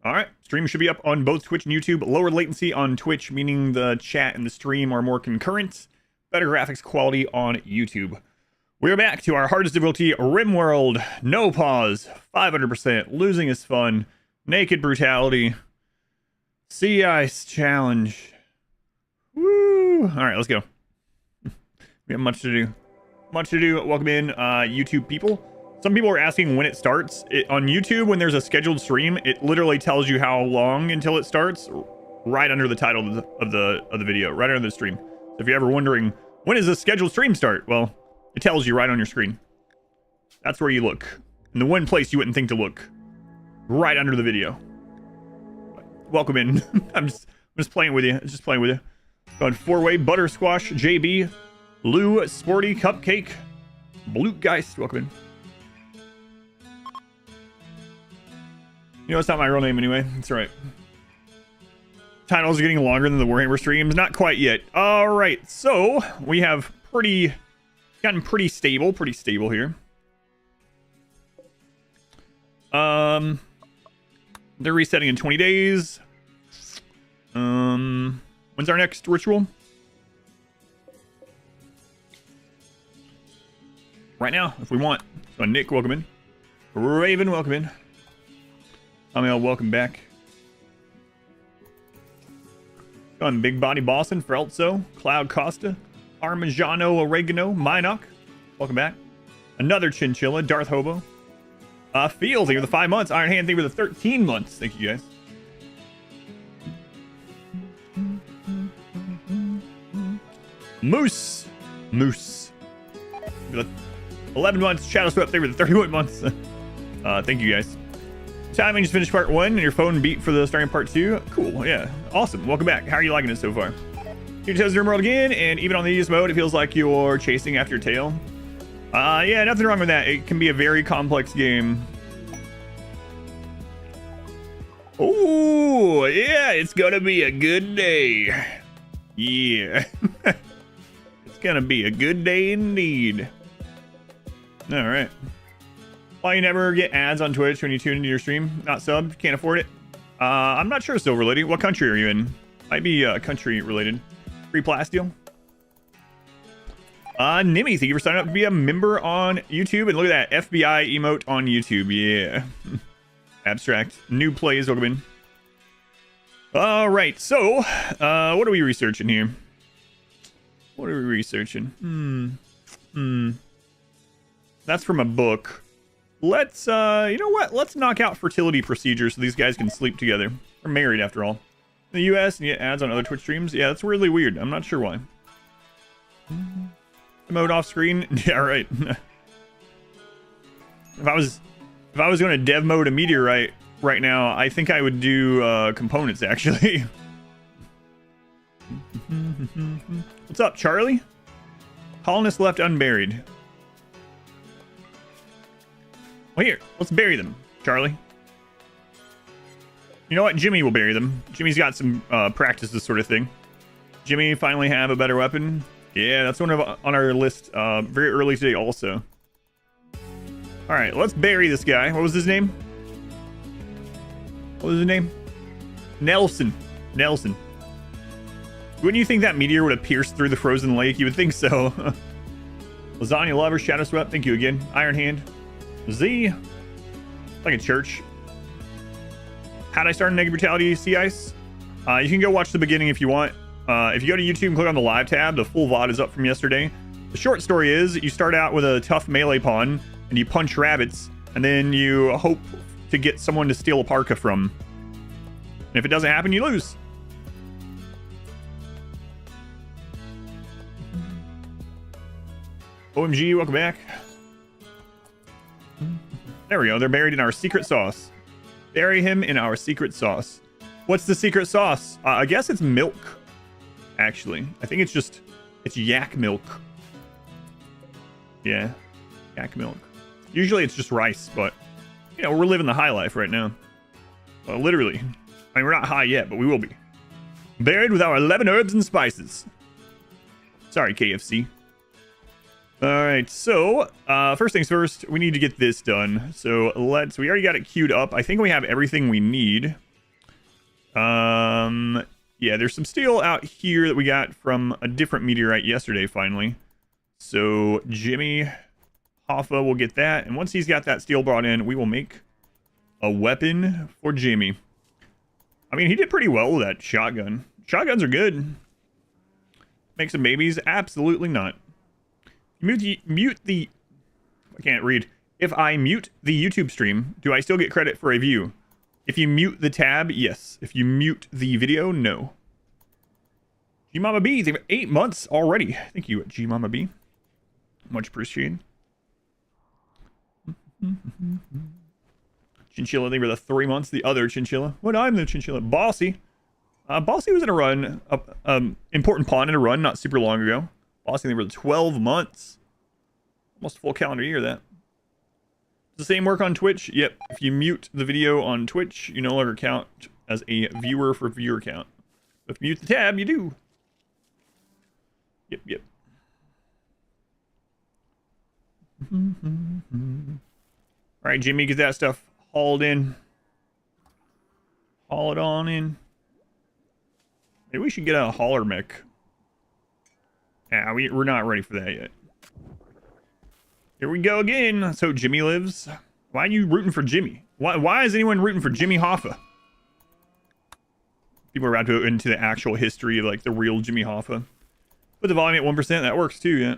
All right, stream should be up on both Twitch and YouTube. Lower latency on Twitch, meaning the chat and the stream are more concurrent. Better graphics quality on YouTube. We're back to our hardest difficulty, RimWorld. No pause, 500%. Losing is fun. Naked brutality. Sea ice challenge. Woo! All right, let's go. We have much to do. Much to do. Welcome in, YouTube people. Some people are asking when it starts. On YouTube, when there's a scheduled stream, it literally tells you how long until it starts, right under the title of the video, right under the stream. So if you're ever wondering when does the scheduled stream start, well, it tells you right on your screen. That's where you look. In the one place you wouldn't think to look, right under the video. Welcome in. I'm just playing with you. Just playing with you. Going four-way buttersquash, JB, Lou, Sporty, Cupcake, Blutegeist. Welcome in. You know, it's not my real name anyway. That's right. Titles are getting longer than the Warhammer streams. Not quite yet. All right. So we have gotten pretty stable here. They're resetting in 20 days. When's our next ritual? Right now, if we want. So Nick, welcome in. Raven, welcome in. Amiel, welcome back. Going Big Body Boston, Phelpso, Cloud Costa, Parmigiano Oregano, Minoc, welcome back. Another Chinchilla, Darth Hobo. Field, thank you for the 5 months. Iron Hand, thank you for the 13 months. Thank you, guys. Moose. 11 months. Shadow Swept, thank you for the 31 months. Thank you, guys. Timing just finished part 1 and your phone beat for the starting part 2. Cool, yeah. Awesome. Welcome back. How are you liking it so far? Your toes in RimWorld again, and even on the easiest mode, it feels like you're chasing after your tail. Yeah, nothing wrong with that. It can be a very complex game. Oh, yeah, it's gonna be a good day. Yeah. It's gonna be a good day indeed. All right. Why you never get ads on Twitch when you tune into your stream? Not sub? Can't afford it? I'm not sure, Silver Lady. What country are you in? Might be country related. Free Plasteel. Nimmy, thank you for signing up to be a member on YouTube. And look at that FBI emote on YouTube. Yeah. Abstract. New plays, welcome in. All right, so what are we researching here? What are we researching? That's from a book. Let's, you know what? Let's knock out fertility procedures so these guys can sleep together. They're married, after all. In the US, and get ads on other Twitch streams. Yeah, that's really weird. I'm not sure why. Mode off screen. Yeah, right. If I was going to dev mode a meteorite right now, I think I would do components, actually. What's up, Charlie? Colonists left unburied. Well, here, let's bury them, Charlie. You know what? Jimmy will bury them. Jimmy's got some practice this sort of thing. Jimmy finally have a better weapon. Yeah, that's one of on our list very early today also. All right, let's bury this guy. What was his name? What was his name? Nelson. Wouldn't you think that meteor would have pierced through the frozen lake? You would think so. Lasagna Lover, Shadow Swept, thank you again. Iron Hand. Z. Like a church. How'd I start in Naked Brutality Sea Ice? You can go watch the beginning if you want. If you go to YouTube and click on the live tab, the full VOD is up from yesterday. The short story is you start out with a tough melee pawn and you punch rabbits, and then you hope to get someone to steal a parka from. And if it doesn't happen, you lose. OMG, welcome back. There we go. They're buried in our secret sauce. Bury him in our secret sauce. What's the secret sauce? I guess it's milk, actually. I think it's yak milk. Yeah, yak milk. Usually it's just rice, but, you know, we're living the high life right now. Well, literally. I mean, we're not high yet, but we will be. Buried with our 11 herbs and spices. Sorry, KFC. Alright, so, first things first, we need to get this done. So, we already got it queued up. I think we have everything we need. Yeah, there's some steel out here that we got from a different meteorite yesterday, finally. So Jimmy Hoffa will get that. And once he's got that steel brought in, we will make a weapon for Jimmy. I mean, he did pretty well with that shotgun. Shotguns are good. Make some babies? Absolutely not. Mute the... I can't read. If I mute the YouTube stream, do I still get credit for a view? If you mute the tab, yes. If you mute the video, no. G-Mama B, they've 8 months already. Thank you, G-Mama B. Much appreciated. Chinchilla, they were the 3 months. The other Chinchilla. What? I'm the Chinchilla. Bossy. Bossy was in a run. Important pawn in a run not super long ago. Bossy, they were the 12 months. Almost a full calendar year, that. Does the same work on Twitch? Yep. If you mute the video on Twitch, you no longer count as a viewer for viewer count. If you mute the tab, you do. Yep. Alright, Jimmy, get that stuff hauled in. Haul it on in. Maybe we should get a hauler mech. Yeah, we're not ready for that yet. Here we go again. That's how Jimmy lives. Why are you rooting for Jimmy? Why is anyone rooting for Jimmy Hoffa? People are about to go into the actual history of like the real Jimmy Hoffa. Put the volume at 1%. That works too, yeah.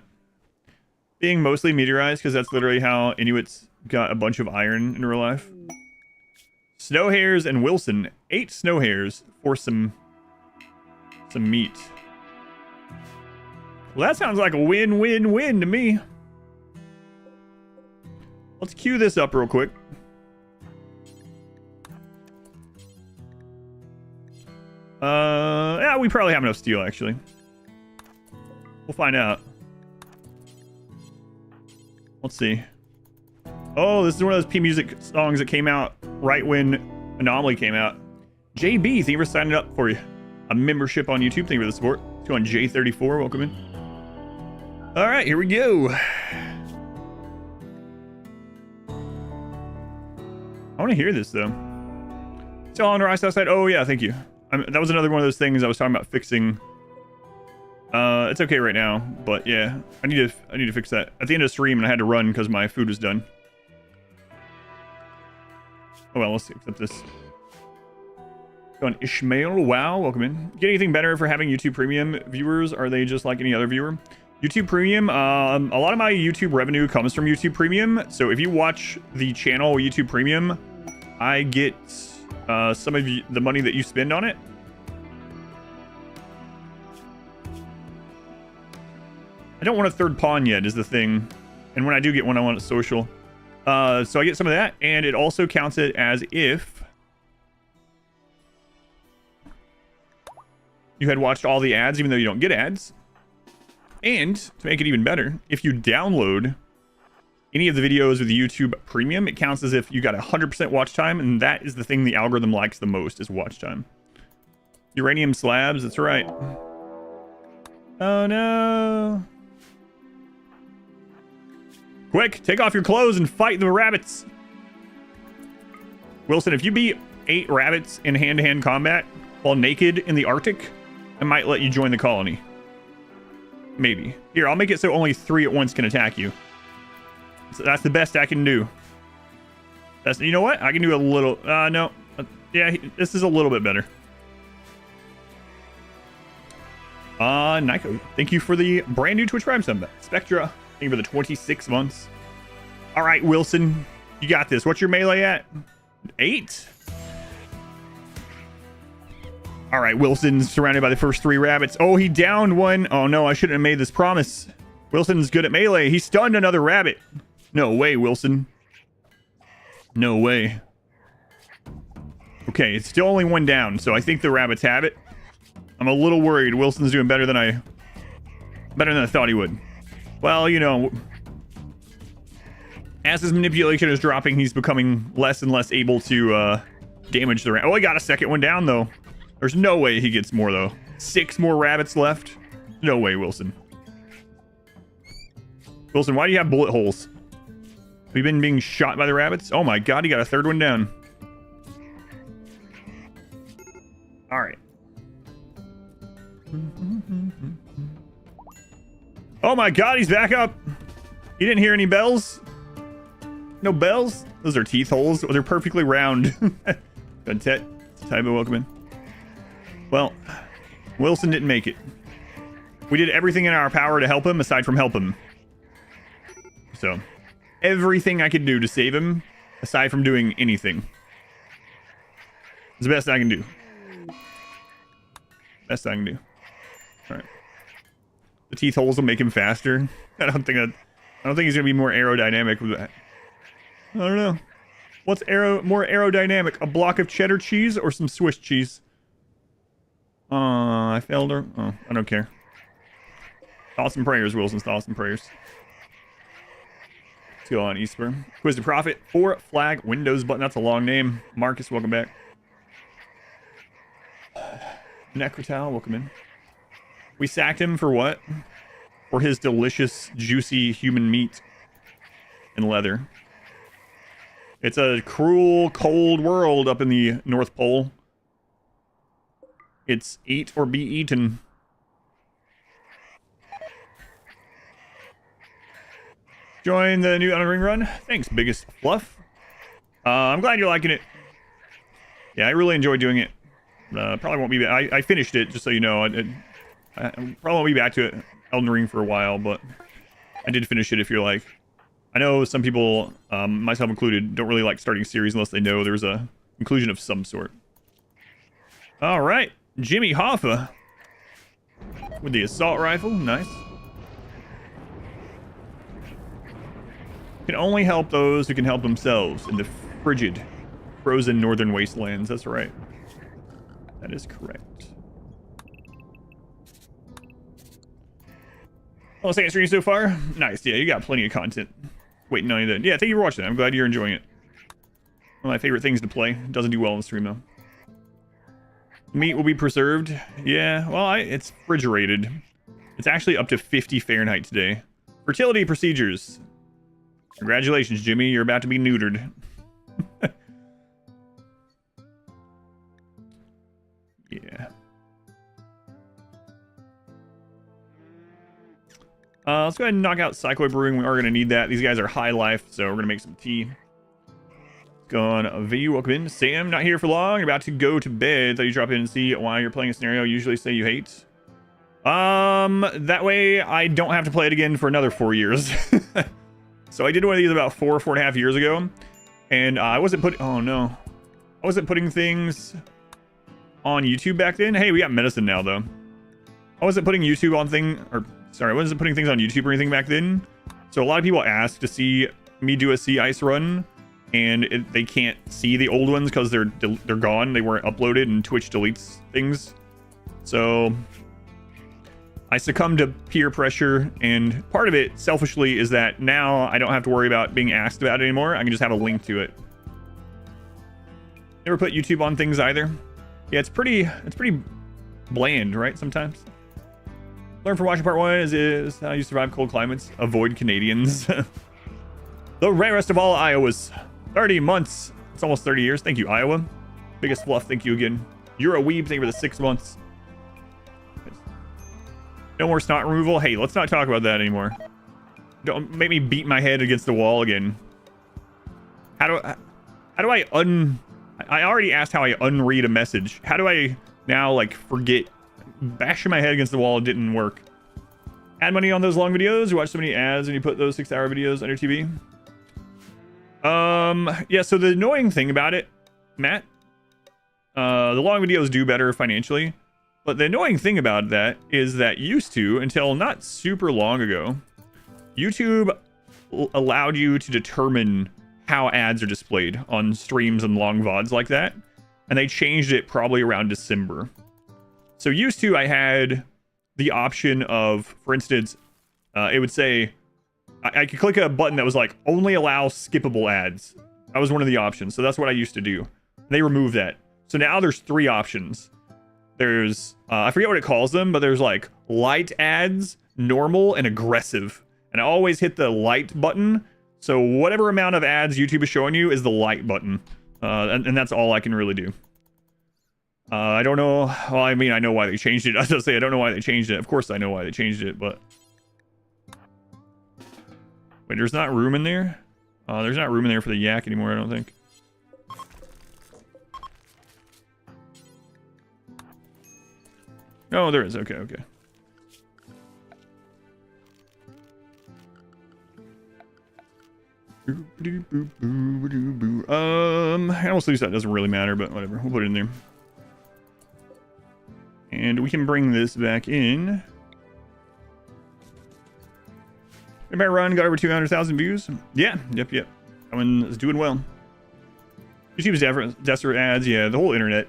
Being mostly meteorized because that's literally how Inuits got a bunch of iron in real life. Snow hares and Wilson. 8 snow hares for some meat. Well, that sounds like a win-win-win to me. Let's queue this up real quick. Yeah, we probably have enough steel, actually. We'll find out. Let's see. Oh, this is one of those P-Music songs that came out right when Anomaly came out. JB, thank you for signing up for you. A membership on YouTube. Thank you for the support. Let's go on J34. Welcome in. All right, here we go. I want to hear this, though. Still on the ice outside. Oh, yeah, thank you. That was another one of those things I was talking about fixing. It's okay right now, but yeah, I need to fix that. At the end of the stream, and I had to run because my food was done. Oh, well, let's accept this. Go on Ishmael. Wow, welcome in. Get anything better for having YouTube Premium viewers? Are they just like any other viewer? YouTube Premium, a lot of my YouTube revenue comes from YouTube Premium. So if you watch the channel YouTube Premium, I get some of the money that you spend on it. I don't want a third pawn yet is the thing. And when I do get one, I want it social. So I get some of that, and it also counts it as if you had watched all the ads, even though you don't get ads. And to make it even better, if you download any of the videos with the YouTube Premium, it counts as if you got 100% watch time, and that is the thing the algorithm likes the most is watch time. Uranium slabs, that's right. Oh no. Quick, take off your clothes and fight the rabbits. Wilson, if you beat 8 rabbits in hand-to-hand combat while naked in the Arctic, I might let you join the colony. Maybe. Here, I'll make it so only 3 at once can attack you. So that's the best I can do. That's, you know what? I can do a little... no. Yeah, this is a little bit better. Nico, thank you for the brand new Twitch Prime sub. Spectra, thank you for the 26 months. All right, Wilson, you got this. What's your melee at? 8? All right, Wilson's surrounded by the first 3 rabbits. Oh, he downed one. Oh, no, I shouldn't have made this promise. Wilson's good at melee. He stunned another rabbit. No way, Wilson. No way. Okay, it's still only 1 down, so I think the rabbits have it. I'm a little worried. Wilson's doing better than I thought he would. Well, you know, as his manipulation is dropping, he's becoming less and less able to damage the rabbit. Oh, he got a second one down, though. There's no way he gets more, though. 6 more rabbits left. No way, Wilson. Wilson, why do you have bullet holes? Have you been being shot by the rabbits? Oh my god, he got a 3rd one down. All right. Oh my God, he's back up. You didn't hear any bells? No bells? Those are teeth holes. They're perfectly round. Good set. Tybo, welcome in. Well, Wilson didn't make it. We did everything in our power to help him, aside from help him. So, everything I could do to save him, aside from doing anything. It's the best I can do. Best I can do. All right. The teeth holes will make him faster. I don't think he's gonna be more aerodynamic with that. I don't know. What's more aerodynamic? A block of cheddar cheese or some Swiss cheese? I failed her. Oh, I don't care. Thoughts and prayers, Wilson's thoughts and prayers. Let's go on Eastburn. Quiz to Profit. 4 flag Windows button. That's a long name. Marcus, welcome back. Necrotal, welcome in. We sacked him for what? For his delicious, juicy human meat and leather. It's a cruel, cold world up in the North Pole. It's eat or be eaten. Join the new Elden Ring run. Thanks, Biggest Fluff. I'm glad you're liking it. Yeah, I really enjoyed doing it. Probably won't be back. I finished it, just so you know. I probably won't be back to it, Elden Ring, for a while, but I did finish it if you're like... I know some people, myself included, don't really like starting a series unless they know there's a conclusion of some sort. All right, Jimmy Hoffa with the assault rifle. Nice. Can only help those who can help themselves in the frigid, frozen northern wastelands. That's right. That is correct. Well, second stream so far. Nice. Yeah, you got plenty of content waiting on you then. Yeah, thank you for watching. I'm glad you're enjoying it. One of my favorite things to play. Doesn't do well on the stream though. Meat will be preserved. Yeah, well, it's refrigerated. It's actually up to 50 Fahrenheit today. Fertility procedures. Congratulations, Jimmy. You're about to be neutered. Yeah. Let's go ahead and knock out Cycloid Brewing. We are going to need that. These guys are high life, so we're going to make some tea. Go on VU, welcome in. Sam, not here for long. You're about to go to bed. Thought you drop in and see why you're playing a scenario you usually say you hate. That way I don't have to play it again for another 4 years. So I did one of these about 4.5 years ago. And I wasn't putting... Oh, no. I wasn't putting things on YouTube back then. Hey, we got medicine now, though. I wasn't putting YouTube on thing... Or, sorry, I wasn't putting things on YouTube or anything back then. So a lot of people ask to see me do a sea ice run. And they can't see the old ones because they're gone. They weren't uploaded and Twitch deletes things. So I succumbed to peer pressure, and part of it, selfishly, is that now I don't have to worry about being asked about it anymore. I can just have a link to it. Never put YouTube on things either. Yeah, it's pretty bland, right? Sometimes. Learn from watching part 1 is how you survive cold climates. Avoid Canadians. The rarest of all Iowas. 30 months. It's almost 30 years. Thank you, Iowa. Biggest Fluff, thank you again. You're a weeb. Thank you for the 6 months. No more snot removal. Hey, let's not talk about that anymore. Don't make me beat my head against the wall again. How do I I already asked how I unread a message. How do I now, like, forget? Bashing my head against the wall didn't work. Add money on those long videos. You watch so many ads and you put those 6-hour videos on your TV. Yeah, so the annoying thing about it, Matt, the long videos do better financially, but the annoying thing about that is that used to, until not super long ago, YouTube allowed you to determine how ads are displayed on streams and long VODs like that, and they changed it probably around December. So used to, I had the option of, for instance, it would say, I could click a button that was like, only allow skippable ads. That was one of the options. So that's what I used to do. They removed that. So now there's 3 options. There's, I forget what it calls them, but there's like light ads, normal, and aggressive. And I always hit the light button. So whatever amount of ads YouTube is showing you is the light button. And that's all I can really do. I don't know. Well, I mean, I know why they changed it. I was gonna say I don't know why they changed it. Of course, I know why they changed it, but wait, there's not room in there. There's not room in there for the yak anymore. I don't think. Oh, there is. Okay, okay. Animal sleep set doesn't really matter, but whatever. We'll put it in there. And we can bring this back in. Everybody run got over 200,000 views. Yeah, yep. That one is doing well. YouTube's desperate ads. Yeah, the whole internet.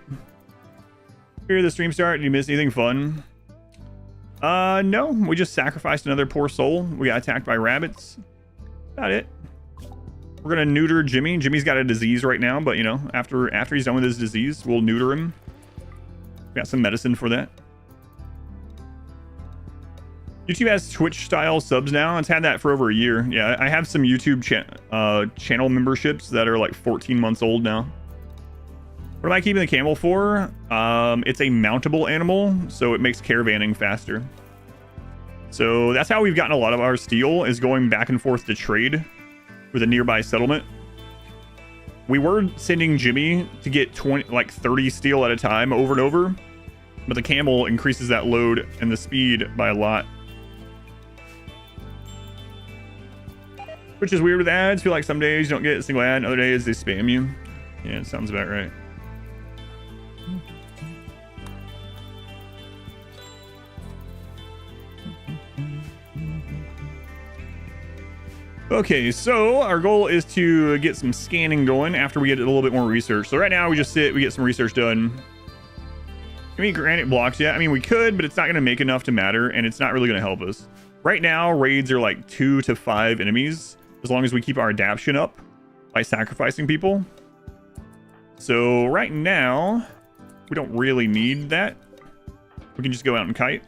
Here, the stream start. Did you miss anything fun? No. We just sacrificed another poor soul. We got attacked by rabbits. About it. We're gonna neuter Jimmy. Jimmy's got a disease right now, but you know, after he's done with his disease, we'll neuter him. We got some medicine for that. YouTube has Twitch style subs now. It's had that for over a year. Yeah, I have some YouTube channel memberships that are like 14 months old now. What am I keeping the camel for? It's a mountable animal, so it makes caravanning faster. So that's how we've gotten a lot of our steel, is going back and forth to trade with a nearby settlement. We were sending Jimmy to get 30 steel at a time over and over, but the camel increases that load and the speed by a lot. Which is weird with ads. Feel like some days you don't get a single ad, and other days they spam you. Yeah, it sounds about right. Okay, so our goal is to get some scanning going after we get a little bit more research. So right now we just sit, we get some research done. Can we granite blocks? Yeah, I mean we could, but it's not going to make enough to matter, and it's not really going to help us. Right now, raids are like 2 to 5 enemies, as long as we keep our adaption up by sacrificing people. So right now, we don't really need that. We can just go out and kite.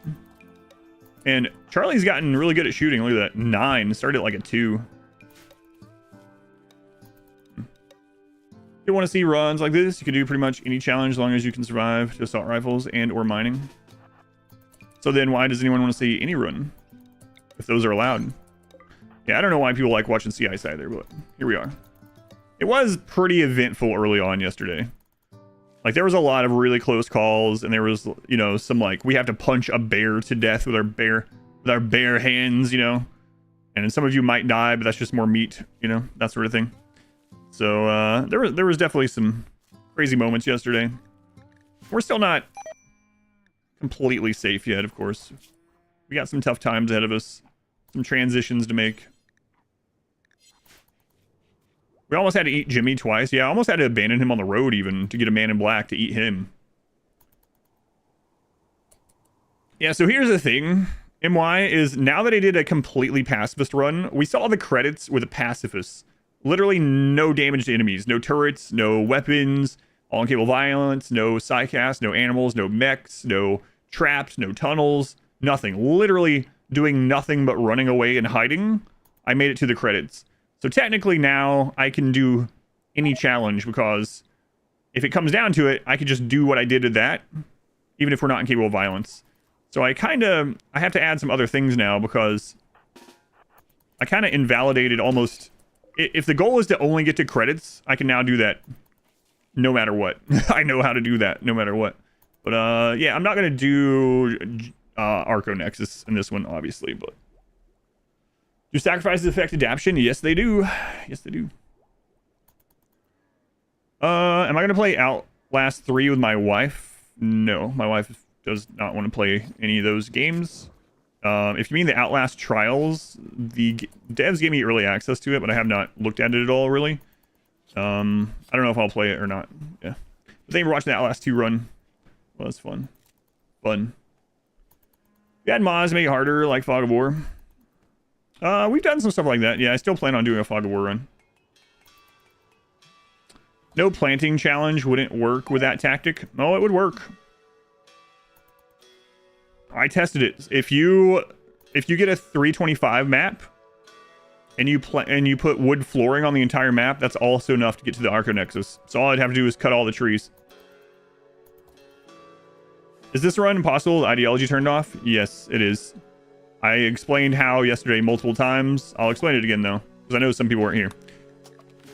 And Charlie's gotten really good at shooting. Look at that. 9. Started at like a 2. If you want to see runs like this, you can do pretty much any challenge as long as you can survive to assault rifles and or mining. So then why does anyone want to see any run if those are allowed? Yeah, I don't know why people like watching sea ice either, but here we are. It was pretty eventful early on yesterday. Like, there was a lot of really close calls, and there was, you know, some, like, we have to punch a bear to death with our bare hands, you know. And then some of you might die, but that's just more meat, you know, that sort of thing. So, there was definitely some crazy moments yesterday. We're still not completely safe yet, of course. We got some tough times ahead of us. Some transitions to make. We almost had to eat Jimmy twice. Yeah, I almost had to abandon him on the road even to get a man in black to eat him. Yeah, so here's the thing. MY is, now that I did a completely pacifist run, we saw the credits with a pacifist. Literally no damage to enemies. No turrets, no weapons, all incapable violence, no psycast, no animals, no mechs, no traps, no tunnels, nothing. Literally doing nothing but running away and hiding. I made it to the credits. So technically now I can do any challenge, because if it comes down to it, I could just do what I did to that, even if we're not incapable of violence. So I have to add some other things now, because I kind of invalidated almost, if the goal is to only get to credits, I can now do that no matter what. I know how to do that no matter what. But yeah, I'm not going to do Arco Nexus in this one, obviously, but do sacrifices affect adaption? Yes, they do. Yes, they do. Am I going to play Outlast 3 with my wife? No, my wife does not want to play any of those games. If you mean the Outlast Trials, the devs gave me early access to it, but I have not looked at it at all, really. I don't know if I'll play it or not. Yeah. But thank you for watching the Outlast 2 run. Well, that's fun. Fun. We had mods make it harder, like Fog of War. We've done some stuff like that. Yeah, I still plan on doing a Fog of War run. No planting challenge wouldn't work with that tactic. No, it would work. I tested it. If you get a 325 map and you put wood flooring on the entire map, that's also enough to get to the Arco Nexus. So all I'd have to do is cut all the trees. Is this run impossible with ideology turned off? Yes, it is. I explained how yesterday multiple times. I'll explain it again, though, because I know some people weren't here.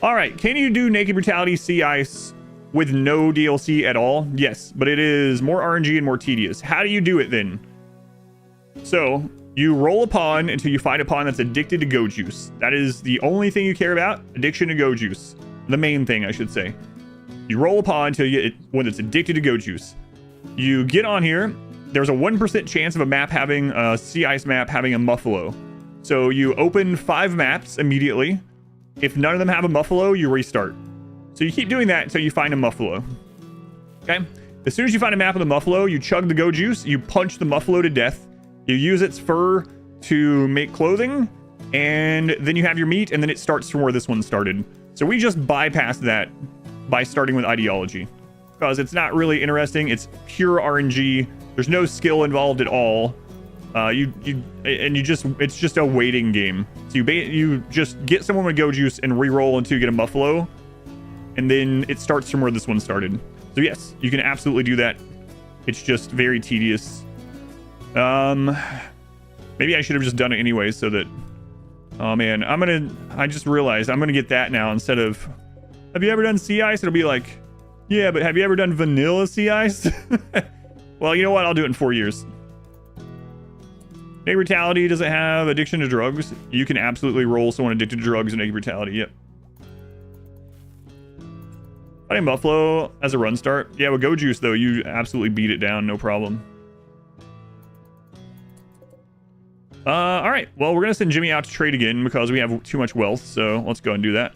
All right, can you do Naked Brutality Sea Ice with no DLC at all? Yes, but it is more RNG and more tedious. How do you do it then? So you roll a pawn until you find a pawn that's addicted to go juice. That is the only thing you care about. Addiction to go juice. The main thing, I should say. You roll a pawn until you get when it's addicted to go juice. You get on here. There's a 1% chance of a map having a sea ice map having a muffalo. So you open 5 maps immediately. If none of them have a muffalo, you restart. So you keep doing that until you find a muffalo. Okay? As soon as you find a map of the muffalo, you chug the go juice, you punch the muffalo to death, you use its fur to make clothing, and then you have your meat, and then it starts from where this one started. So we just bypassed that by starting with ideology. Because it's not really interesting. It's pure RNG. There's no skill involved at all. It's just a waiting game. So you just get someone with go juice and re-roll until you get a muffalo, and then it starts from where this one started. So yes, you can absolutely do that. It's just very tedious. Maybe I should have just done it anyway, so that. Oh man, I just realized I'm gonna get that now instead of. Have you ever done sea ice? It'll be like, yeah, but have you ever done vanilla sea ice? Well, you know what? I'll do it in 4 years. Naked Brutality, does it have addiction to drugs? You can absolutely roll someone addicted to drugs in Naked Brutality, yep. Fighting Buffalo as a run start. Yeah, with Go Juice, though, you absolutely beat it down, no problem. All right, well, we're going to send Jimmy out to trade again because we have too much wealth, so let's go and do that.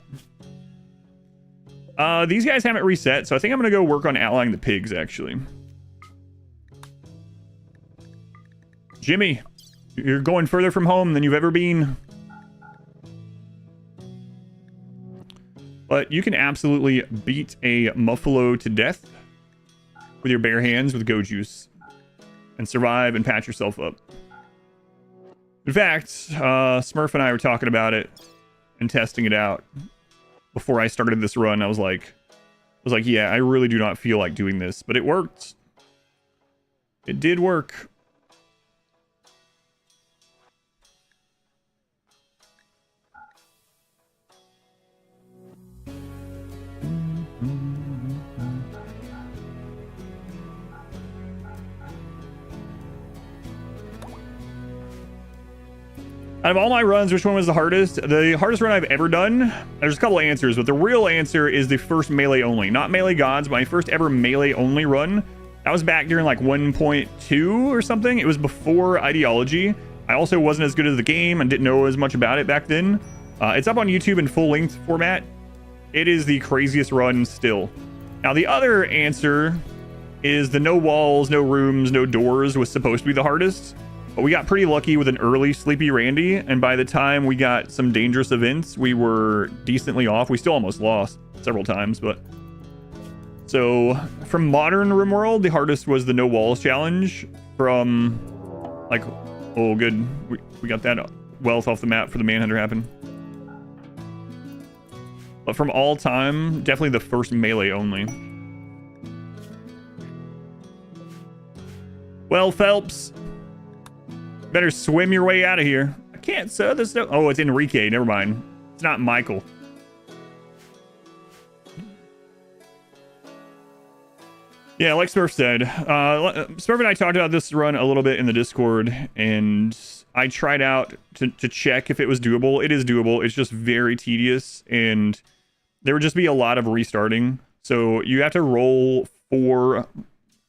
These guys haven't reset, so I think I'm going to go work on outlining the pigs, actually. Jimmy, you're going further from home than you've ever been. But you can absolutely beat a muffalo to death with your bare hands with go juice and survive and patch yourself up. In fact, Smurf and I were talking about it and testing it out before I started this run. I was like, yeah, I really do not feel like doing this, but it worked. It did work. Out of all my runs, which one was the hardest? The hardest run I've ever done? There's a couple answers, but the real answer is the first melee only. Not melee gods, but my first ever melee only run. That was back during like 1.2 or something. It was before ideology. I also wasn't as good at the game and didn't know as much about it back then. It's up on YouTube in full length format. It is the craziest run still. Now the other answer is the no walls, no rooms, no doors was supposed to be the hardest. But we got pretty lucky with an early Sleepy Randy, and by the time we got some dangerous events, we were decently off. We still almost lost several times, but... So, from modern RimWorld, the hardest was the No Walls challenge. From, like... Oh, good. We got that wealth off the map for the Manhunter happen. But from all time, definitely the first melee only. Well, Phelps... better swim your way out of here. I can't, sir. There's no... Oh, it's Enrique. Never mind. It's not Michael. Yeah, like Smurf said. Smurf and I talked about this run a little bit in the Discord, and I tried out to check if it was doable. It is doable. It's just very tedious, and there would just be a lot of restarting. So you have to roll for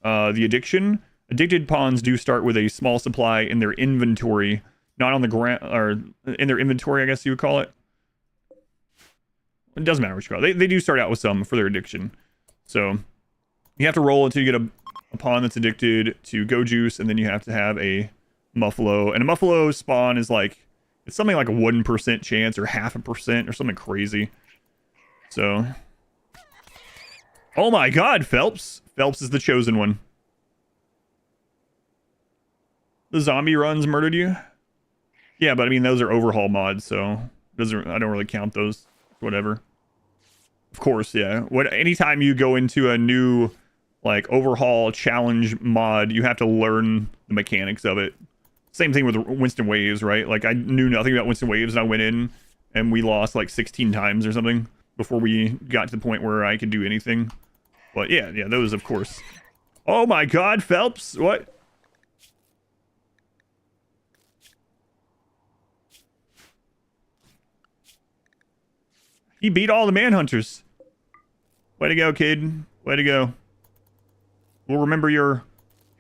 the addiction. Addicted pawns do start with a small supply in their inventory, not on the ground, or in their inventory, I guess you would call it. It doesn't matter what you call it. They do start out with some for their addiction. So you have to roll until you get a pawn that's addicted to go juice, and then you have to have a muffalo. And a muffalo spawn is like, it's something like a 1% chance or 0.5% or something crazy. So, oh my God, Phelps. Phelps is the chosen one. The zombie runs murdered you? Yeah, but I mean, those are overhaul mods, so I don't really count those. Whatever. Of course, yeah. Anytime you go into a new like overhaul, challenge, mod, you have to learn the mechanics of it. Same thing with Winston Waves, right? Like I knew nothing about Winston Waves and I went in and we lost like 16 times or something before we got to the point where I could do anything. But yeah, those of course. Oh my god, Phelps, what? He beat all the manhunters. Way to go, kid. Way to go. We'll remember your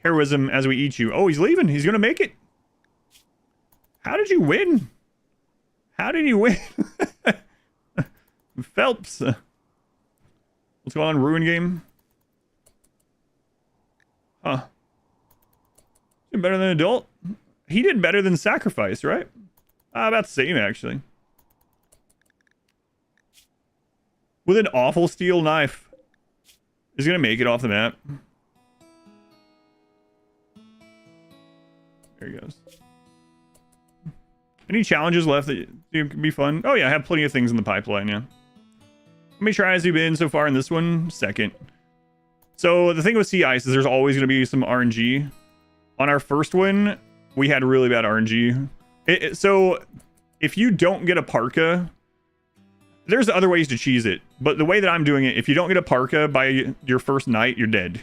heroism as we eat you. Oh, he's leaving. He's gonna make it. How did you win? How did you win? Phelps. What's going on, Ruin Game? Huh. Did better than Adult? He did better than Sacrifice, right? About the same, actually. With an awful steel knife. Is he gonna make it off the map? There he goes. Any challenges left that could be fun? Oh yeah, I have plenty of things in the pipeline, yeah. How many tries have you been so far in this one? Second. So the thing with Sea Ice is there's always going to be some RNG. On our first one, we had really bad RNG. So if you don't get a parka, there's other ways to cheese it. But the way that I'm doing it, if you don't get a parka by your first night, you're dead.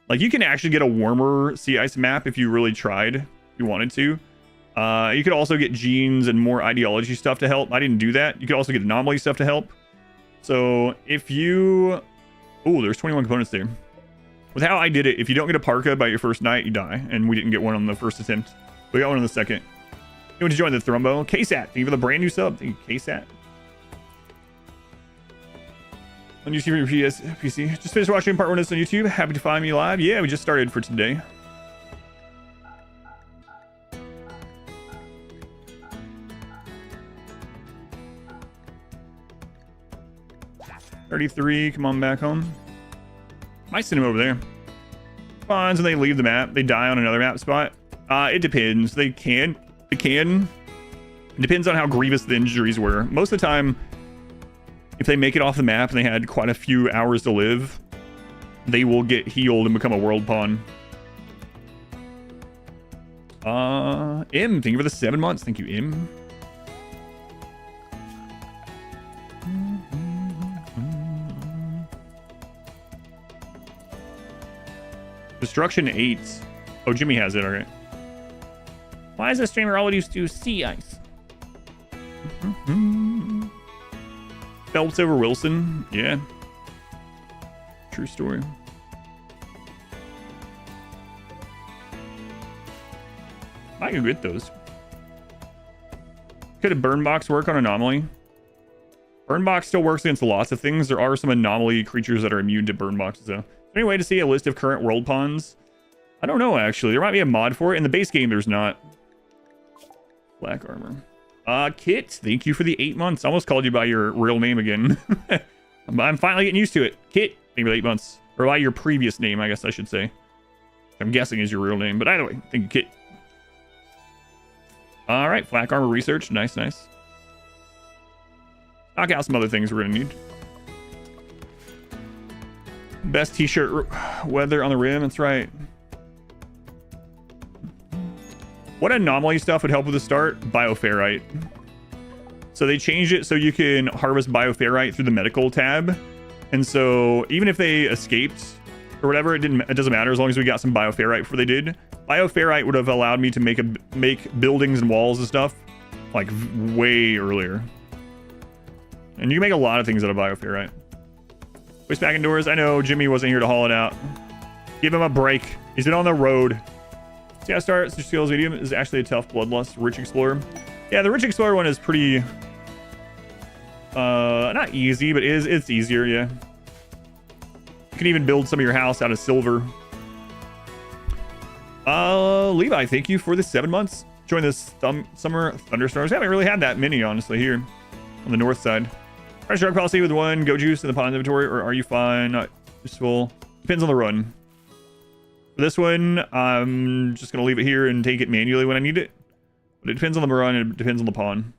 Like you can actually get a warmer Sea Ice map if you really tried, if you wanted to. You could also get genes and more ideology stuff to help. I didn't do that. You could also get anomaly stuff to help. So if you... Oh, there's 21 components there. With how I did it, if you don't get a parka by your first night, you die. And we didn't get one on the first attempt. We got one on the second. You want to join the Thrumbo? KSAT, thank you for the brand new sub. Thank you, KSAT. On YouTube or PC. Just finished watching part 1 of this on YouTube. Happy to find me live. Yeah, we just started for today. $33, come on back home. Might send him over there. Spawns and they leave the map. They die on another map spot. It depends. They can. It depends on how grievous the injuries were. Most of the time, if they make it off the map and they had quite a few hours to live, they will get healed and become a world pawn. M, thank you for the 7 months. Thank you, M. Destruction 8. Oh, Jimmy has it. All right. Why is this streamer always do Sea Ice? Phelps over Wilson. Yeah. True story. I can get those. Could a burn box work on Anomaly? Burn box still works against lots of things. There are some anomaly creatures that are immune to burn boxes, though. Any way to see a list of current world pawns? I don't know, actually. There might be a mod for it. In the base game, there's not. Black armor. Kit, thank you for the 8 months. I almost called you by your real name again. I'm finally getting used to it. Kit, thank you for the 8 months. Or by your previous name, I guess I should say. I'm guessing is your real name. But either way, thank you, Kit. All right, flak armor research. Nice, nice. Knock out some other things we're going to need. Best t-shirt weather on the rim. That's right. What anomaly stuff would help with the start? Bioferrite. So they changed it so you can harvest bioferrite through the medical tab. And so even if they escaped or whatever, it doesn't matter as long as we got some bioferrite before they did. Bioferrite would have allowed me to make buildings and walls and stuff like way earlier. And you can make a lot of things out of bioferrite. Voice back indoors. I know Jimmy wasn't here to haul it out. Give him a break. He's been on the road. See how start skills medium is actually a tough bloodlust. Rich Explorer. Yeah, the Rich Explorer one is pretty not easy, but it's easier, yeah. You can even build some of your house out of silver. Levi, thank you for the 7 months. Join this summer thunderstorms. Haven't really had that many, honestly, here on the north side. Price drug policy with 1 go juice in the pawn inventory, or are you fine? Not useful. Depends on the run. For this one, I'm just gonna leave it here and take it manually when I need it. But it depends on the run and it depends on the pawn.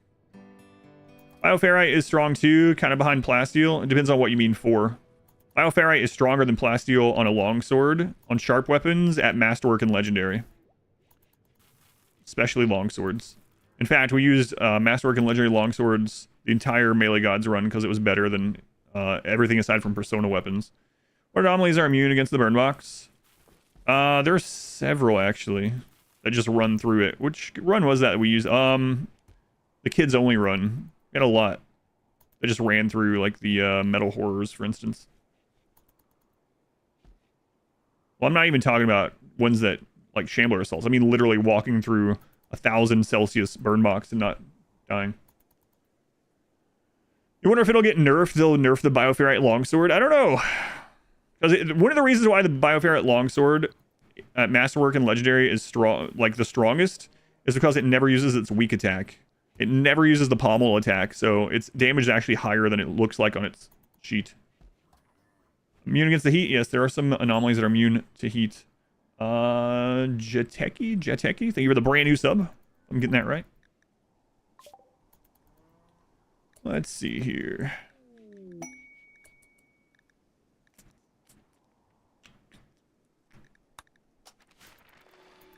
Bioferrite is strong too, kind of behind plasteel. It depends on what you mean for. Bioferrite is stronger than plasteel on a longsword, on sharp weapons, at masterwork and legendary. Especially longswords. In fact, we used masterwork and legendary longswords the entire melee gods run because it was better than everything aside from persona weapons. What anomalies are immune against the burn box? There are several actually that just run through it. Which run was that we used? The kids only run. We had a lot. They just ran through like the metal horrors, for instance. Well, I'm not even talking about ones that like Shambler assaults. I mean literally walking through 1,000 Celsius burn box and not dying. You wonder if it'll get nerfed? They'll nerf the Bioferrite longsword? I don't know. Because one of the reasons why the Bioferrite longsword at masterwork and legendary is strong, like the strongest, is because it never uses its weak attack. It never uses the pommel attack, so its damage is actually higher than it looks like on its sheet. Immune against the heat? Yes, there are some anomalies that are immune to heat. Jeteki, thank you for the brand new sub. I'm getting that right. Let's see here.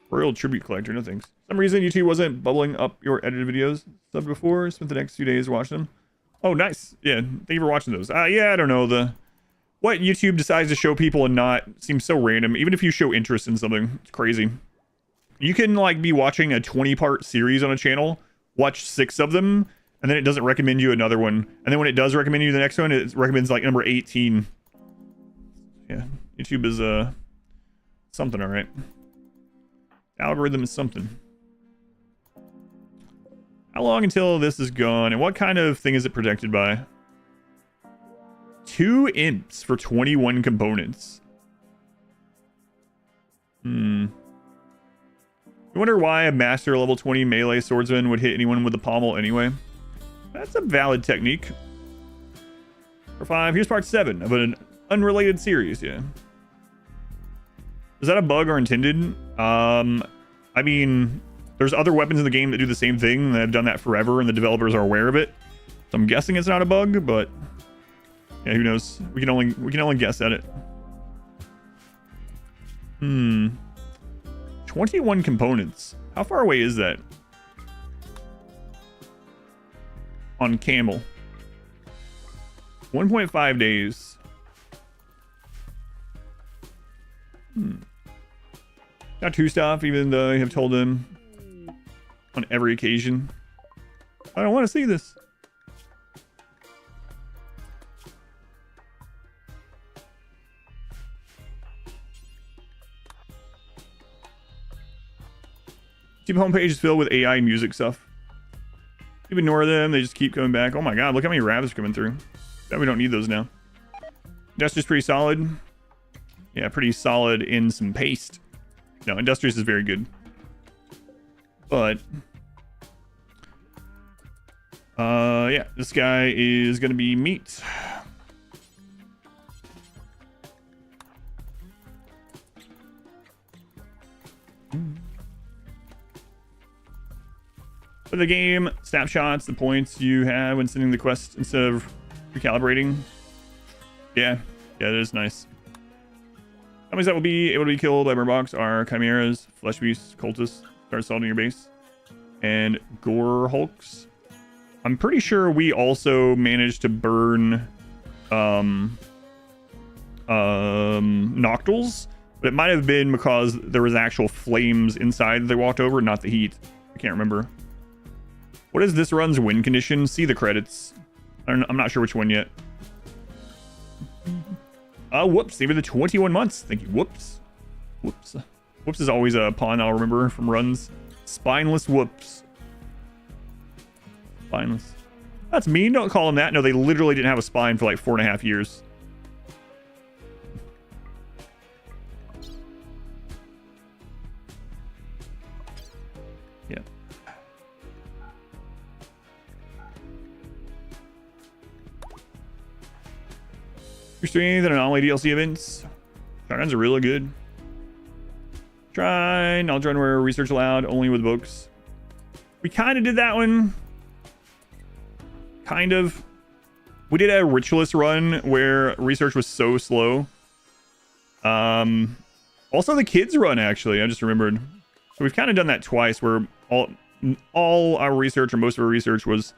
Royal Tribute Collector, no thanks. For some reason YouTube wasn't bubbling up your edited videos sub before. Spent the next few days watching them. Oh, nice. Yeah, thank you for watching those. Yeah, I don't know. What YouTube decides to show people and not seems so random. Even if you show interest in something, it's crazy. You can like be watching a 20-part series on a channel, watch 6 of them, and then it doesn't recommend you another one. And then when it does recommend you the next one, it recommends like number 18. Yeah, YouTube is something, all right. Algorithm is something. How long until this is gone? And what kind of thing is it protected by? 2 imps for 21 components. I wonder why a master level 20 melee swordsman would hit anyone with a pommel anyway. That's a valid technique. For 5, here's part 7 of an unrelated series, yeah. Is that a bug or intended? I mean, there's other weapons in the game that do the same thing that have done that forever, and the developers are aware of it. So I'm guessing it's not a bug, but yeah, who knows? We can only guess at it. 21 components. How far away is that? On camel. 1.5 days. Not too stuff, even though I have told him on every occasion. I don't want to see this. YouTube homepage is filled with AI music stuff. You ignore them, they just keep coming back. Oh my god, look how many rabbits are coming through. Bet we don't need those now. Industrious pretty solid. Yeah, pretty solid in some paste. No, Industrious is very good. But yeah, this guy is gonna be meat. For the game, snapshots, the points you have when sending the quest instead of recalibrating. Yeah, that is nice. Enemies that will be able to be killed by burn box are chimeras, flesh beasts, cultists, start assaulting your base, and gore hulks. I'm pretty sure we also managed to burn Noctils, but it might have been because there was actual flames inside that they walked over, not the heat. I can't remember. What is this run's win condition? See the credits. I'm not sure which one yet. Whoops. They were the 21 months. Thank you. Whoops. Whoops. Whoops is always a pun I'll remember from runs. Spineless whoops. Spineless. That's mean. Don't call them that. No, they literally didn't have a spine for like 4.5 years. Yeah. Your strength and anomaly DLC events. Shotguns are really good. Try knowledge run where research allowed only with books. We kind of did that one. Kind of. We did a ritualist run where research was so slow. Also the kids run, actually, I just remembered. So we've kind of done that twice, where all our research, or most of our research, was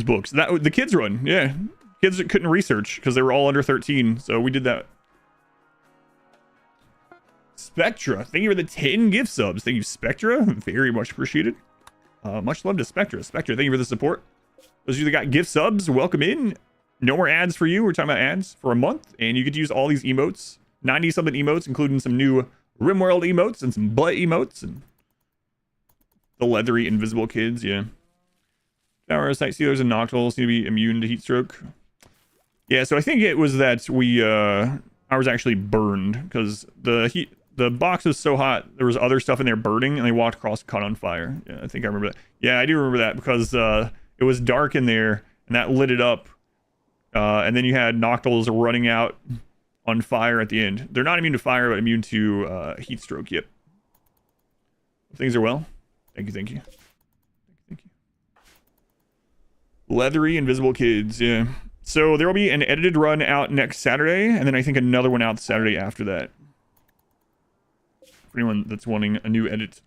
books. That the kids run, yeah. Kids couldn't research because they were all under 13, so we did that. Spectra, thank you for the 10 gift subs. Thank you, Spectra. Very much appreciated. Much love to Spectra. Spectra, thank you for the support. Those of you that got gift subs, welcome in. No more ads for you. We're talking about ads for a month, and you get to use all these emotes. 90-something emotes, including some new RimWorld emotes and some butt emotes and the leathery invisible kids, yeah. Our sightseers and nocturals need to be immune to heat stroke. Yeah, so I think it was that I was actually burned because the box was so hot, there was other stuff in there burning, and they walked across, caught on fire. Yeah, I think I remember that. Yeah, I do remember that because it was dark in there, and that lit it up. And then you had nocturals running out on fire at the end. They're not immune to fire, but immune to heat stroke. Yep. Things are well. Thank you, thank you. Thank you. Leathery invisible kids, yeah. So there will be an edited run out next Saturday, and then I think another one out the Saturday after that. For anyone that's wanting a new edit.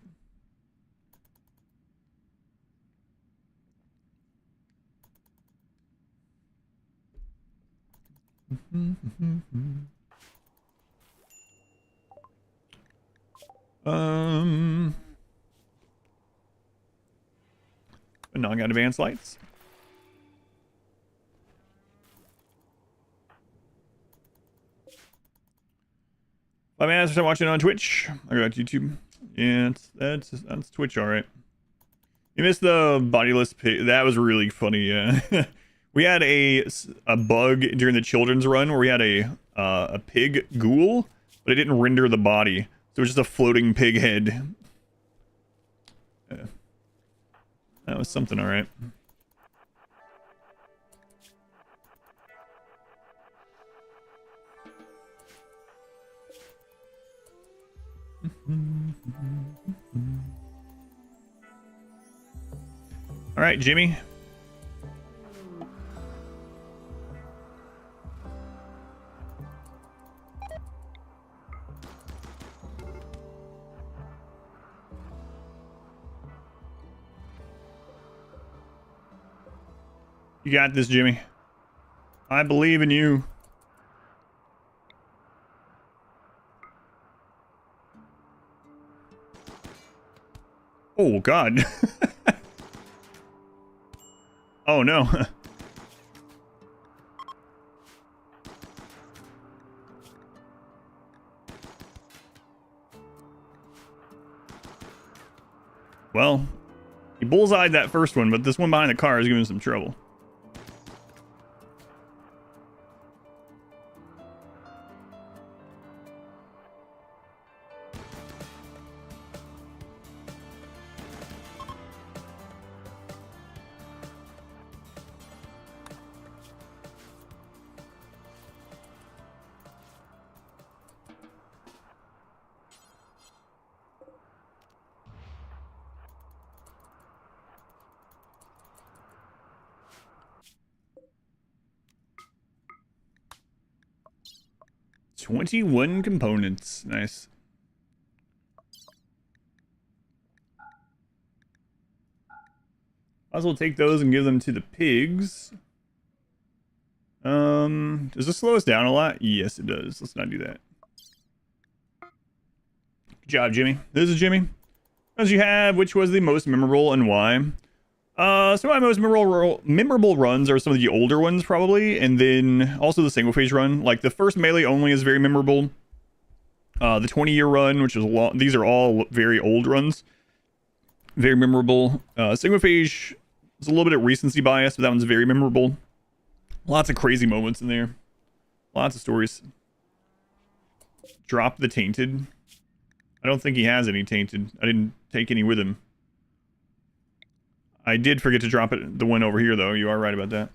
Non-got advanced lights. My man, I'm watching on Twitch. I got YouTube. Yeah, that's Twitch, all right. You missed the bodiless pig. That was really funny. Yeah, we had a bug during the children's run where we had a pig ghoul, but it didn't render the body, so it was just a floating pig head. Yeah. That was something, all right. All right, Jimmy. You got this, Jimmy. I believe in you. Oh, God. Oh, no. Well, he bullseyed that first one, but this one behind the car is giving him some trouble. $21 components. Nice. Might as well take those and give them to the pigs. Does this slow us down a lot? Yes, it does. Let's not do that. Good job, Jimmy. This is Jimmy. As you have, which was the most memorable and why? Some of my most memorable runs are some of the older ones, probably, and then also the single phase run. Like the first melee only is very memorable. The 20-year run, which is a lot. These are all very old runs. Very memorable. Single phase is a little bit of recency bias, but that one's very memorable. Lots of crazy moments in there. Lots of stories. Drop the tainted. I don't think he has any tainted. I didn't take any with him. I did forget to drop the one over here, though. You are right about that.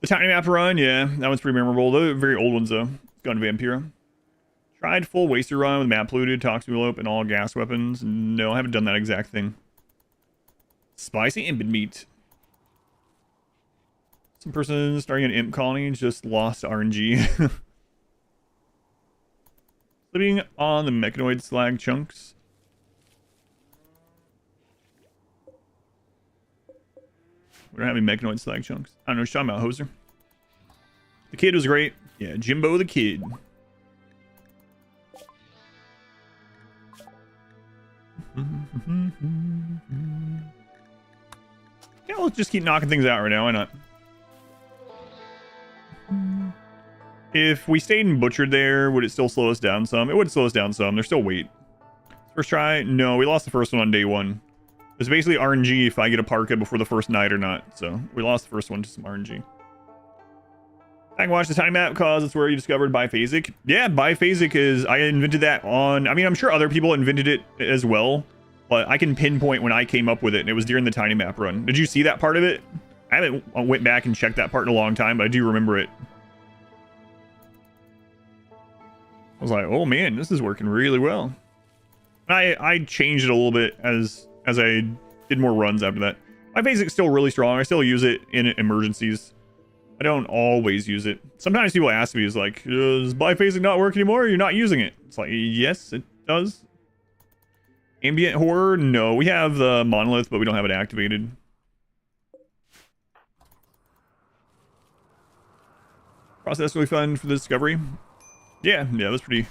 The tiny map run, yeah, that one's pretty memorable. Those are very old ones, though. Gun Vampira. Tried full waster run with map polluted, toxic envelope, and all gas weapons. No, I haven't done that exact thing. Spicy impid meat. Some person starting an imp colony just lost RNG. Living on the mechanoid slag chunks. We don't have any mechanoid slag chunks. I don't know what you're talking about, Hoser. The kid was great. Yeah, Jimbo the kid. Yeah, let's just keep knocking things out right now. Why not? If we stayed and butchered there, would it still slow us down some? It would slow us down some. There's still weight. First try? No, we lost the first one on day one. It's basically RNG if I get a parka before the first night or not. So we lost the first one to some RNG. I can watch the tiny map cause it's where you discovered biphasic. Yeah, biphasic is, I invented that on, I mean, I'm sure other people invented it as well, but I can pinpoint when I came up with it, and it was during the tiny map run. Did you see that part of it? I haven't went back and checked that part in a long time, but I do remember it. I was like, oh man, this is working really well. I changed it a little bit as I did more runs after that. Biphasic's still really strong. I still use it in emergencies. I don't always use it. Sometimes people ask me, is like, does biphasic not work anymore? You're not using it. It's like, yes, it does. Ambient horror? No, we have the monolith, but we don't have it activated. Process really fun for the discovery. Yeah, that was pretty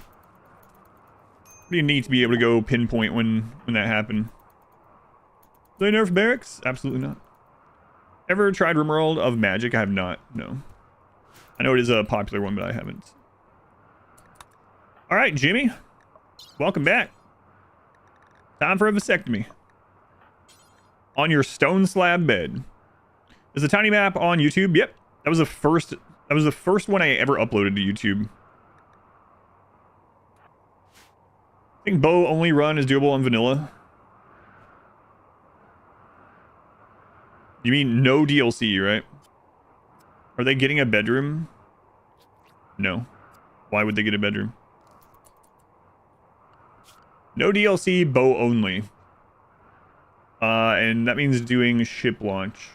neat to be able to go pinpoint when that happened. Did I nerf barracks? Absolutely not. Ever tried RimWorld of Magic? I have not, no. I know it is a popular one, but I haven't. All right, Jimmy. Welcome back. Time for a vasectomy. On your stone slab bed. There's a tiny map on YouTube. Yep. That was the first one I ever uploaded to YouTube. I think bow only run is doable on vanilla. You mean no DLC, right? Are they getting a bedroom? No. Why would they get a bedroom? No DLC, bow only. And that means doing ship launch.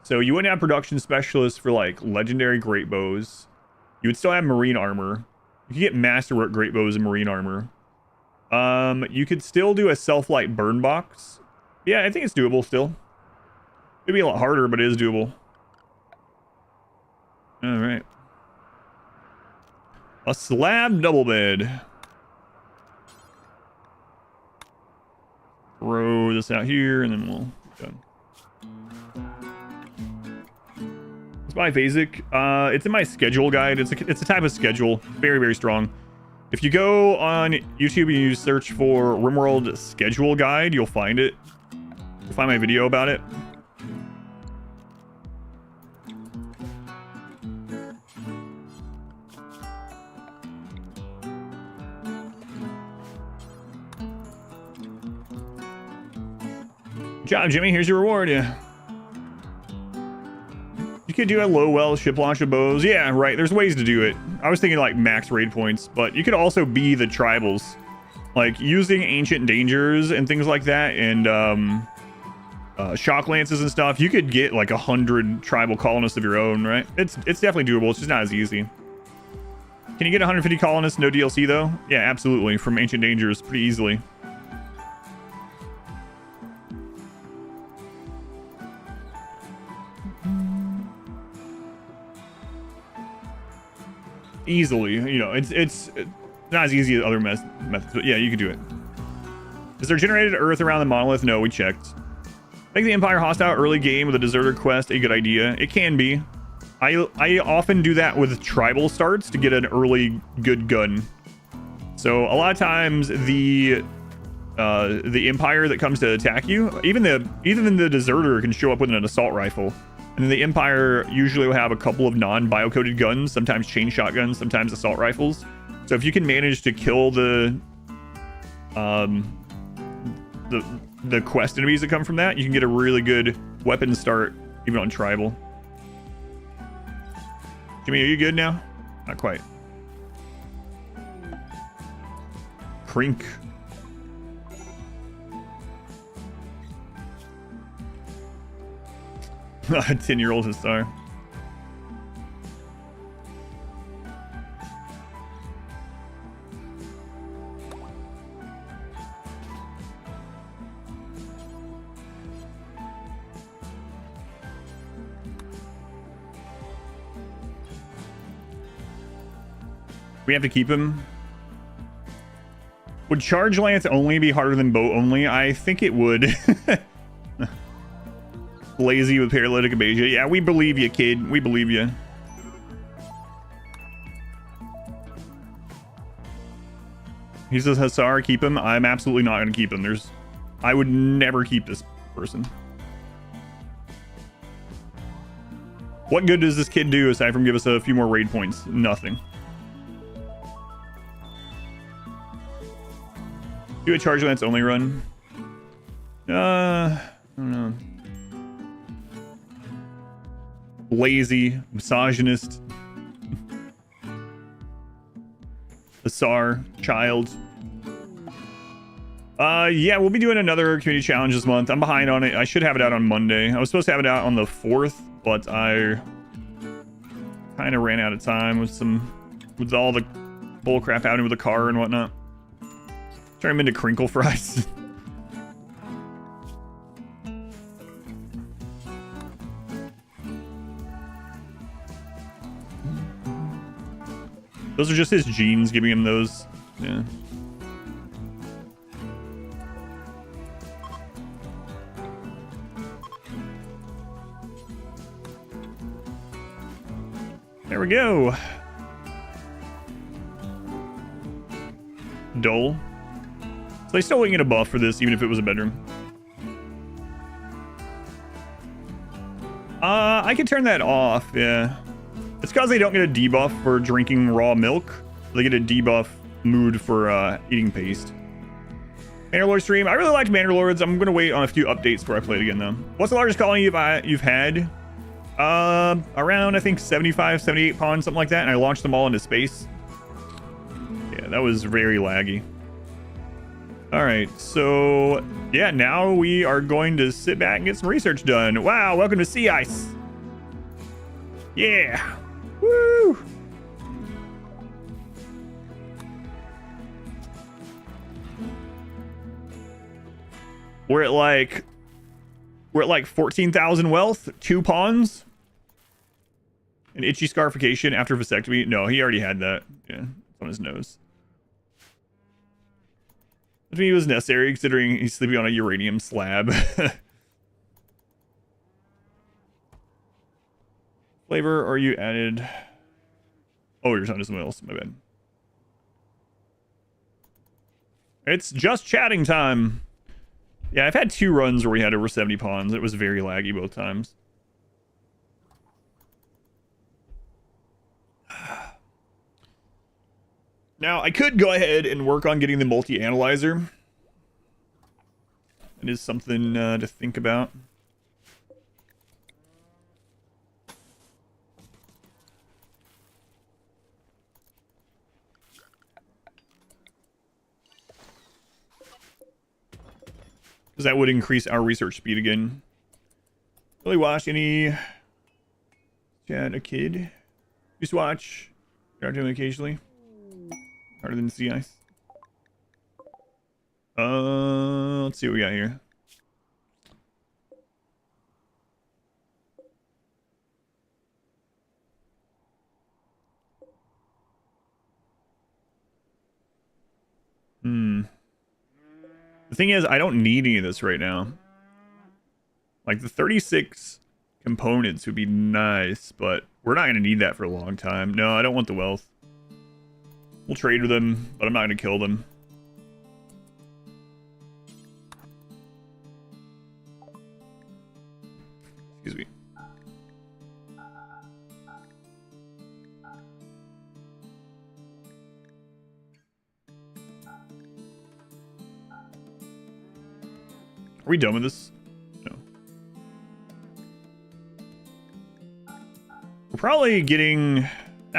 So you wouldn't have production specialists for like legendary great bows. You would still have marine armor. You could get masterwork great bows and marine armor. You could still do a self-light burn box. Yeah, I think it's doable still. It'd be a lot harder, but it is doable. All right. A slab double bed. Throw this out here, and then we'll be done. It's biphasic. It's in my schedule guide. It's a type of schedule. Very, very strong. If you go on YouTube and you search for RimWorld schedule guide, you'll find it. You'll find my video about it. Good job, Jimmy. Here's your reward. Yeah. You could do a low well ship launch of bows. Yeah, right. There's ways to do it. I was thinking like max raid points, but you could also be the tribals, like using ancient dangers and things like that, and shock lances and stuff. You could get like 100 tribal colonists of your own, right? It's definitely doable. It's just not as easy. Can you get 150 colonists no DLC though? Yeah, absolutely. From ancient dangers, pretty easily. Easily, you know, it's not as easy as other methods, but yeah, you could do it. Is there generated earth around the monolith? No, we checked. Make the Empire hostile early game with a deserter quest a good idea. It can be. I often do that with tribal starts to get an early good gun. So a lot of times the Empire that comes to attack you, even the deserter can show up with an assault rifle. And then the Empire usually will have a couple of non-biocoded guns, sometimes chain shotguns, sometimes assault rifles. So if you can manage to kill the quest enemies that come from that, you can get a really good weapon start even on tribal. Jimmy, are you good now? Not quite. Crink. A 10-year-old Hussar. We have to keep him. Would charge lance only be harder than bow only? I think it would. Lazy with paralytic abasia. Yeah, we believe you, kid. We believe you. He says Hussar, keep him. I'm absolutely not going to keep him. I would never keep this person. What good does this kid do aside from give us a few more raid points? Nothing. Do a charge lance only run. I don't know. Lazy, misogynist, Hussar, child. Yeah, we'll be doing another community challenge this month. I'm behind on it. I should have it out on Monday. I was supposed to have it out on the 4th, but I kind of ran out of time with all the bullcrap happening with the car and whatnot. Turn him into crinkle fries. Those are just his genes giving him those. Yeah. There we go. Dull. So they still wouldn't get a buff for this, even if it was a bedroom. I can turn that off, yeah. It's because they don't get a debuff for drinking raw milk. They get a debuff mood for eating paste. Bannerlord stream. I really liked Bannerlords. I'm going to wait on a few updates before I play it again, though. What's the largest colony you've had? Around, I think, 75, 78 pawns, something like that. And I launched them all into space. Yeah, that was very laggy. All right, so yeah, now we are going to sit back and get some research done. Wow, welcome to Sea Ice. Yeah. Woo. We're at like 14,000 wealth, 2 pawns. An itchy scarification after vasectomy. No, he already had that. Yeah, on his nose. I think it was necessary considering he's sleeping on a uranium slab. Flavor, or you added... Oh, you're talking to someone else. My bad. It's just chatting time. Yeah, I've had 2 runs where we had over 70 pawns. It was very laggy both times. Now, I could go ahead and work on getting the multi-analyzer. It is something to think about. Because that would increase our research speed again. Really watch any... Chat a kid? Just watch. Start doing occasionally. Harder than sea ice. Let's see what we got here. The thing is, I don't need any of this right now. Like, the 36 components would be nice, but we're not going to need that for a long time. No, I don't want the wealth. We'll trade with them, but I'm not going to kill them. Excuse me. Are we done with this? No. We're probably getting...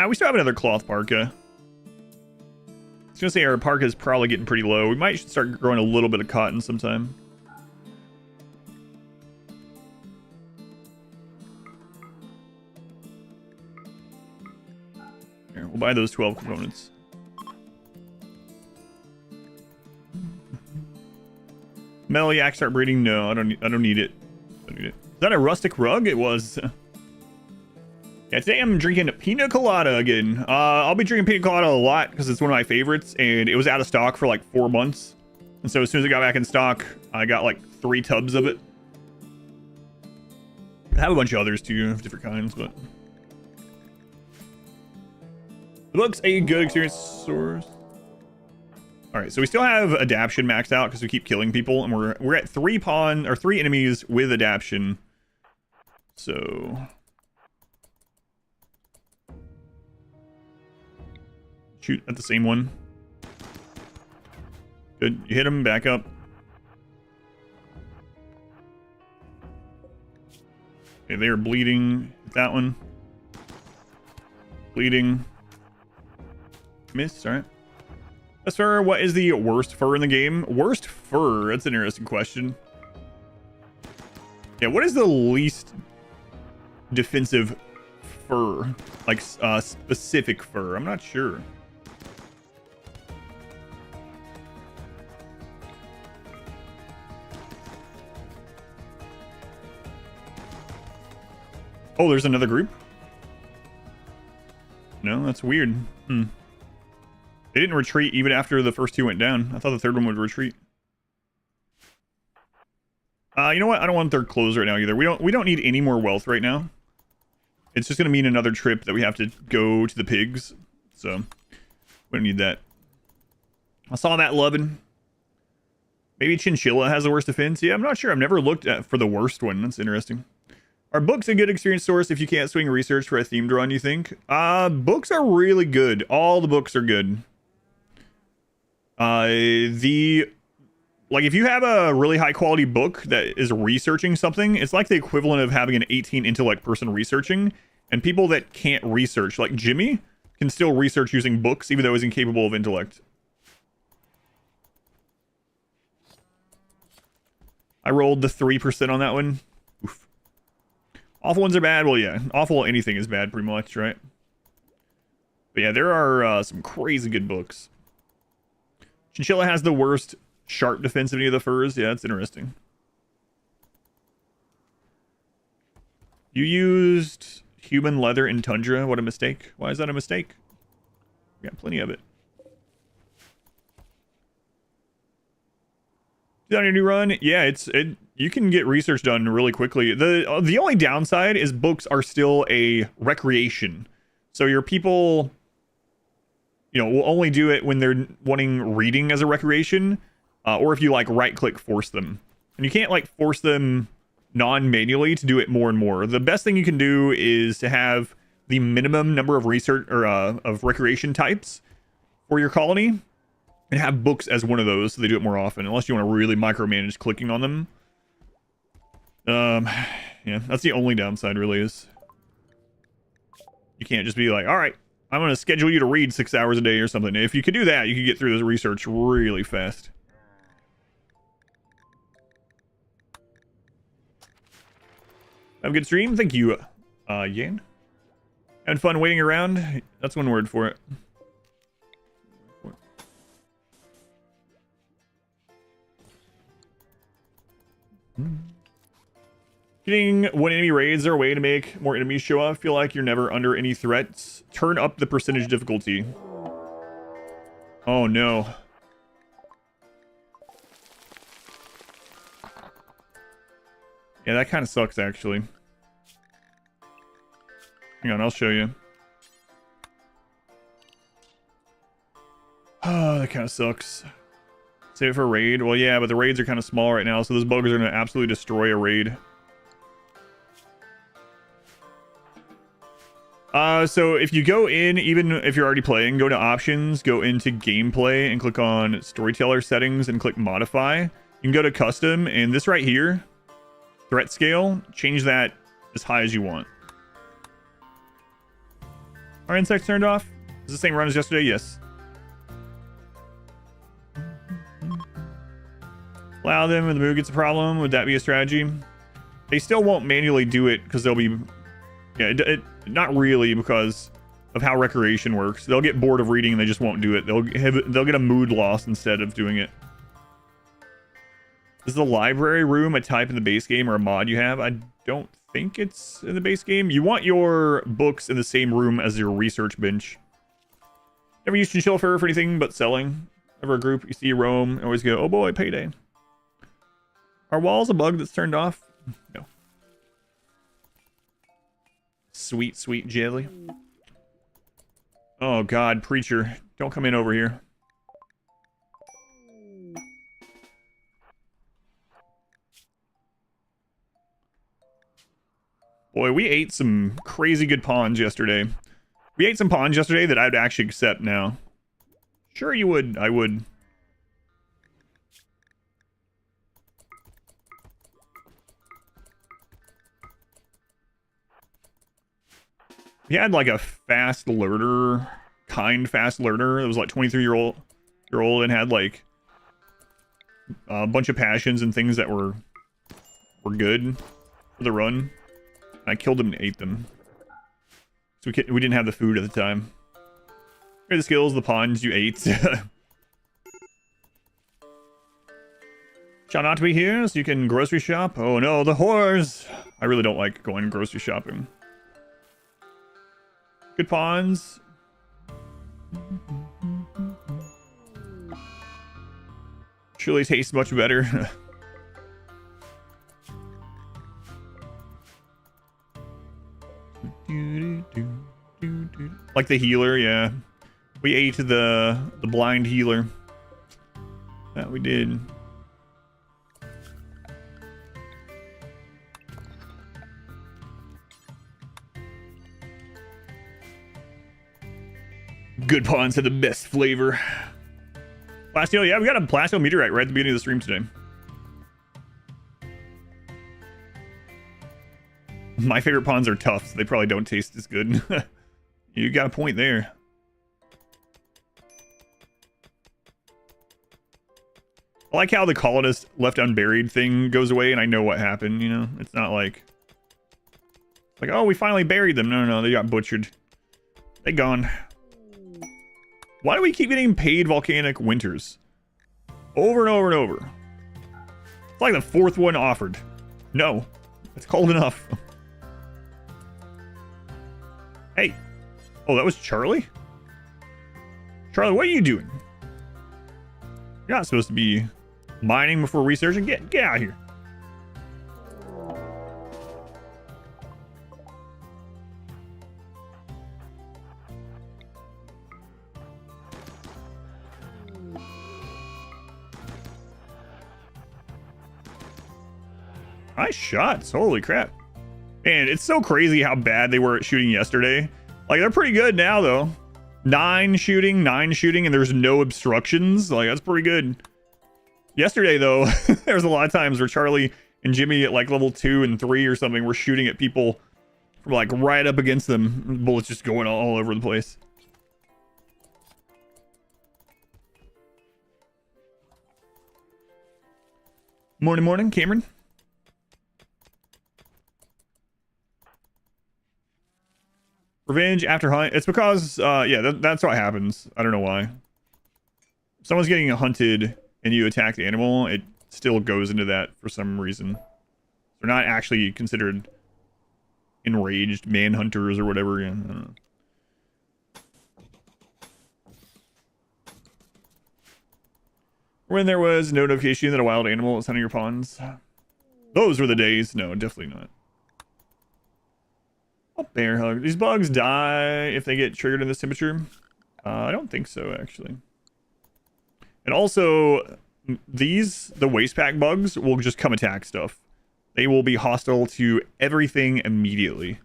we still have another cloth parka. I was gonna say our parka is probably getting pretty low. We might start growing a little bit of cotton sometime. Here, we'll buy those 12 components. Metal yak start breeding? No, I don't need it. I don't need it. Is that a rustic rug? It was. Yeah, today I'm drinking pina colada again. I'll be drinking pina colada a lot because it's one of my favorites, and it was out of stock for like 4 months. And so as soon as it got back in stock, I got like 3 tubs of it. I have a bunch of others too, of different kinds, but it looks a good experience source. All right, so we still have adaption maxed out because we keep killing people, and we're at 3 enemies with adaption. So shoot at the same one. Good, you hit him, back up. Okay, they are bleeding. Hit that one. Bleeding. Missed, alright. As for what is the worst fur in the game? Worst fur? That's an interesting question. Yeah, what is the least defensive fur? Like, specific fur? I'm not sure. Oh, there's another group? No, that's weird. They didn't retreat even after the first 2 went down. I thought the third one would retreat. You know what? I don't want their clothes right now either. We don't need any more wealth right now. It's just gonna mean another trip that we have to go to the pigs. So we don't need that. I saw that, Lovin. Maybe Chinchilla has the worst defense. Yeah, I'm not sure. I've never looked for the worst one. That's interesting. Are books a good experience source if you can't swing research for a themed run, you think? Books are really good. All the books are good. Like, if you have a really high quality book that is researching something, it's like the equivalent of having an 18 intellect person researching. And people that can't research, like Jimmy, can still research using books, even though he's incapable of intellect. I rolled the 3% on that one. Oof. Awful ones are bad. Well, yeah, awful anything is bad, pretty much, right? But yeah, there are some crazy good books. Chinchilla has the worst sharp defense of any of the furs. Yeah, that's interesting. You used human leather in Tundra. What a mistake. Why is that a mistake? We got plenty of it. Is that a new run? Yeah, you can get research done really quickly. The only downside is books are still a recreation. So your people, will only do it when they're wanting reading as a recreation, or if you like right click force them. And you can't like force them non-manually to do it more and more. The best thing you can do is to have the minimum number of research or of recreation types for your colony, and have books as one of those so they do it more often, unless you want to really micromanage clicking on them. Yeah, that's the only downside really is. You can't just be like, all right, I'm going to schedule you to read 6 hours a day or something. If you could do that, you could get through this research really fast. Have a good stream. Thank you, Yan. Having fun waiting around? That's one word for it. Getting one enemy raids, is there a way to make more enemies show up? Feel like you're never under any threats. Turn up the percentage difficulty. Oh no. Yeah, that kind of sucks actually. Hang on, I'll show you. Oh, that kind of sucks. Save it for a raid. Well, yeah, but the raids are kind of small right now, so those buggers are going to absolutely destroy a raid. So if you go in, even if you're already playing, go to options, go into gameplay, and click on storyteller settings and click modify. You can go to custom, and this right here, threat scale, change that as high as you want. Are insects turned off? Is the same run as yesterday? Yes. Allow them when the mood gets a problem. Would that be a strategy? They still won't manually do it because they'll be... Yeah, not really, because of how recreation works. They'll get bored of reading and they just won't do it. They'll get a mood loss instead of doing it. Is the library room a type in the base game or a mod you have? I don't think it's in the base game. You want your books in the same room as your research bench. Never used chinchilla fur for anything but selling. Ever a group you see roam and always go, oh boy, payday. Are walls a bug that's turned off? No. Sweet, sweet jelly. Oh god, preacher. Don't come in over here. Boy, we ate some crazy good pawns yesterday. We ate some pawns yesterday that I'd actually accept now. Sure you would. I would. We had like a fast learner, fast learner. It was like 23-year-old and had like a bunch of passions and things that were good for the run. I killed them and ate them. So we didn't have the food at the time. Here are the skills, the pawns you ate. Shall not be here, so you can grocery shop. Oh no, the whores! I really don't like going grocery shopping. Good pawns. Surely tastes much better. Like the healer, yeah. We ate the blind healer. That we did. Good pawns have the best flavor. Plasteel, yeah, we got a plasteel meteorite right at the beginning of the stream today. My favorite pawns are tough, so they probably don't taste as good. You got a point there. I like how the colonist left unburied thing goes away and I know what happened, you know? It's not like, oh, we finally buried them. No, they got butchered. They gone. Why do we keep getting paid volcanic winters? Over and over and over. It's like the fourth one offered. No, it's cold enough. Hey. Oh, that was Charlie? Charlie, what are you doing? You're not supposed to be mining before researching. Get out of here. Nice shots. Holy crap. Man, it's so crazy how bad they were at shooting yesterday. Like, they're pretty good now, though. 9 shooting, and there's no obstructions. Like, that's pretty good. Yesterday, though, there was a lot of times where Charlie and Jimmy at, like, level 2 and 3 or something were shooting at people from, like, right up against them. Bullets just going all over the place. Morning, Cameron. Revenge after hunt. It's because, yeah, that's what happens. I don't know why. If someone's getting hunted and you attack the animal, it still goes into that for some reason. They're not actually considered enraged manhunters or whatever. Yeah, I don't know. When there was no notification that a wild animal was hunting your pawns. Those were the days. No, definitely not. Oh, bear hug. These bugs die if they get triggered in this temperature? I don't think so, actually. And also, the waste pack bugs will just come attack stuff. They will be hostile to everything immediately.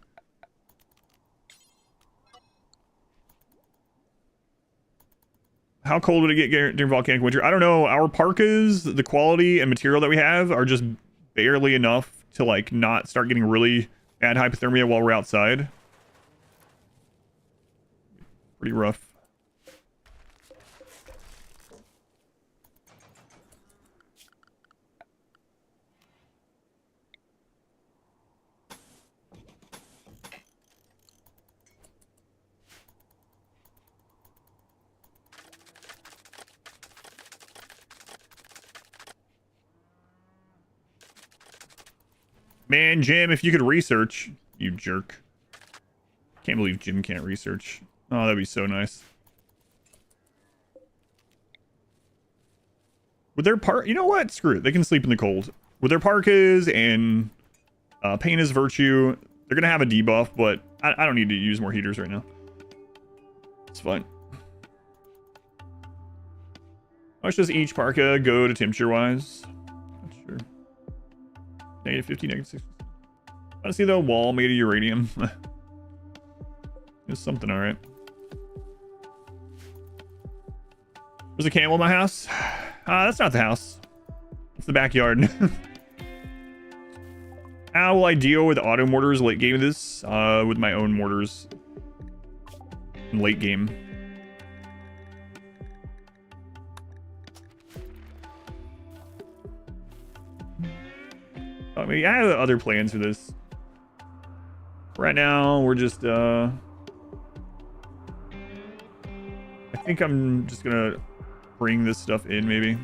How cold would it get during volcanic winter? I don't know. Our parkas, the quality and material that we have are just barely enough to, like, not start getting really bad hypothermia while we're outside. Pretty rough. Man, Jim, if you could research, you jerk. Can't believe Jim can't research. Oh, that'd be so nice. With their you know what? Screw it. They can sleep in the cold. With their parkas and pain is virtue, they're gonna have a debuff, but I don't need to use more heaters right now. It's fine. How much does each parka go to temperature-wise? Not sure. -50, -60. I see the wall made of uranium. It's something, all right. There's a camel in my house. That's not the house. It's the backyard. How will I deal with auto mortars late game of this? With my own mortars. In late game. I mean, I have other plans for this. Right now, we're just, I think I'm just gonna bring this stuff in, maybe.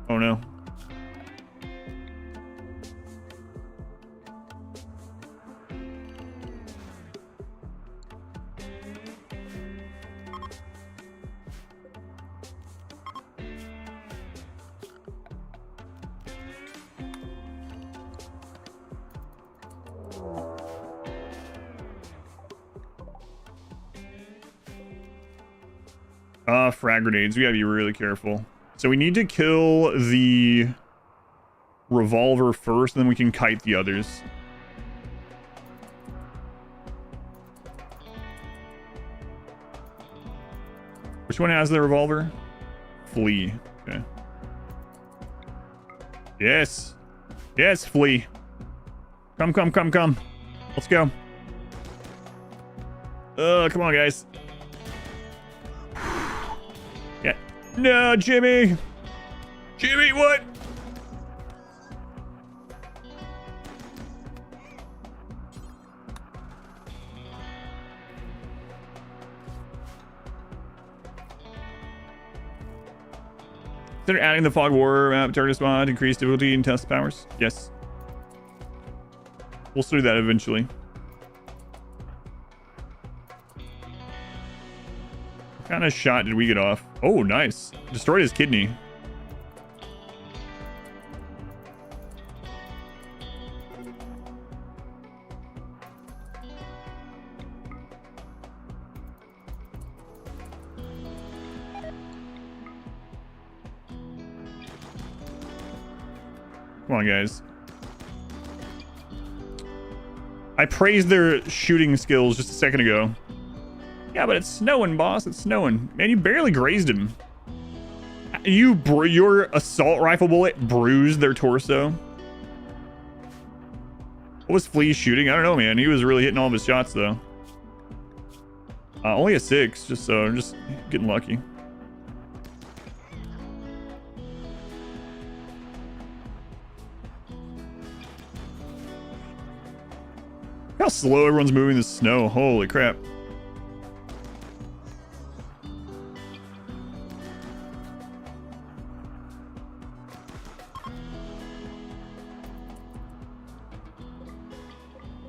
Oh no. Frag grenades. We gotta be really careful. So we need to kill the revolver first, and then we can kite the others. Which one has the revolver? Flea. Okay. Yes. Yes, Flea. Come, come, come, come. Let's go. Come on, guys. Yeah. No, Jimmy. Jimmy, what? Consider adding the fog war map target mod, increase difficulty and test powers. Yes. We'll do that eventually. What kind of shot did we get off? Oh, nice. Destroyed his kidney. Come on, guys. I praised their shooting skills just a second ago. Yeah, but it's snowing, boss. It's snowing. Man, you barely grazed him. Your assault rifle bullet bruised their torso. What was Flea shooting? I don't know, man. He was really hitting all of his shots, though. Only a 6, just getting lucky. How slow everyone's moving the snow. Holy crap.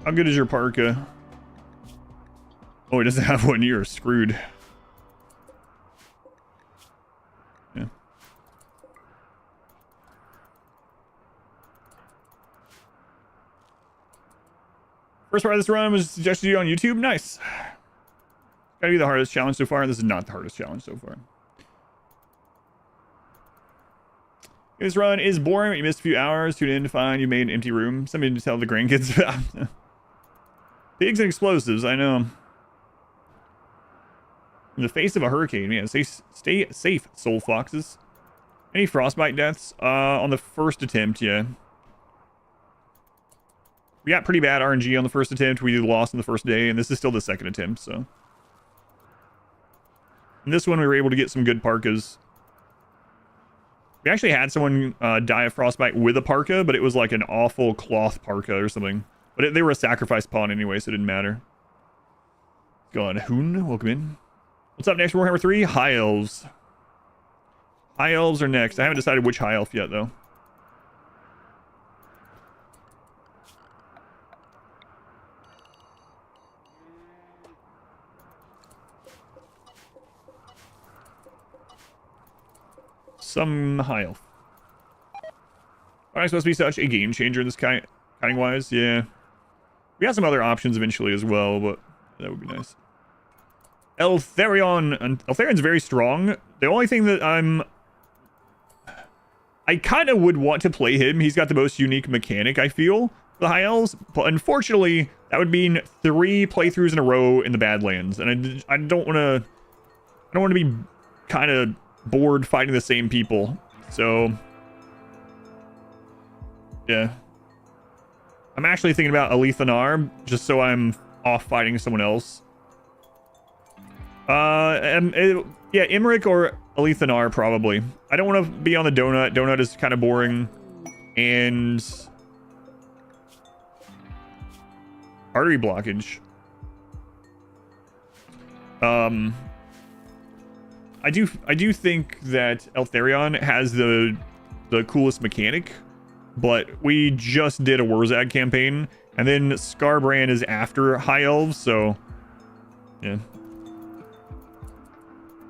How good is your parka? Oh, it doesn't have one. You're screwed. Yeah. First part of this run was suggested to you on YouTube. Nice. Gotta be the hardest challenge so far. This is not the hardest challenge so far. This run is boring, but you missed a few hours. Tune in to find you made an empty room. Something to tell the grandkids about. Pigs and explosives, I know. In the face of a hurricane, man. Stay safe, soul foxes. Any frostbite deaths? On the first attempt, yeah. We got pretty bad RNG on the first attempt. We lost on the first day, and this is still the second attempt, so. In this one, we were able to get some good parkas. We actually had someone die of frostbite with a parka, but it was like an awful cloth parka or something. But they were a sacrifice pawn anyway, so it didn't matter. Go on, Hoon, welcome in. What's up next for Warhammer 3? High Elves. High Elves are next. I haven't decided which High Elf yet, though. some high elf. Am I supposed to be such a game changer in this kind wise? Yeah. We got some other options eventually as well, but that would be nice. Eltherion's very strong. The only thing that I kind of would want to play him. He's got the most unique mechanic, I feel, for the high elves. But unfortunately, that would mean 3 playthroughs in a row in the Badlands, and I don't want to. I don't want to be kind of bored fighting the same people. So, yeah. I'm actually thinking about Alethanar, just so I'm off fighting someone else. Yeah, Imric or Alethanar, probably. I don't want to be on the donut. Donut is kind of boring. And artery blockage. I do think that Eltharion has the coolest mechanic, but we just did a Wurzag campaign, and then Scarbrand is after High Elves, so yeah.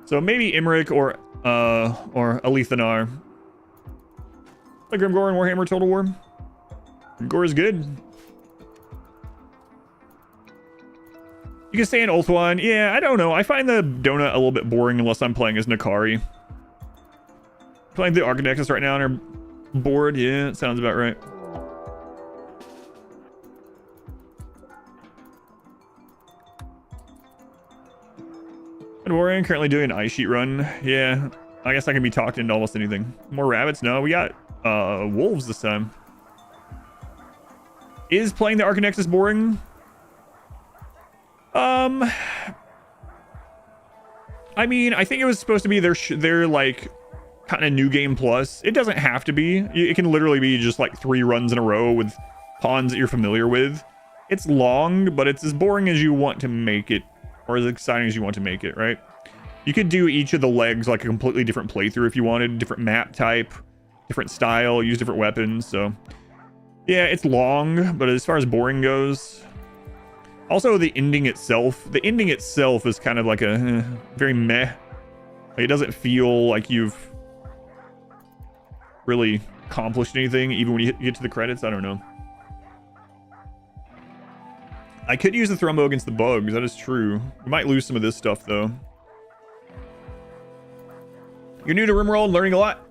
So maybe Imric or Alethanar. Like Grimgor and Warhammer Total War. Grimgor is good. You can stay in Ulthuan. Yeah, I don't know. I find the donut a little bit boring unless I'm playing as Nakari. Playing the Archonexus right now on our board. Yeah, it sounds about right. And Warren currently doing an ice sheet run. Yeah, I guess I can be talked into almost anything. More rabbits? No, we got wolves this time. Is playing the Archonexus boring? I mean, I think it was supposed to be their like kind of new game plus. It doesn't have to be. It can literally be just like 3 runs in a row with pawns that you're familiar with. It's long, but it's as boring as you want to make it, or as exciting as you want to make it, right? You could do each of the legs like a completely different playthrough if you wanted, different map type, different style, use different weapons. So yeah, it's long, but as far as boring goes, also the ending itself is kind of like a very meh. Like, it doesn't feel like you've really accomplished anything, even when you get to the credits. I don't know. I could use the Thrumbo against the bugs. That is true. We might lose some of this stuff, though. You're new to RimWorld, learning a lot.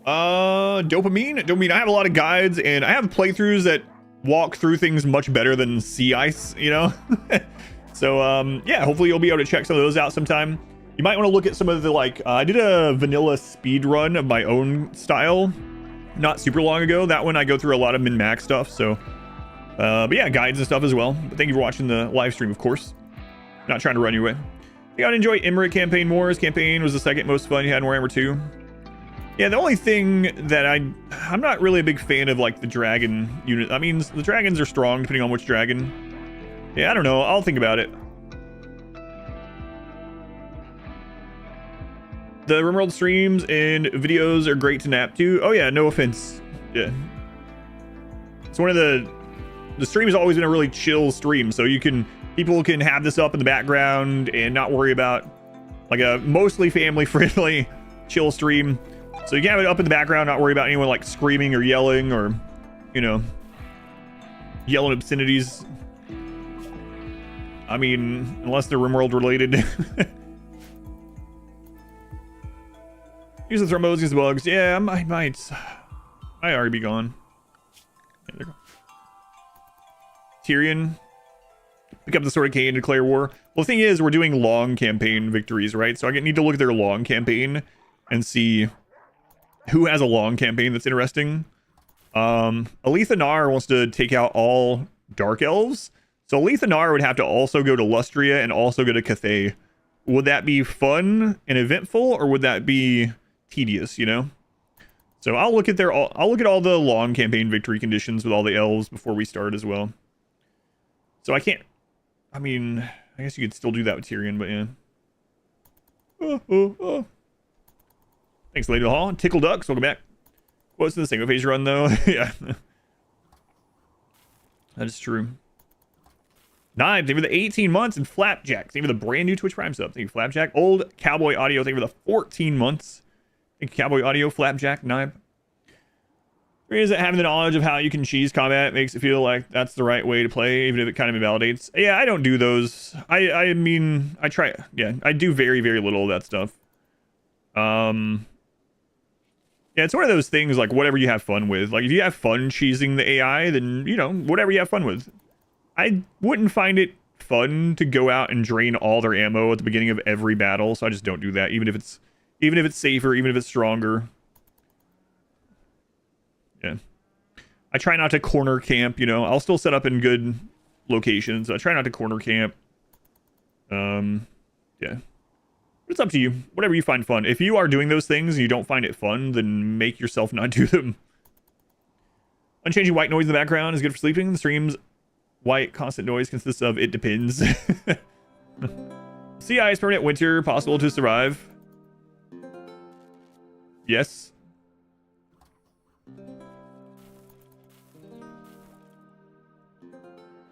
Dopamine. I have a lot of guides, and I have playthroughs that walk through things much better than Sea Ice, you know? So, yeah, hopefully you'll be able to check some of those out sometime. You might want to look at some of the, like, I did a vanilla speed run of my own style not super long ago. That one I go through a lot of min-max stuff, so... but yeah, guides and stuff as well. But thank you for watching the live stream, of course. Not trying to run you away. You gotta enjoy Imric campaign more. His campaign was the second most fun you had in Warhammer 2. Yeah, the only thing that I'm not really a big fan of, like, the dragon unit. I mean, the dragons are strong depending on which dragon. Yeah, I don't know. I'll think about it. The RimWorld streams and videos are great to nap to. Oh yeah, no offense. Yeah. It's one of the stream has always been a really chill stream, so people can have this up in the background and not worry about, like, a mostly family friendly chill stream. So you can have it up in the background, not worry about anyone like screaming or yelling or, you know, yelling obscenities. I mean, unless they're RimWorld related. Use the Thrumbos against the bugs. Yeah, I might already be gone. Yeah, there you go. Tyrion. Pick up the Sword of Cain and declare war. Well, the thing is, we're doing long campaign victories, right? So I need to look at their long campaign and see who has a long campaign that's interesting. Alethanar wants to take out all Dark Elves. So Alethanar would have to also go to Lustria and also go to Cathay. Would that be fun and eventful, or would that be tedious, you know? So I'll look at all the long campaign victory conditions with all the elves before we start as well. So I guess you could still do that with Tyrion, but yeah. Thanks, Lady Hall. Tickle Ducks, welcome back. What's in the single phase run, though? Yeah. That is true. Knives, thank you for the 18 months. And Flapjack, thank you for the brand new Twitch Prime sub. Thank you, Flapjack. Old Cowboy Audio, thank you for the 14 months. Thank you, Cowboy Audio, Flapjack, Nibe. Is that having the knowledge of how you can cheese combat makes it feel like that's the right way to play, even if it kind of invalidates? Yeah, I don't do those. I mean, I try. Yeah, I do very, very little of that stuff. Yeah, it's one of those things, like, whatever you have fun with. Like, if you have fun cheesing the AI, then, you know, whatever you have fun with. I wouldn't find it fun to go out and drain all their ammo at the beginning of every battle, so I just don't do that, even if it's safer, even if it's stronger. Yeah. I try not to corner camp, you know. I'll still set up in good locations. I try not to corner camp. Yeah. It's up to you. Whatever you find fun. If you are doing those things and you don't find it fun, then make yourself not do them. Unchanging white noise in the background is good for sleeping. The stream's white constant noise consists of it depends. Sea ice permanent winter possible to survive. Yes.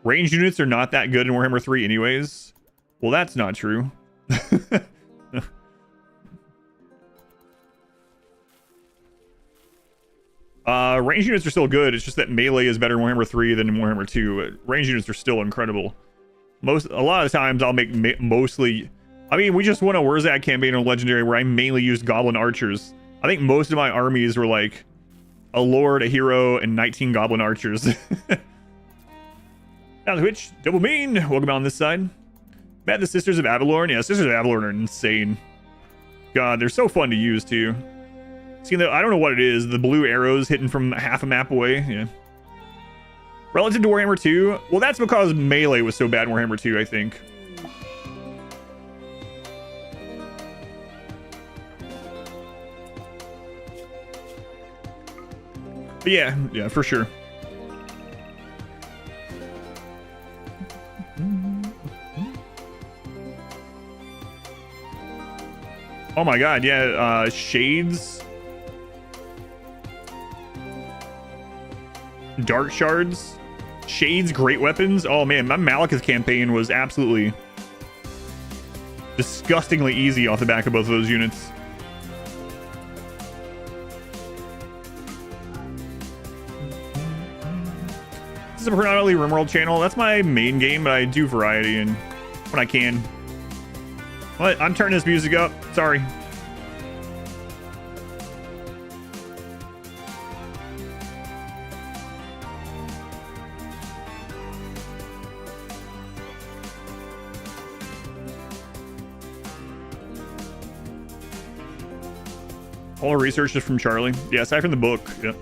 Ranged units are not that good in Warhammer 3 anyways. Well, that's not true. Ranged units are still good. It's just that melee is better in Warhammer 3 than in Warhammer 2. Ranged units are still incredible. A lot of times I'll make mostly... I mean, we just won a Wurzag campaign on Legendary where I mainly used Goblin Archers. I think most of my armies were like a Lord, a Hero, and 19 Goblin Archers. Now Twitch, Double Mean, welcome on this side. Met the Sisters of Avalorn. Yeah, Sisters of Avalorn are insane. God, they're so fun to use too. See, I don't know what it is. The blue arrows hitting from half a map away. Yeah. Relative to Warhammer 2, well, that's because melee was so bad in Warhammer 2, I think. But yeah, for sure. Oh my god, yeah, Shades. Dark Shards. Shades, great weapons. Oh man, my Malekith campaign was absolutely disgustingly easy off the back of both of those units. This is a predominantly RimWorld channel. That's my main game, but I do variety and when I can. What? I'm turning this music up. Sorry. All the research is from Charlie. Yeah, aside from the book. Yep.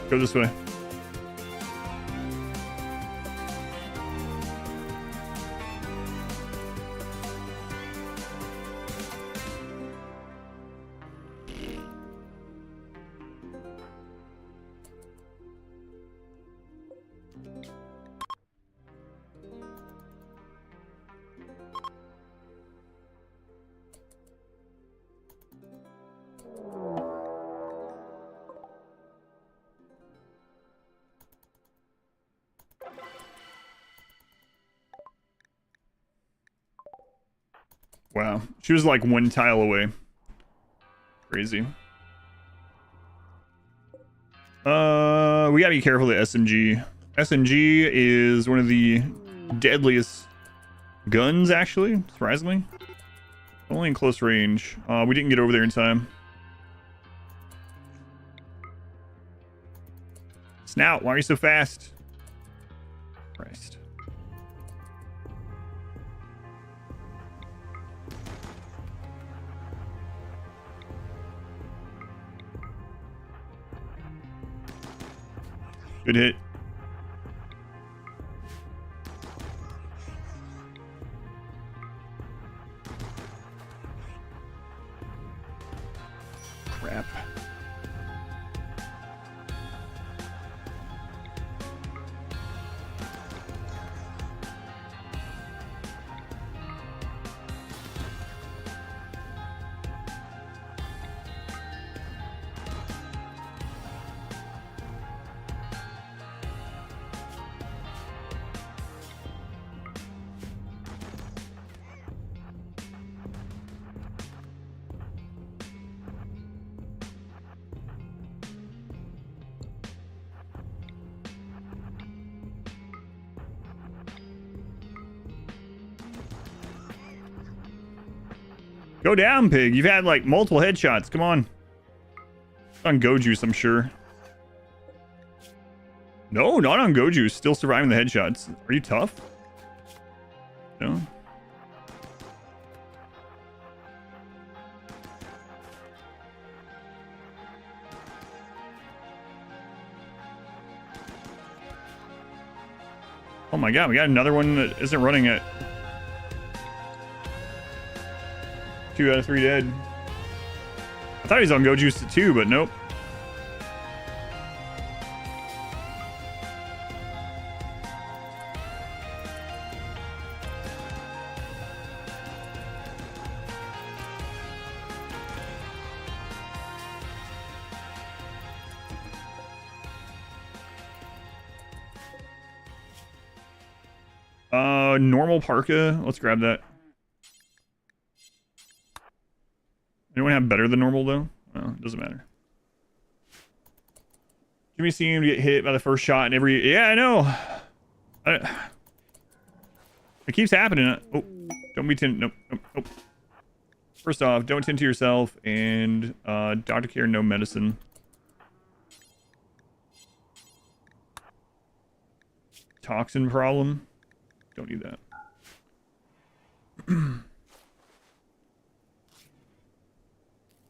Go this way. Wow, she was like one tile away. Crazy. We gotta be careful of the SMG. SMG is one of the deadliest guns, actually, surprisingly. Only in close range. We didn't get over there in time. Snout, why are you so fast? Christ. Good hit. Crap. Go down, pig. You've had like multiple headshots. Come on. On Go Juice, I'm sure. No, not on Go Juice. Still surviving the headshots. Are you tough? No. Oh my god, we got another one that isn't running it. 2 out of 3 dead. I thought he was on Go Juice too, but nope. Normal parka. Let's grab that. Anyone have better than normal though? Oh, it doesn't matter. Jimmy seemed to get hit by the first shot in every... Yeah, I know. It keeps happening. Oh, don't be tend... Nope, nope, nope. First off, don't tend to yourself, and doctor care, no medicine. Toxin problem. Don't need that.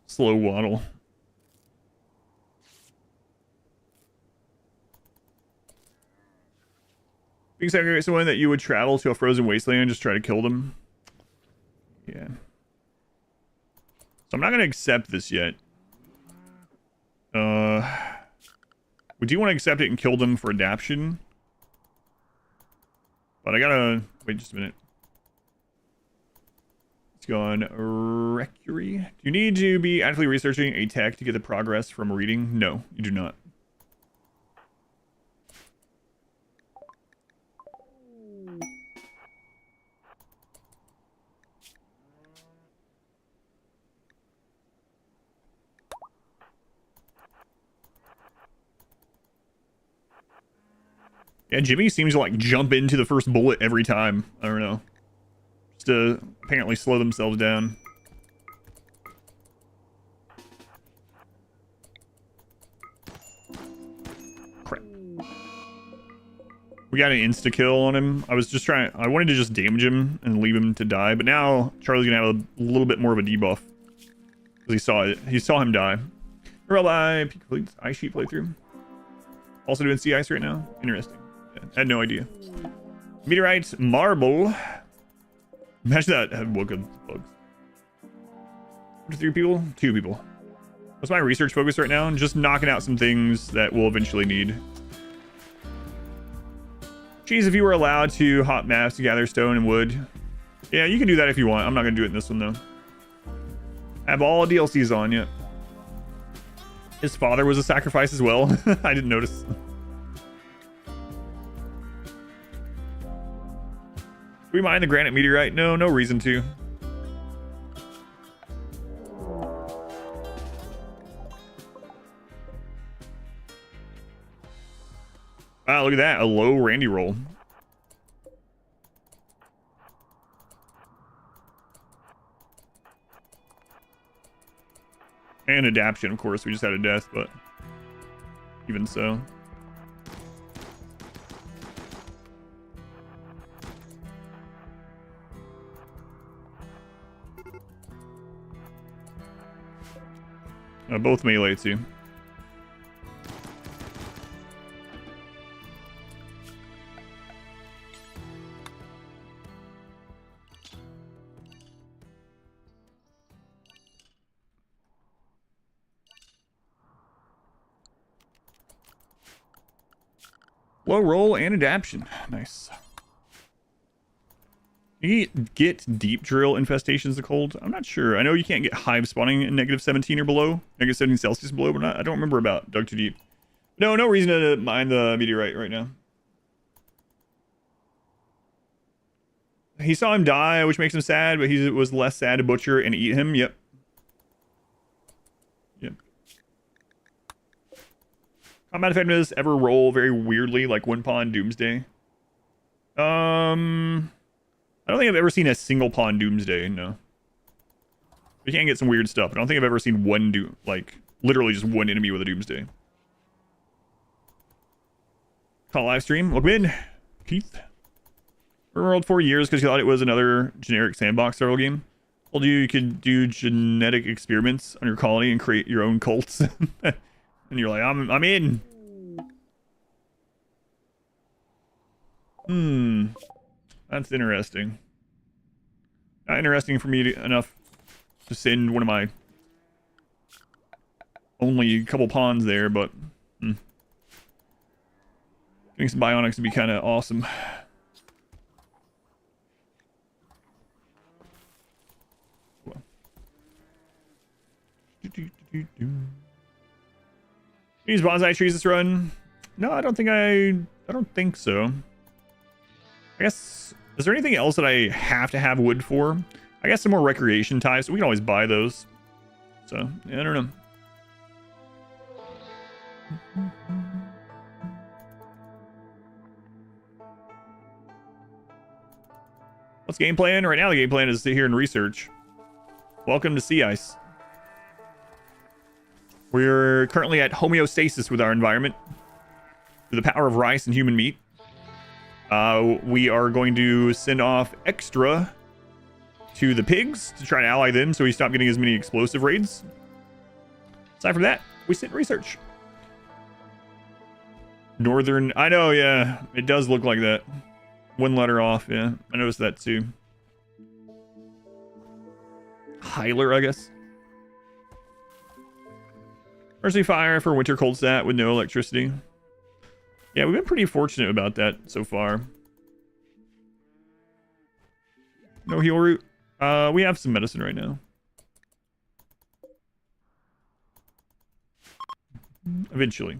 Slow waddle. Being segregate someone that you would travel to a frozen wasteland and just try to kill them. Yeah. So I'm not gonna accept this yet. We do want to accept it and kill them for adaption. But I gotta wait just a minute. Let's go on Recury. Do you need to be actively researching a tech to get the progress from reading? No, you do not. Yeah, Jimmy seems to like jump into the first bullet every time. I don't know. Just to apparently slow themselves down. Crap. We got an insta-kill on him. I wanted to just damage him and leave him to die, but now Charlie's gonna have a little bit more of a debuff. Because he saw it. He saw him die. Rabbi, peak complete ice sheet playthrough. Also doing sea ice right now. Interesting. I had no idea. Meteorite marble. Imagine that. Woke up bugs. 3 people? 2 people. What's my research focus right now? Just knocking out some things that we'll eventually need. Geez, if you were allowed to hop maps to gather stone and wood. Yeah, you can do that if you want. I'm not going to do it in this one, though. I have all DLCs on yet. His father was a sacrifice as well. I didn't notice. Do we mine the granite meteorite? No, no reason to. Wow, look at that. A low Randy roll. And adaption, of course. We just had a death, but even so. Both melee too. Low roll and adaption. Nice. You get deep drill infestations of cold? I'm not sure. I know you can't get hive spawning in -17 or below. -17 Celsius below, but I don't remember about dug too deep. No reason to mine the meteorite right now. He saw him die, which makes him sad, but he was less sad to butcher and eat him. Yep. Yep. Combat effectiveness ever roll very weirdly, like one pawn Doomsday? I don't think I've ever seen a single pawn Doomsday, no. You can get some weird stuff. I don't think I've ever seen one literally just one enemy with a Doomsday. Call live stream. Welcome in, Keith. RimWorld 4 years because you thought it was another generic sandbox style game. Told you could do genetic experiments on your colony and create your own cults. And you're like, I'm in. That's interesting. Not interesting for me enough to send one of my only couple pawns there, but getting some bionics would be kind of awesome. Use bonsai trees this run? No, I don't think so. I guess, is there anything else that I have to have wood for? I guess some more recreation ties, so we can always buy those. So, yeah, I don't know. What's game plan? Right now the game plan is to sit here and research. Welcome to Sea Ice. We're currently at homeostasis with our environment through the power of rice and human meat. We are going to send off extra to the pigs to try to ally them so we stop getting as many explosive raids. Aside from that, we sit and research. Northern, I know, yeah, it does look like that. One letter off, yeah, I noticed that too. Hyler, I guess. Mercy fire for winter cold stat with no electricity. Yeah, we've been pretty fortunate about that so far. No heal root. We have some medicine right now. Eventually.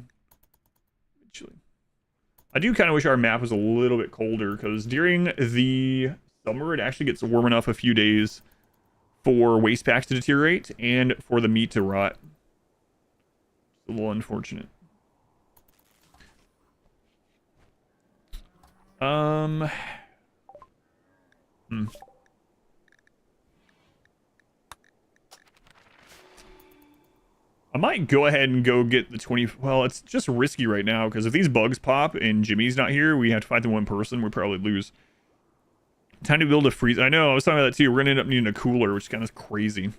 I do kind of wish our map was a little bit colder, because during the summer it actually gets warm enough a few days for waste packs to deteriorate and for the meat to rot. It's a little unfortunate. I might go ahead and go get the 20. Well, it's just risky right now because if these bugs pop and Jimmy's not here, we have to fight the one person. We probably lose. Time to build a freeze. I know. I was talking about that too. We're gonna end up needing a cooler, which is kind of crazy.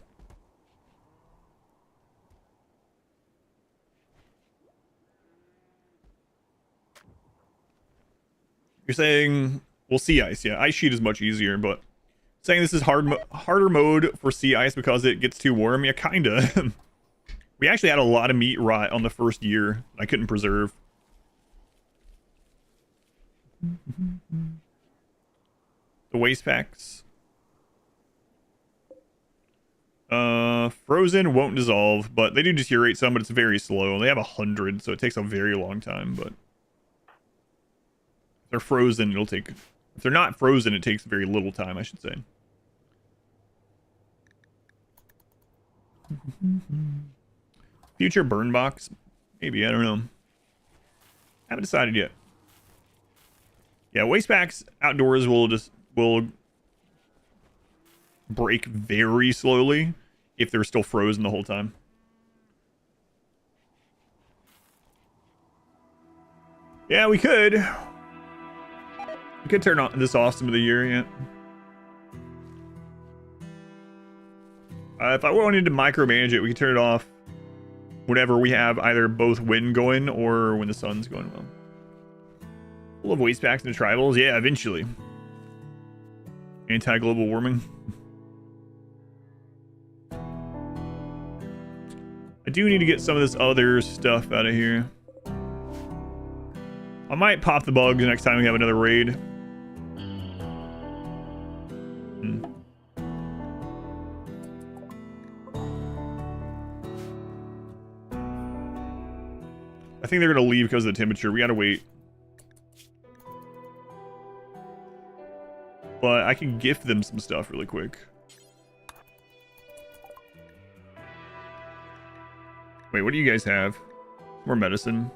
You're saying we'll sea ice, yeah. Ice sheet is much easier, but saying this is harder mode for sea ice because it gets too warm, yeah, kinda. We actually had a lot of meat rot on the first year I couldn't preserve. The waste packs. Frozen won't dissolve, but they do deteriorate some, but it's very slow. They have 100, so it takes a very long time, but if they're frozen, it'll take... If they're not frozen, it takes very little time, I should say. Future burn box? Maybe, I don't know. Haven't decided yet. Yeah, waste packs outdoors will break very slowly if they're still frozen the whole time. Yeah, we could. We could turn on this off some of the year, yeah. If I wanted to micromanage it, we could turn it off whenever we have either both wind going or when the sun's going well. Full of waste packs and tribals? Yeah, eventually. Anti-global warming. I do need to get some of this other stuff out of here. I might pop the bugs next time we have another raid. I think they're going to leave because of the temperature. We got to wait. But I can gift them some stuff really quick. Wait, what do you guys have? More medicine.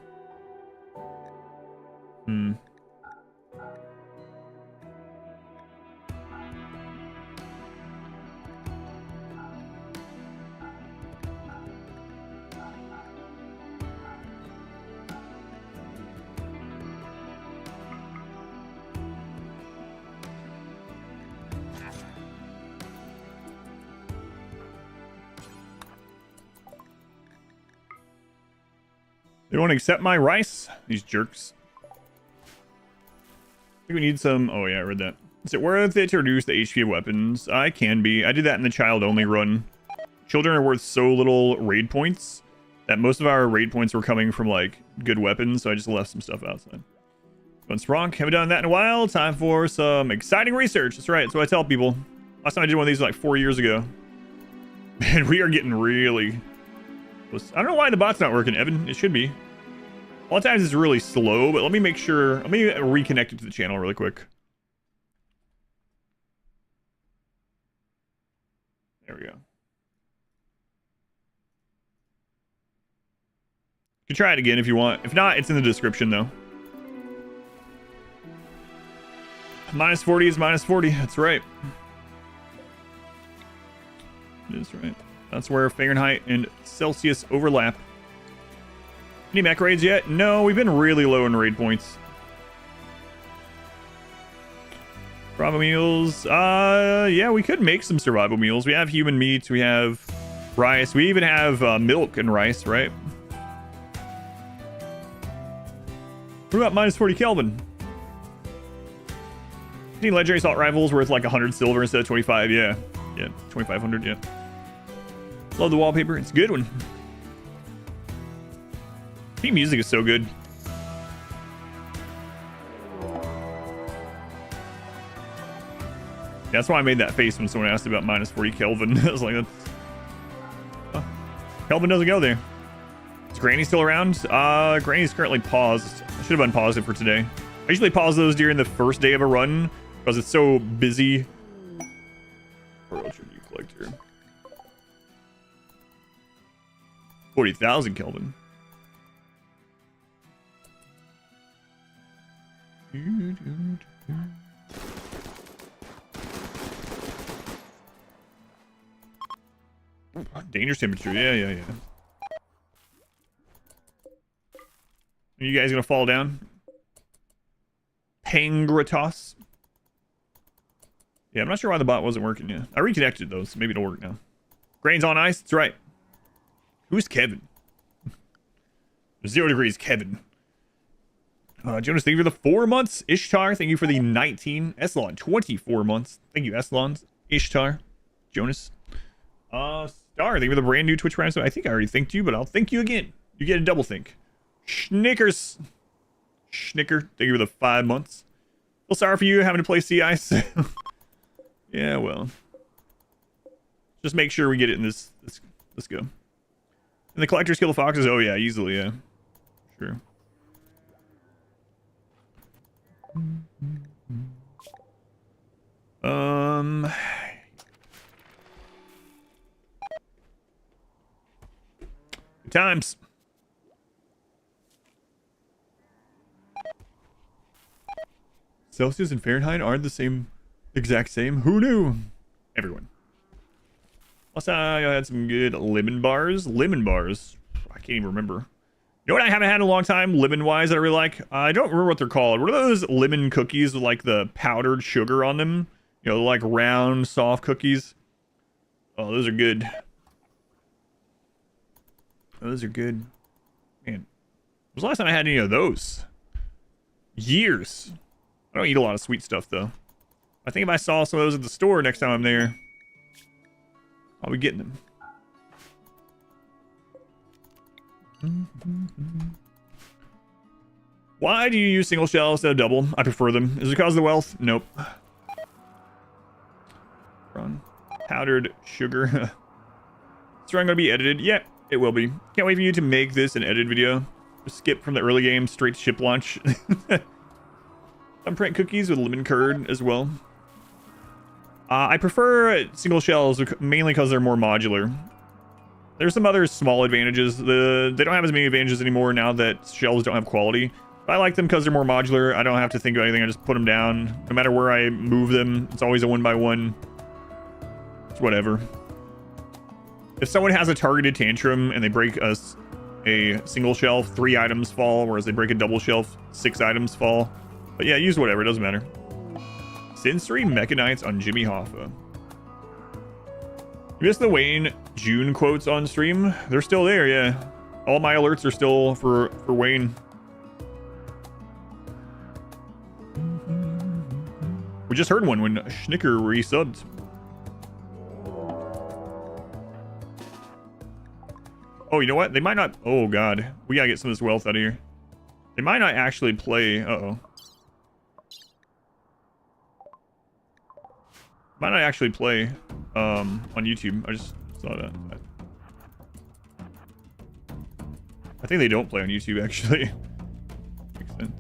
They won't accept my rice? These jerks. I think we need some... Oh, yeah, I read that. Is it worth it to reduce the HP of weapons? I can be. I did that in the child-only run. Children are worth so little raid points that most of our raid points were coming from, like, good weapons, so I just left some stuff outside. Going Spronk. Haven't done that in a while. Time for some exciting research. That's right. That's what I tell people. Last time I did one of these like 4 years ago. Man, we are getting really... I don't know why the bot's not working, Evan. It should be. A lot of times it's really slow, but let me make sure. Let me reconnect it to the channel really quick. There we go. You can try it again if you want. If not, it's in the description though. Minus 40 is minus 40. That's right. It is right. That's where Fahrenheit and Celsius overlap. Any mech raids yet? No, we've been really low in raid points. Survival meals. Yeah, we could make some survival meals. We have human meats. We have rice. We even have milk and rice, right? What about minus 40 Kelvin? 15 legendary assault rifles worth like 100 silver instead of 25. Yeah. Yeah, 2,500, yeah. Love the wallpaper. It's a good one. Theme music is so good. That's why I made that face when someone asked about minus 40 Kelvin. I was like, that's... Huh. Kelvin doesn't go there. Is Granny still around? Granny's currently paused. I should have unpaused it for today. I usually pause those during the first day of a run because it's so busy. What else should you collect here? 40,000 Kelvin. Dangerous temperature. Yeah. Are you guys gonna fall down? Pangratos. Yeah, I'm not sure why the bot wasn't working yet. I reconnected though, so maybe it'll work now. Grains on ice. That's right. Who's Kevin? 0 degrees, Kevin. Jonas, thank you for the 4 months. Ishtar, thank you for the 19. Eslon, 24 months. Thank you, Eslon. Ishtar. Jonas. Star, thank you for the brand new Twitch Prime. So I think I already thanked you, but I'll thank you again. You get a double think. Schnickers. Schnicker, thank you for the 5 months. Well, sorry for you having to play sea ice. Yeah, well. Just make sure we get it in this. Let's go. And the collector's kill the foxes. Oh yeah, easily, yeah. Sure. Good times. Celsius and Fahrenheit aren't the same, exact same. Who knew? Everyone. Last time I had some good lemon bars. Lemon bars. I can't even remember. You know what I haven't had in a long time, lemon-wise, that I really like? I don't remember what they're called. What are those lemon cookies with, like, the powdered sugar on them? You know, like, round, soft cookies. Oh, those are good. Those are good. Man, when was the last time I had any of those? Years. I don't eat a lot of sweet stuff, though. I think if I saw some of those at the store next time I'm there, I'll be getting them. Why do you use single shell instead of double? I prefer them. Is it because of the wealth? Nope. Run. Powdered sugar. Strong gonna be edited? Yeah, it will be. Can't wait for you to make this an edited video. Just skip from the early game straight to ship launch. Thumbprint cookies with lemon curd as well. I prefer single shells mainly because they're more modular. There's some other small advantages. They don't have as many advantages anymore now that shells don't have quality. But I like them because they're more modular. I don't have to think about anything. I just put them down. No matter where I move them, it's always a 1x1. It's whatever. If someone has a targeted tantrum and they break a single shelf, 3 items fall, whereas they break a double shelf, 6 items fall. But yeah, use whatever, it doesn't matter. Sensory Mechanites on Jimmy Hoffa. You missed the Wayne June quotes on stream? They're still there, yeah. All my alerts are still for Wayne. We just heard one when Schnicker resubbed. Oh, you know what? They might not... Oh, God. We gotta get some of this wealth out of here. They might not actually play... Uh-oh. Might not actually play on YouTube. I just saw that. I think they don't play on YouTube, actually. Makes sense.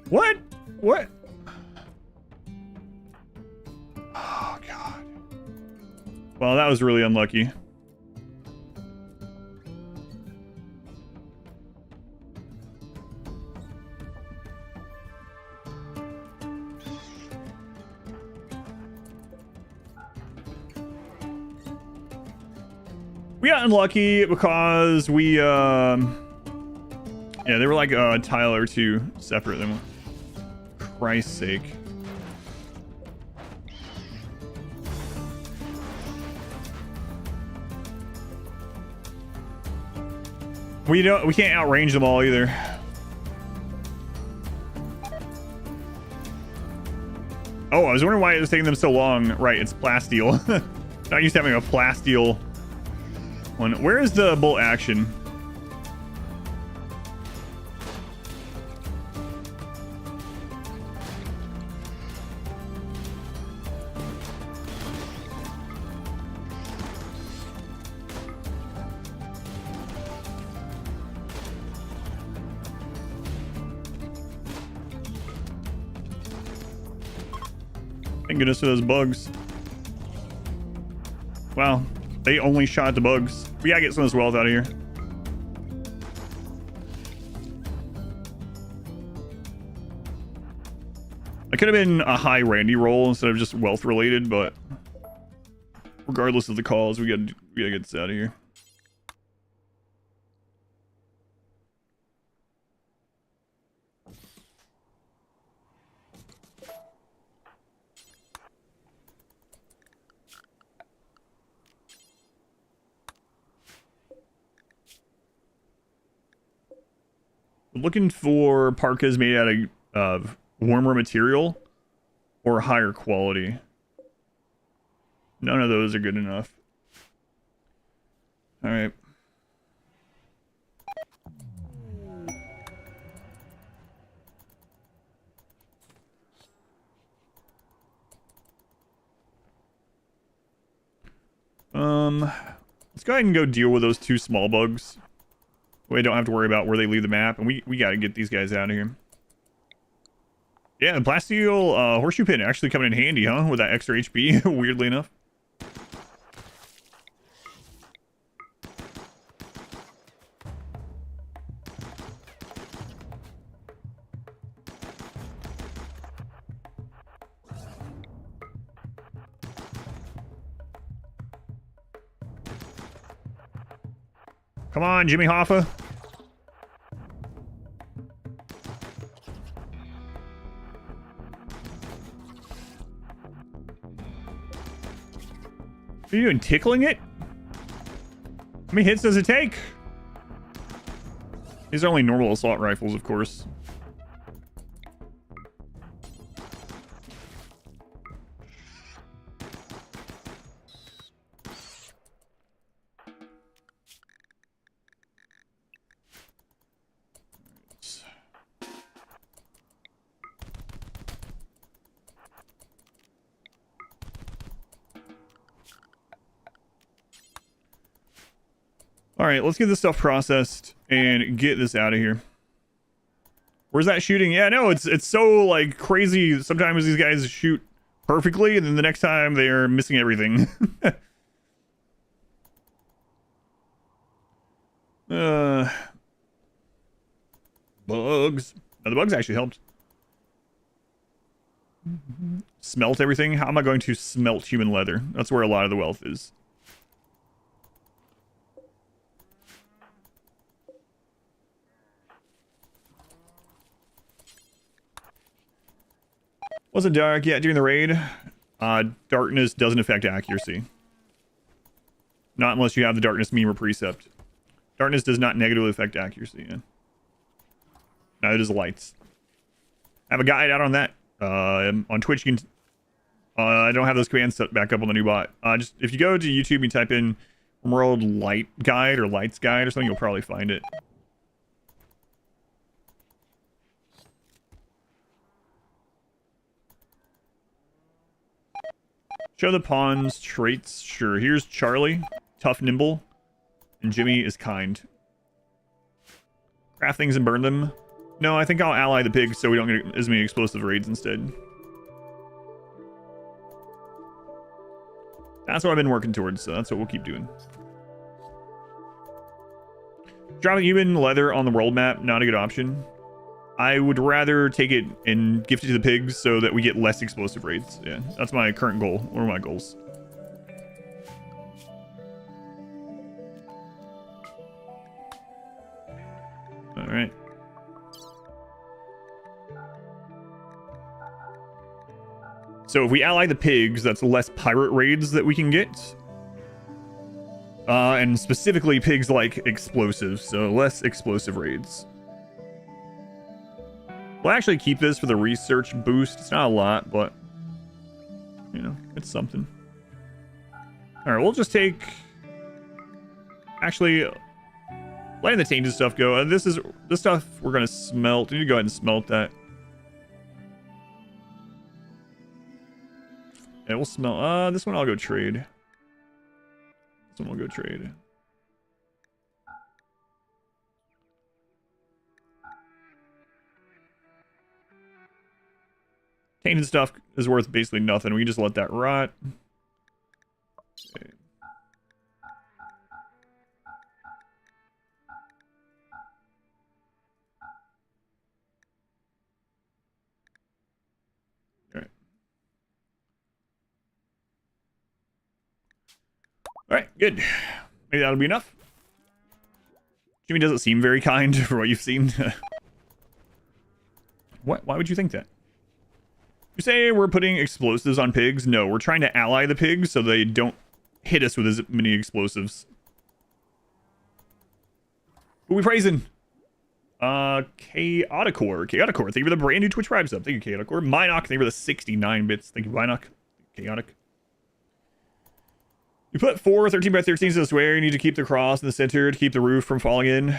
What? What? Oh, God. Well, that was really unlucky. We got unlucky because we, yeah, they were like a tile or two separate. Them. Christ's sake. We can't outrange them all either. Oh, I was wondering why it was taking them so long. Right, it's plasteel. Not used to having a plasteel one. Where is the bolt action? Thank goodness for those bugs. Wow, they only shot the bugs. We gotta get some of this wealth out of here. That could have been a high Randy roll instead of just wealth related, but regardless of the cause, we gotta get this out of here. Looking for parkas made out of warmer material or higher quality. None of those are good enough. All right. Let's go ahead and go deal with those 2 small bugs. We don't have to worry about where they leave the map, and we got to get these guys out of here. Yeah, the plasteel horseshoe pin actually coming in handy, huh? With that extra HP, weirdly enough. Come on, Jimmy Hoffa. What are you doing, tickling it? How many hits does it take? These are only normal assault rifles, of course. All right, let's get this stuff processed and get this out of here. Where's that shooting? Yeah, no, it's so like crazy. Sometimes these guys shoot perfectly, and then the next time they're missing everything. Bugs. Now, the bugs actually helped. Smelt everything. How am I going to smelt human leather? That's where a lot of the wealth is. Was it dark? Yeah, during the raid. Darkness doesn't affect accuracy. Not unless you have the darkness meme or precept. Darkness does not negatively affect accuracy. Yeah. Neither does lights. I have a guide out on that. On Twitch, you can... I don't have those commands set back up on the new bot. Just if you go to YouTube and type in RimWorld Light Guide or Lights Guide or something, you'll probably find it. Show the pawns traits. Sure. Here's Charlie, tough, nimble, and Jimmy is kind. Craft things and burn them. No, I think I'll ally the pigs so we don't get as many explosive raids instead. That's what I've been working towards, so that's what we'll keep doing. Dropping human leather on the world map, not a good option. I would rather take it and gift it to the pigs so that we get less explosive raids. Yeah, that's my current goal. One of my goals. All right. So if we ally the pigs, that's less pirate raids that we can get. And specifically pigs like explosives, so less explosive raids. We'll actually keep this for the research boost. It's not a lot, but, you know, it's something. All right, we'll just take... Actually, letting the tainted stuff go. This stuff we're going to smelt. We need to go ahead and smelt that. Yeah, we'll smelt... this one I'll go trade. This one we'll go trade. Tainted stuff is worth basically nothing. We can just let that rot. Okay. Alright. Alright, good. Maybe that'll be enough. Jimmy doesn't seem very kind for what you've seen. What? Why would you think that? You say we're putting explosives on pigs? No, we're trying to ally the pigs so they don't hit us with as many explosives. Who we praising? Chaoticor. Chaoticor, thank you for the brand new Twitch Prime sub. Thank you, Chaoticor. Minoc, thank you for the 69 bits. Thank you, Minoc. Chaotic. You put 4 13 by 13s in the square. You need to keep the cross in the center to keep the roof from falling in.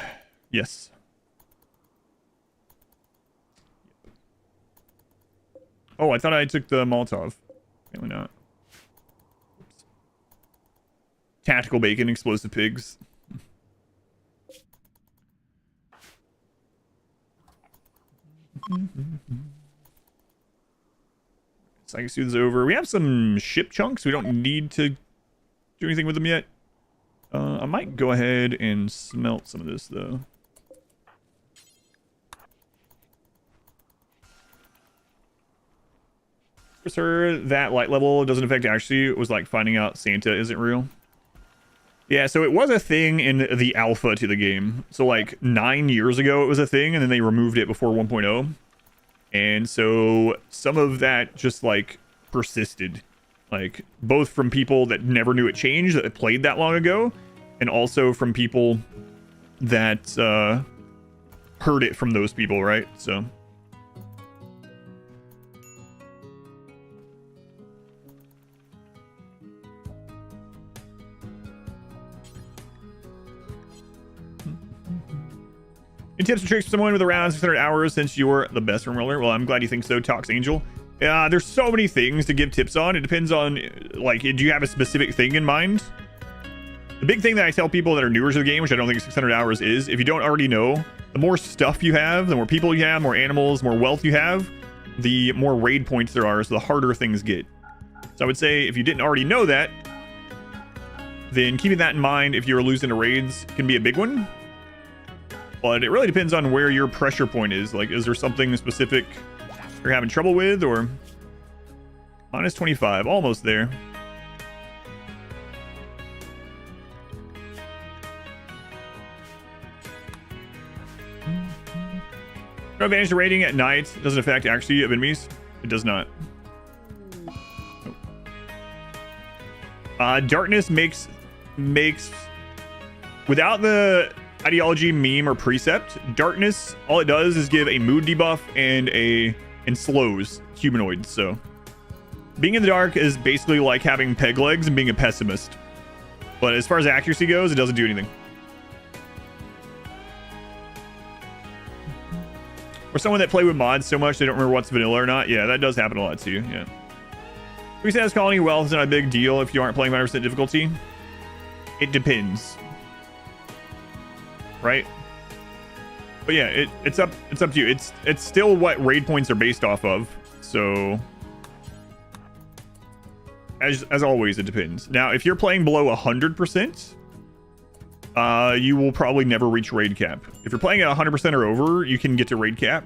Yes. Oh, I thought I took the Molotov. Apparently not. Oops. Tactical bacon, explosive pigs. Psychic Soothes over. We have some ship chunks. We don't need to do anything with them yet. I might go ahead and smelt some of this, though. Sir, that light level doesn't affect accuracy. It was like finding out Santa isn't real. Yeah, so it was a thing in the alpha to the game. So like 9 years ago it was a thing, and then they removed it before 1.0. And so some of that just like persisted. Like both from people that never knew it changed, that played that long ago, and also from people that heard it from those people, right? So any tips and tricks for someone with around 600 hours since you're the best RimWorlder? Well, I'm glad you think so, Tox Angel. There's so many things to give tips on. It depends on, like, do you have a specific thing in mind? The big thing that I tell people that are newer to the game, which I don't think 600 hours is, if you don't already know, the more stuff you have, the more people you have, more animals, more wealth you have, the more raid points there are, so the harder things get. So I would say if you didn't already know that, then keeping that in mind if you're losing to raids can be a big one. But it really depends on where your pressure point is. Like, is there something specific you're having trouble with, or minus 25, almost there. No advantage to raiding at night. Doesn't affect accuracy of enemies. It does not. Nope. Darkness makes without the ideology, meme, or precept, darkness, all it does is give a mood debuff and slows humanoids. So being in the dark is basically like having peg legs and being a pessimist. But as far as accuracy goes, it doesn't do anything. Or someone that play with mods so much they don't remember what's vanilla or not. Yeah, that does happen a lot too. Yeah. Resets colony wealth is not a big deal if you aren't playing 100% difficulty. It depends. Right? But yeah, it's up to you. It's still what raid points are based off of. So as always, it depends. Now, if you're playing below 100%, you will probably never reach raid cap. If you're playing at 100% or over, you can get to raid cap.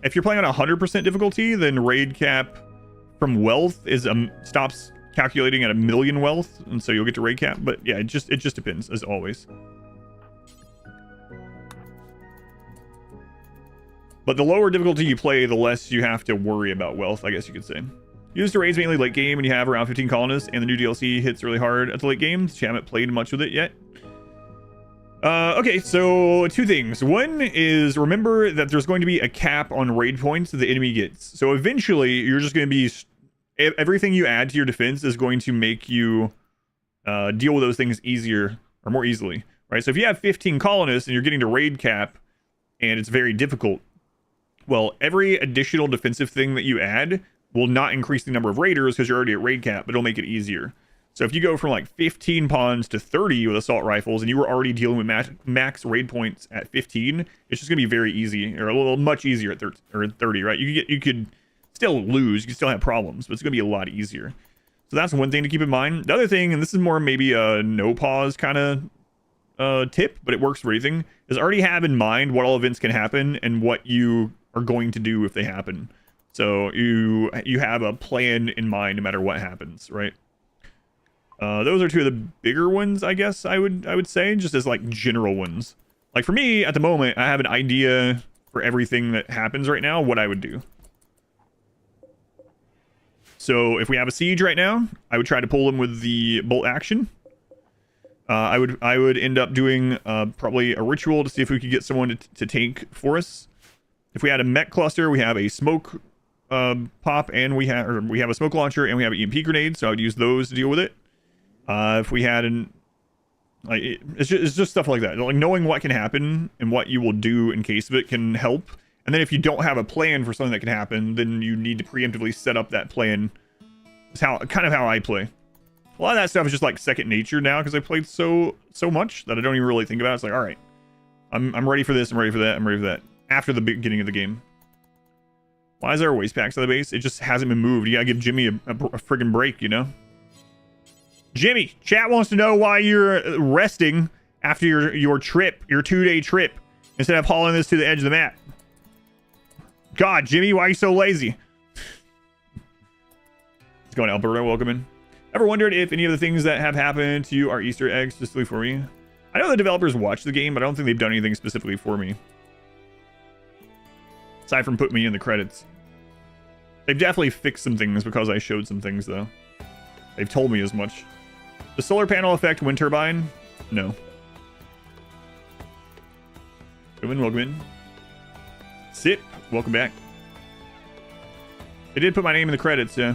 If you're playing on 100% difficulty, then raid cap from wealth is stops calculating at 1,000,000 wealth, and so you'll get to raid cap. But yeah, it just depends, as always. But the lower difficulty you play, the less you have to worry about wealth, I guess you could say. Use the raids mainly late game, and you have around 15 colonists, and the new DLC hits really hard at the late game. So you haven't played much with it yet. Okay, so two things. One is remember that there's going to be a cap on raid points that the enemy gets. So eventually, you're just going to be... everything you add to your defense is going to make you deal with those things easier, or more easily, right? So if you have 15 colonists and you're getting to raid cap, and it's very difficult, well, every additional defensive thing that you add will not increase the number of raiders because you're already at raid cap, but it'll make it easier. So if you go from like 15 pawns to 30 with assault rifles, and you were already dealing with max raid points at 15, it's just gonna be very easy, or a little much easier at 30, right? You could still lose, you can still have problems, but it's gonna be a lot easier. So that's one thing to keep in mind. The other thing, and this is more maybe a no pause kind of tip, but it works for everything, is already have in mind what all events can happen and what you are going to do if they happen. So you have a plan in mind no matter what happens, right? Those are two of the bigger ones, I guess I would say, just as like general ones. Like for me at the moment, I have an idea for everything that happens right now, what I would do. So if we have a siege right now, I would try to pull them with the bolt action. I would end up doing probably a ritual to see if we could get someone to tank for us. If we had a mech cluster, we have a smoke pop, and we have a smoke launcher, and we have an EMP grenade, so I would use those to deal with it. If we had it's just stuff like that. Like knowing what can happen and what you will do in case of it can help. And then if you don't have a plan for something that can happen, then you need to preemptively set up that plan. It's kind of how I play. A lot of that stuff is just like second nature now because I played so much that I don't even really think about it. It's like, all right, I'm ready for this, I'm ready for that, I'm ready for that. After the beginning of the game. Why is there a waste packs on the base? It just hasn't been moved. You gotta give Jimmy a friggin' break, you know? Jimmy, chat wants to know why you're resting after your trip, your 2-day trip, instead of hauling this to the edge of the map. God, Jimmy, why are you so lazy? Let's go to Alberto, welcome in. Ever wondered if any of the things that have happened to you are Easter eggs specifically for me? I know the developers watch the game, but I don't think they've done anything specifically for me. Aside from putting me in the credits. They've definitely fixed some things because I showed some things, though. They've told me as much. The solar panel affect wind turbine? No. Welcome in. Sip, welcome back. They did put my name in the credits, yeah.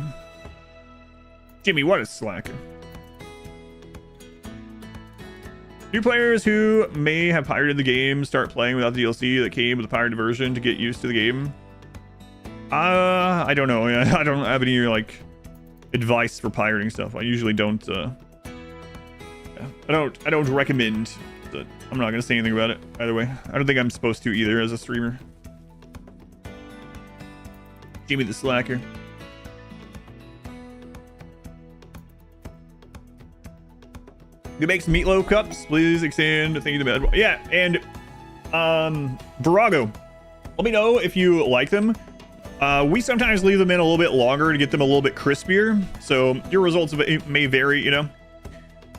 Jimmy, what a slacker. New players who may have pirated the game start playing without the DLC that came with the pirated version to get used to the game. I don't know. I don't have any like advice for pirating stuff. I usually don't. I don't recommend. But I'm not gonna say anything about it either way. I don't think I'm supposed to either as a streamer. Jimmy the slacker. Who makes meatloaf cups? Please extend. Thank you to bed. Yeah, and Virago, let me know if you like them. We sometimes leave them in a little bit longer to get them a little bit crispier, so your results may vary, you know.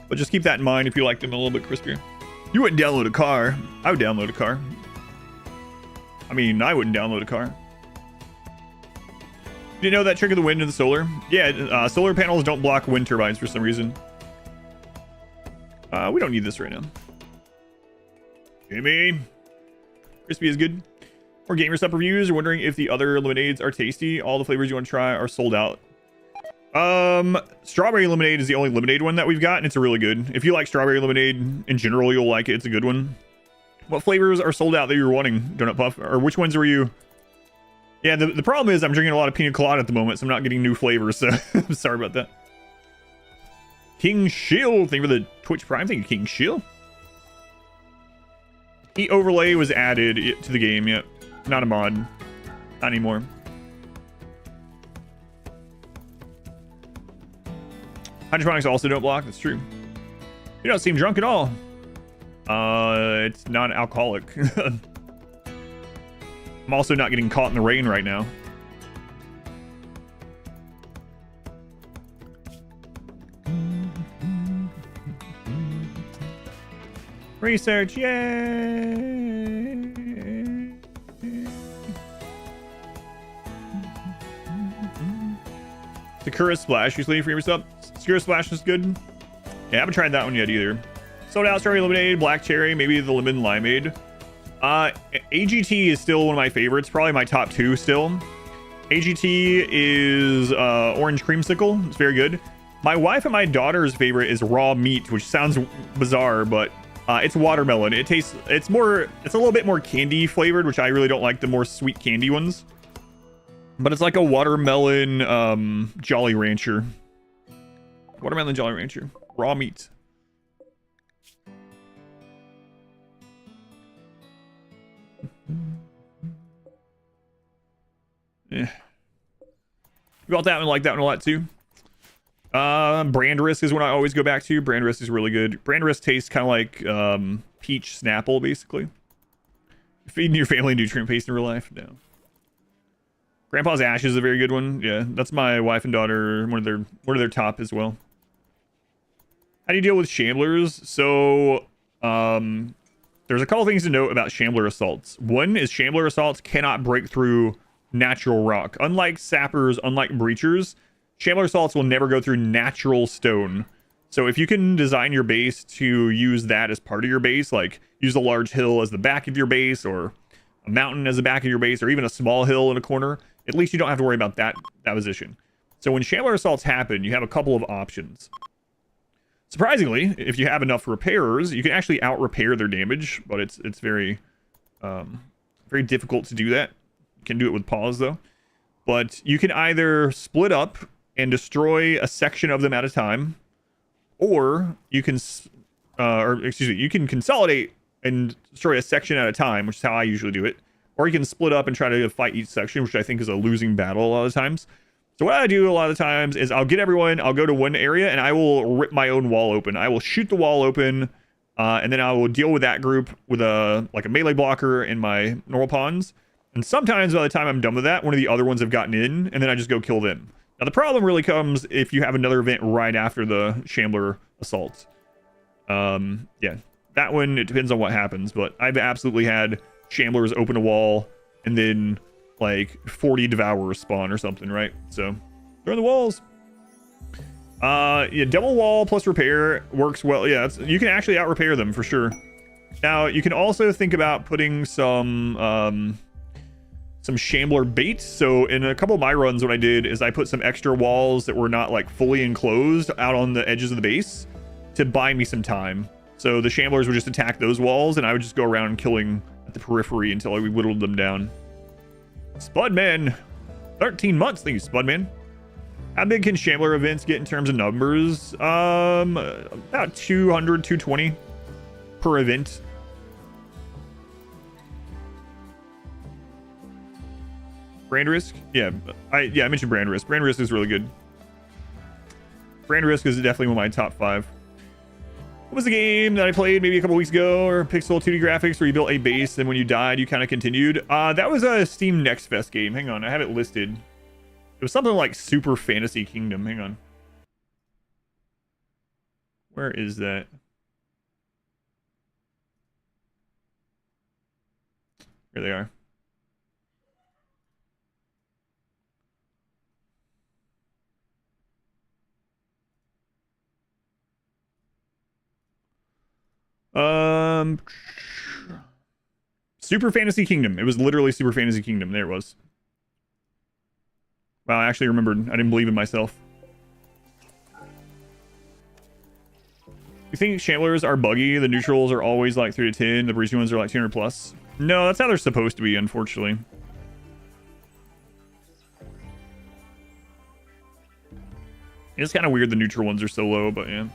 But just keep that in mind if you like them a little bit crispier. You wouldn't download a car. I would download a car. I mean, I wouldn't download a car. Did you know that trick of the wind and the solar? Yeah, solar panels don't block wind turbines for some reason. We don't need this right now. Jimmy. Crispy is good. More Gamer Stuff reviews are wondering if the other lemonades are tasty. All the flavors you want to try are sold out. Strawberry lemonade is the only lemonade one that we've got, and it's really good. If you like strawberry lemonade in general, you'll like it. It's a good one. What flavors are sold out that you're wanting, Donut Puff? Or which ones were you? Yeah, the problem is I'm drinking a lot of pina colada at the moment, so I'm not getting new flavors, so I'm sorry about that. King Shill, thank you for the Twitch Prime. Thank you, King Shill. The overlay was added to the game, yep. Not a mod. Not anymore. Hydroponics also don't block, that's true. You don't seem drunk at all. It's not alcoholic. I'm also not getting caught in the rain right now. Research, yay! Sakura Splash usually for your stuff. Sakura Splash is good. Yeah, I haven't tried that one yet either. Soda out strawberry lemonade, black cherry, maybe the lemon limeade. AGT is still one of my favorites, probably my top 2 still. AGT is orange creamsicle. It's very good. My wife and my daughter's favorite is raw meat, which sounds bizarre, but it's watermelon. It's a little bit more candy flavored, which I really don't like the more sweet candy ones. But it's like a watermelon Jolly Rancher. Watermelon Jolly Rancher. Raw meat. Yeah. You got that one, like that one a lot too. Brand Risk is what I always go back to. Brand Risk is really good. Brand Risk tastes kind of like peach Snapple, basically. Feeding your family nutrient paste in real life? No. Grandpa's Ashes is a very good one. Yeah, that's my wife and daughter. One of their top as well. How do you deal with shamblers? So, there's a couple things to note about shambler assaults. One is shambler assaults cannot break through natural rock. Unlike sappers, unlike breachers, shambler assaults will never go through natural stone. So if you can design your base to use that as part of your base, like use a large hill as the back of your base, or a mountain as the back of your base, or even a small hill in a corner, at least you don't have to worry about that position. So when shambler assaults happen, you have a couple of options. Surprisingly, if you have enough repairers, you can actually out repair their damage, but it's very very difficult to do that. You can do it with pause though. But you can either split up and destroy a section of them at a time, or you can you can consolidate and destroy a section at a time, which is how I usually do it. Or you can split up and try to fight each section, which I think is a losing battle a lot of times. So what I do a lot of times is I'll get everyone, I'll go to one area and I will rip my own wall open. I will shoot the wall open, and then I will deal with that group with a melee blocker in my normal pawns. And sometimes by the time I'm done with that, one of the other ones have gotten in, and then I just go kill them. Now, the problem really comes if you have another event right after the Shambler assault. Yeah, that one, it depends on what happens, but I've absolutely had Shamblers open a wall and then like 40 Devourers spawn or something, right? So they're on the walls. Yeah, double wall plus repair works well. Yeah, you can actually out repair them for sure. Now you can also think about putting some Shambler bait. So in a couple of my runs, what I did is I put some extra walls that were not like fully enclosed out on the edges of the base to buy me some time. So the Shamblers would just attack those walls and I would just go around killing at the periphery until we whittled them down. Spudman, 13 months. Thank you, Spudman. How big can Shambler events get in terms of numbers? About 200, 220 per event. Brand Risk? Yeah, I mentioned Brand Risk. Brand Risk is really good. Brand Risk is definitely one of my top 5. What was the game that I played maybe a couple weeks ago, or Pixel 2D graphics, where you built a base and when you died you kind of continued? That was a Steam Next Fest game. Hang on, I have it listed. It was something like Super Fantasy Kingdom. Hang on. Where is that? Here they are. Super Fantasy Kingdom. It was literally Super Fantasy Kingdom. There it was. Wow, I actually remembered. I didn't believe in myself. You think Shamblers are buggy? The neutrals are always like 3 to 10. The breezy ones are like 200 plus. No, that's how they're supposed to be, unfortunately. It's kind of weird the neutral ones are so low, but yeah.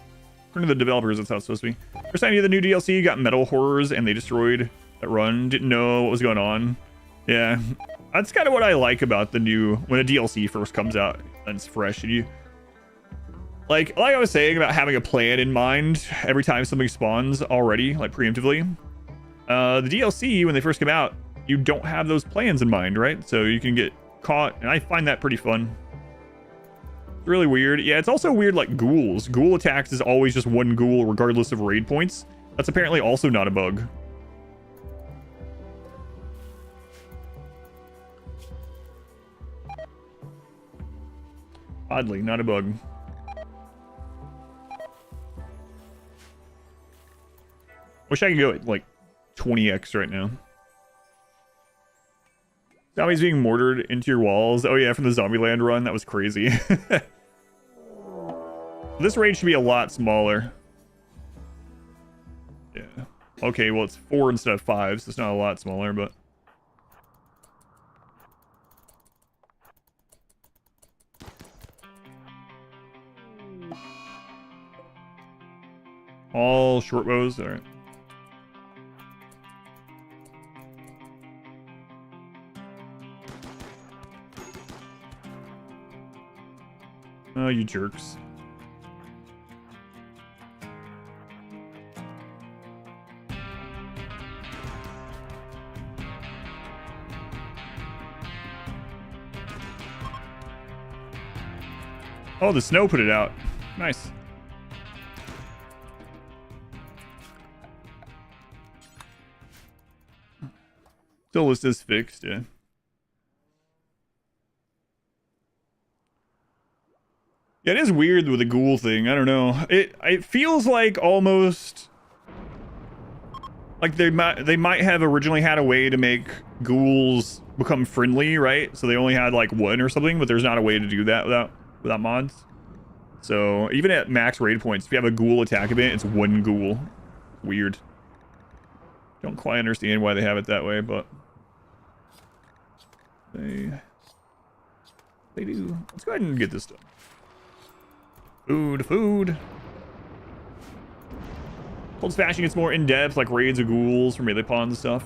According to the developers, that's how it's supposed to be. First time you had the new DLC, got metal horrors, and they destroyed that run. Didn't know what was going on. Yeah, that's kind of what I like about the new, when a DLC first comes out and it's fresh. And you, like I was saying about having a plan in mind every time something spawns already, like preemptively. The DLC, when they first come out, you don't have those plans in mind, right? So you can get caught, and I find that pretty fun. It's really weird. Yeah, it's also weird like ghouls. Ghoul attacks is always just one ghoul regardless of raid points. That's apparently also not a bug. Oddly, not a bug. Wish I could go at like 20x right now. Zombies being mortared into your walls. Oh yeah, from the Zombieland run. That was crazy. This raid should be a lot smaller. Yeah. Okay, well it's 4 instead of 5, so it's not a lot smaller, but... all short bows? Alright. Oh, you jerks. Oh, the snow put it out. Nice. Still list is fixed, yeah. Yeah, it is weird with the ghoul thing. I don't know. It feels like almost like they might have originally had a way to make ghouls become friendly, right? So they only had like 1 or something, but there's not a way to do that without mods. So even at max raid points, if you have a ghoul attack event, it's 1 ghoul. Weird. Don't quite understand why they have it that way, but they do. Let's go ahead and get this done. Food. Cold Smashing gets more in-depth, like raids of ghouls from melee pawns and stuff.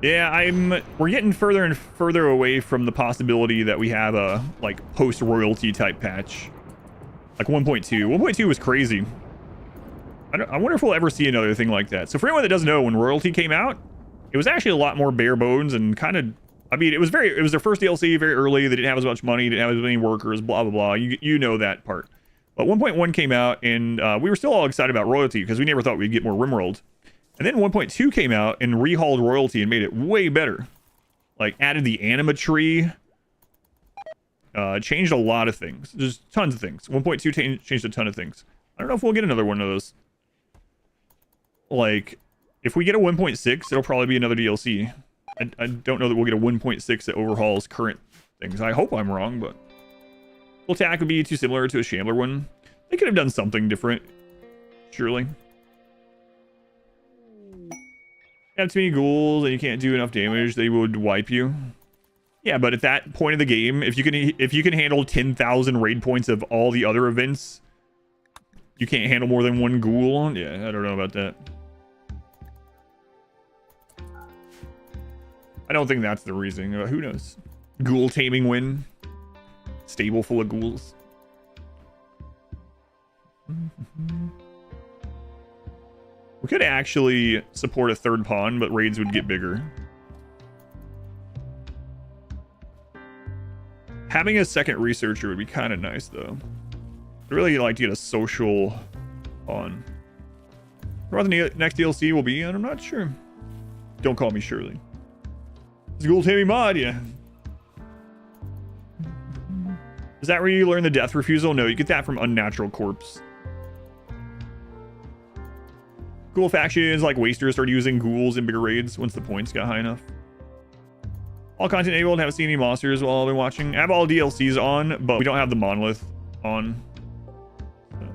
Yeah, we're getting further and further away from the possibility that we have a like post-royalty type patch. Like 1.2. 1.2 was crazy. I wonder if we'll ever see another thing like that. So for anyone that doesn't know, when royalty came out, it was actually a lot more bare bones and kind of, I mean, it was their first DLC, very early. They didn't have as much money, didn't have as many workers, blah blah blah. You know that part. But 1.1 came out, and we were still all excited about Royalty because we never thought we'd get more RimWorld. And then 1.2 came out and rehauled Royalty and made it way better. Like added the anima tree, changed a lot of things. There's tons of things. 1.2 changed a ton of things. I don't know if we'll get another one of those. Like, if we get a 1.6, it'll probably be another DLC. I don't know that we'll get a 1.6 that overhauls current things. I hope I'm wrong, but full attack would be too similar to a Shambler one. They could have done something different, surely. You have too many ghouls and you can't do enough damage, they would wipe you. Yeah, but at that point of the game, if you can handle 10,000 raid points of all the other events, you can't handle more than one ghoul. Yeah, I don't know about that. I don't think that's the reason. Who knows? Ghoul taming win. Stable full of ghouls. We could actually support a third pawn, but raids would get bigger. Having a second researcher would be kind of nice, though. I'd really like to get a social pawn. What the next DLC will be, I'm not sure. Don't call me Shirley. It's a ghoul taming mod, yeah. Is that where you learn the death refusal? No, you get that from Unnatural Corpse. Ghoul factions like Wasters started using ghouls in bigger raids once the points got high enough. All content enabled, haven't seen any monsters while I've been watching. I have all DLCs on, but we don't have the monolith on. So.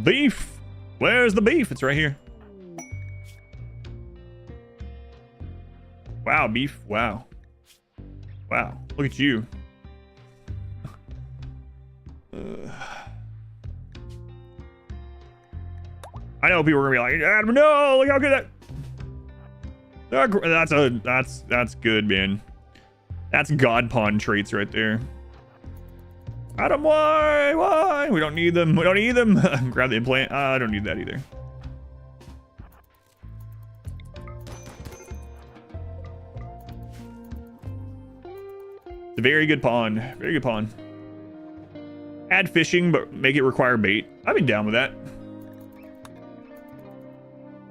Beef! Where's the beef? It's right here. Wow, beef. Wow. Wow. Look at you. I know people are gonna be like, Adam, no, look how good that's good, man. That's God pawn traits right there. Adam, why? We don't need them. We don't need them. Grab the implant. I don't need that either. It's a very good pawn. Very good pawn. Add fishing, but make it require bait. I'd be down with that.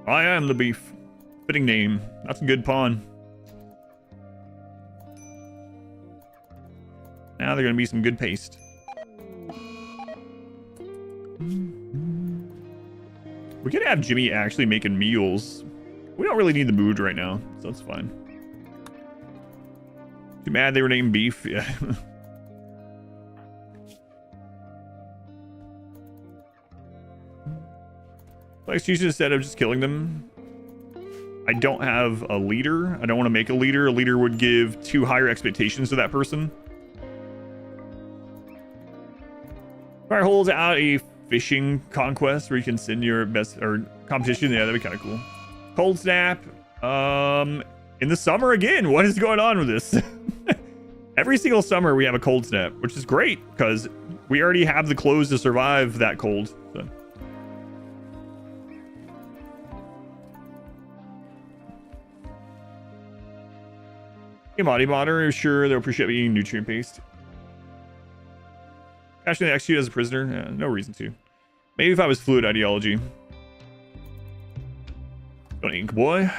I am the beef. Fitting name. That's a good pawn. Now they're gonna be some good paste. We could have Jimmy actually making meals. We don't really need the mood right now, so that's fine. Too mad they were named Beef. Yeah. Execution instead of just killing them. I don't have a leader. I don't want to make a leader. A leader would give too higher expectations to that person. Fire holds out a fishing conquest where you can send your best or competition. Yeah, that'd be kind of cool. Cold snap. In the summer again. What is going on with this? Every single summer we have a cold snap, which is great because we already have the clothes to survive that cold. So. Hey, Moddy Modder, sure, they'll appreciate me eating nutrient paste. Actually, execute as a prisoner? Yeah, no reason to. Maybe if I was fluid ideology. Don't ink, boy.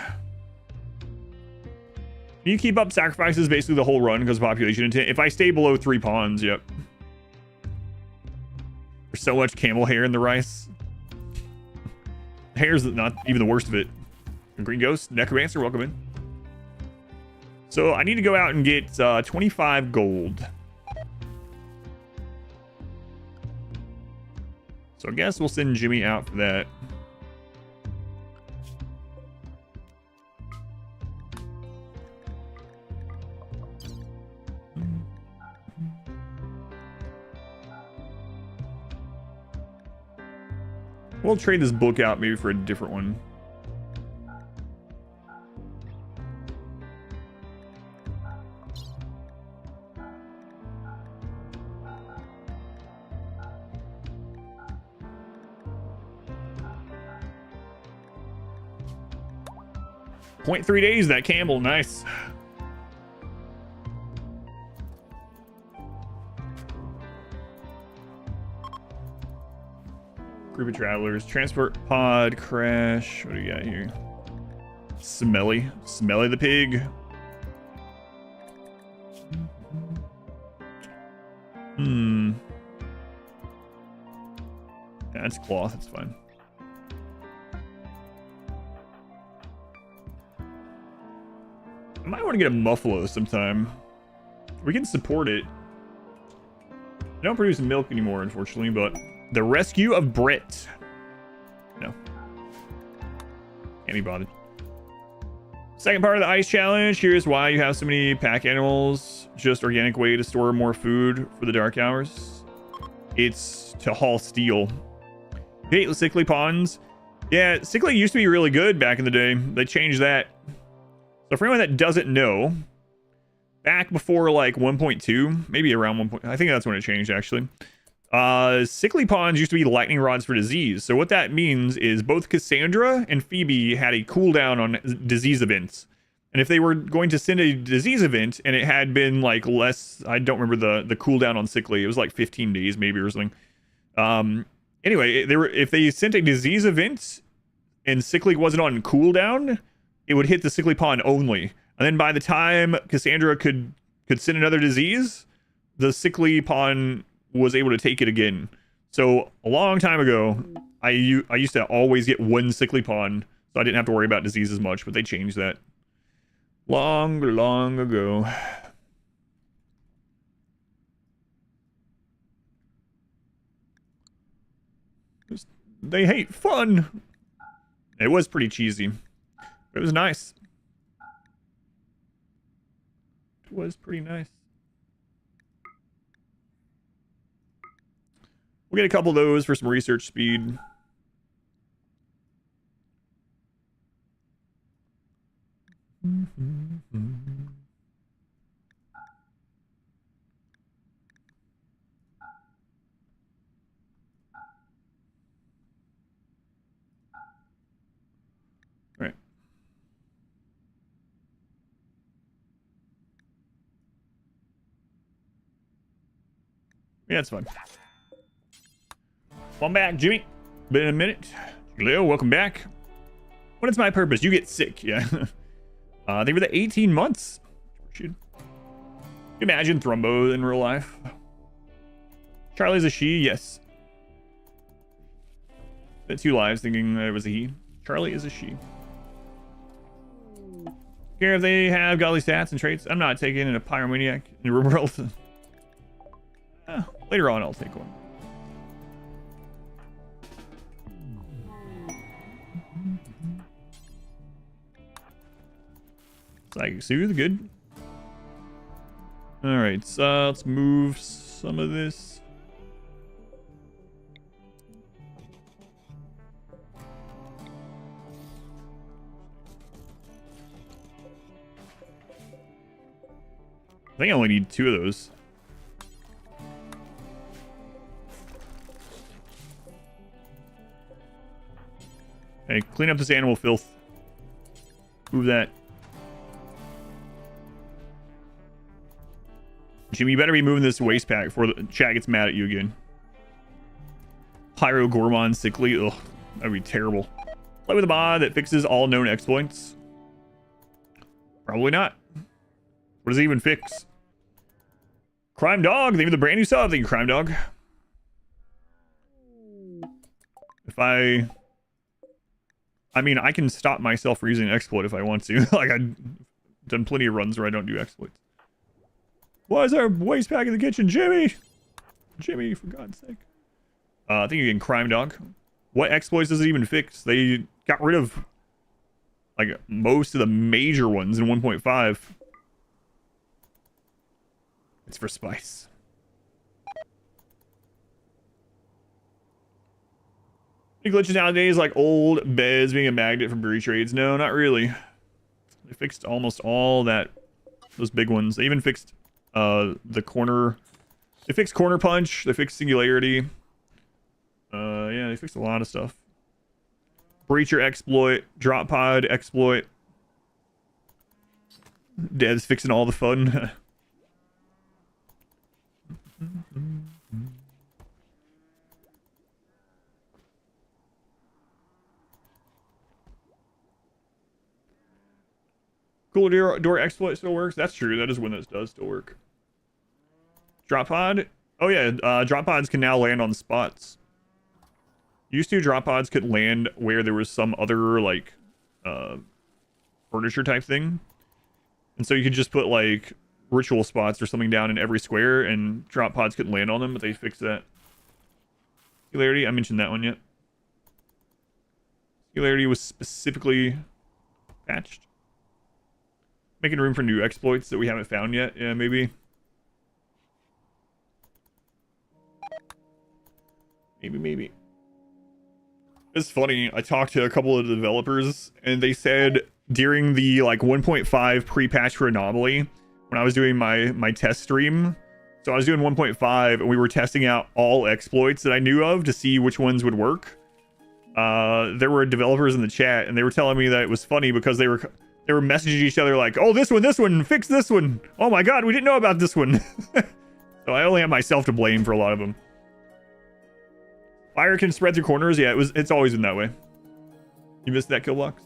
Can you keep up sacrifices basically the whole run because of population intent? If I stay below 3 pawns, yep. There's so much camel hair in the rice. Hair's not even the worst of it. Green Ghost, Necromancer, welcome in. So I need to go out and get 25 gold. So I guess we'll send Jimmy out for that. We'll trade this book out maybe for a different one. 0.3 days, that Campbell. Nice. Group of travelers. Transport pod crash. What do you got here? Smelly. Smelly the pig. That's cloth. That's fine. I might want to get a muffalo sometime. We can support it. I don't produce milk anymore, unfortunately, but the rescue of Brit. No. Can't be bothered. Second part of the ice challenge. Here's why you have so many pack animals. Just organic way to store more food for the dark hours. It's to haul steel. Hate the sickly ponds. Yeah, sickly used to be really good back in the day. They changed that. So for anyone that doesn't know, back before like 1.2, maybe around 1. I think that's when it changed actually. Sickly ponds used to be lightning rods for disease. So what that means is both Cassandra and Phoebe had a cooldown on disease events. And if they were going to send a disease event and it had been like less, I don't remember the cooldown on sickly. It was like 15 days maybe or something. Anyway, if they sent a disease event and sickly wasn't on cooldown, it would hit the sickly pond only. And then by the time Cassandra could send another disease, the sickly pond was able to take it again. So a long time ago, I used to always get one sickly pond, so I didn't have to worry about disease as much, but they changed that long ago. They hate fun. It was pretty cheesy. It was nice. It was pretty nice. We'll get a couple of those for some research speed. Right. Yeah, it's fine. Welcome back, Jimmy. Been a minute. Leo, welcome back. What is my purpose? You get sick, yeah. They were the 18 months. Can you imagine Thrumbo in real life? Charlie's a she, yes. Spent 2 lives thinking that it was a he. Charlie is a she. Care if they have godly stats and traits. I'm not taking a pyromaniac in RimWorld. Later on, I'll take one. Psychic Soothe, good. Alright, so let's move some of this. I think I only need 2 of those. Hey, clean up this animal filth. Move that. Jimmy, you better be moving this waste pack before the chat gets mad at you again. Pyro Gourmand Sickly. Ugh, that'd be terrible. Play with a mod that fixes all known exploits. Probably not. What does it even fix? Crime Dog, thank you for the brand new sub. Thank you, Crime Dog. If I mean, I can stop myself from using an exploit if I want to. Like, I've done plenty of runs where I don't do exploits. Why is there a waste pack in the kitchen, Jimmy? Jimmy, for God's sake. I think you can Crime Dog. What exploits does it even fix? They got rid of, like, most of the major ones in 1.5. It's for spice. Any glitches nowadays, like old beds being a magnet for breach raids? No, not really. They fixed almost all that, those big ones. They even fixed the corner. They fixed corner punch. They fixed singularity. Yeah, they fixed a lot of stuff. Breacher exploit, drop pod exploit. Dev's fixing all the fun. Cooler door exploit still works. That's true. That is when this does still work. Drop pod. Oh yeah, drop pods can now land on spots. Used to, drop pods could land where there was some other like furniture type thing, and so you could just put like ritual spots or something down in every square, and drop pods couldn't land on them. But they fixed that. Singularity. I mentioned that one yet. Singularity was specifically patched. Making room for new exploits that we haven't found yet. Yeah, maybe. Maybe. It's funny. I talked to a couple of the developers, and they said during the like 1.5 pre-patch for Anomaly, when I was doing my test stream, so I was doing 1.5, and we were testing out all exploits that I knew of to see which ones would work. There were developers in the chat, and they were telling me that it was funny because they were messaging each other like, oh, this one, fix this one. Oh my god, we didn't know about this one. So I only have myself to blame for a lot of them. Fire can spread through corners. Yeah, it's always been that way. You missed that kill box?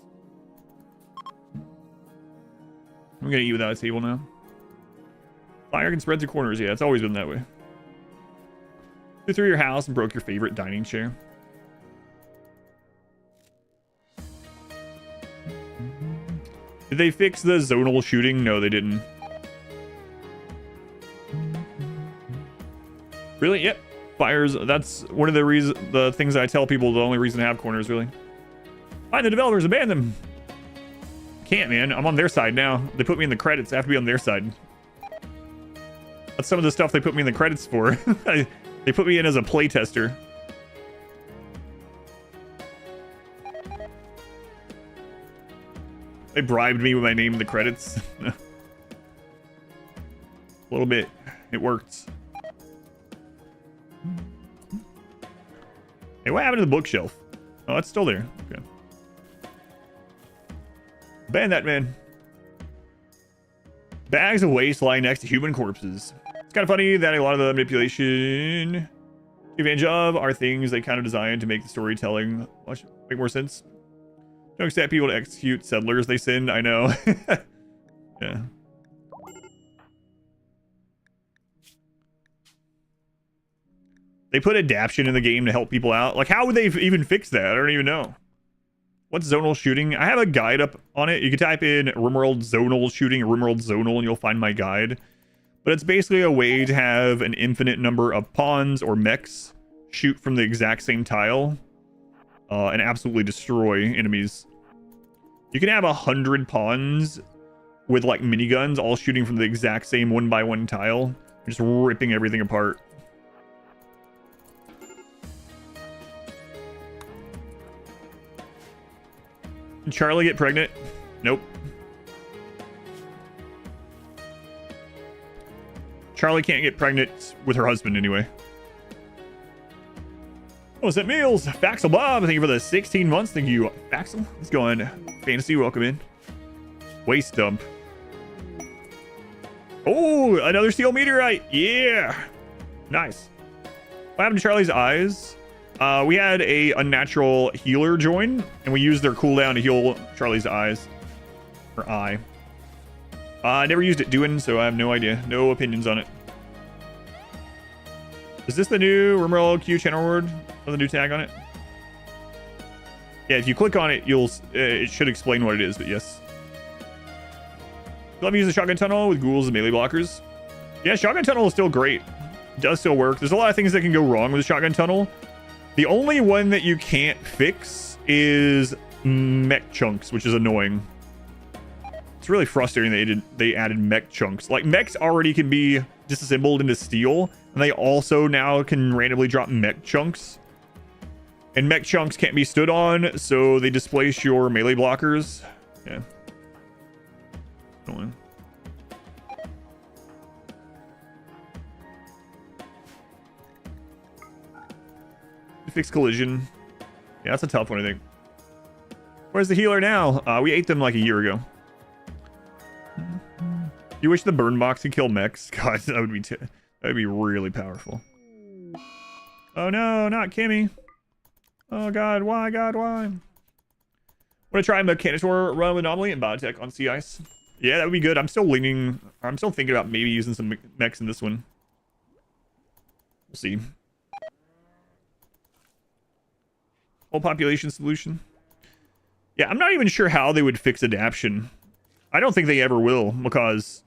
I'm gonna eat without a table now. Fire can spread through corners. Yeah, it's always been that way. You threw your house and broke your favorite dining chair. Did they fix the zonal shooting? No, they didn't. Really? Yep. Fires. That's one of the things I tell people. The only reason to have corners, really. Find the developers, abandon them. Can't, man. I'm on their side now. They put me in the credits. I have to be on their side. That's some of the stuff they put me in the credits for. They put me in as a playtester. They bribed me with my name in the credits. A little bit. It worked. Hey, what happened to the bookshelf? Oh, it's still there. Okay. Ban that, man. Bags of waste lying next to human corpses. It's kind of funny that a lot of the manipulation take advantage of are things they kind of designed to make the storytelling make more sense. Don't expect people to execute settlers they send. I know. Yeah. They put adaption in the game to help people out. Like, how would they even fix that? I don't even know. What's zonal shooting? I have a guide up on it. You can type in RimWorld zonal shooting or RimWorld zonal and you'll find my guide. But it's basically a way to have an infinite number of pawns or mechs shoot from the exact same tile and absolutely destroy enemies. You can have 100 pawns with like miniguns all shooting from the exact same 1x1 tile, just ripping everything apart. Did Charlie get pregnant? Nope. Charlie can't get pregnant with her husband anyway. Oh, is it Meals? Faxel Bob, thank you for the 16 months. Thank you, Faxel. Let's go on. Fantasy, welcome in. Waste dump. Oh, another steel meteorite. Yeah. Nice. What happened to Charlie's eyes? We had a unnatural healer join, and we used their cooldown to heal Charlie's eyes. Or eye. I never used it doing, so I have no idea. No opinions on it. Is this the new RimWorld Q channel word? With a new tag on it? Yeah, if you click on it, it should explain what it is, but yes. Love using the shotgun tunnel with ghouls and melee blockers. Yeah, shotgun tunnel is still great. It does still work. There's a lot of things that can go wrong with the shotgun tunnel. The only one that you can't fix is mech chunks, which is annoying. It's really frustrating they added mech chunks. Like, mechs already can be disassembled into steel, and they also now can randomly drop mech chunks. And mech chunks can't be stood on, so they displace your melee blockers. Yeah. Annoying. Fix collision. Yeah, that's a tough one, I think. Where's the healer now? We ate them like a year ago. You wish the burn box could kill mechs? God, that would be really powerful. Oh no, not Kimmy. Oh god, why? God, why? I'm gonna try Mechanitor run with Anomaly and Biotech on Sea Ice. Yeah, that would be good. I'm still thinking about maybe using some mechs in this one. We'll see. Whole population solution. Yeah, I'm not even sure how they would fix adaption. I don't think they ever will, because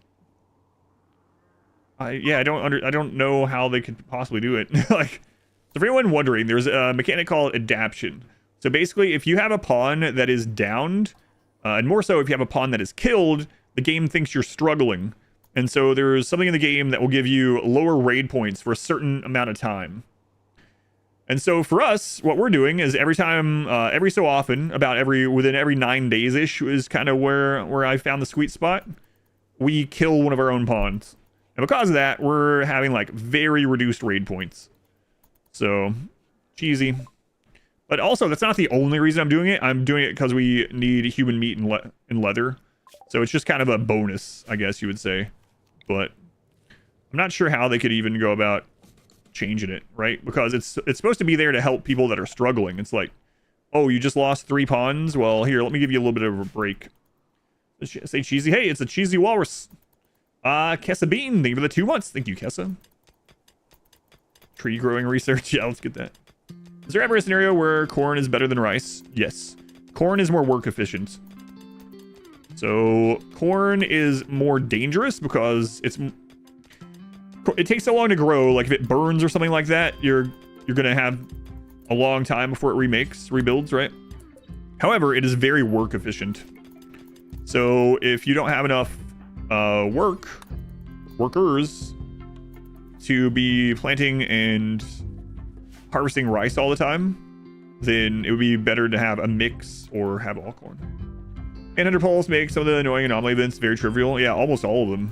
I don't know how they could possibly do it. Like, so for anyone wondering, there's a mechanic called adaption. So basically, if you have a pawn that is downed, and more so if you have a pawn that is killed, the game thinks you're struggling. And so there's something in the game that will give you lower raid points for a certain amount of time. And so for us, what we're doing is every time, every so often, within every 9 days-ish is kind of where I found the sweet spot, we kill one of our own pawns. And because of that, we're having like very reduced raid points. So, cheesy. But also, that's not the only reason I'm doing it. I'm doing it because we need human meat and leather. So it's just kind of a bonus, I guess you would say. But I'm not sure how they could even go about changing it, right? Because it's supposed to be there to help people that are struggling. It's like, oh, you just lost 3 pawns? Well, here, let me give you a little bit of a break. Say cheesy. Hey, it's a cheesy walrus. Kessa Bean, thank you for the 2 months. Thank you, Kessa. Tree growing research. Yeah, let's get that. Is there ever a scenario where corn is better than rice? Yes. Corn is more work efficient. So corn is more dangerous because it takes so long to grow. Like if it burns or something like that, you're gonna have a long time before it rebuilds, right? However, it is very work efficient. So if you don't have enough workers to be planting and harvesting rice all the time, then it would be better to have a mix or have all corn. And Underpulse makes some of the annoying anomaly events very trivial. Yeah, almost all of them.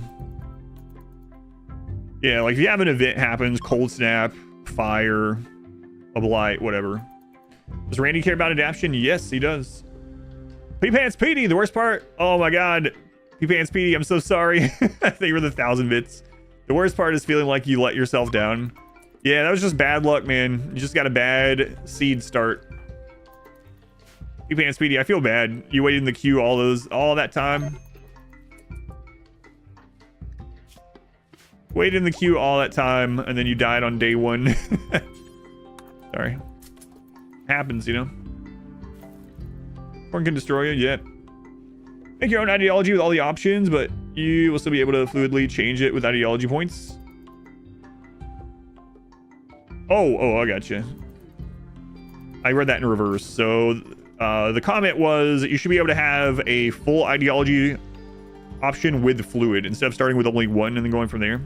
Yeah, like if you have an event happens, cold snap, fire, a blight, whatever. Does Randy care about adaption? Yes, he does. P-Pants Petey, the worst part. Oh my god. P-Pants Petey, I'm so sorry. Thank you for the 1,000 bits. The worst part is feeling like you let yourself down. Yeah, that was just bad luck, man. You just got a bad seed start. P-Pants Petey, I feel bad. You waited in the queue all that time. Waited in the queue all that time, and then you died on day 1. Sorry. Happens, you know. Corn can destroy you, yeah. Make your own ideology with all the options, but you will still be able to fluidly change it with ideology points. Oh, I gotcha. I read that in reverse. So the comment was you should be able to have a full ideology option with fluid instead of starting with only 1 and then going from there.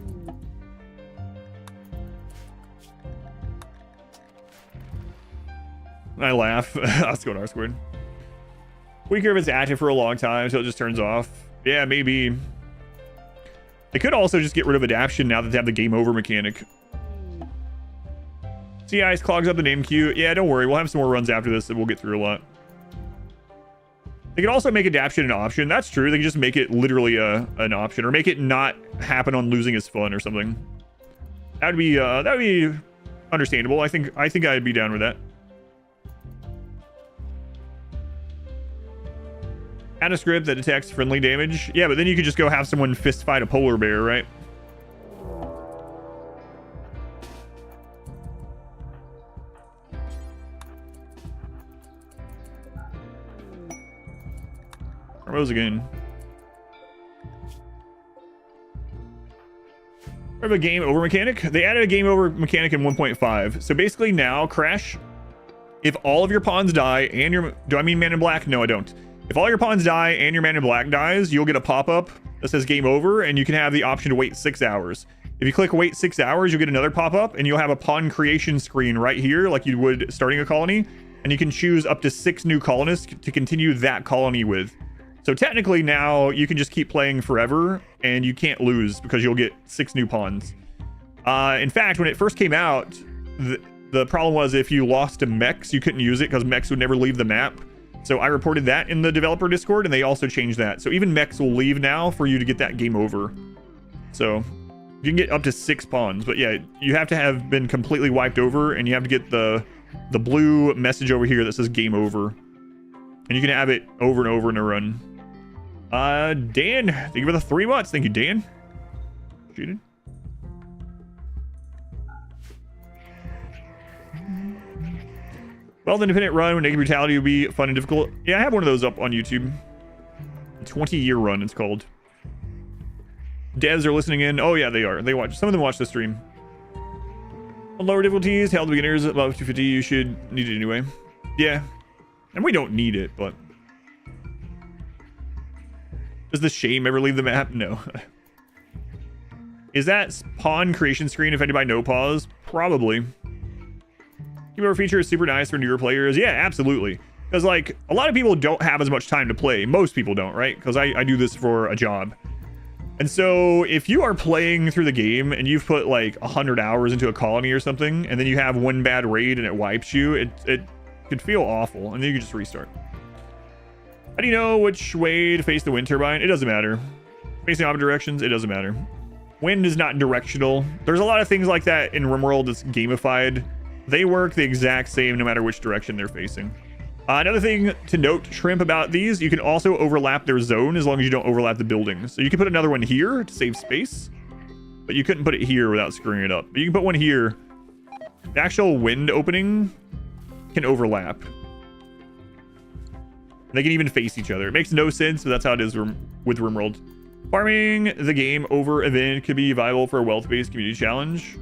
I laugh. Let's go to R squared. Weaker if it's active for a long time, so it just turns off. Yeah, maybe. They could also just get rid of adaption now that they have the game over mechanic. Sea Ice clogs up the name queue. Yeah, don't worry. We'll have some more runs after this and we'll get through a lot. They could also make adaption an option. That's true. They could just make it literally an option, or make it not happen on losing is fun or something. That would be understandable. I think I'd be down with that. Add a script that detects friendly damage. Yeah, but then you could just go have someone fist fight a polar bear, right? Rose again. We have a game over mechanic. They added a game over mechanic in 1.5. So basically now, Crash, if all of your pawns die and your... Do I mean Man in Black? No, I don't. If all your pawns die and your Man in Black dies, you'll get a pop-up that says game over, and you can have the option to wait 6 hours. If you click wait 6 hours, you'll get another pop-up, and you'll have a pawn creation screen right here, like you would starting a colony, and you can choose up to 6 new colonists to continue that colony with. So technically now you can just keep playing forever, and you can't lose because you'll get 6 new pawns. In fact, when it first came out, the problem was if you lost to mechs, you couldn't use it because mechs would never leave the map. So I reported that in the developer Discord, and they also changed that. So even mechs will leave now for you to get that game over. So you can get up to 6 pawns, but yeah, you have to have been completely wiped over, and you have to get the blue message over here that says game over. And you can have it over and over in a run. Dan, thank you for the 3 months. Thank you, Dan. Cheated. Well, the independent run with naked brutality would be fun and difficult. Yeah, I have one of those up on YouTube. A 20-year run, it's called. Devs are listening in. Oh yeah, they are. They watch. Some of them watch the stream. On lower difficulties, held beginners above 250. You should need it anyway. Yeah, and we don't need it, but does the shame ever leave the map? No. Is that pawn creation screen affected by no pause? Probably. Keyboard feature is super nice for newer players. Yeah, absolutely. Because, like, a lot of people don't have as much time to play. Most people don't, right? Because I do this for a job. And so, if you are playing through the game and you've put, like, 100 hours into a colony or something, and then you have one bad raid and it wipes you, it could feel awful. And then you can just restart. How do you know which way to face the wind turbine? It doesn't matter. Facing opposite directions, it doesn't matter. Wind is not directional. There's a lot of things like that in RimWorld that's gamified. They work the exact same no matter which direction they're facing. Another thing to note, Shrimp, about these, you can also overlap their zone as long as you don't overlap the buildings. So you can put another one here to save space, but you couldn't put it here without screwing it up. But you can put one here. The actual wind opening can overlap. They can even face each other. It makes no sense, but that's how it is with RimWorld. Farming the game over event could be viable for a wealth-based community challenge.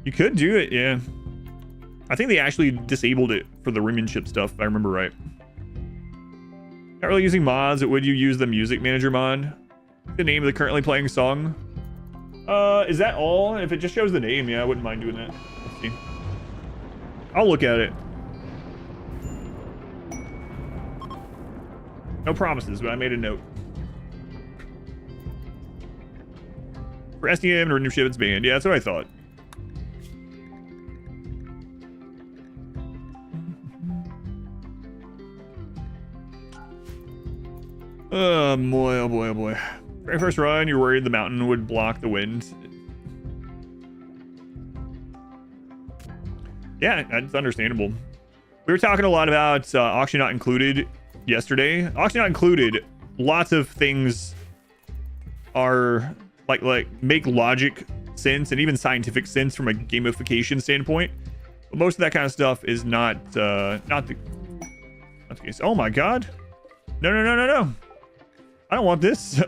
You could do it, yeah. I think they actually disabled it for the rimmanship stuff, if I remember right. Not really using mods, but would you use the music manager mod? The name of the currently playing song? Is that all? If it just shows the name, yeah, I wouldn't mind doing that. Let's see. I'll look at it. No promises, but I made a note. For SDM and Renewship, it's banned. Yeah, that's what I thought. Oh boy, oh boy, oh boy. Very first run, you're worried the mountain would block the wind. Yeah, that's understandable. We were talking a lot about auction not included yesterday. Auction not included, lots of things are like make logic sense and even scientific sense from a gamification standpoint. But most of that kind of stuff is not the case. Oh my god. No, no, no, no, no. I don't want this.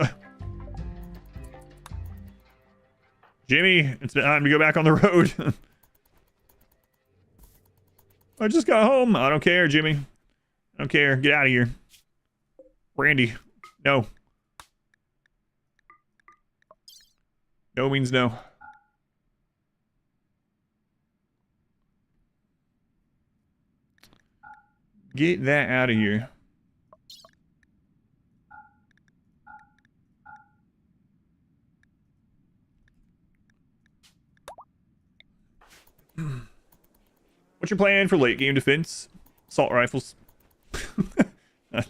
Jimmy, it's time to go back on the road. I just got home. I don't care, Jimmy. I don't care. Get out of here. Brandy. No. No means no. Get that out of here. What's your plan for late game defense? Assault rifles. Assault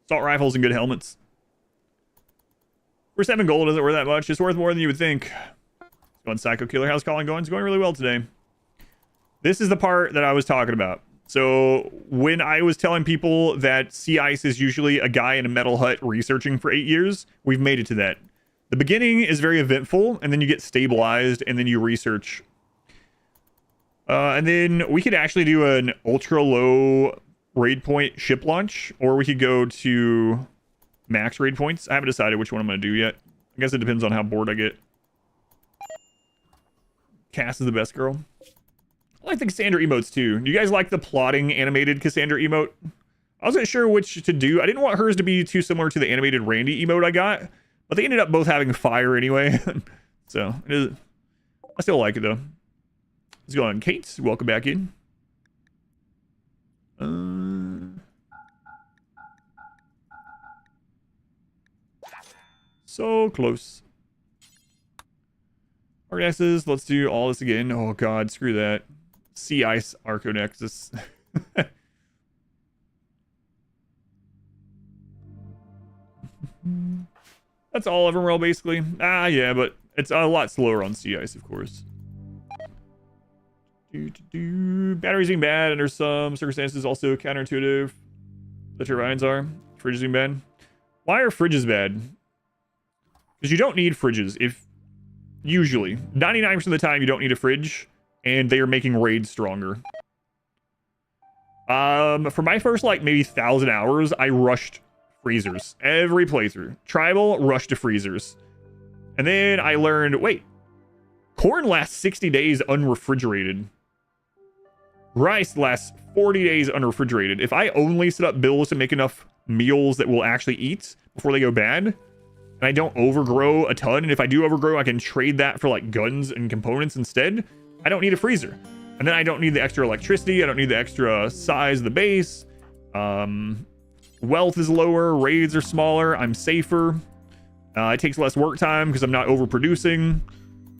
rifles and good helmets. For 7 gold isn't worth that much. It's worth more than you would think. Going Psycho Killer. How's calling going? It's going really well today. This is the part that I was talking about. So when I was telling people that sea ice is usually a guy in a metal hut researching for 8 years, we've made it to that. The beginning is very eventful, and then you get stabilized, and then you research. And then we could actually do an ultra low raid point ship launch, or we could go to max raid points. I haven't decided which one I'm going to do yet. I guess it depends on how bored I get. Cass is the best girl. I like the Cassandra emotes too. Do you guys like the plotting animated Cassandra emote? I wasn't sure which to do. I didn't want hers to be too similar to the animated Randy emote I got, but they ended up both having fire anyway. So it is, I still like it though. Let's go on, Kate. Welcome back in. So close. Argonexus, let's do all this again. Oh god, screw that. Sea Ice Arconexus. That's all RimWorld basically. Ah, yeah, but it's a lot slower on sea ice, of course. Batteries being bad under some circumstances, also counterintuitive. The turbines are. Fridges being bad. Why are fridges bad? Because you don't need fridges. If usually 99% of the time you don't need a fridge, and they are making raids stronger. For my first like maybe 1,000 hours, I rushed freezers every playthrough. Tribal, rushed to freezers, and then I learned, wait, corn lasts 60 days unrefrigerated. Rice lasts 40 days unrefrigerated. If I only set up builds to make enough meals that we'll actually eat before they go bad, and I don't overgrow a ton, and if I do overgrow, I can trade that for like guns and components instead, I don't need a freezer. And then I don't need the extra electricity, I don't need the extra size of the base. Wealth is lower, raids are smaller, I'm safer. It takes less work time because I'm not overproducing.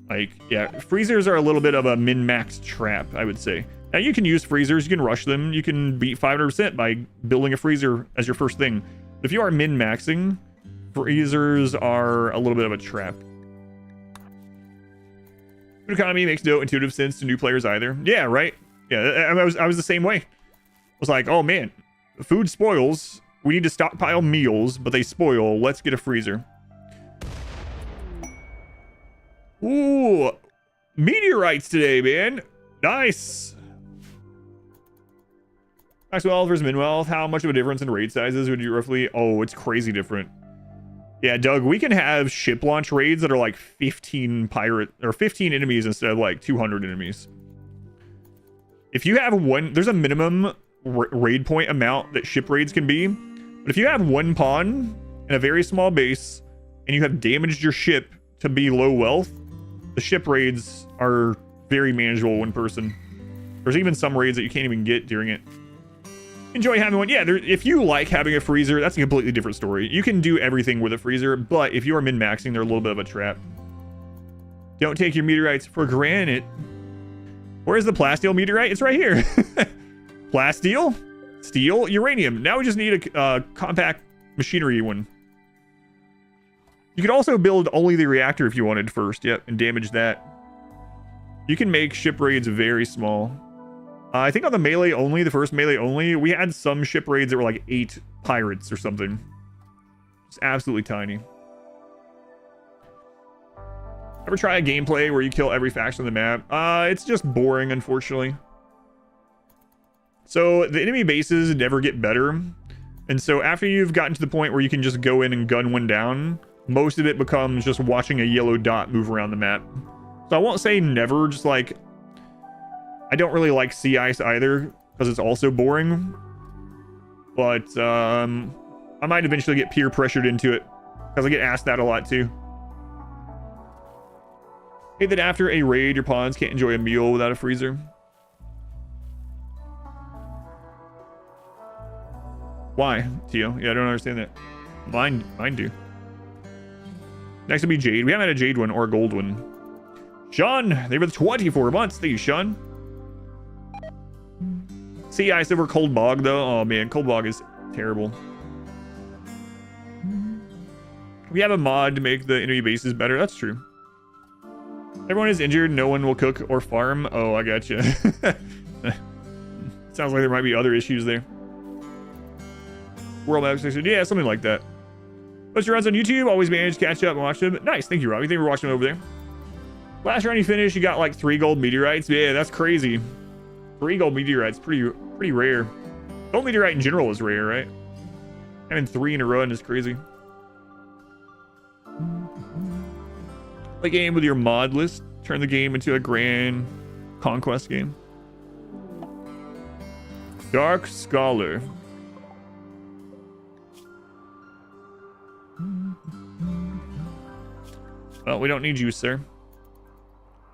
Like, yeah, freezers are a little bit of a min-max trap, I would say. Now, you can use freezers, you can rush them, you can beat 500% by building a freezer as your first thing. If you are min-maxing, freezers are a little bit of a trap. Food economy makes no intuitive sense to new players either. Yeah, right? Yeah, I was the same way. I was like, oh man, food spoils. We need to stockpile meals, but they spoil. Let's get a freezer. Ooh, meteorites today, man. Nice. Max wealth versus min wealth. How much of a difference in raid sizes would you roughly? Oh, it's crazy different. Yeah, Doug, we can have ship launch raids that are like 15 enemies instead of like 200 enemies. If you have one, there's a minimum raid point amount that ship raids can be. But if you have one pawn and a very small base, and you have damaged your ship to be low wealth, the ship raids are very manageable one person. There's even some raids that you can't even get during it. Enjoy having one. Yeah, if you like having a freezer, that's a completely different story. You can do everything with a freezer, but if you are min-maxing, they're a little bit of a trap. Don't take your meteorites for granted. Where's the plasteel meteorite? It's right here. Plasteel, steel, uranium. Now we just need a compact machinery one. You could also build only the reactor if you wanted first. Yep, and damage that. You can make ship raids very small. I think on the melee only, the first melee only, we had some ship raids that were like 8 pirates or something. It's absolutely tiny. Ever try a gameplay where you kill every faction on the map? It's just boring, unfortunately. So the enemy bases never get better. And so after you've gotten to the point where you can just go in and gun one down, most of it becomes just watching a yellow dot move around the map. So I won't say never, just like, I don't really like sea ice either because it's also boring, but I might eventually get peer pressured into it because I get asked that a lot too. Hey, that after a raid your pawns can't enjoy a meal without a freezer. Why, Tio? Yeah, I don't understand that. Mine do. Next will be Jade. We haven't had a Jade one or a Gold one. Sean, they were 24 months. Thank you, Sean. Sea ice over cold bog though. Oh man, cold bog is terrible. We have a mod to make the enemy bases better. That's true. Everyone is injured. No one will cook or farm. Oh, I gotcha. Sounds like there might be other issues there. World map section. Yeah, something like that. Post your runs on YouTube. Always manage to catch up and watch them. Nice. Thank you, Robbie. Thank you for watching them over there. Last round you finished, you got like 3 gold meteorites. Yeah, that's crazy. 3 gold meteorites. Pretty rare. Gold meteorite in general is rare, right? Having 3 in a run is crazy. Play game with your mod list. Turn the game into a grand conquest game. Dark Scholar. Well, we don't need you, sir.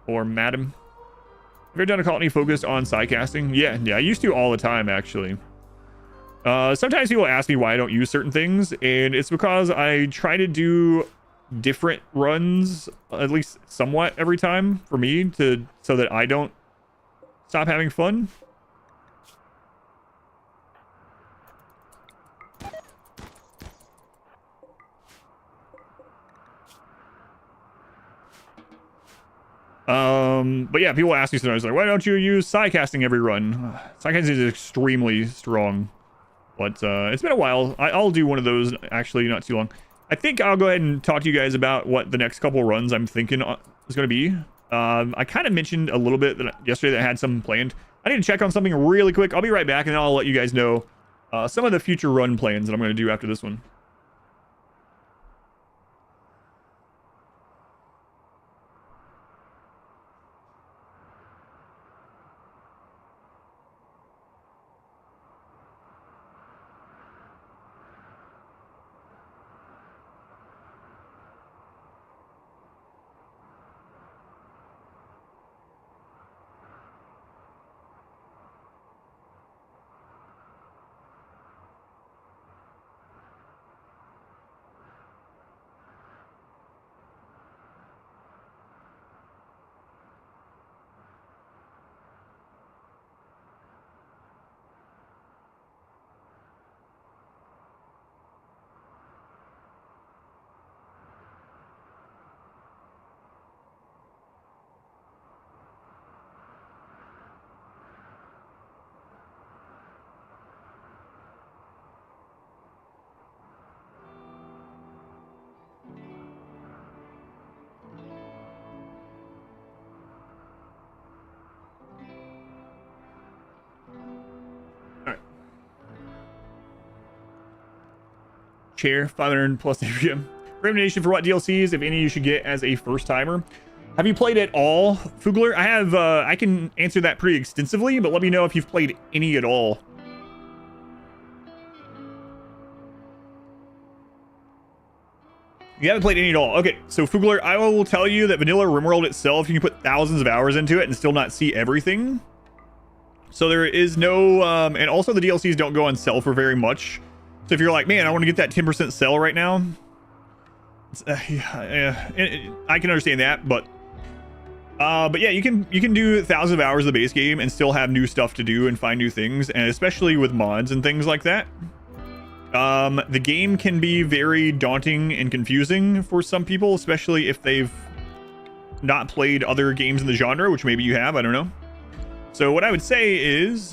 Or madam. Have you ever done a colony focused on sidecasting? Yeah, I used to all the time, actually. Sometimes people ask me why I don't use certain things, and it's because I try to do different runs, at least somewhat every time, for me, so that I don't stop having fun. But yeah, people ask me sometimes, like, why don't you use psi casting every run? Psi casting is extremely strong. But it's been a while. I'll do one of those, actually, not too long. I think I'll go ahead and talk to you guys about what the next couple runs I'm thinking is going to be. I kind of mentioned a little bit yesterday that I had something planned. I need to check on something really quick. I'll be right back, and then I'll let you guys know some of the future run plans that I'm going to do after this one. Chair, 500 plus APM. Recommendation for what DLCs, if any, you should get as a first timer. Have you played at all, Fugler? I have. I can answer that pretty extensively, but let me know if you've played any at all. You haven't played any at all. Okay, so Fugler, I will tell you that vanilla RimWorld itself, you can put thousands of hours into it and still not see everything. So there is no, and also the DLCs don't go on sale for very much. So if you're like, man, I want to get that 10% sell right now, I can understand that, but yeah, you can do thousands of hours of the base game and still have new stuff to do and find new things, and especially with mods and things like that. The game can be very daunting and confusing for some people, especially if they've not played other games in the genre, which maybe you have, I don't know. So what I would say is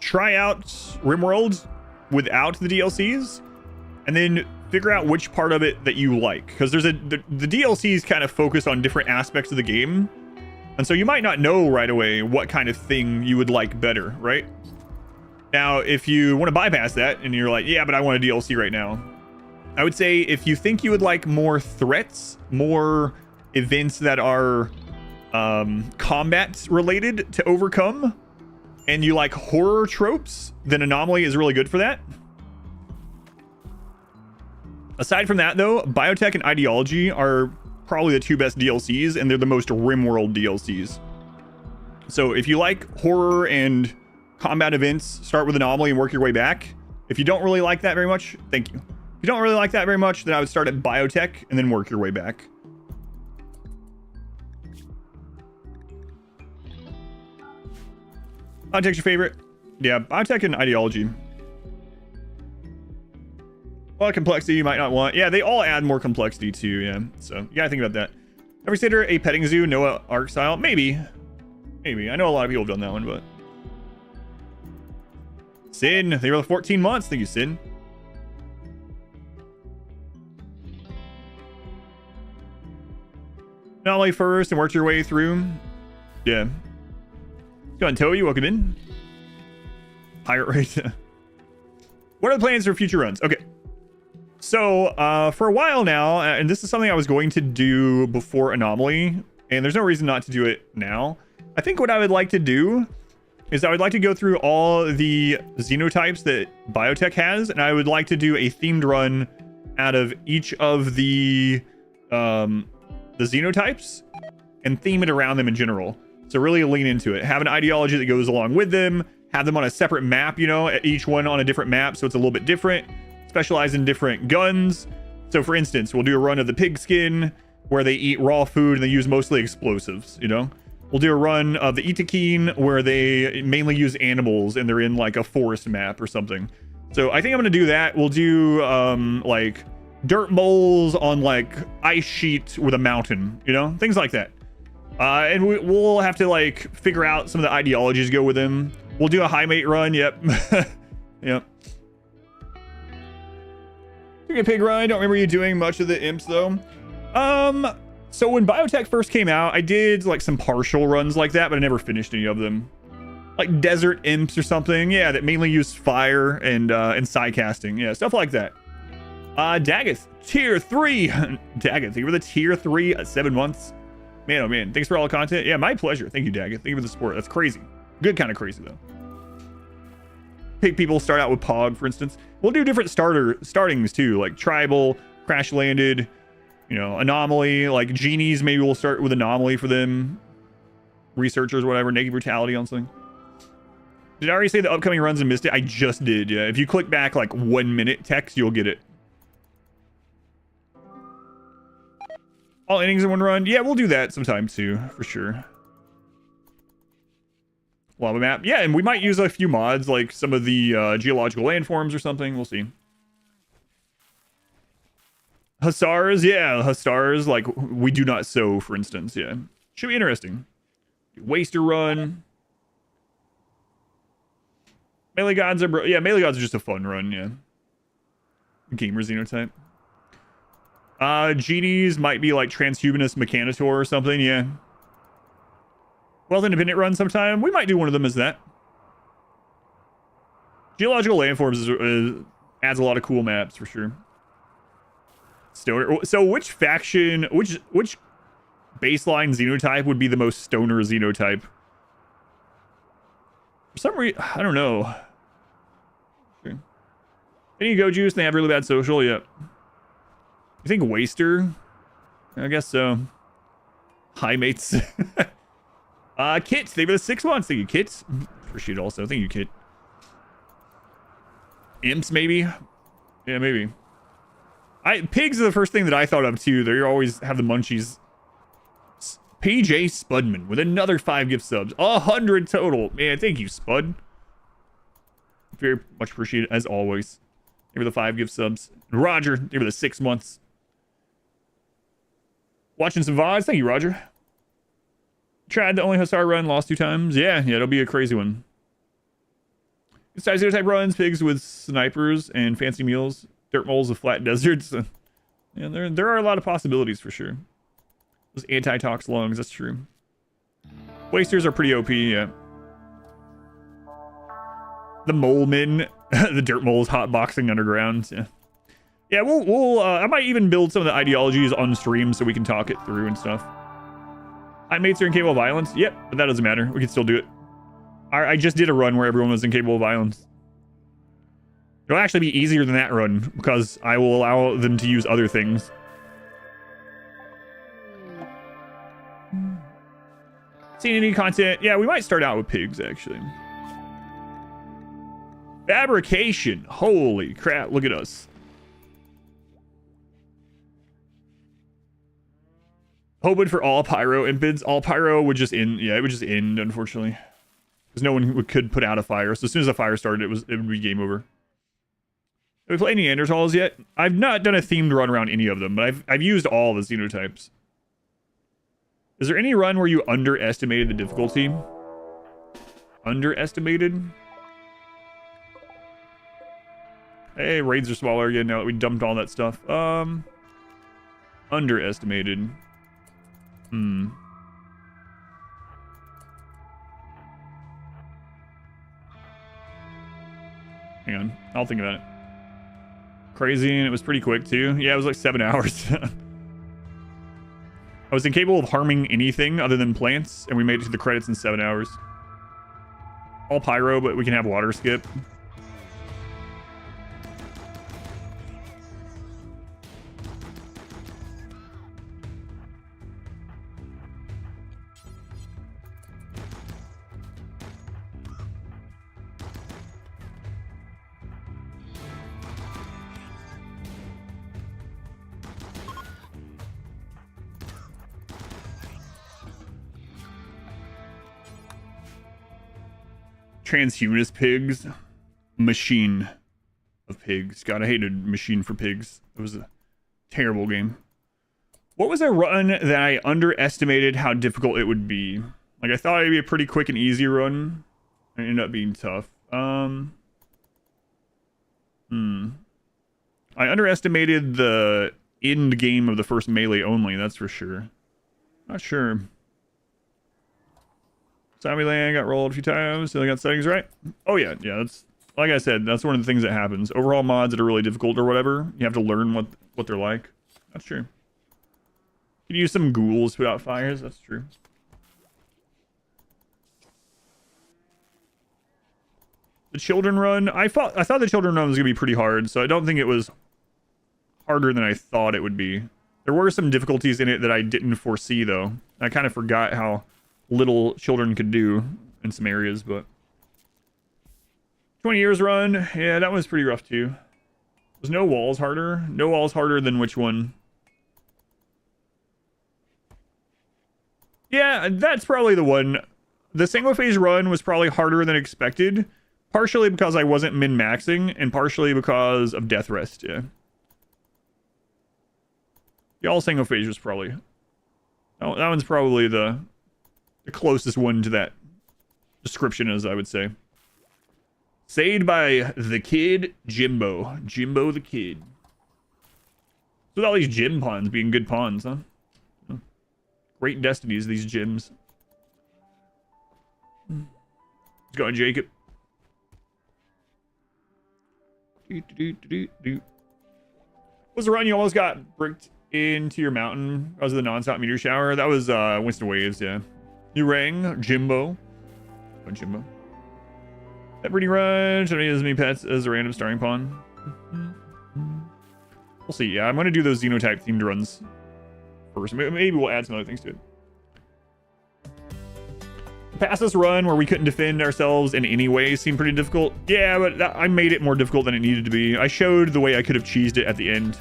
try out RimWorld without the DLCs, and then figure out which part of it that you like, because there's the DLCs kind of focus on different aspects of the game, and so you might not know right away what kind of thing you would like better, right? Now, if you want to bypass that and you're like, yeah, but I want a DLC right now, I would say if you think you would like more threats, more events that are combat related to overcome, and you like horror tropes, then Anomaly is really good for that. Aside from that, though, Biotech and Ideology are probably the two best DLCs, and they're the most RimWorld DLCs. So if you like horror and combat events, start with Anomaly and work your way back. If you don't really like that very much, thank you. If you don't really like that very much, then I would start at Biotech and then work your way back. Biotech's your favorite? Yeah, Biotech and Ideology. A lot of complexity you might not want. Yeah, they all add more complexity too, yeah. So you gotta think about that. Ever consider a petting zoo, Noah Ark style? Maybe. Maybe. I know a lot of people have done that one, but... Sin, they were 14 months. Thank you, Sin. Anomaly first and work your way through. Yeah. Go on, Toby, welcome in. Pirate rate. What are the plans for future runs? Okay. So, for a while now, and this is something I was going to do before Anomaly, and there's no reason not to do it now. I think what I would like to do is I would like to go through all the xenotypes that Biotech has, and I would like to do a themed run out of each of the xenotypes and theme it around them in general. So really lean into it. Have an ideology that goes along with them. Have them on a separate map, you know, each one on a different map, so it's a little bit different. Specialize in different guns. So for instance, we'll do a run of the pigskin where they eat raw food and they use mostly explosives, you know. We'll do a run of the Itakeen where they mainly use animals and they're in like a forest map or something. So I think I'm gonna do that. We'll do like dirt moles on like ice sheet with a mountain, you know, things like that. And we'll have to like figure out some of the ideologies go with him. We'll do a high mate run. Yep. Yep. Okay, pig run. I don't remember you doing much of the imps though. So when biotech first came out, I did like some partial runs like that, but I never finished any of them. Like desert imps or something. Yeah, that mainly use fire and side casting. Yeah, stuff like that. Daggett, tier 3. Daggett, thank you for the tier 3 at 7 months. Man, oh man, thanks for all the content. Yeah, my pleasure. Thank you, Daggett. Thank you for the support. That's crazy. Good kind of crazy though. Pig people start out with Pog, for instance. We'll do different startings too, like tribal, crash landed, you know, anomaly, like genies. Maybe we'll start with anomaly for them. Researchers, whatever. Naked brutality on something. Did I already say the upcoming runs and missed it? I just did. Yeah. If you click back like 1 minute text, you'll get it. All innings in one run. Yeah, we'll do that sometime too, for sure. Lava map. Yeah, and we might use a few mods, like some of the geological landforms or something. We'll see. Hussars. Yeah, Hussars. Like, we do not sow, for instance. Yeah. Should be interesting. Waster run. Melee gods are... Yeah, melee gods are just a fun run, yeah. Gamer xenotype. Genies might be like transhumanist Mechanitor or something, yeah. Wealth independent run sometime. We might do one of them as that. Geological landforms adds a lot of cool maps for sure. Stoner. So which faction, which baseline xenotype would be the most stoner xenotype? For some reason, I don't know. Okay. Any go juice? They have really bad social. Yep. You think Waster? I guess so. Hi, mates. Kit, thank you for the 6 months. Thank you, Kit. Appreciate it also. Thank you, Kit. Imps, maybe? Yeah, maybe. Pigs are the first thing that I thought of, too. They always have the munchies. PJ Spudman with another 5 gift subs. 100 total. Man, thank you, Spud. Very much appreciated, as always. Thank you for the 5 gift subs. Roger, thank you for the 6 months. Watching some VODs. Thank you, Roger. Tried the only Hussar run, lost 2 times. Yeah, it'll be a crazy one. Size type runs, pigs with snipers and fancy meals, dirt moles of flat deserts. Yeah, there are a lot of possibilities for sure. Those anti-tox lungs, that's true. Wasters are pretty OP, yeah. The mole men, the dirt moles hotboxing underground. Yeah. Yeah, we'll I might even build some of the ideologies on stream so we can talk it through and stuff. High mates are incapable of violence. Yep, but that doesn't matter. We can still do it. I just did a run where everyone was incapable of violence. It'll actually be easier than that run because I will allow them to use other things. Seen any content? Yeah, we might start out with pigs actually. Fabrication. Holy crap, look at us. Hoping for all pyro impids. All pyro would just end. Yeah, it would just end, unfortunately. Because no one could put out a fire. So as soon as the fire started, it would be game over. Have we played any Neanderthals yet? I've not done a themed run around any of them, but I've used all the xenotypes. Is there any run where you underestimated the difficulty? Underestimated? Hey, raids are smaller again now that we dumped all that stuff. Underestimated. Hang on, I'll think about it. Crazy, and it was pretty quick too. Yeah, it was like 7 hours. I was incapable of harming anything other than plants, and we made it to the credits in 7 hours. All pyro, but we can have water skip. Transhumanist pigs. Machine of pigs. God, I hated Machine for Pigs. It was a terrible game. What was a run that I underestimated how difficult it would be? Like, I thought it'd be a pretty quick and easy run. It ended up being tough. I underestimated the end game of the first melee only, that's for sure. Not sure. Zombieland got rolled a few times, so I got settings right. Oh yeah, that's like I said, that's one of the things that happens. Overall mods that are really difficult or whatever, you have to learn what they're like. That's true. You can use some ghouls to put out fires, that's true. The children run, I thought the children run was gonna be pretty hard, so I don't think it was harder than I thought it would be. There were some difficulties in it that I didn't foresee though. I kind of forgot how little children could do in some areas, but 20 years run, yeah, that was pretty rough too. Was no walls harder? No walls harder than which one? Yeah, that's probably the one. The single phase run was probably harder than expected, partially because I wasn't min-maxing and partially because of death rest, yeah. The all single phase was probably, oh, that one's probably the closest one to that description, as I would say. Saved by the kid Jimbo. Jimbo the kid. With all these gym pawns being good pawns, huh? Great destinies, these gyms. Let's go on, Jacob. What was the run you almost got bricked into your mountain because of the non-stop meteor shower? That was Winston Waves, yeah. You rang Jimbo. Oh, Jimbo. That breeding run should have as many pets as a random starting pawn. We'll see. Yeah, I'm going to do those xenotype themed runs first. Maybe we'll add some other things to it. Past this run where we couldn't defend ourselves in any way seemed pretty difficult. Yeah, but I made it more difficult than it needed to be. I showed the way I could have cheesed it at the end.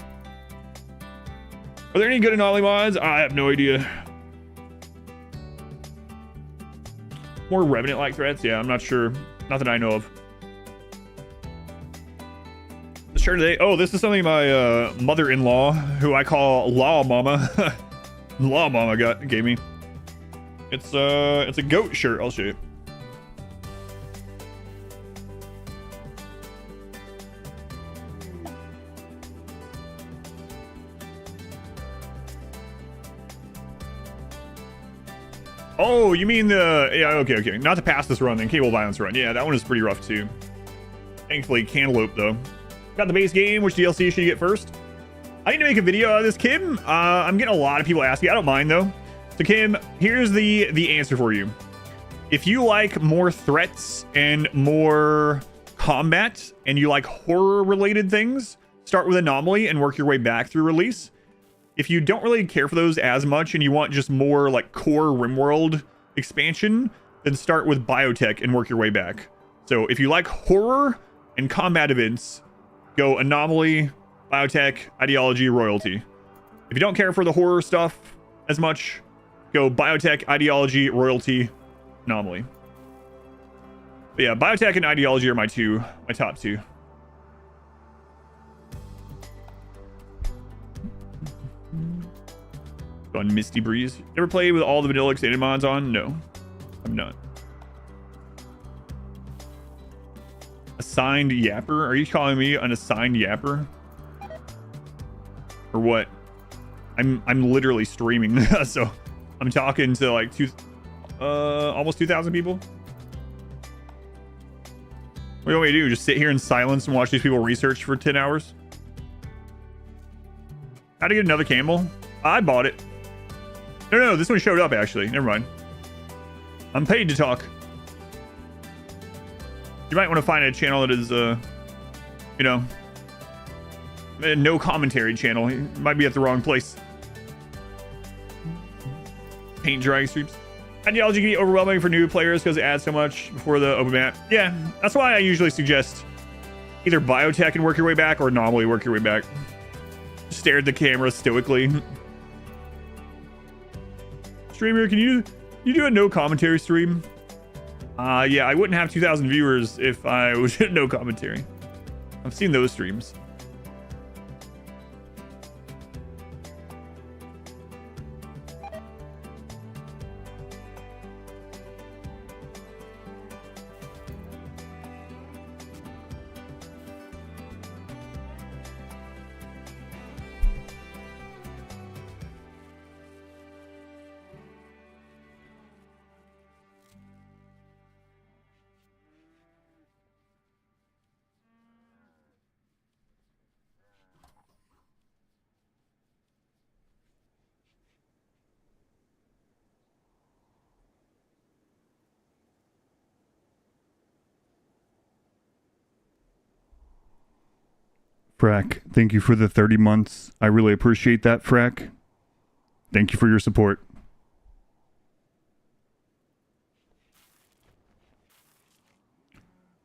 Are there any good Anomaly mods? I have no idea. More Revenant-like threats? Yeah, I'm not sure. Not that I know of. Let's share today. Oh, this is something my mother-in-law, who I call Law Mama, Law Mama gave me. It's a goat shirt. I'll show you. Oh, you mean the... Yeah, okay. Not to pass this run, then Cable Violence run. Yeah, that one is pretty rough, too. Thankfully, Cantaloupe, though. Got the base game. Which DLC should you get first? I need to make a video of this, Kim. I'm getting a lot of people asking. I don't mind, though. So, Kim, here's the answer for you. If you like more threats and more combat, and you like horror-related things, start with Anomaly and work your way back through release. If you don't really care for those as much and you want just more like core RimWorld expansion, then start with Biotech and work your way back. So if you like horror and combat events, go Anomaly, Biotech, Ideology, Royalty. If you don't care for the horror stuff as much, go Biotech, Ideology, Royalty, Anomaly. But yeah, Biotech and Ideology are my top two. On Misty Breeze. You ever played with all the vanilla extended mods on? No, I'm not. Assigned yapper? Are you calling me an assigned yapper? Or what? I'm literally streaming, so I'm talking to like almost 2,000 people. What do you want me to do? Just sit here in silence and watch these people research for 10 hours? How to get another camel? I bought it. No, this one showed up actually. Never mind. I'm paid to talk. You might want to find a channel that is, you know, a no commentary channel. You might be at the wrong place. Paint drying streams. Ideology can be overwhelming for new players because it adds so much before the open map. Yeah, that's why I usually suggest either Biotech and work your way back or Anomaly, work your way back. Stare at the camera stoically. Streamer, can you do a no commentary stream? Yeah, I wouldn't have 2,000 viewers if I was no commentary. I've seen those streams. Frack, thank you for the 30 months. I really appreciate that, Frack. Thank you for your support.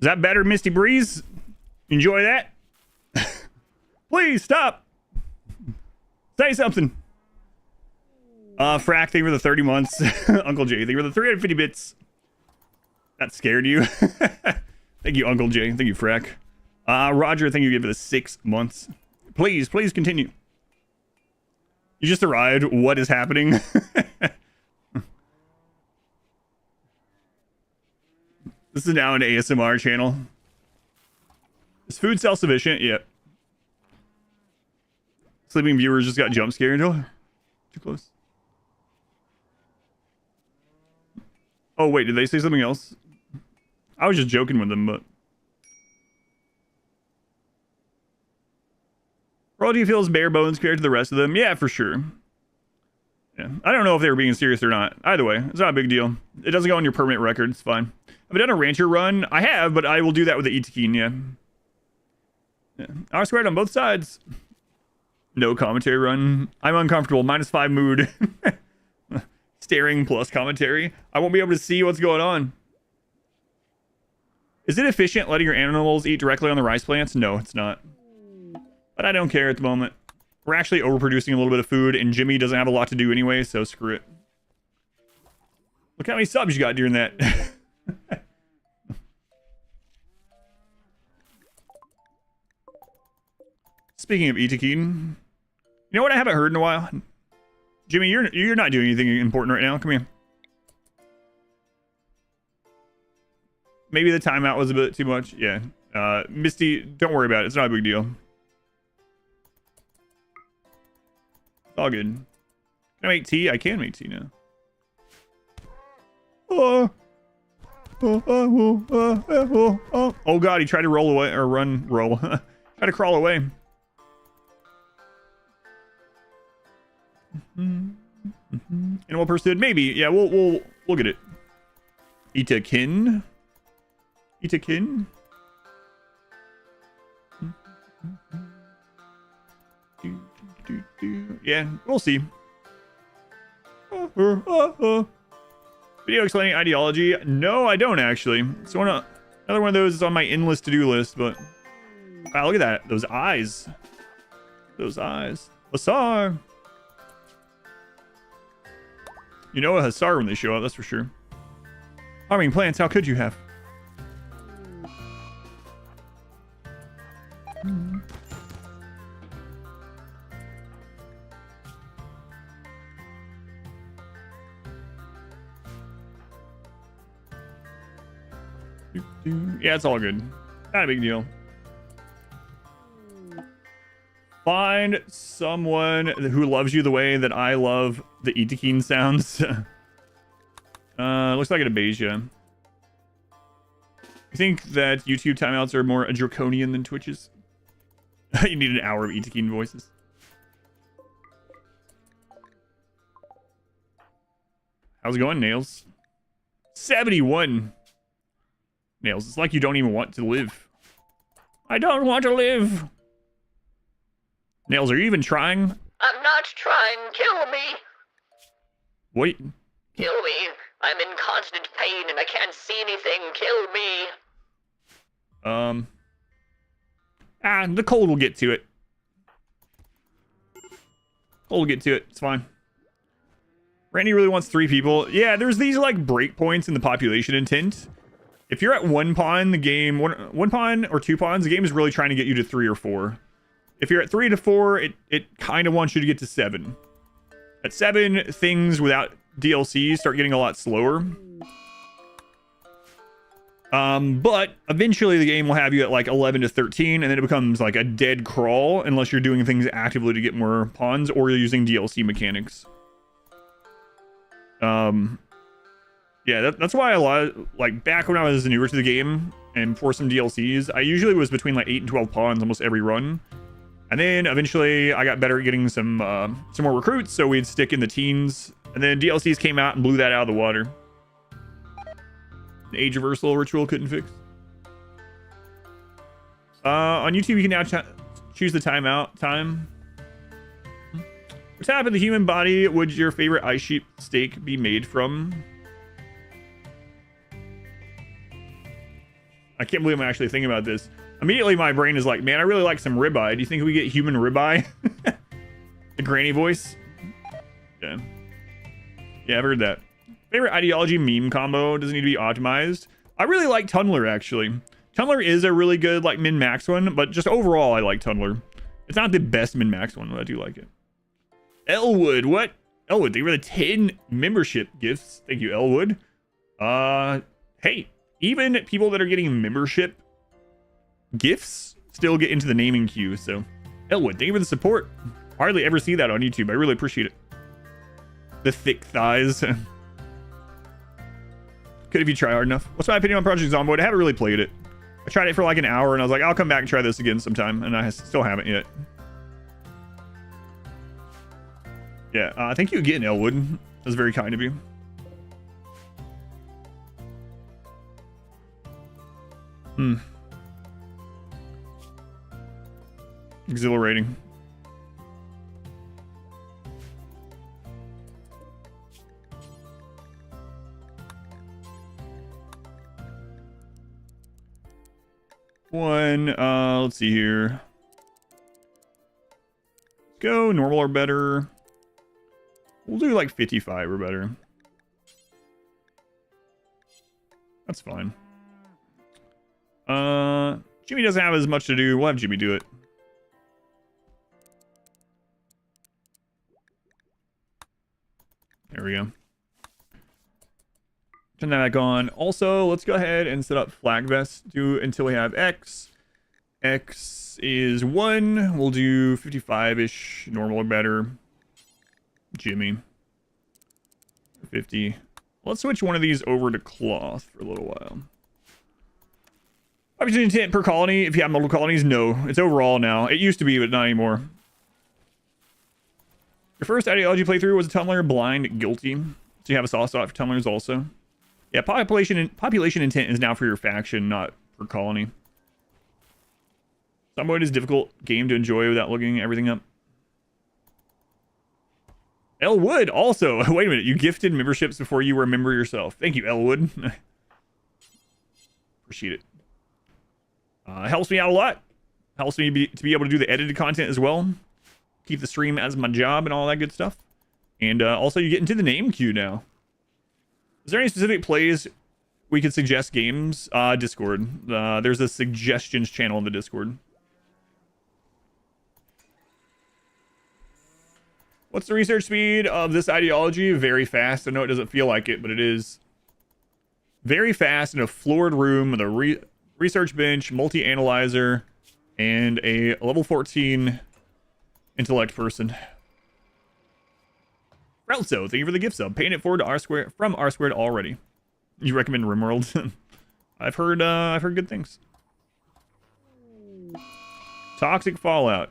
Is that better, Misty Breeze? Enjoy that? Please stop. Say something. Frack, thank you for the 30 months. Uncle Jay, thank you for the 350 bits. That scared you. Thank you, Uncle Jay. Thank you, Frack. Roger, thank you for the 6 months. Please continue. You just arrived. What is happening? This is now an ASMR channel. Is food self-sufficient? Yep. Sleeping viewers just got jump scared. Oh, too close. Oh, wait, did they say something else? I was just joking with them, but... Or do you feel is bare bones compared to the rest of them? Yeah, for sure. Yeah, I don't know if they were being serious or not. Either way, it's not a big deal. It doesn't go on your permanent record. It's fine. Have I done a rancher run? I have, but I will do that with the Itakin, yeah. R squared on both sides. No commentary run. I'm uncomfortable. -5 mood. Staring plus commentary. I won't be able to see what's going on. Is it efficient letting your animals eat directly on the rice plants? No, it's not. But I don't care at the moment. We're actually overproducing a little bit of food, and Jimmy doesn't have a lot to do anyway, so screw it. Look how many subs you got during that. Speaking of Itakin, you know what I haven't heard in a while? Jimmy, you're not doing anything important right now. Come here. Maybe the timeout was a bit too much. Yeah. Misty, don't worry about it. It's not a big deal. It's all good. Can I make tea? I can make tea now. Oh god, he tried to roll away or roll. Try to crawl away. Animal pursuit, maybe. Yeah, we'll get it. Itakin. Yeah, we'll see. Video explaining ideology. No, I don't actually. So another one of those is on my endless to-do list, but wow, look at that. Those eyes. Hussar. You know a hussar when they show up, that's for sure. Harming plants, how could you have? Yeah, it's all good. Not a big deal. Find someone who loves you the way that I love the Itakin sounds. Looks like an Abasia. You think that YouTube timeouts are more draconian than Twitch's? You need an hour of Itakin voices. How's it going, Nails? 71. Nails, it's like you don't even want to live. I don't want to live. Nails, are you even trying? I'm not trying. Kill me. Wait. Kill me. I'm in constant pain and I can't see anything. Kill me. The cold will get to it. Cold will get to it. It's fine. Randy really wants 3 people. Yeah, there's these like breakpoints in the population intent. If you're at 1 pawn, the game, one pawn or 2 pawns, the game is really trying to get you to 3 or 4. If you're at 3 to 4, it kind of wants you to get to 7. At 7, things without DLC start getting a lot slower. But eventually the game will have you at like 11 to 13, and then it becomes like a dead crawl unless you're doing things actively to get more pawns or you're using DLC mechanics. Yeah, that's why like back when I was newer to the game and for some DLCs, I usually was between like 8 and 12 pawns almost every run. And then eventually I got better at getting some more recruits, so we'd stick in the teens. And then DLCs came out and blew that out of the water. An age reversal ritual couldn't fix. On YouTube, you can now Choose the timeout time. What type of the human body would your favorite ice sheep steak be made from? I can't believe I'm actually thinking about this. Immediately my brain is like, man, I really like some ribeye. Do you think we get human ribeye? The granny voice? Yeah. Yeah, I've heard that. Favorite ideology meme combo doesn't need to be optimized. I really like Tunneler, actually. Tunneler is a really good, like, min-max one, but just overall, I like Tunneler. It's not the best min-max one, but I do like it. Elwood, what? Elwood, thank you for the 10 membership gifts. Thank you, Elwood. Hey, even people that are getting membership gifts still get into the naming queue, so Elwood, thank you for the support. Hardly ever see that on YouTube. I really appreciate it. The thick thighs. Could if you try hard enough. What's my opinion on Project Zomboid? I haven't really played it. I tried it for like an hour and I was like, I'll come back and try this again sometime, and I still haven't yet. Yeah, thank you again, Elwood. That's very kind of you. Exhilarating. Let's see here. Go normal or better. We'll do like 55 or better. That's fine. Jimmy doesn't have as much to do. We'll have Jimmy do it. There we go. Turn that back on. Also, let's go ahead and set up flag vest. Do until we have X. X is 1. We'll do 55-ish, normal or better. Jimmy. 50. Let's switch one of these over to cloth for a little while. Obviously, intent per colony. If you have multiple colonies, no. It's overall now. It used to be, but not anymore. Your first ideology playthrough was a Tumbler, blind, guilty. So you have a soft spot for Tumblers also. Yeah, population intent is now for your faction, not per colony. Zomboid is a difficult game to enjoy without looking everything up. Elwood also. Wait a minute, you gifted memberships before you were a member yourself. Thank you, Elwood. Appreciate it. Helps me out a lot. Helps me to be able to do the edited content as well. Keep the stream as my job and all that good stuff. And also you get into the name queue now. Is there any specific plays we could suggest games? Discord. There's a suggestions channel in the Discord. What's the research speed of this ideology? Very fast. I know it doesn't feel like it, but it is very fast in a floored room with a research bench, multi-analyzer, and a level 14 intellect person. Relso, thank you for the gift sub. Paying it forward to R squared from R squared already. You recommend RimWorld? I've heard good things. Toxic Fallout.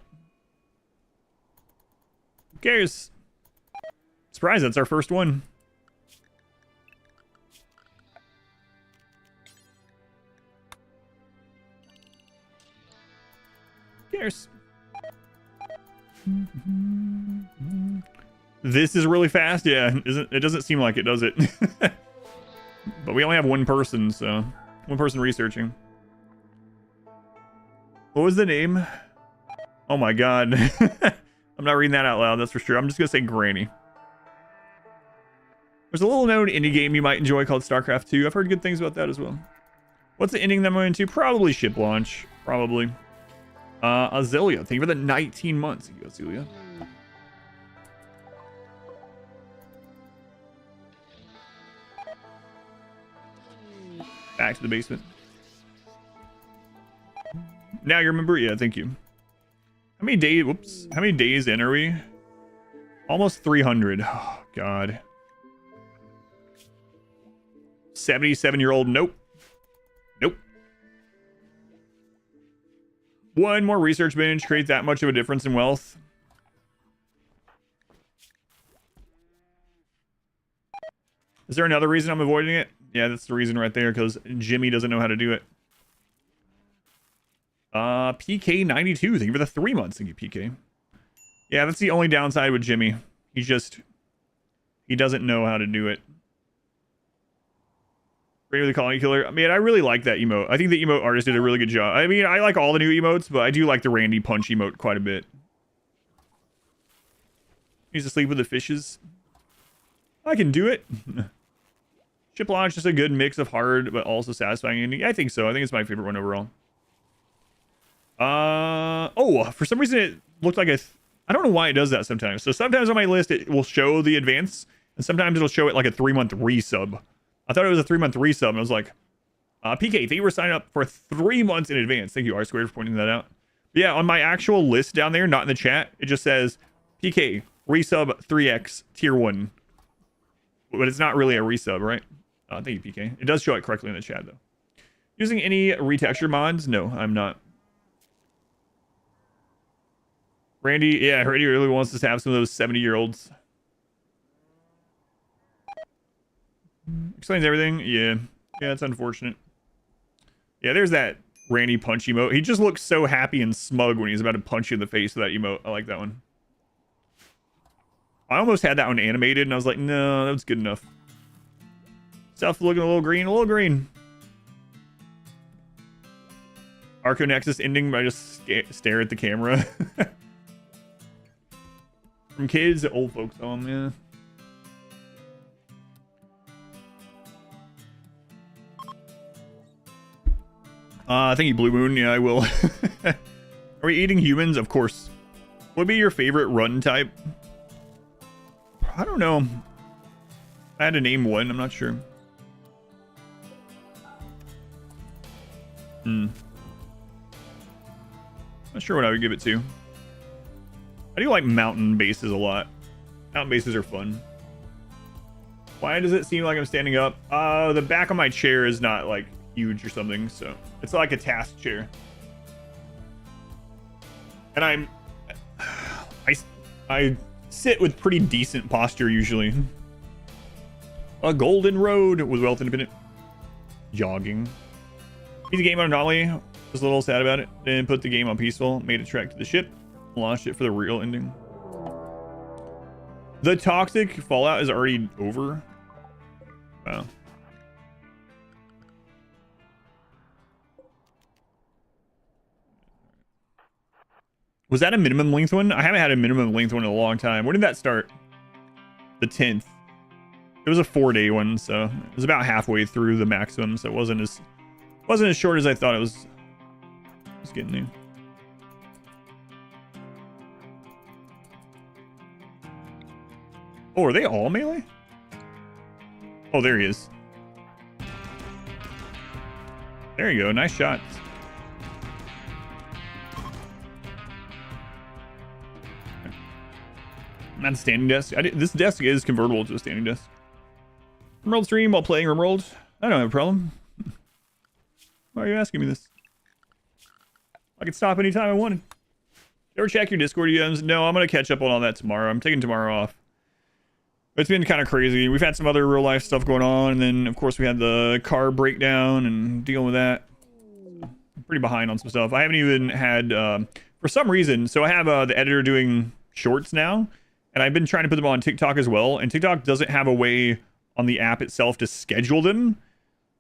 Who cares? Surprise, that's our first one. Who cares? This is really fast, yeah. It doesn't seem like it, does it? But we only have one person, so one person researching. What was the name? Oh my god. I'm not reading that out loud, that's for sure. I'm just gonna say Granny. There's a little known indie game you might enjoy called StarCraft 2. I've heard good things about that as well. What's the ending that I'm going to? Probably ship launch. Probably. Azelia, thank you for the 19 months. Thank you, Azelia. Back to the basement. Now you remember? Yeah, thank you. How many days? Whoops. How many days in are we? Almost 300. Oh, God. 77-year-old. Nope. Nope. One more research bench creates that much of a difference in wealth. Is there another reason I'm avoiding it? Yeah, that's the reason right there, because Jimmy doesn't know how to do it. PK92, thank you for the 3 months. Thank you, PK. Yeah, that's the only downside with Jimmy. He doesn't know how to do it. Really Colony Killer. I mean, I really like that emote. I think the emote artist did a really good job. I mean, I like all the new emotes, but I do like the Randy Punch emote quite a bit. He's asleep with the fishes. I can do it. Ship launch is a good mix of hard, but also satisfying ending. I think so. I think it's my favorite one overall. Oh, for some reason it looked like I don't know why it does that sometimes. So sometimes on my list it will show the advance, and sometimes it'll show it like a 3-month resub. I thought it was a 3-month resub, and I was like, PK, thank you for signing up for 3 months in advance. Thank you, R Squared, for pointing that out. But yeah, on my actual list down there, not in the chat, it just says PK resub 3x tier 1. But it's not really a resub, right? Thank you, PK. It does show it correctly in the chat, though. Using any retexture mods? No, I'm not. Randy, yeah, Randy really wants us to have some of those 70-year-olds. Explains everything. Yeah, it's unfortunate. Yeah, there's that Randy punch emote. He just looks so happy and smug when he's about to punch you in the face with that emote. I like that one. I almost had that one animated, and I was like, no, that was good enough. Stuff looking a little green, a little green. Arco Nexus ending by just stare at the camera. From kids to old folks home, yeah. Thank you, Blue Moon. Yeah, I will. Are we eating humans? Of course. What would be your favorite run type? I don't know. I had to name one. I'm not sure. Not sure what I would give it to. I do like mountain bases a lot. Mountain bases are fun. Why does it seem like I'm standing up? The back of my chair is not like huge or something, so it's like a task chair. And I sit with pretty decent posture usually. A golden road with Wealth Independent. Jogging. Beat the game on Anomaly. Was a little sad about it. Then put the game on peaceful. Made a trek to the ship. Launched it for the real ending. The toxic fallout is already over. Wow. Was that a minimum length one? I haven't had a minimum length one in a long time. When did that start? The 10th. It was a 4-day one, so it was about halfway through the maximum, so it wasn't as short as I thought it was getting there. Oh, are they all melee? Oh, there he is. There you go. Nice shots. Not a standing desk. This desk is convertible to a standing desk. RimWorld stream while playing RimWorld. I don't have a problem. Why are you asking me this? I could stop anytime I wanted. You ever check your Discord DMs? No, I'm going to catch up on all that tomorrow. I'm taking tomorrow off. It's been kind of crazy. We've had some other real life stuff going on, and then of course we had the car breakdown and dealing with that. I'm pretty behind on some stuff. I haven't even had, for some reason, so I have the editor doing shorts now, and I've been trying to put them on TikTok as well, and TikTok doesn't have a way on the app itself to schedule them,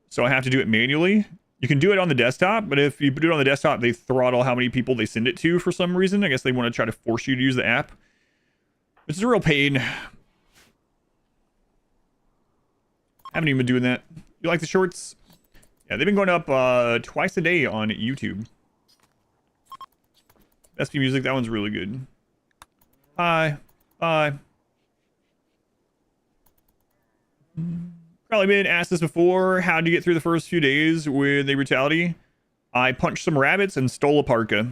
so I have to do it manually. You can do it on the desktop, but if you do it on the desktop, they throttle how many people they send it to for some reason. I guess they want to try to force you to use the app, which is a real pain. Haven't even been doing that. You like the shorts? Yeah, they've been going up twice a day on YouTube. SP Music, that one's really good. Hi. Bye. Probably been asked this before. How did you get through the first few days with a Brutality? I punched some rabbits and stole a parka.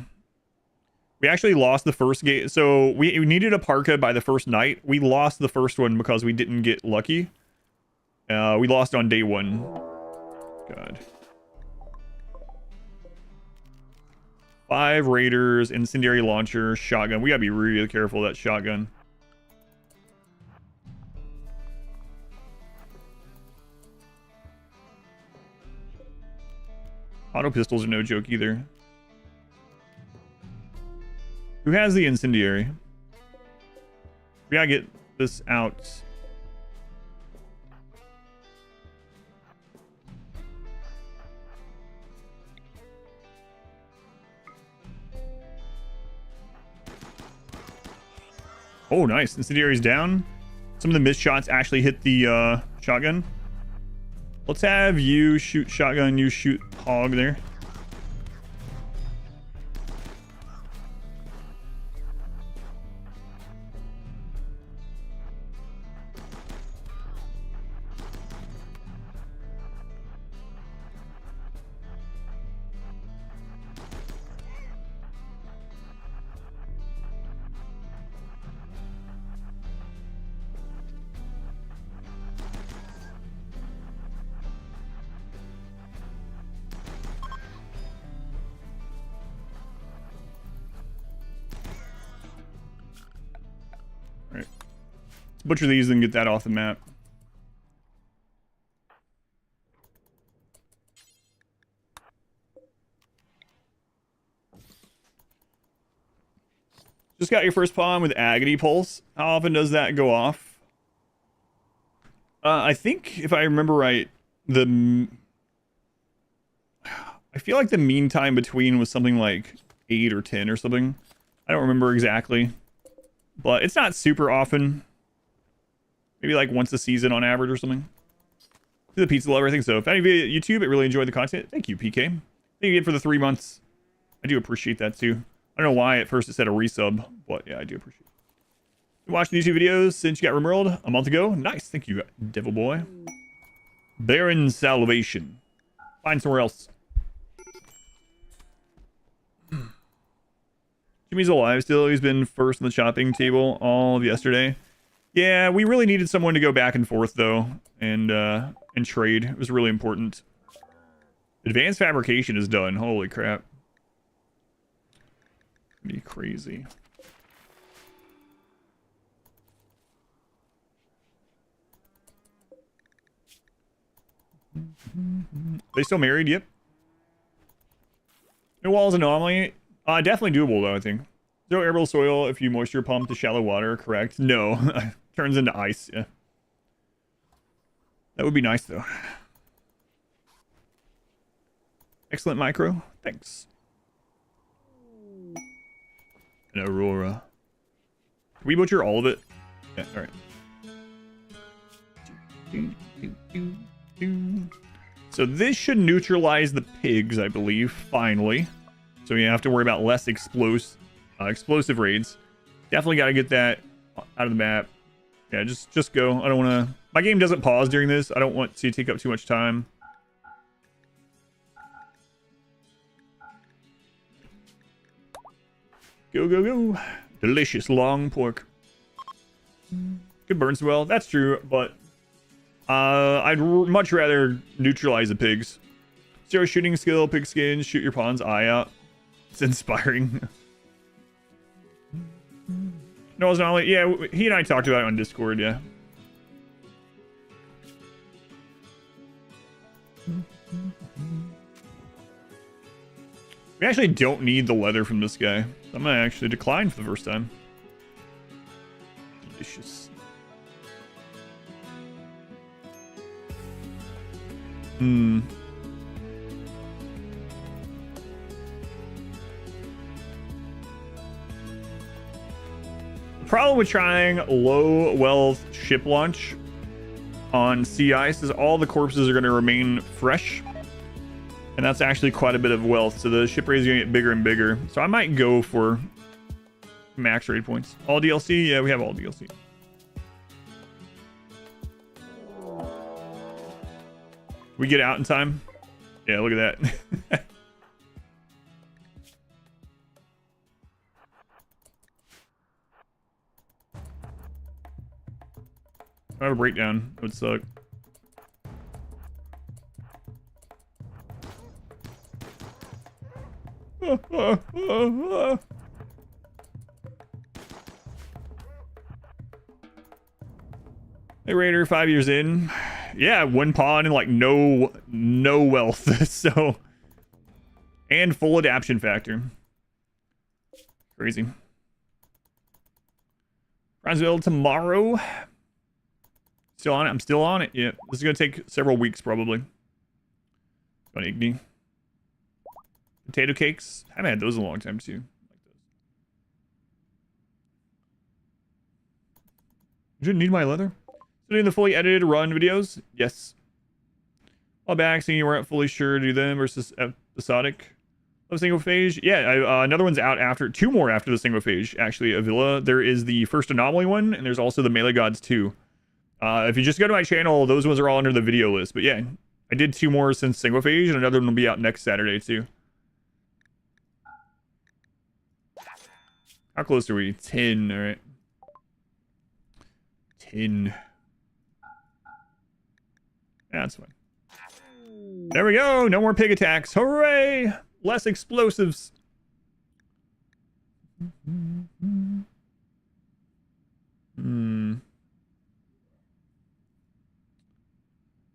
We actually lost the first game. So we needed a parka by the first night. We lost the first one because we didn't get lucky. We lost on day 1. God. 5 raiders, incendiary launcher, shotgun. We gotta be really careful of that shotgun. Auto pistols are no joke either. Who has the incendiary? We gotta get this out. Oh, nice. Incendiary's down. Some of the missed shots actually hit the shotgun. Let's have you shoot shotgun, you shoot hog there. Alright. Let's butcher these and get that off the map. Just got your first pawn with Agony Pulse. How often does that go off? I think, if I remember right, I feel like the mean time between was something like 8 or 10 or something. I don't remember exactly. But it's not super often. Maybe like once a season on average or something. To the pizza lover, I think so. If any of you at YouTube, I really enjoyed the content. Thank you, PK. Thank you again for the 3 months. I do appreciate that too. I don't know why at first it said a resub, but yeah, I do appreciate it. You watched the YouTube videos since you got RimWorld a month ago. Nice. Thank you, Devil Boy. Baron Salvation. Find somewhere else. Jimmy's alive still. He's been first on the shopping table all of yesterday. Yeah, we really needed someone to go back and forth though, and trade. It was really important. Advanced fabrication is done. Holy crap. Be crazy. They still married? Yep. No walls anomaly. Definitely doable though, I think. No arable soil if you moisture pump to shallow water, correct? No. Turns into ice, yeah. That would be nice though. Excellent micro. Thanks. And Aurora. Can we butcher all of it? Yeah, alright. So this should neutralize the pigs, I believe, finally. So you have to worry about less explosive raids. Definitely got to get that out of the map. Yeah, just go. I don't want to... My game doesn't pause during this. I don't want to take up too much time. Go, go, go. Delicious long pork. Good burns well. That's true, but I'd much rather neutralize the pigs. 0 shooting skill, pig skin, shoot your pawn's eye out. It's inspiring. No, it's not only... Yeah, he and I talked about it on Discord, yeah. We actually don't need the leather from this guy. I'm gonna actually decline for the first time. Delicious. The problem with trying low wealth ship launch on sea ice is all the corpses are going to remain fresh. And that's actually quite a bit of wealth. So the ship rate is going to get bigger and bigger. So I might go for max raid points. All DLC? Yeah, we have all DLC. We get out in time? Yeah, look at that. I have a breakdown. It would suck. Hey Raider, 5 years in. Yeah, 1 pawn and like no wealth. So, and full adaption factor. Crazy. Brownsville tomorrow. Still on it? I'm still on it. Yeah, this is gonna take several weeks probably. On Igni. Potato cakes. I haven't had those in a long time too. You didn't need my leather? Doing the fully edited run videos? Yes. While back, seeing you weren't fully sure to do them versus episodic. Of single phase? Yeah, another one's out after, 2 more after the single phase, actually, Avila. There is the first Anomaly one, and there's also the Melee Gods 2. If you just go to my channel, those ones are all under the video list. But yeah, I did 2 more since single phase, and another one will be out next Saturday too. How close are we? 10, alright. 10. That's fine. There we go. No more pig attacks. Hooray! Less explosives.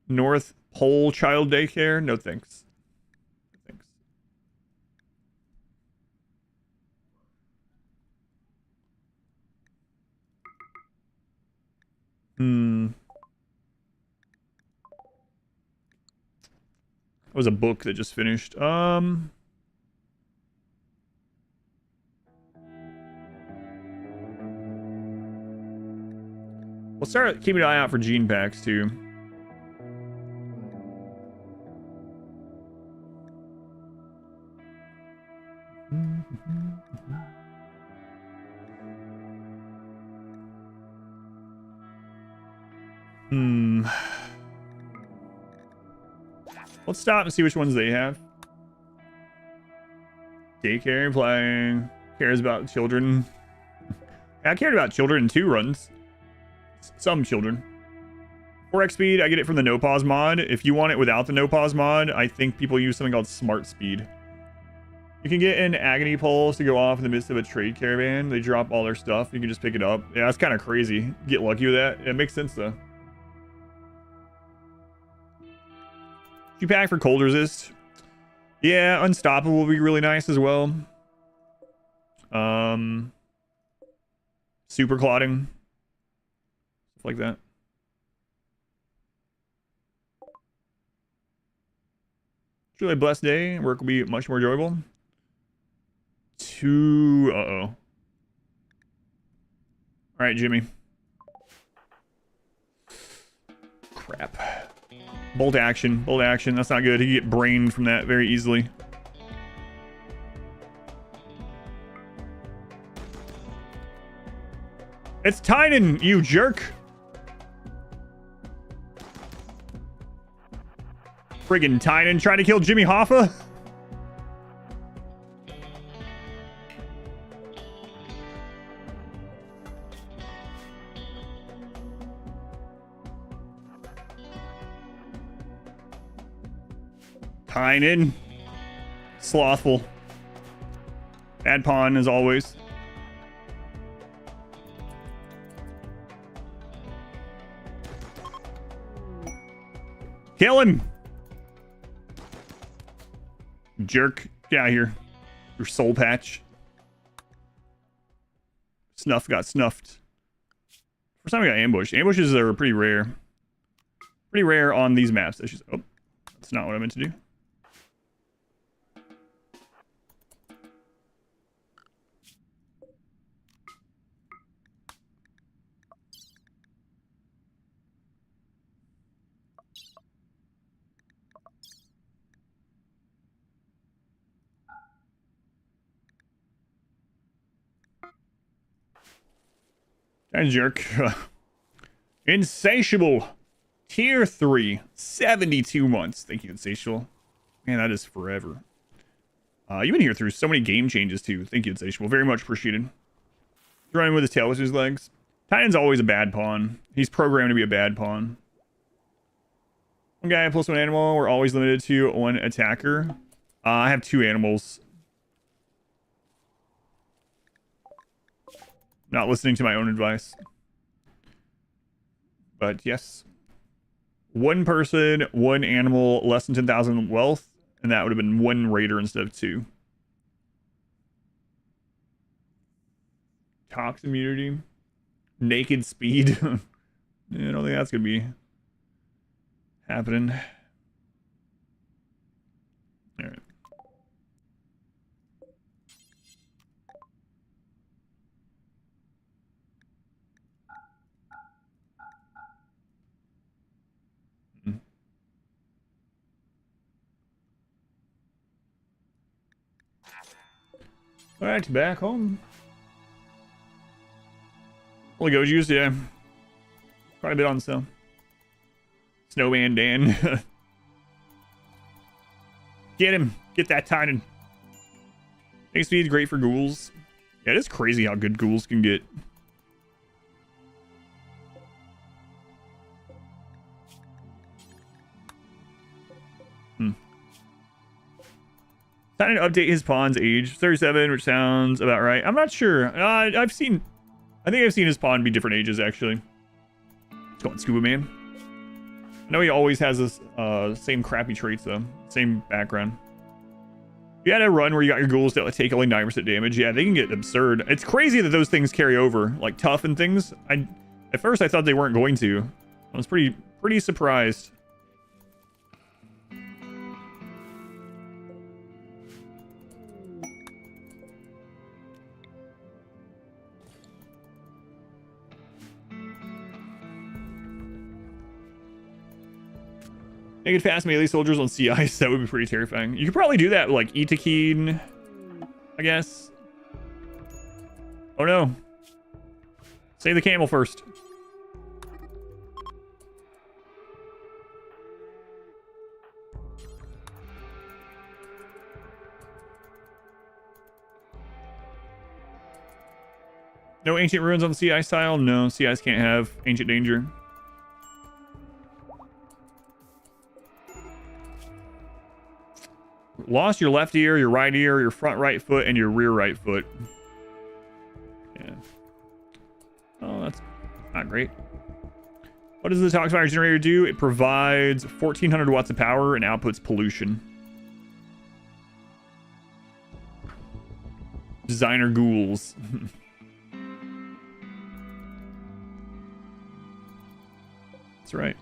North Pole Child Daycare? No thanks. Thanks. That was a book that just finished. We'll start keeping an eye out for gene packs too. Let's stop and see which ones they have. Daycare and playing. Cares about children. I cared about children in 2 runs. Some children. 4x speed, I get it from the no pause mod. If you want it without the no pause mod, I think people use something called smart speed. You can get an agony pulse to go off in the midst of a trade caravan. They drop all their stuff. You can just pick it up. Yeah, that's kind of crazy. Get lucky with that. It makes sense though. Pack for cold resist. Yeah, unstoppable will be really nice as well. Super clotting. Stuff like that. It's really a blessed day. Work will be much more enjoyable. Uh-oh. Alright, Jimmy. Crap. Bolt action. Bolt action. That's not good. He get brained from that very easily. It's Tynan, you jerk. Friggin' Tynan trying to kill Jimmy Hoffa. Tynan. Slothful. Bad pawn as always. Kill him! Jerk. Get out of here. Your soul patch. Snuff got snuffed. First time we got ambushed. Ambushes are pretty rare. Pretty rare on these maps. Oh, that's not what I meant to do. And jerk. Insatiable. Tier 3. 72 months. Thank you, Insatiable. Man, that is forever. You've been here through so many game changes, too. Thank you, Insatiable. Very much appreciated. Running with his tail with his legs. Titan's always a bad pawn. He's programmed to be a bad pawn. One guy plus 1 animal. We're always limited to 1 attacker. I have 2 animals. Not listening to my own advice. But yes. 1 person, 1 animal, less than 10,000 wealth. And that would have been 1 raider instead of 2. Tox immunity. naked speed. Yeah, I don't think that's gonna be happening. All right. All right, back home. Holy Goju's, yeah. Quite a bit on sale. Snowman Dan. Get him. Get that Titan. Max speed great for ghouls. Yeah, it is crazy how good ghouls can get. Titan to update his pawn's age. 37, which sounds about right. I'm not sure. I think I've seen his pawn be different ages, actually. Let's go on Scuba Man. I know he always has this same crappy traits, though. Same background. If you had a run where you got your ghouls that take only 9% damage, yeah, they can get absurd. It's crazy that those things carry over, like tough and things. At first I thought they weren't going to. I was pretty surprised. Naked fast melee soldiers on sea ice, that would be pretty terrifying. You could probably do that with like Itakeen, I guess. Oh no. Save the camel first. No ancient ruins on the sea ice tile? No, sea ice can't have ancient danger. Lost your left ear, your right ear, your front right foot, and your rear right foot. Yeah. Oh, that's not great. What does the Toxfire generator do? It provides 1400 watts of power and outputs pollution. Designer ghouls. That's right.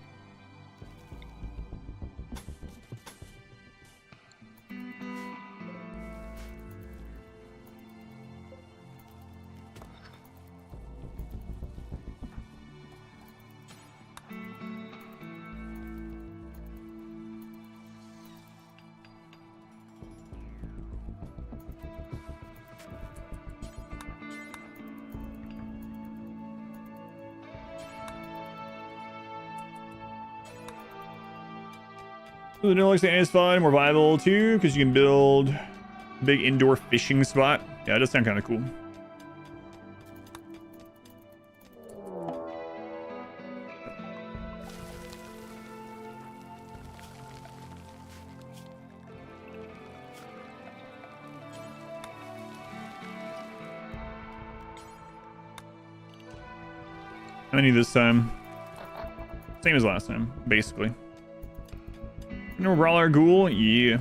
The Nilix is fun, more viable too, because you can build a big indoor fishing spot. Yeah, it does sound kind of cool. How many this time? Same as last time, basically. No brawler ghoul, yeah.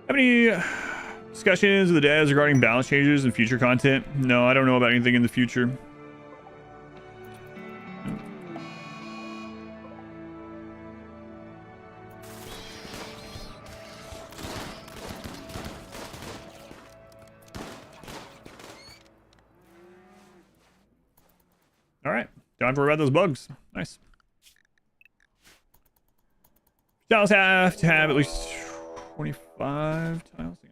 Have any discussions with the devs regarding balance changes and future content? No, I don't know about anything in the future. All right, time to worry about those bugs. Nice. Tiles have to have at least 25 tiles. Yeah.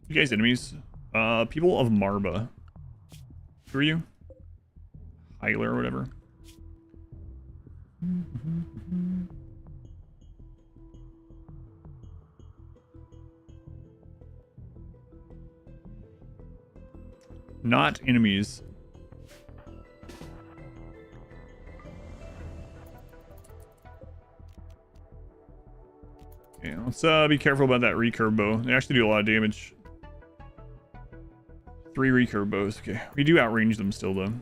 You guys enemies? People of Marba. Who are you? Hyler or whatever. Not enemies. Yeah, let's be careful about that recurve bow. They actually do a lot of damage. 3 recurve bows. Okay, we do outrange them still though.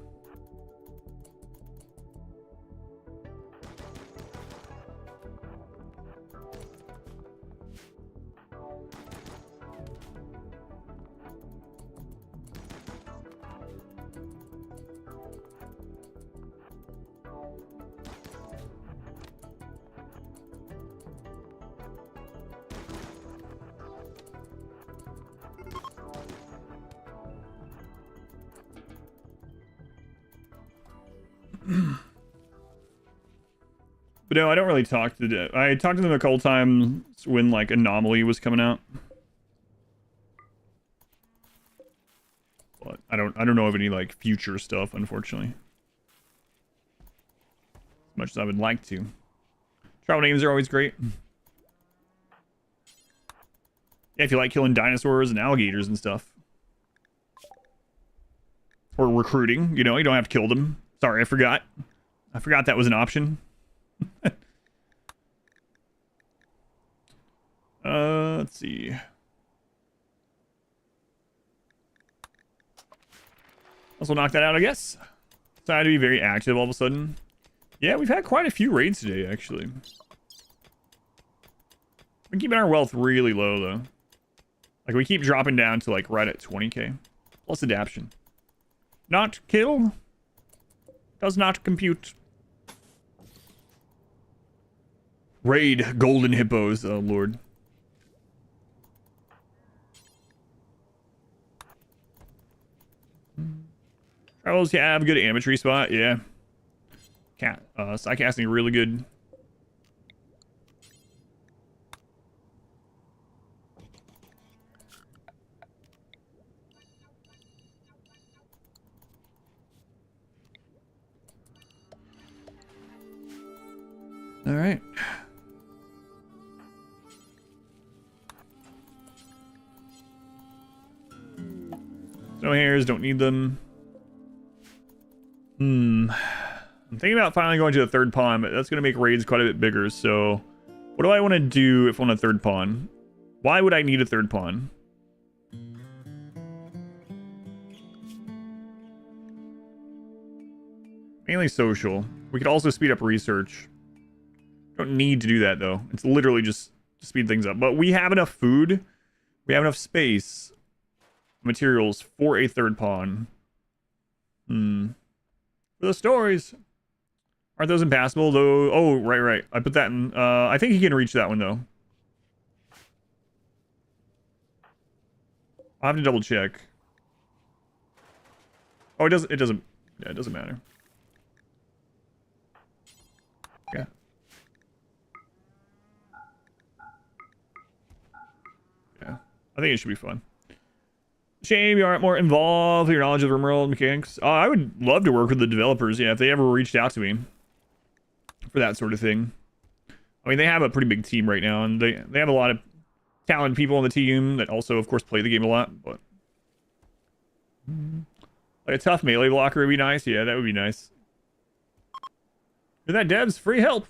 But no, I don't really talk to them. I talked to them a couple times when like Anomaly was coming out. But I don't know of any like future stuff, unfortunately. As much as I would like to. Travel names are always great. Yeah, if you like killing dinosaurs and alligators and stuff. Or recruiting, you know, you don't have to kill them. Sorry, I forgot. I forgot that was an option. Let's see. Also knock that out, I guess. Decided to be very active all of a sudden. Yeah, we've had quite a few raids today, actually. We're keeping our wealth really low, though. Like, we keep dropping down to, like, right at 20k. Plus adaption. Not kill. Does not compute. Raid golden hippos, oh lord. Travels, yeah, have a good ametry spot, yeah. Psycasting really good. All right. Snow hares, don't need them. I'm thinking about finally going to a third pawn, but that's going to make raids quite a bit bigger, so... What do I want to do if I want a third pawn? Why would I need a third pawn? Mainly social. We could also speed up research. Don't need to do that, though. It's literally just to speed things up. But we have enough food. We have enough space. Materials for a third pawn. For the stories. Aren't those impassable, though? Oh, right. I put that in. I think he can reach that one, though. I'll have to double check. Oh, it doesn't. Yeah, it doesn't matter. Yeah. Yeah. I think it should be fun. Shame you aren't more involved with your knowledge of RimWorld mechanics. I would love to work with the developers, yeah, if they ever reached out to me for that sort of thing. I mean, they have a pretty big team right now, and they have a lot of talented people on the team that also, of course, play the game a lot, but... Like a tough melee blocker would be nice. Yeah, that would be nice. Is that devs? Free help!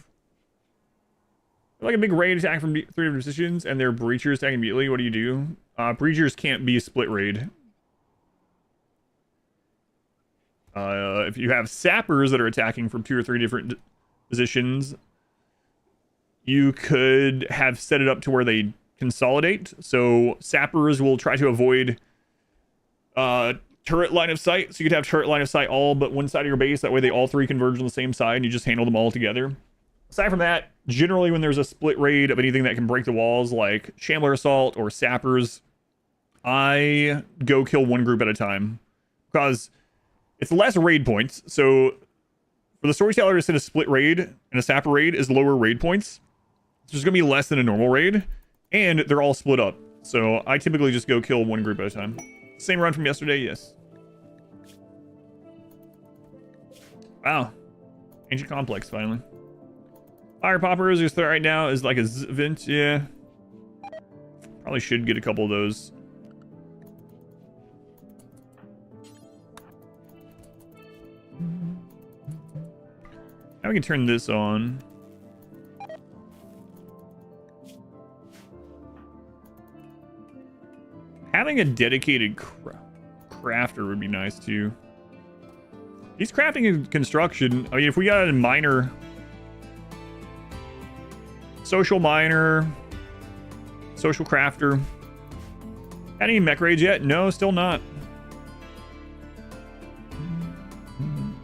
Like a big raid attack from 3 different positions, and they're breachers attacking immediately. What do you do? Breachers can't be a split raid. If you have sappers that are attacking from 2 or 3 different positions, you could have set it up to where they consolidate. So sappers will try to avoid turret line of sight. So you could have turret line of sight all but one side of your base. That way they all 3 converge on the same side and you just handle them all together. Aside from that, generally when there's a split raid of anything that can break the walls, like Shambler Assault or Sappers, I go kill one group at a time. Because it's less raid points. So for the storyteller to set a split raid and a Sapper raid is lower raid points. So there's going to be less than a normal raid. And they're all split up. So I typically just go kill one group at a time. Same run from yesterday, yes. Wow. Ancient Complex, finally. Fire Poppers, just right now is like a vent, yeah. Probably should get a couple of those. Now we can turn this on. Having a dedicated crafter would be nice too. He's crafting and construction. I mean, if we got a miner, social miner, social crafter. Any mech raids yet? No, still not.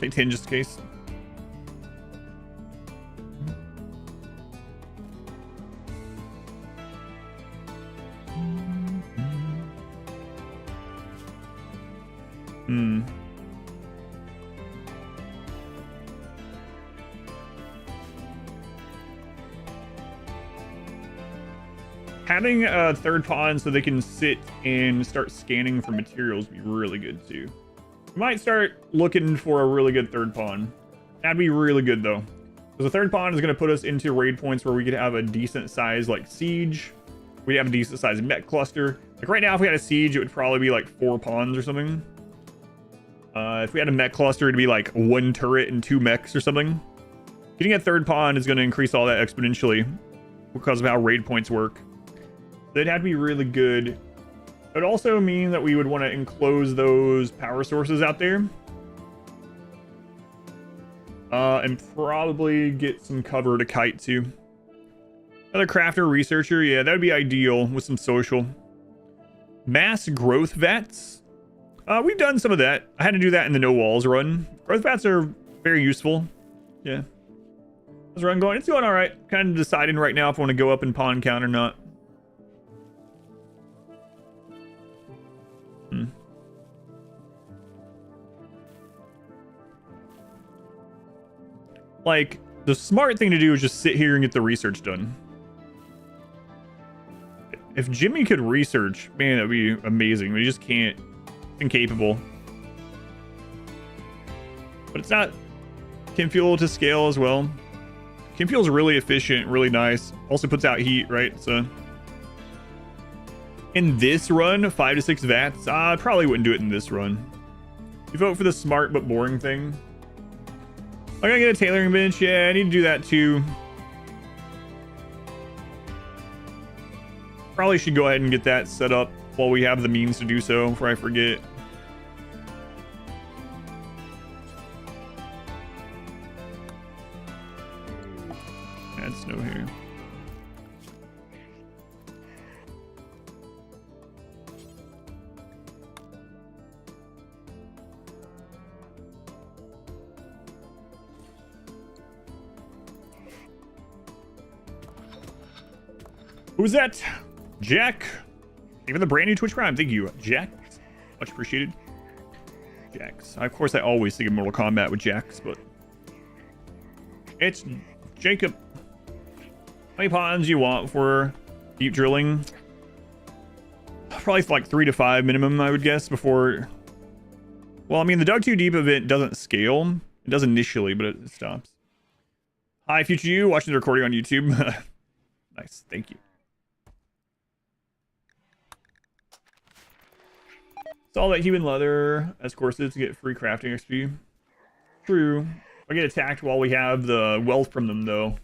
Take 10 just in case. Having a third pawn so they can sit and start scanning for materials would be really good too. We might start looking for a really good third pawn. That'd be really good though. Because the third pawn is going to put us into raid points where we could have a decent size like siege. We'd have a decent size mech cluster. Like right now, if we had a siege, it would probably be like 4 pawns or something. If we had a mech cluster, it'd be like 1 turret and 2 mechs or something. Getting a third pawn is going to increase all that exponentially because of how raid points work. They'd have to be really good. It would also mean that we would want to enclose those power sources out there. And probably get some cover to kite to. Another crafter, researcher. Yeah, that would be ideal with some social. Mass growth vats. We've done some of that. I had to do that in the no walls run. Growth vats are very useful. Yeah. How's the run going? It's going all right. Kind of deciding right now if I want to go up in pawn count or not. Like, the smart thing to do is just sit here and get the research done. If Jimmy could research, man, that'd be amazing. But he just can't. Incapable. But it's not chem fuel to scale as well. Chem fuel is really efficient, really nice. Also puts out heat, right? So in this run, 5 to 6 vats. I probably wouldn't do it in this run. You vote for the smart but boring thing. I gotta get a tailoring bench. Yeah, I need to do that too. Probably should go ahead and get that set up while we have the means to do so before I forget. Add snow here. Who's that? Jack. Even the brand new Twitch Prime. Thank you, Jack. Much appreciated. Jax. Of course, I always think of Mortal Kombat with Jax, but it's Jacob. How many pawns you want for deep drilling? Probably like 3 to 5 minimum, I would guess, before. Well, I mean, the Dug 2 Deep event doesn't scale. It does initially, but it stops. Hi, future you, watching the recording on YouTube. Nice, thank you. It's all that human leather as courses to get free crafting XP. True. If I get attacked while we have the wealth from them, though,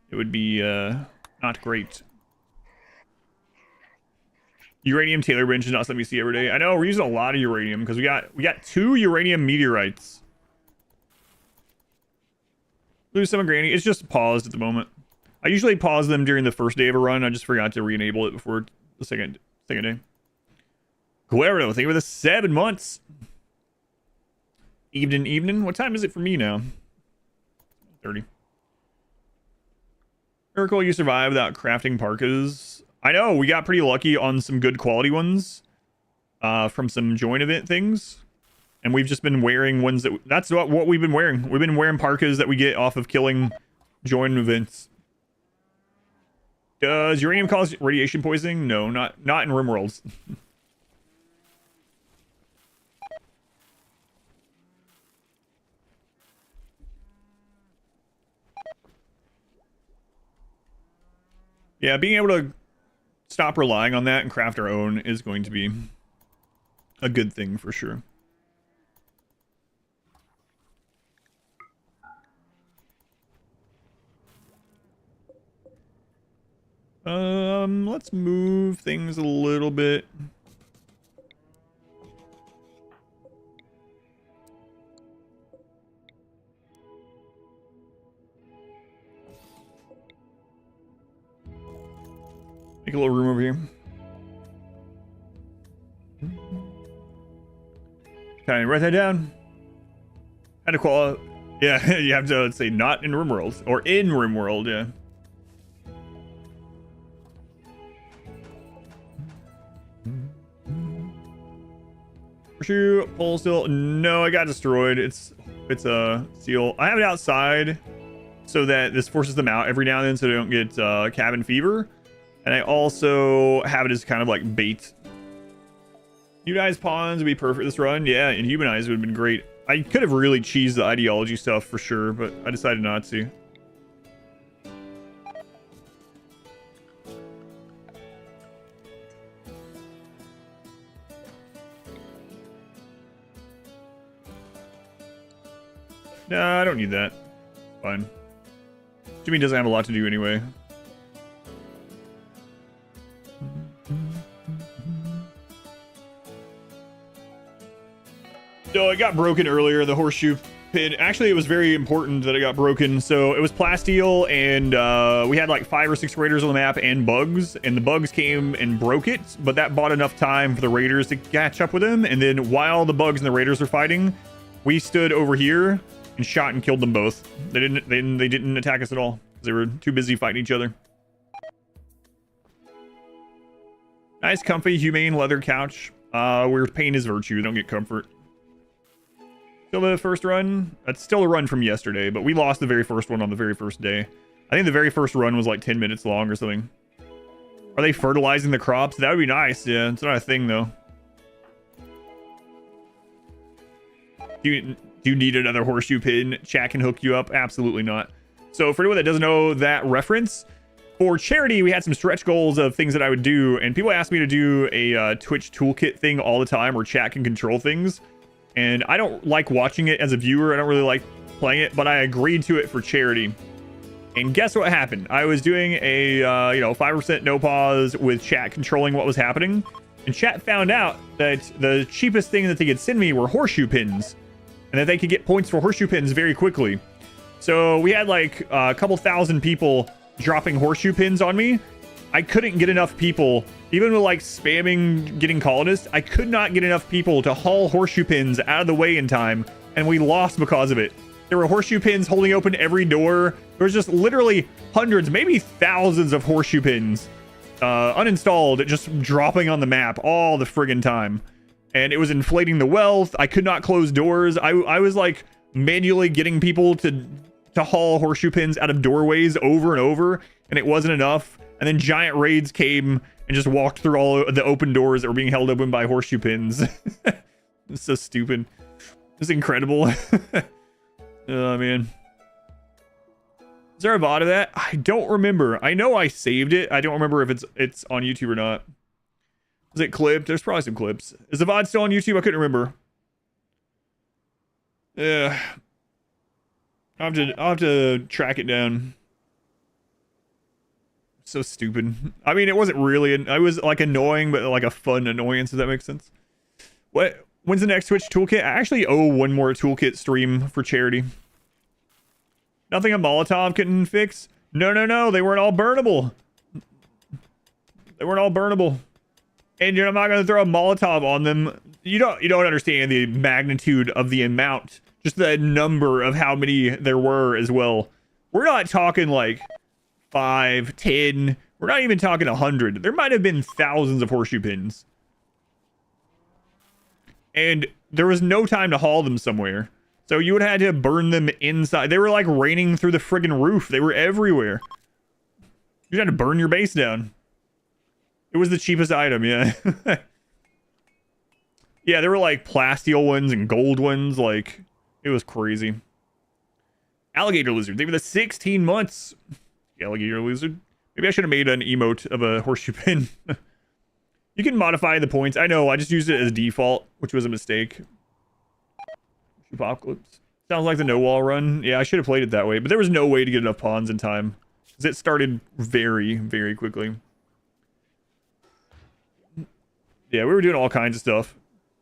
it would be not great. Uranium Taylor bench is not something we see every day. I know we're using a lot of uranium because we got 2 uranium meteorites. Lose some of Granny. It's just paused at the moment. I usually pause them during the first day of a run. I just forgot to re-enable it before the second day. Guerrero, thank you for the 7 months. Evening. What time is it for me now? 30. Miracle, you survive without crafting parkas. I know, we got pretty lucky on some good quality ones. From some join event things. And we've just been wearing ones that's what we've been wearing. We've been wearing parkas that we get off of killing join events. Does uranium cause radiation poisoning? No, not in RimWorlds. Yeah, being able to stop relying on that and craft our own is going to be a good thing for sure. Let's move things a little bit. Make a little room over here. Can I write that down? How to qualify? Yeah, you have to say not in RimWorld or in RimWorld. Yeah. Shoot, pole still. No, I got destroyed. It's a seal. I have it outside so that this forces them out every now and then so they don't get cabin fever. And I also have it as kind of like bait. Humanize pawns would be perfect this run. Yeah, and humanize would have been great. I could have really cheesed the ideology stuff for sure, but I decided not to. Nah, I don't need that. Fine. Jimmy doesn't have a lot to do anyway. So it got broken earlier, the horseshoe pin. Actually, it was very important that it got broken. So it was plasteel, and we had like 5 or 6 raiders on the map and bugs, and the bugs came and broke it, but that bought enough time for the raiders to catch up with them. And then while the bugs and the raiders were fighting, we stood over here and shot and killed them both. They didn't attack us at all. They were too busy fighting each other. Nice, comfy, humane leather couch. Where pain is virtue. Don't get comfort. Still the first run? That's still a run from yesterday, but we lost the very first one on the very first day. I think the very first run was like 10 minutes long or something. Are they fertilizing the crops? That would be nice. Yeah, it's not a thing though. Do you need another horseshoe pin? Chat can hook you up? Absolutely not. So for anyone that doesn't know that reference, for charity, we had some stretch goals of things that I would do, and people asked me to do a Twitch toolkit thing all the time where chat can control things. And I don't like watching it as a viewer. I don't really like playing it, but I agreed to it for charity. And guess what happened? I was doing a 5% no pause with chat controlling what was happening, and chat found out that the cheapest thing that they could send me were horseshoe pins, and that they could get points for horseshoe pins very quickly. So we had like a couple thousand people dropping horseshoe pins on me. I couldn't get enough people, even with like spamming getting colonists, I could not get enough people to haul horseshoe pins out of the way in time, and we lost because of it. There were horseshoe pins holding open every door. There was just literally hundreds, maybe thousands of horseshoe pins uninstalled, just dropping on the map all the friggin' time. And it was inflating the wealth. I could not close doors. I was like manually getting people to haul horseshoe pins out of doorways over and over, and it wasn't enough. And then giant raids came and just walked through all the open doors that were being held open by horseshoe pins. It's so stupid. It's incredible. Oh, man. Is there a VOD of that? I don't remember. I know I saved it. I don't remember if it's on YouTube or not. Is it clipped? There's probably some clips. Is the VOD still on YouTube? I couldn't remember. Yeah. I'll have to track it down. So stupid. I mean, it wasn't really. I was like annoying, but like a fun annoyance. If that makes sense. What? When's the next Twitch toolkit? I actually owe one more toolkit stream for charity. Nothing a Molotov couldn't fix. No. They weren't all burnable. They weren't all burnable. And I'm not gonna throw a Molotov on them. You don't understand the magnitude of the amount. Just the number of how many there were as well. We're not talking like 5, 10. We're not even talking 100. There might have been thousands of horseshoe pins. And there was no time to haul them somewhere. So you would have had to burn them inside. They were like raining through the friggin' roof. They were everywhere. You had to burn your base down. It was the cheapest item, yeah. Yeah, there were like plasteel ones and gold ones. Like, it was crazy. Alligator lizard. They were the 16 months. Alligator lizard. Maybe I should have made an emote of a horseshoe pin. You can modify the points. I know, I just used it as default, which was a mistake. Apocalypse. Sounds like the no wall run. Yeah, I should have played it that way, but there was no way to get enough pawns in time. Because it started very, very quickly. Yeah, we were doing all kinds of stuff.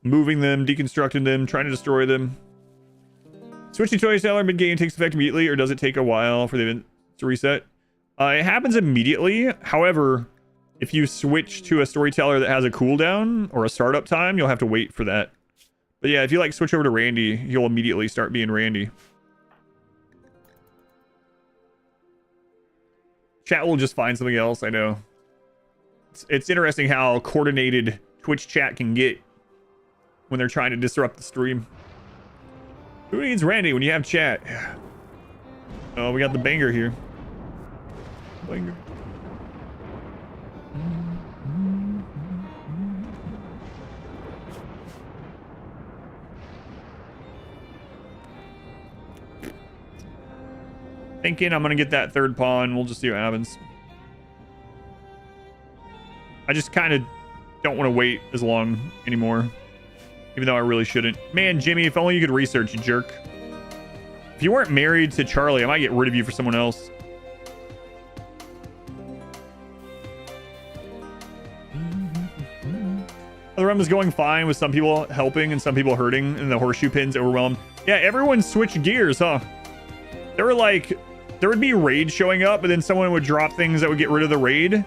Moving them, deconstructing them, trying to destroy them. Switching to seller mid-game takes effect immediately, or does it take a while for the event to reset? It happens immediately. However, if you switch to a storyteller that has a cooldown or a startup time, you'll have to wait for that. But yeah, if you like switch over to Randy, you'll immediately start being Randy. Chat will just find something else, I know. It's interesting how coordinated Twitch chat can get when they're trying to disrupt the stream. Who needs Randy when you have chat? Oh, we got the banger here. Banger. Thinking I'm gonna get that third pawn. We'll just see what happens. I just kind of don't want to wait as long anymore, even though I really shouldn't. Man, Jimmy, if only you could research, you jerk. If you weren't married to Charlie, I might get rid of you for someone else. The run is going fine with some people helping and some people hurting, and the horseshoe pins overwhelmed. Yeah, everyone switched gears, huh? There were like, there would be raids showing up, but then someone would drop things that would get rid of the raid.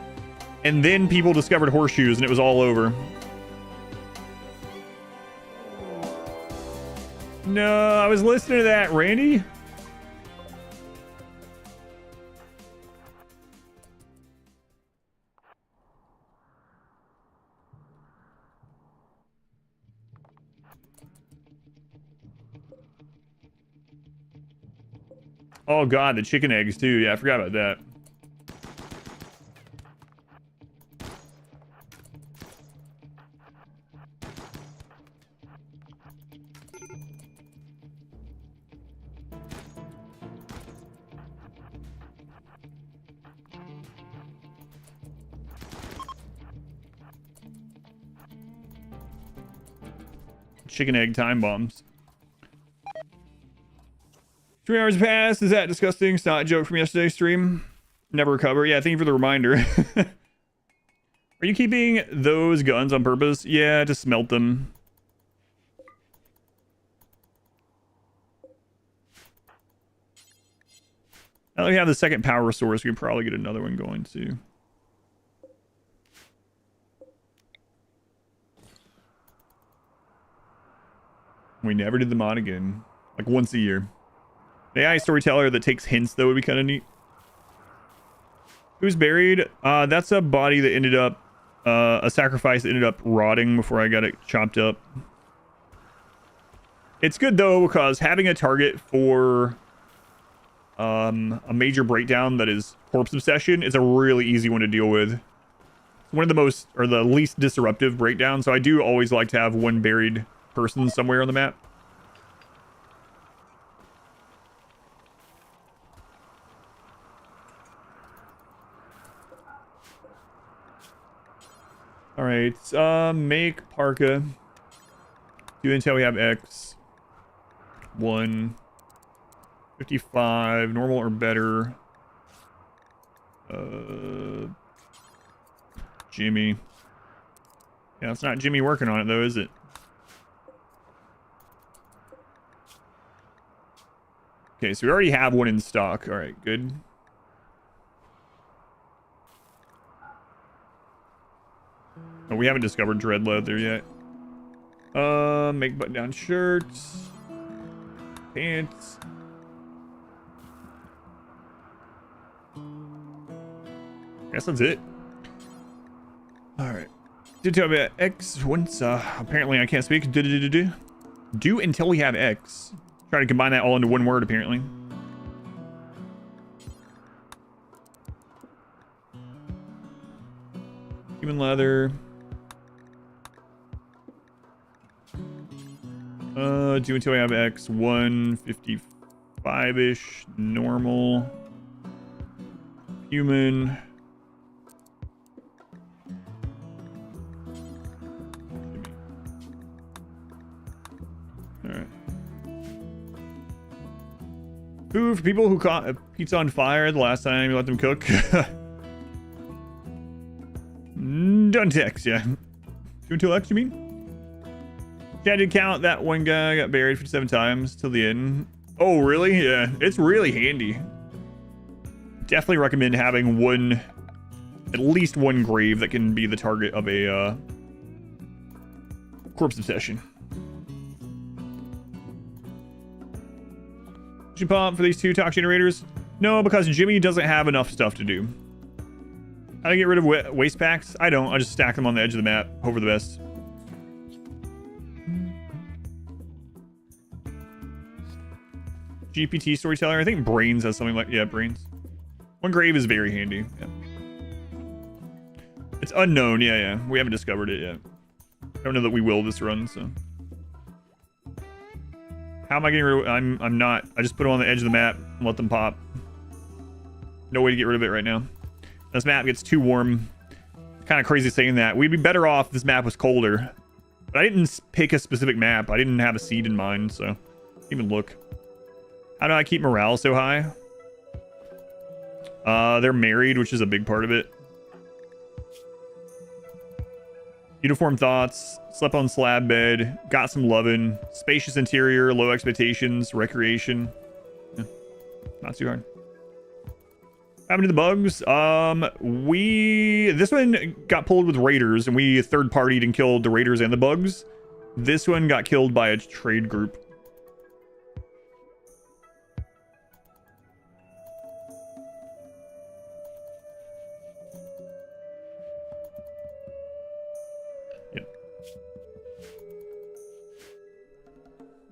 And then people discovered horseshoes and it was all over. No, I was listening to that, Randy. Oh god, the chicken eggs too. Yeah, I forgot about that. Chicken egg time bombs. 3 hours passed. Is that disgusting? It's not a joke from yesterday's stream. Never recover. Yeah, thank you for the reminder. Are you keeping those guns on purpose? Yeah, to smelt them. Now that we have the second power source, we can probably get another one going too. We never did the mod again. Like once a year. The AI storyteller that takes hints, though, would be kind of neat. Who's buried? That's a body that ended up... a sacrifice that ended up rotting before I got it chopped up. It's good, though, because having a target for... a major breakdown that is corpse obsession is a really easy one to deal with. It's one of the most... or the least disruptive breakdowns, so I do always like to have one buried person somewhere on the map. All right, make parka. Do until we have X. 155, normal or better. Jimmy. Yeah, it's not Jimmy working on it though, is it? Okay, so we already have one in stock. All right, good. Oh, we haven't discovered dread leather yet. Make button down shirts. Pants. Guess that's it. Alright. Did tell me about X once apparently I can't speak. Do until we have X. Try to combine that all into one word apparently. Human leather. Do until we have X. 155-ish. Normal. Human. Alright. Food for people who caught a pizza on fire the last time you let them cook. Done text, yeah. Do until X, you mean? Chat did count that one guy got buried 57 times till the end. Oh, really? Yeah, it's really handy. Definitely recommend having one at least one grave that can be the target of a corpse obsession. Did you pump for these 2 talk generators? No, because Jimmy doesn't have enough stuff to do. How do I get rid of waste packs? I don't. I just stack them on the edge of the map. Hope for the best. GPT storyteller. I think Brains has something like... Yeah, Brains. One grave is very handy. Yeah. It's unknown. Yeah. We haven't discovered it yet. I don't know that we will this run, so... How am I getting rid of... I'm not. I just put them on the edge of the map and let them pop. No way to get rid of it right now. This map gets too warm. Kind of crazy saying that. We'd be better off if this map was colder. But I didn't pick a specific map. I didn't have a seed in mind, so... Didn't even look. How do I keep morale so high? They're married, which is a big part of it. Uniform thoughts, slept on slab bed, got some lovin', spacious interior, low expectations, recreation. Yeah, not too hard. What happened to the bugs? This one got pulled with raiders, and we third-partied and killed the raiders and the bugs. This one got killed by a trade group.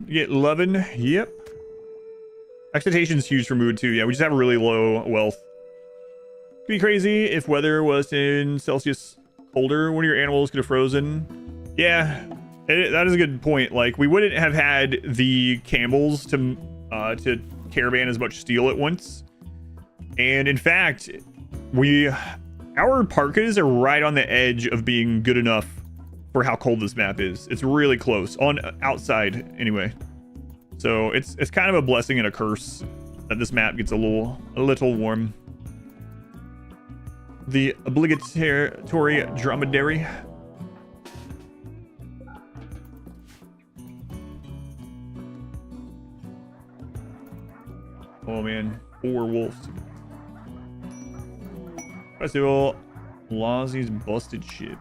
Get lovin'. Yep. Expectation's huge for mood too. Yeah, we just have a really low wealth. It'd be crazy if weather was in Celsius colder. One of your animals could have frozen. Yeah, that is a good point. Like, we wouldn't have had the Campbells to caravan as much steel at once. And in fact, our parkas are right on the edge of being good enough for how cold this map is. It's really close on outside anyway. So it's kind of a blessing and a curse that this map gets a little warm. The obligatory dromedary. Oh man, 4 wolves. Festival, Lozzie's busted shit.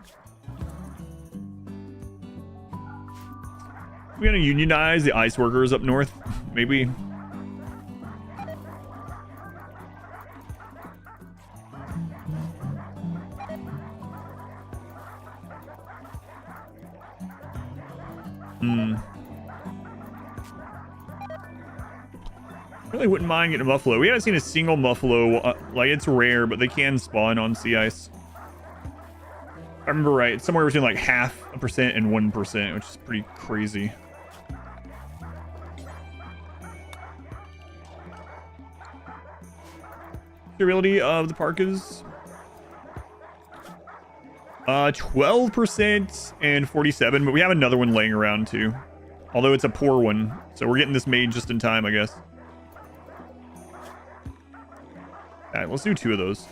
We're gonna unionize the ice workers up north, maybe. Really wouldn't mind getting a muffalo. We haven't seen a single muffalo. Like, it's rare, but they can spawn on sea ice. I remember right, it's somewhere between like 0.5% and 1%, which is pretty crazy. Durability of the parkas. 12% and 47, but we have another one laying around too. Although it's a poor one, so we're getting this made just in time, I guess. Alright, let's do 2 of those.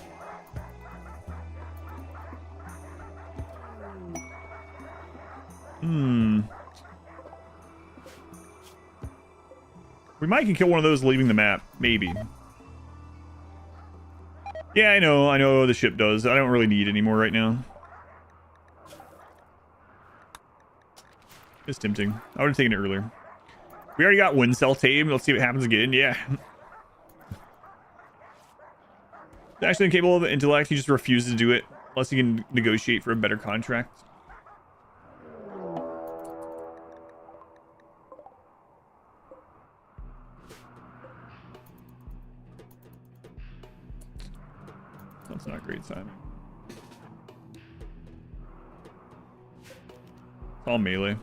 We might can kill one of those leaving the map, maybe. Yeah, I know the ship does. I don't really need any more right now. It's tempting. I would have taken it earlier. We already got wind cell tame. Let's see what happens again. Yeah. He's actually incapable of intellect. He just refuses to do it unless he can negotiate for a better contract. That's not a great sign. It's all melee.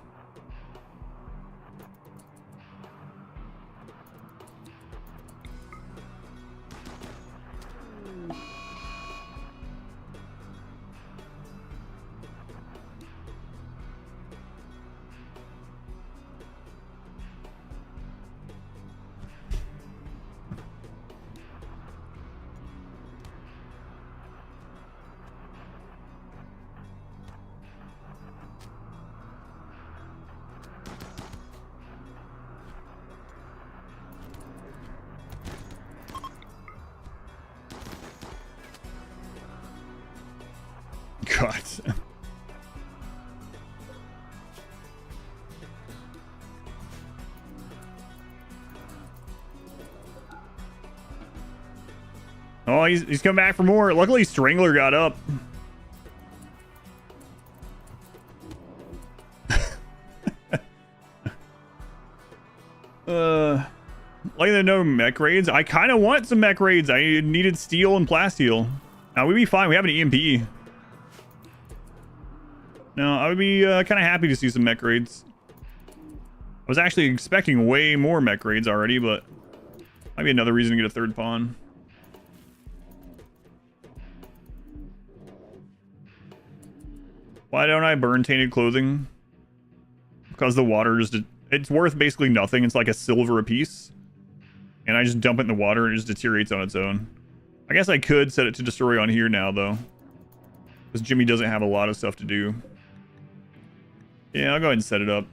god. Oh, he's come back for more. Luckily, Strangler got up. Like there are no mech raids. I kind of want some mech raids. I needed steel and plasteel. Now we'd be fine. We have an EMP. No, I would be kind of happy to see some mech raids. I was actually expecting way more mech raids already, but might be another reason to get a third pawn. Why don't I burn tainted clothing? Because the water just, it's worth basically nothing. It's like a silver a piece. And I just dump it in the water and it just deteriorates on its own. I guess I could set it to destroy on here now, though. Because Jimmy doesn't have a lot of stuff to do. Yeah, I'll go ahead and set it up.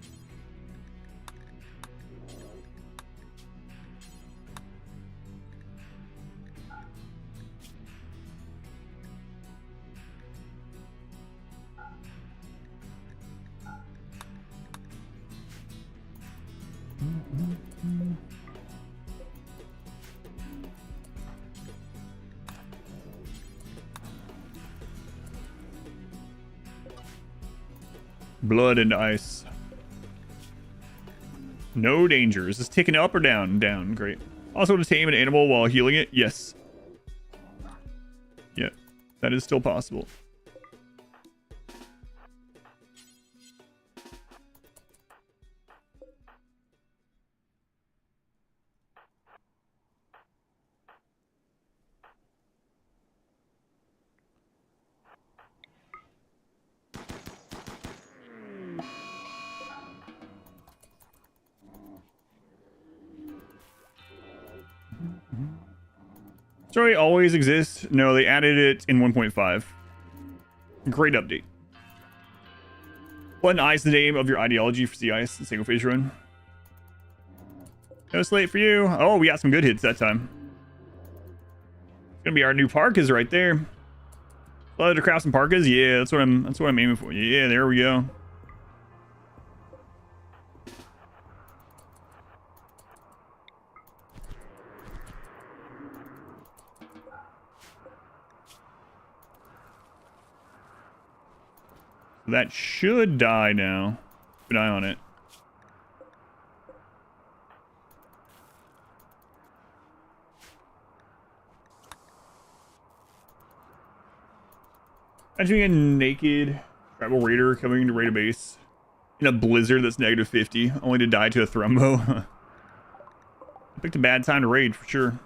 Blood and ice. No danger. Is this ticking up or down? Down. Great. Also to tame an animal while healing it? Yes. Yeah. That is still possible. Story always exists. No, they added it in 1.5. Great update. What is the name of your ideology for CIS, the single phase run? No slate for you. Oh, we got some good hits that time. It's gonna be our new parkas right there. Love to craft some parkas. Yeah, that's what I'm aiming for. Yeah, there we go. That should die now. Keep an eye on it. Imagine a naked tribal raider coming to raid a base in a blizzard that's -50, only to die to a thrombo. I picked a bad time to raid for sure.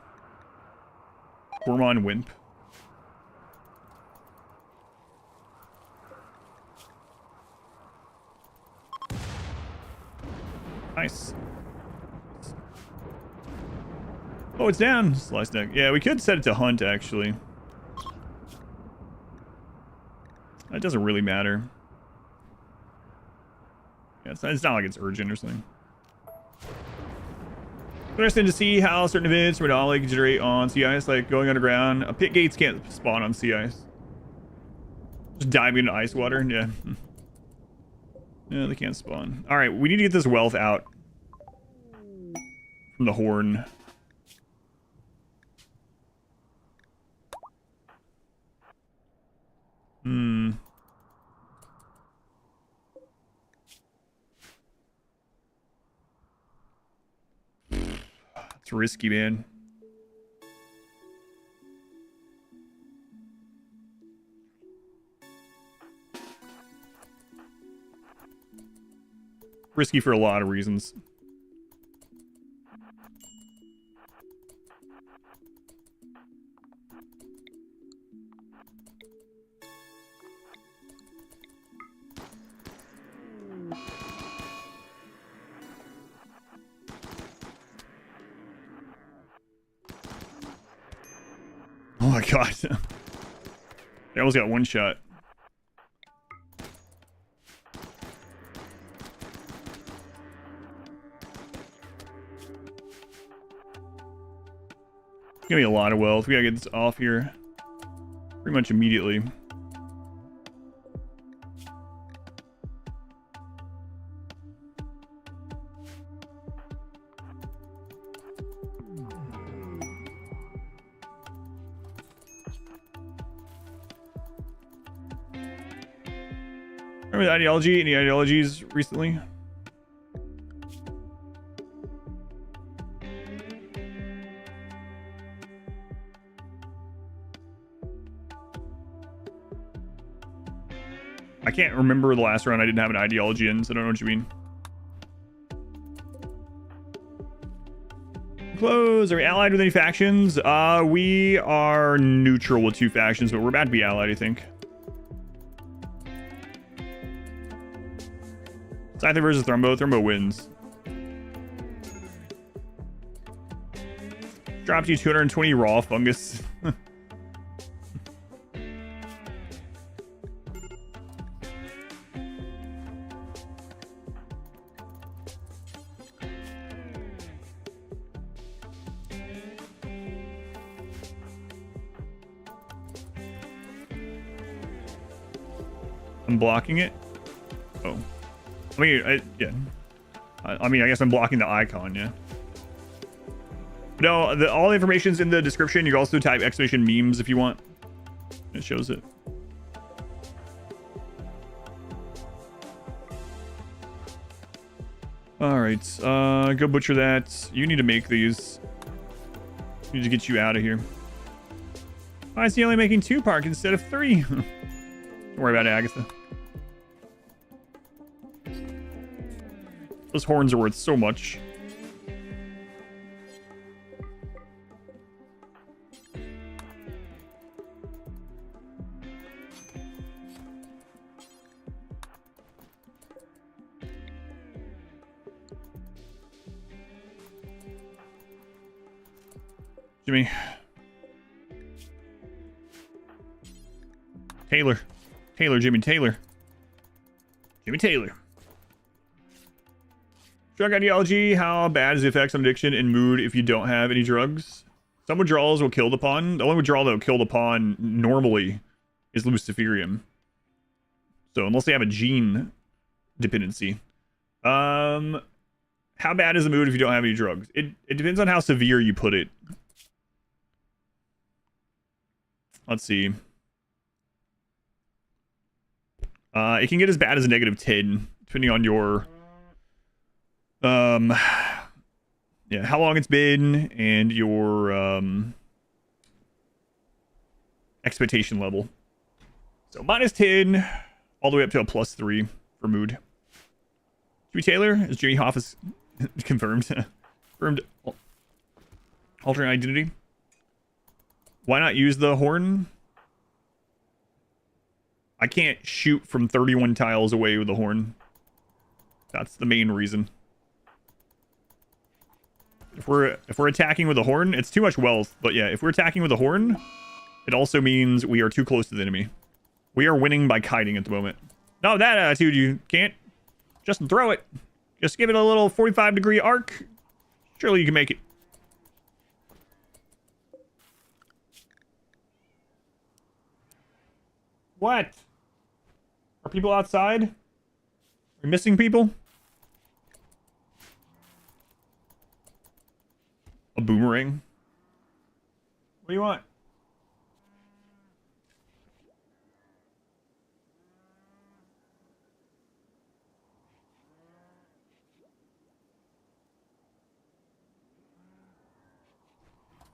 Gormon Wimp. Nice. Oh, it's down. Slice neck. Yeah, we could set it to hunt, actually. That doesn't really matter. Yeah, it's not like it's urgent or something. Interesting to see how certain events from Anomaly can generate on CIS, like going underground. Pit gates can't spawn on CIS. Just diving into ice water. Yeah. Yeah, they can't spawn. All right, we need to get this wealth out from the horn. It's risky, man. Risky for a lot of reasons. Oh my god. They almost got one shot. Give me a lot of wealth. We gotta get this off here pretty much immediately. Remember the ideology? Any ideologies recently? I can't remember the last round I didn't have an ideology in, so I don't know what you mean. Close. Are we allied with any factions? We are neutral with 2 factions, but we're about to be allied, I think. Scyther versus Thrumbo. Thrumbo wins. Drops you 220 raw fungus. I'm blocking it. Oh, I mean, yeah. I mean, I guess I'm blocking the icon. Yeah. No, all the information's in the description. You can also type exclamation memes if you want. It shows it. All right, go butcher that. You need to make these. Need to get you out of here. Why is he only making 2 park instead of 3? Don't worry about it, Agatha. Those horns are worth so much. Jimmy. Taylor. Jimmy Taylor. Jimmy Taylor. Drug ideology. How bad is the effects on addiction and mood if you don't have any drugs? Some withdrawals will kill the pawn. The only withdrawal that will kill the pawn normally is luciferium. So unless they have a gene dependency. How bad is the mood if you don't have any drugs? It depends on how severe you put it. Let's see. It can get as bad as a -10, depending on your yeah, how long it's been and your expectation level. So -10 all the way up to a +3 for mood. Jimmy Taylor is Jimmy Hoff is confirmed. Confirmed alternate identity. Why not use the horn? I can't shoot from 31 tiles away with the horn. That's the main reason. If we're attacking with a horn, it's too much wealth. But yeah, if we're attacking with a horn, it also means we are too close to the enemy. We are winning by kiting at the moment. No, that attitude, you can't just throw it. Just give it a little 45-degree arc. Surely you can make it. What? Are people outside? Are we missing people? A boomerang? What do you want?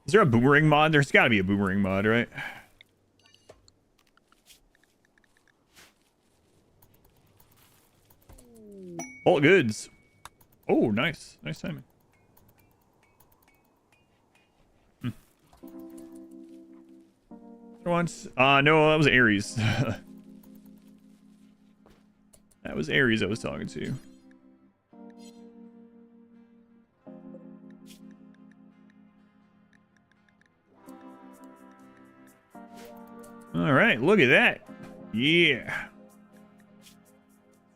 Is there a boomerang mod? There's got to be a boomerang mod, right? All goods. Oh, nice. Nice timing. Once. No, that was Ares. That was Ares I was talking to. All right, look at that. Yeah.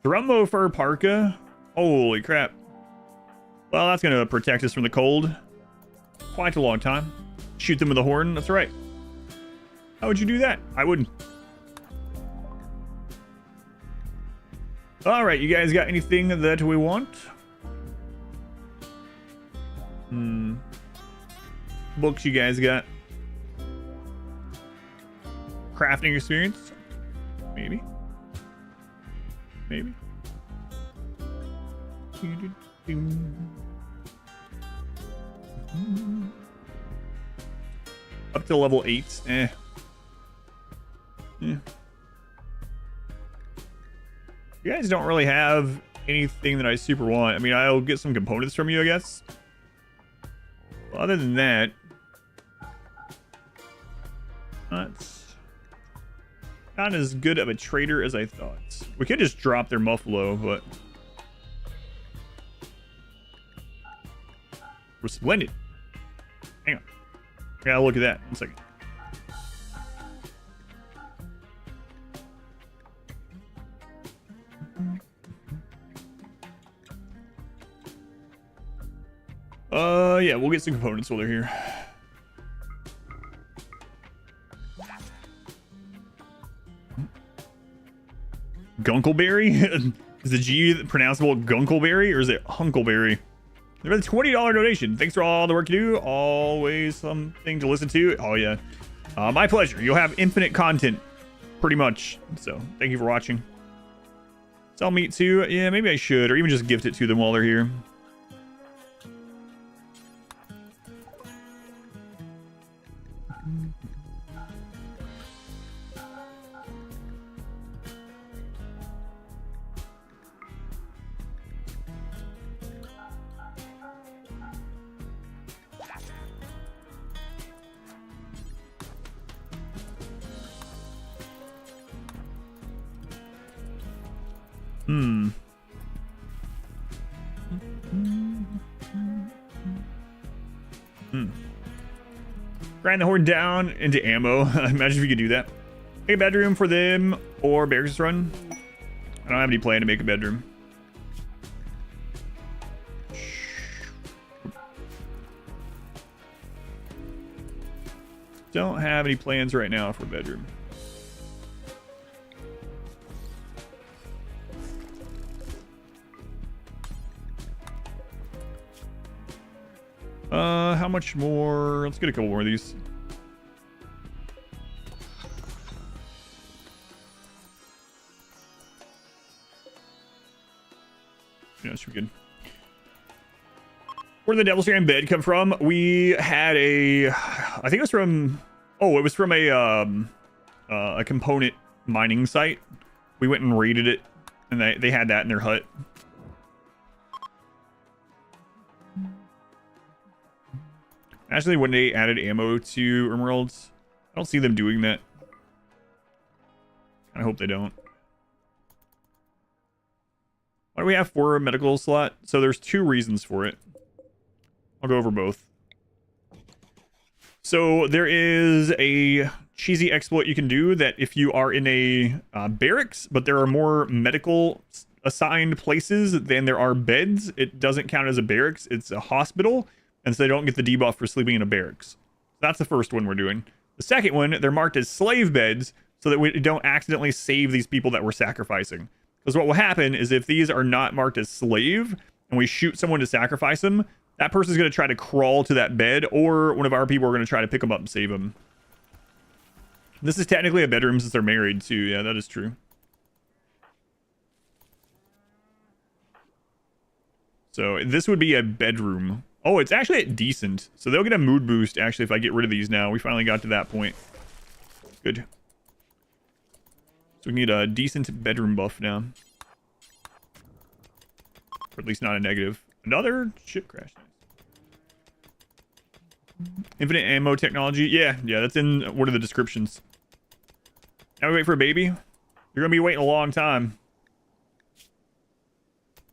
Thrumbo fur parka. Holy crap. Well, that's going to protect us from the cold. Quite a long time. Shoot them with a horn. That's right. How would you do that? I wouldn't. All right, you guys got anything that we want? Books you guys got? Crafting experience? Maybe. maybe. Up to level 8. Yeah. You guys don't really have anything that I super want. I mean, I'll get some components from you, I guess. Well, other than that, that's not as good of a trader as I thought. We could just drop their Muffalo, but we're splendid. Hang on. I gotta look at that. 1 second. Yeah, we'll get some components while they're here. Gunkleberry? Is the G pronounceable Gunkleberry or is it Hunkleberry? They're a $20 donation. Thanks for all the work you do. Always something to listen to. Oh, yeah. My pleasure. You'll have infinite content, pretty much. So, thank you for watching. Sell meat too. Yeah, maybe I should. Or even just gift it to them while they're here. Grind the horde down into ammo. Imagine if you could do that. Make a bedroom for them or barracks run. I don't have any plan to make a bedroom. Don't have any plans right now for a bedroom. How much more? Let's get a couple more of these. Yeah, that should be good. Where did the Devil's Strand bed come from? We had a, I think it was from, oh, it was from a component mining site. We went and raided it, and they had that in their hut. Actually, when they added ammo to RimWorld, I don't see them doing that. I hope they don't. Why do we have 4 medical slot? So there's 2 reasons for it. I'll go over both. So there is a cheesy exploit you can do that if you are in a barracks, but there are more medical assigned places than there are beds, it doesn't count as a barracks, it's a hospital. And so they don't get the debuff for sleeping in a barracks. That's the first one we're doing. The second one, they're marked as slave beds so that we don't accidentally save these people that we're sacrificing. Because what will happen is if these are not marked as slave and we shoot someone to sacrifice them, that person's going to try to crawl to that bed, or one of our people are going to try to pick them up and save them. This is technically a bedroom since they're married too. Yeah, that is true. So this would be a bedroom. Oh, it's actually at decent. So they'll get a mood boost, actually, if I get rid of these now. We finally got to that point. Good. So we need a decent bedroom buff now. Or at least not a negative. Another ship crash. Infinite ammo technology. Yeah, that's in one of the descriptions. Now we wait for a baby. You're going to be waiting a long time.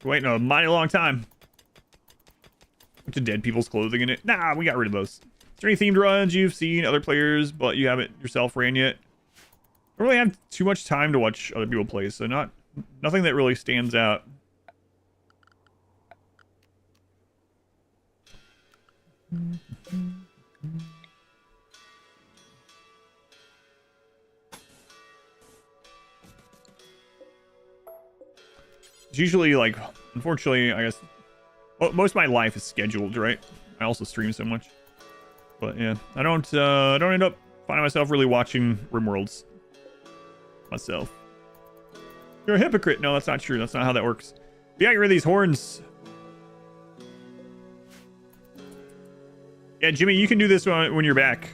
You're waiting a mighty long time. Bunch of dead people's clothing in it. Nah, we got rid of those. Is there any themed runs you've seen other players, but you haven't yourself ran yet? I don't really have too much time to watch other people play, so nothing that really stands out. It's usually like, unfortunately, I guess. Well, most of my life is scheduled, right? I also stream so much. But yeah, I don't end up finding myself really watching RimWorlds myself. You're a hypocrite. No, that's not true. That's not how that works. We gotta get rid of these horns. Yeah, Jimmy, you can do this when you're back.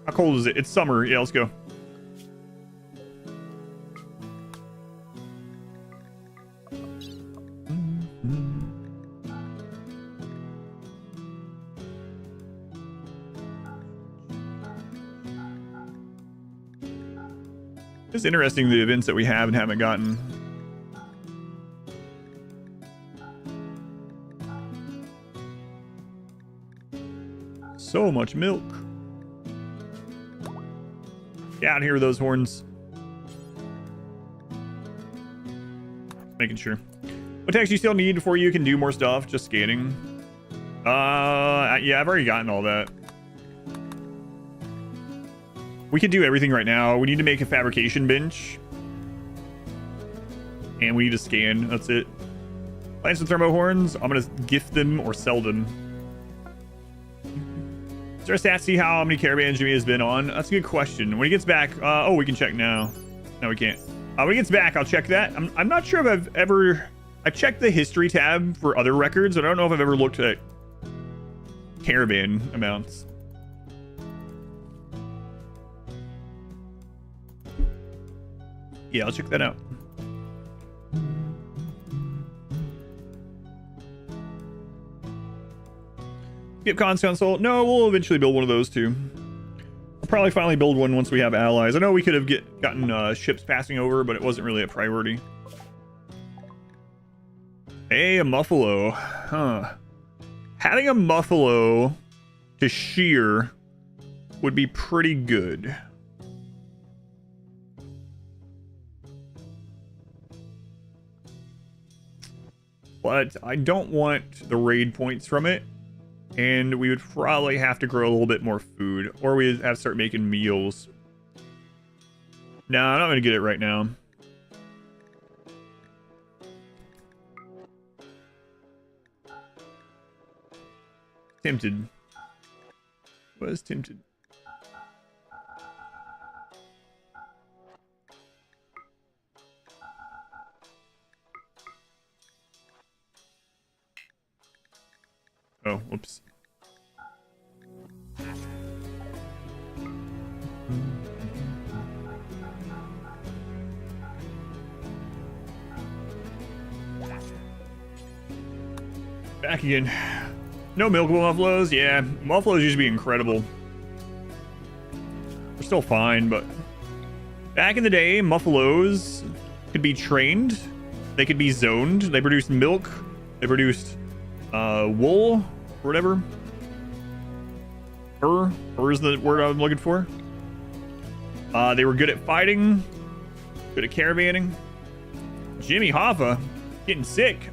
How cold is it? It's summer. Yeah, let's go. It's interesting the events that we have and haven't gotten. So much milk. Get out here with those horns. Making sure. What text you still need before you can do more stuff? Just scanning. Yeah, I've already gotten all that. We could do everything right now. We need to make a fabrication bench. And we need to scan. That's it. Plants and thermo horns. I'm going to gift them or sell them. Is there a stat to see how many caravans Jimmy has been on? That's a good question. When he gets back... oh, we can check now. No, we can't. When he gets back, I'll check that. I'm not sure if I've ever... I've checked the history tab for other records, but I don't know if I've ever looked at caravan amounts. Yeah, I'll check that out. Skip cons console. No, we'll eventually build one of those too. We'll probably finally build one once we have allies. I know we could have gotten ships passing over, but it wasn't really a priority. Hey, a muffalo. Huh. Having a muffalo to shear would be pretty good. But I don't want the raid points from it. And we would probably have to grow a little bit more food. Or we'd have to start making meals. No, I'm not going to get it right now. Tempted. Was tempted. Oh, whoops. Back again. No milkable muffaloes? Yeah, muffaloes used to be incredible. They're still fine, but... Back in the day, muffaloes could be trained. They could be zoned. They produced milk. They produced... wool or whatever. Fur is the word I'm looking for. They were good at fighting, good at caravanning. Jimmy Hoffa getting sick.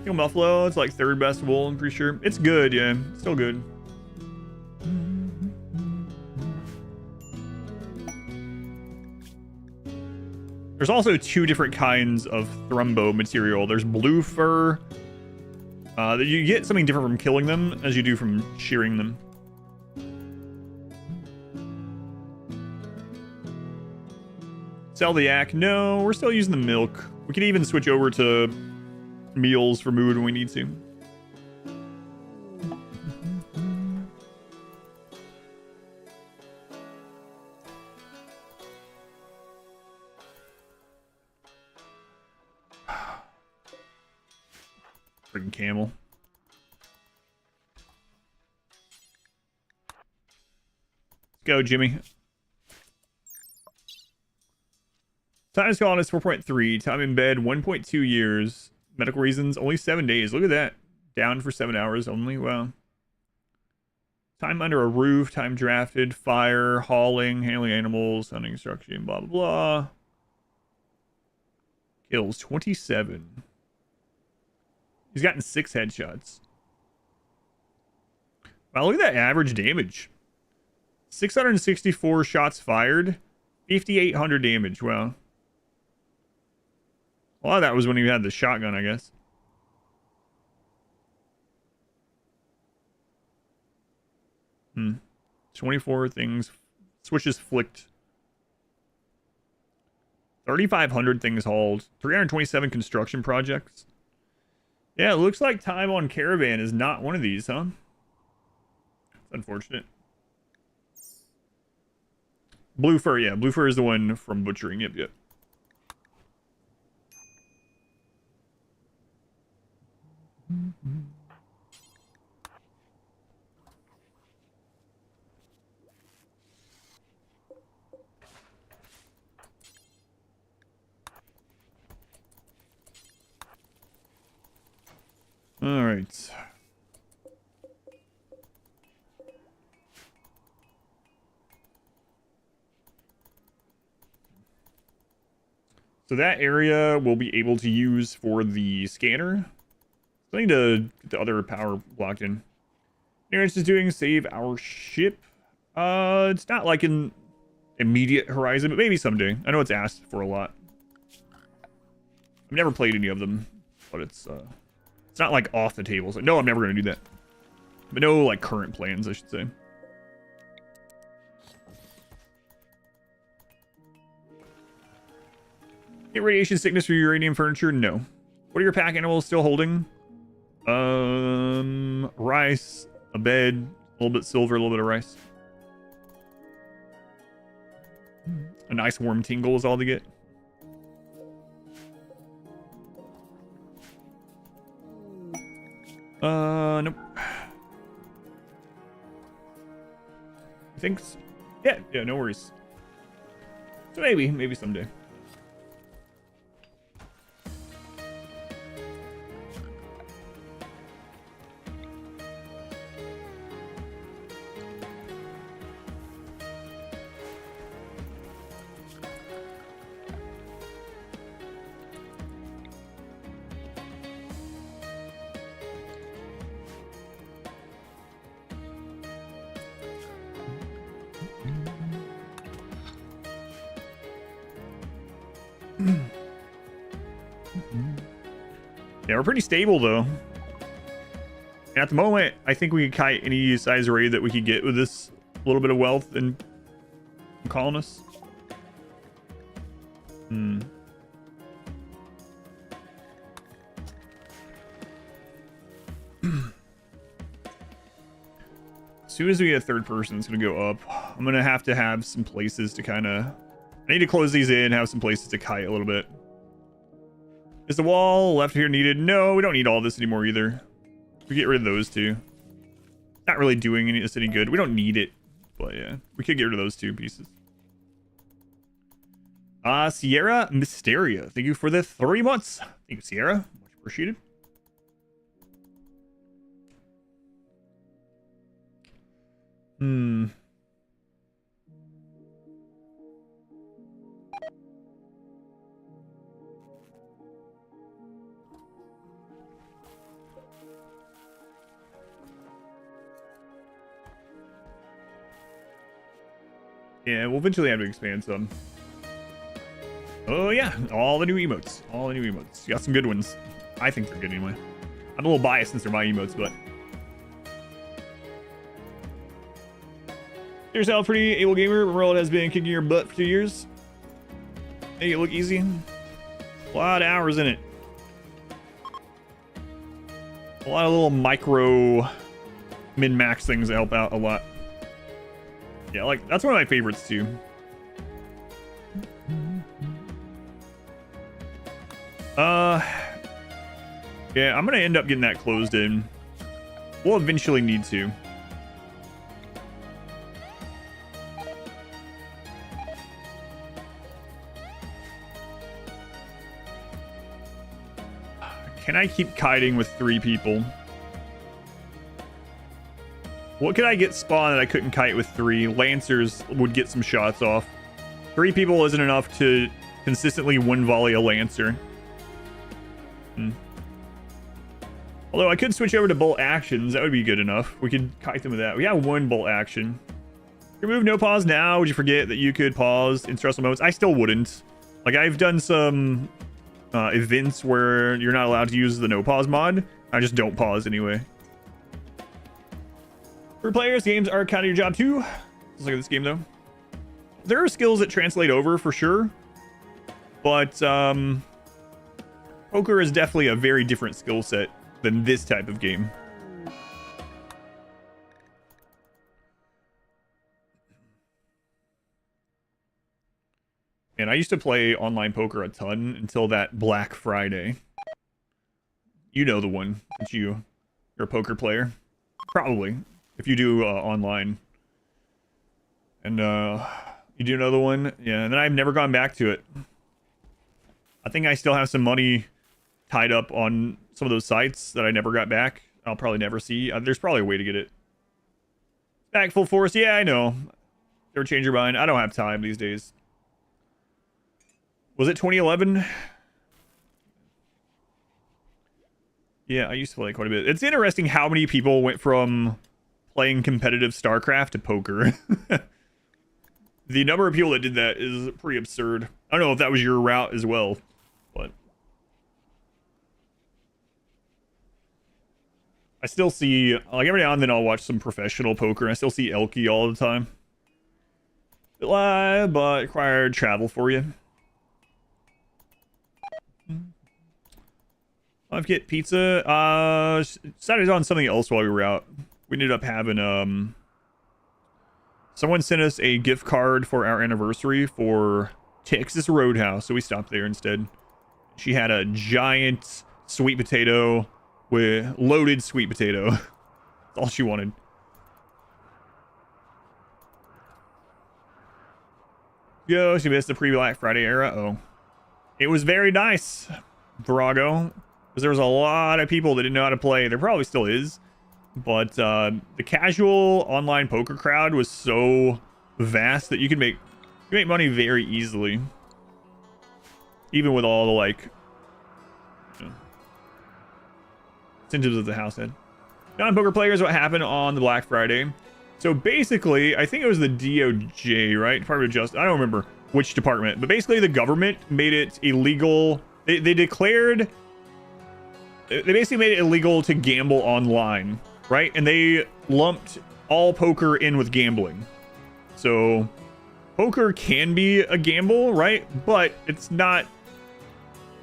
Kill Muffalo, it's like third best wool, I'm pretty sure. It's good, yeah, still good. There's also two different kinds of thrumbo material. There's blue fur. You get something different from killing them as you do from shearing them. Sell the yak. No, we're still using the milk. We could even switch over to meals for mood when we need to. Freaking camel. Let's go, Jimmy. Time is gone is 4.3. Time in bed 1.2 years. Medical reasons only 7 days. Look at that. Down for 7 hours only. Wow. Time under a roof. Time drafted. Fire. Hauling. Handling animals. Hunting instruction. Blah blah blah. Kills 27. He's gotten 6 headshots. Wow, look at that average damage. 664 shots fired. 5,800 damage. Wow. A lot of that was when he had the shotgun, I guess. Hmm. 24 things. Switches flicked. 3,500 things hauled. 327 construction projects. Yeah, it looks like time on Caravan is not one of these, huh? It's unfortunate. Blue fur, yeah. Blue fur is the one from butchering. Yep, yep. All right. So that area we'll be able to use for the scanner. I need to get the other power blocked in. Nearest is doing save our ship. It's not like an immediate horizon, but maybe someday. I know it's asked for a lot. I've never played any of them, but it's not like off the table. So no, I'm never gonna do that. But no like current plans, I should say. Get radiation sickness for uranium furniture? No. What are your pack animals still holding? Rice, a bed, a little bit silver, a little bit of rice. A nice warm tingle is all they get. Nope. I think, yeah, no worries. So maybe someday. Yeah, we're pretty stable though. And at the moment, I think we could kite any size raid that we could get with this little bit of wealth and colonists. As soon as we get a third person, it's gonna go up. I'm gonna have to have some places to kind of. I need to close these in, have some places to kite a little bit. Is the wall left here needed? No, we don't need all this anymore either. We get rid of those two. Not really doing us any good. We don't need it, but yeah, we could get rid of those two pieces. Sierra Mysteria, thank you for the 3 months. Thank you, Sierra. Much appreciated. Yeah, we'll eventually have to expand some. Oh yeah, all the new emotes. All the new emotes. You got some good ones. I think they're good anyway. I'm a little biased since they're my emotes, but... Yourself pretty able gamer. RimWorld has been kicking your butt for 2 years. Make it look easy. A lot of hours in it. A lot of little micro min-max things that help out a lot. Yeah, like, that's one of my favorites, too. Yeah, I'm gonna end up getting that closed in. We'll eventually need to. Can I keep kiting with 3 people? What could I get spawned that I couldn't kite with 3? Lancers would get some shots off. 3 people isn't enough to consistently one volley a Lancer. Although I could switch over to bolt actions. That would be good enough. We could kite them with that. We got 1 bolt action. Remove no pause now. Would you forget that you could pause in stressful moments? I still wouldn't. Like, I've done some events where you're not allowed to use the no pause mod. I just don't pause anyway. For players, games are kind of your job too. Let's look at this game though. There are skills that translate over for sure. But poker is definitely a very different skill set than this type of game. And I used to play online poker a ton until that Black Friday. You know the one, since you're a poker player. Probably, if you do online. And you do know the one? Yeah, and then I've never gone back to it. I think I still have some money tied up on some of those sites that I never got back. I'll probably never see. There's probably a way to get it back full force. Yeah, I know. Never change your mind. I don't have time these days. Was it 2011? Yeah, I used to play quite a bit. It's interesting how many people went from playing competitive StarCraft to poker. The number of people that did that is pretty absurd. I don't know if that was your route as well, but I still see, like, every now and then I'll watch some professional poker. I still see Elky all the time. Live, but required travel for you. I'll get pizza. Decided on something else while we were out. We ended up having someone sent us a gift card for our anniversary for Texas Roadhouse, so we stopped there instead. She had a giant sweet potato with loaded sweet potato. That's all she wanted. Yo, she missed the pre-Black Friday era. Oh, it was very nice, Virago, because there was a lot of people that didn't know how to play. There probably still is. But the casual online poker crowd was so vast that you can make money very easily, even with all the, like, you know, incentives of the house head. Non-poker players, what happened on the Black Friday? So basically, I think it was the DOJ, right? Department of Justice. I don't remember which department, but basically the government made it illegal. They basically made it illegal to gamble online. Right? And they lumped all poker in with gambling. So poker can be a gamble, right? But it's not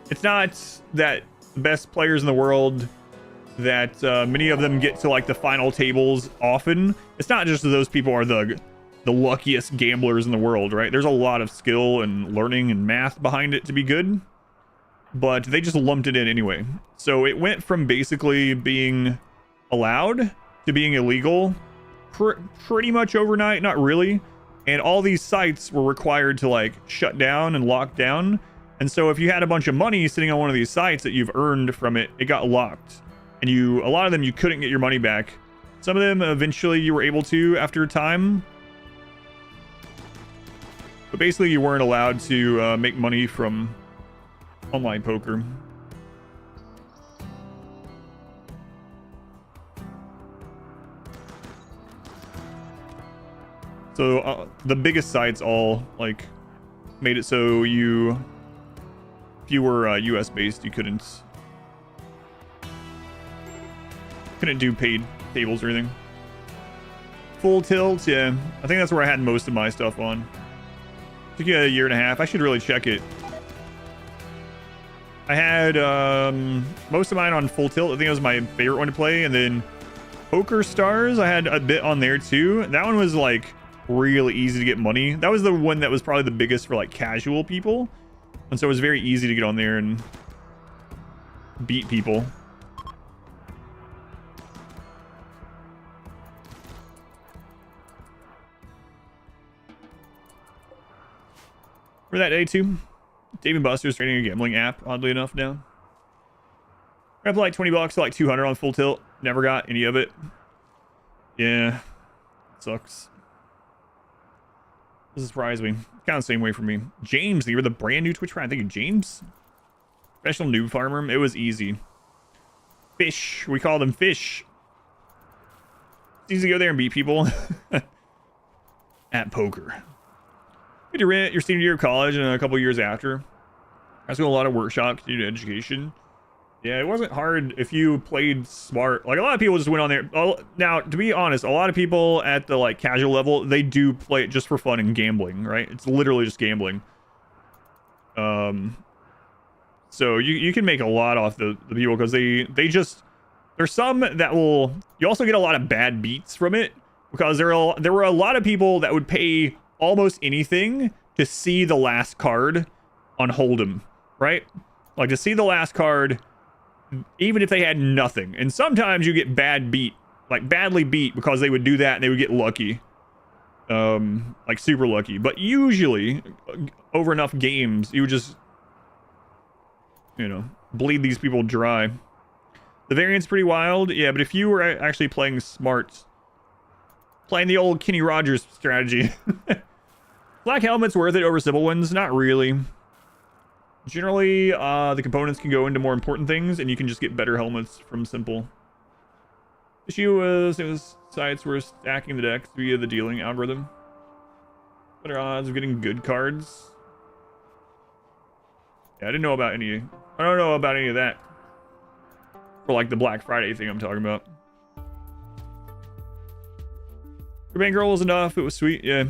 that the best players in the world, that many of them get to, like, the final tables often. It's not just that those people are the luckiest gamblers in the world, right? There's a lot of skill and learning and math behind it to be good. But they just lumped it in anyway. So it went from basically being allowed to being illegal pretty much overnight. Not really. And all these sites were required to, like, shut down and lock down. And so if you had a bunch of money sitting on one of these sites that you've earned from it, it got locked, and a lot of them you couldn't get your money back. Some of them eventually you were able to after time, but basically you weren't allowed to make money from online poker. So the biggest sites all, like, made it so if you were US based, you couldn't do paid tables or anything. Full Tilt, yeah, I think that's where I had most of my stuff on. Took you a year and a half. I should really check it. I had most of mine on Full Tilt. I think it was my favorite one to play. And then Poker Stars, I had a bit on there too. That one was, like, really easy to get money. That was the one that was probably the biggest for, like, casual people, and so it was very easy to get on there and beat people. For that day too, Dave and Buster's trading a gambling app, oddly enough. Now I have like $20 to like 200 on Full Tilt. Never got any of it. Yeah, sucks. Doesn't surprise me. Kind of the same way for me. James, you're the brand new Twitch friend. Thank you, James. Professional noob farmer. It was easy. Fish. We call them fish. It's easy to go there and beat people at poker. You had to rent your senior year of college and a couple years after. I was doing a lot of workshops, continued education. Yeah, it wasn't hard if you played smart. Like, a lot of people just went on there. Now, to be honest, a lot of people at the, like, casual level, they do play it just for fun and gambling, right? It's literally just gambling. So you can make a lot off the people because they just, there's some that will, you also get a lot of bad beats from it because there were a lot of people that would pay almost anything to see the last card on Hold'em, right? Like to see the last card even if they had nothing. And sometimes you get badly beat because they would do that and they would get lucky. Like super lucky. But usually over enough games you would just, you know, bleed these people dry. The variant's pretty wild, yeah, but if you were actually playing smart, playing the old Kenny Rogers strategy, black helmet's worth it over simple ones? Not really. Generally, the components can go into more important things, and you can just get better helmets from simple. Issue was sites were stacking the decks via the dealing algorithm. Better odds of getting good cards. Yeah, I didn't know about any. I don't know about any of that. For like the Black Friday thing I'm talking about. Your bankroll was enough. It was sweet. Yeah.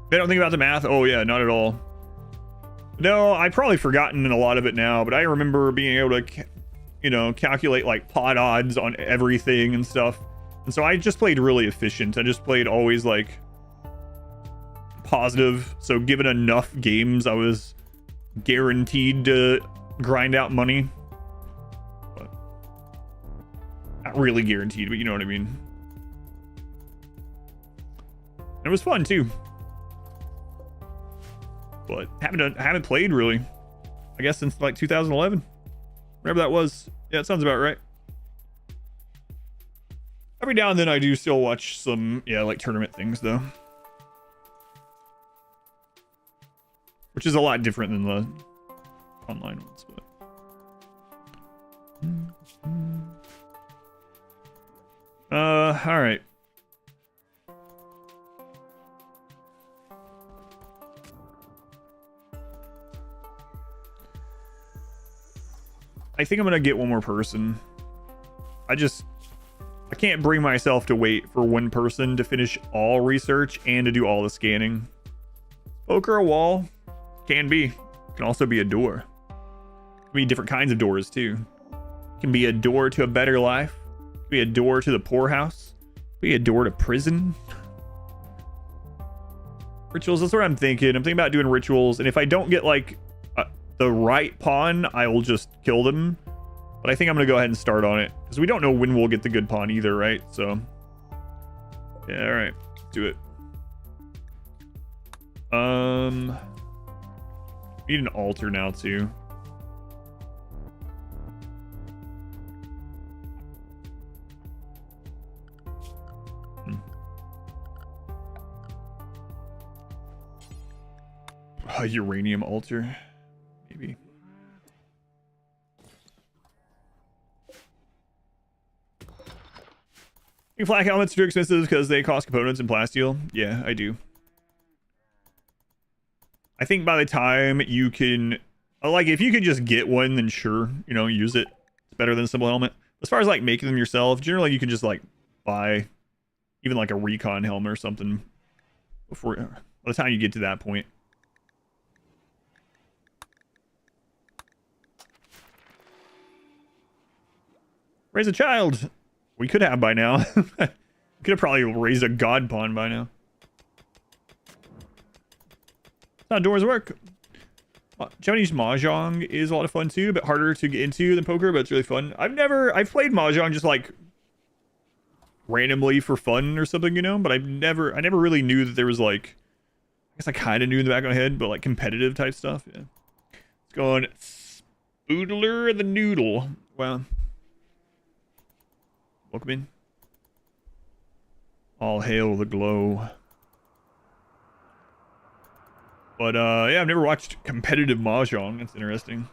They don't think about the math. Oh yeah, not at all. No, I've probably forgotten a lot of it now, but I remember being able to, you know, calculate like pot odds on everything and stuff. And so I just played really efficient. I just played always like positive. So given enough games, I was guaranteed to grind out money. But not really guaranteed, but you know what I mean. And it was fun too. But haven't played really, I guess, since like 2011, whatever that was. Yeah, it sounds about right. Every now and then I do still watch some, yeah, like tournament things though, which is a lot different than the online ones. But all right. I think I'm gonna get one more person. I can't bring myself to wait for one person to finish all research and to do all the scanning. Poker a wall can be. Can also be a door. Can be different kinds of doors too. Can be a door to a better life. Can be a door to the poorhouse. Can be a door to prison. Rituals, that's what I'm thinking. I'm thinking about doing rituals, and if I don't get like the right pawn, I will just kill them. But I think I'm gonna go ahead and start on it because we don't know when we'll get the good pawn either, right? So yeah, all right, let's do it. Need an altar now too. A uranium altar. Maybe. Flak helmets are too expensive because they cost components and plasteel. Yeah, I do. I think by the time you can, like, if you could just get one, then sure, you know, use it. It's better than a simple helmet. As far as like making them yourself, generally you can just like buy even like a recon helmet or something before, by the time you get to that point. Raise a child. We could have by now. Could have probably raised a god pawn by now. That's how doors work. Japanese mahjong is a lot of fun too. A bit harder to get into than poker, but it's really fun. I've played mahjong just like randomly for fun or something, you know. But I never really knew that there was like, I guess I kind of knew in the back of my head, but like competitive type stuff. Yeah. It's going Spoodler the Noodle. Wow. Welcome in. All hail the glow. But yeah, I've never watched competitive mahjong. That's interesting.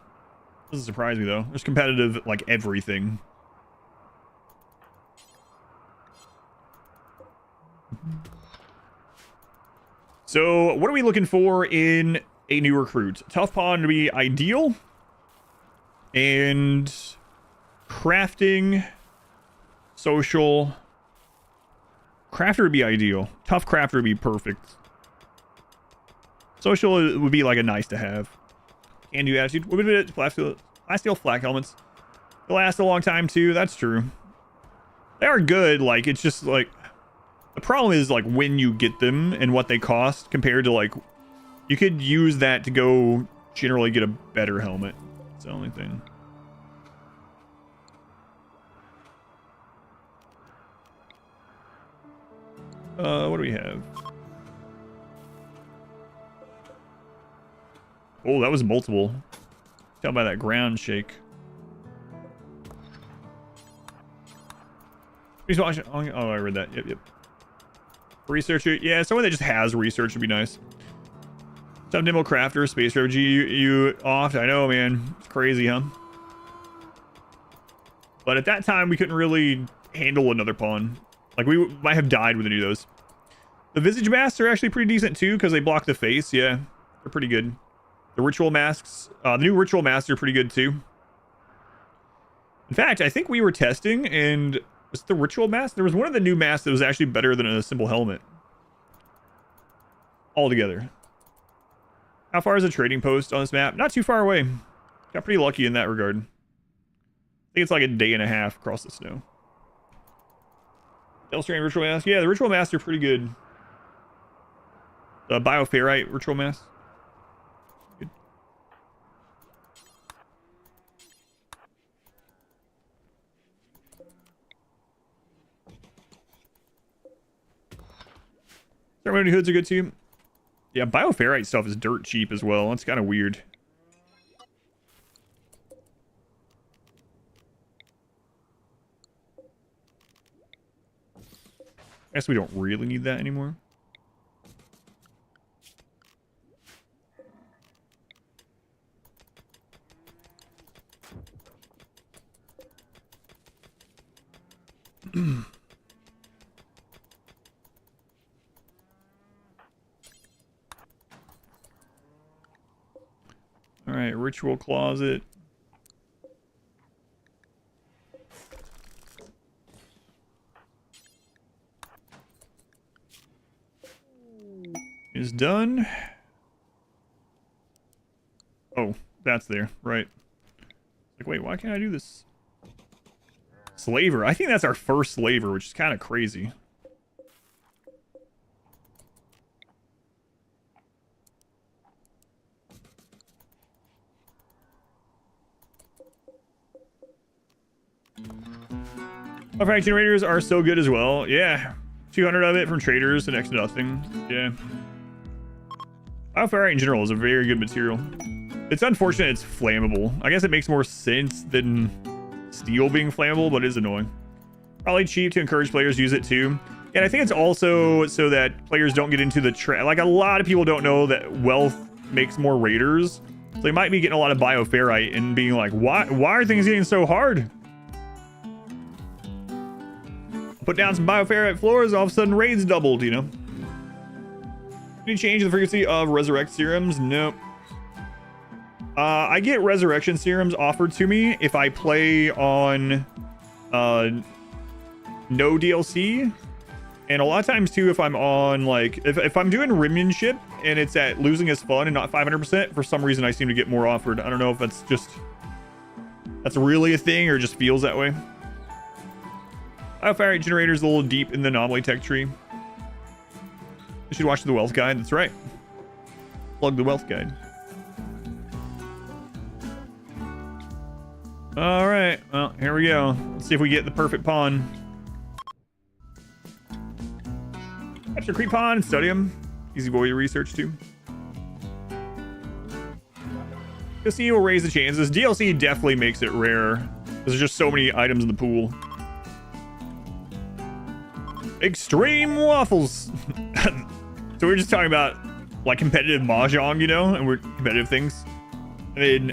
Doesn't surprise me though. There's competitive like everything. So what are we looking for in a new recruit? Tough pawn to be ideal. And crafting. Social. Crafter would be ideal. Tough crafter would be perfect. Social would be like a nice to have. And-do attitude. What about it? Plasteel flak helmets. They last a long time too. That's true. They are good. Like, it's just like the problem is like when you get them and what they cost compared to like you could use that to go generally get a better helmet. That's the only thing. What do we have? Oh, that was multiple. Tell by that ground shake. Please watch it. Oh, I read that. Yep. Researcher. Yeah, someone that just has research would be nice. Some nimble crafter, space refugee, you off. I know, man. It's crazy, huh? But at that time, we couldn't really handle another pawn. Like, we might have died with any of those. The visage masks are actually pretty decent, too, because they block the face. Yeah, they're pretty good. The ritual masks, the new ritual masks are pretty good, too. In fact, I think we were testing, and was it the ritual mask? There was one of the new masks that was actually better than a simple helmet. Altogether. How far is a trading post on this map? Not too far away. Got pretty lucky in that regard. I think it's like a day and a half across the snow. Illustrating ritual mask. Yeah, the ritual masks are pretty good. The bioferrite ritual mask. Good. Ceremony hoods are good too. Yeah, bioferrite stuff is dirt cheap as well. That's kind of weird. I guess we don't really need that anymore. All right, ritual closet. Is done. Oh, that's there, right. Like, wait, why can't I do this? Slaver. I think that's our first slaver, which is kind of crazy. Artifact generators are so good as well. Yeah. 200 of it from traders to next to nothing. Yeah. Bioferrite in general is a very good material. It's unfortunate it's flammable. I guess it makes more sense than steel being flammable, but it is annoying. Probably cheap to encourage players to use it too. And I think it's also so that players don't get into the trap. Like, a lot of people don't know that wealth makes more raiders. So they might be getting a lot of bioferrite and being like, why are things getting so hard? Put down some bioferrite floors, all of a sudden raids doubled, you know? Any change in the frequency of resurrect serums? Nope. I get resurrection serums offered to me if I play on no DLC. And a lot of times too, if I'm on like, if I'm doing rimmanship and it's at losing is fun and not 500%, for some reason I seem to get more offered. I don't know if that's really a thing or just feels that way. Bioferrite generator is a little deep in the anomaly tech tree. You should watch the wealth guide. That's right. Plug the wealth guide. All right. Well, here we go. Let's see if we get the perfect pawn. Capture creep pawn and study him. Easy boy to research too. DLC will raise the chances. DLC definitely makes it rare because there's just so many items in the pool. Extreme waffles. So we're just talking about like competitive mahjong, you know, and we're competitive things. And then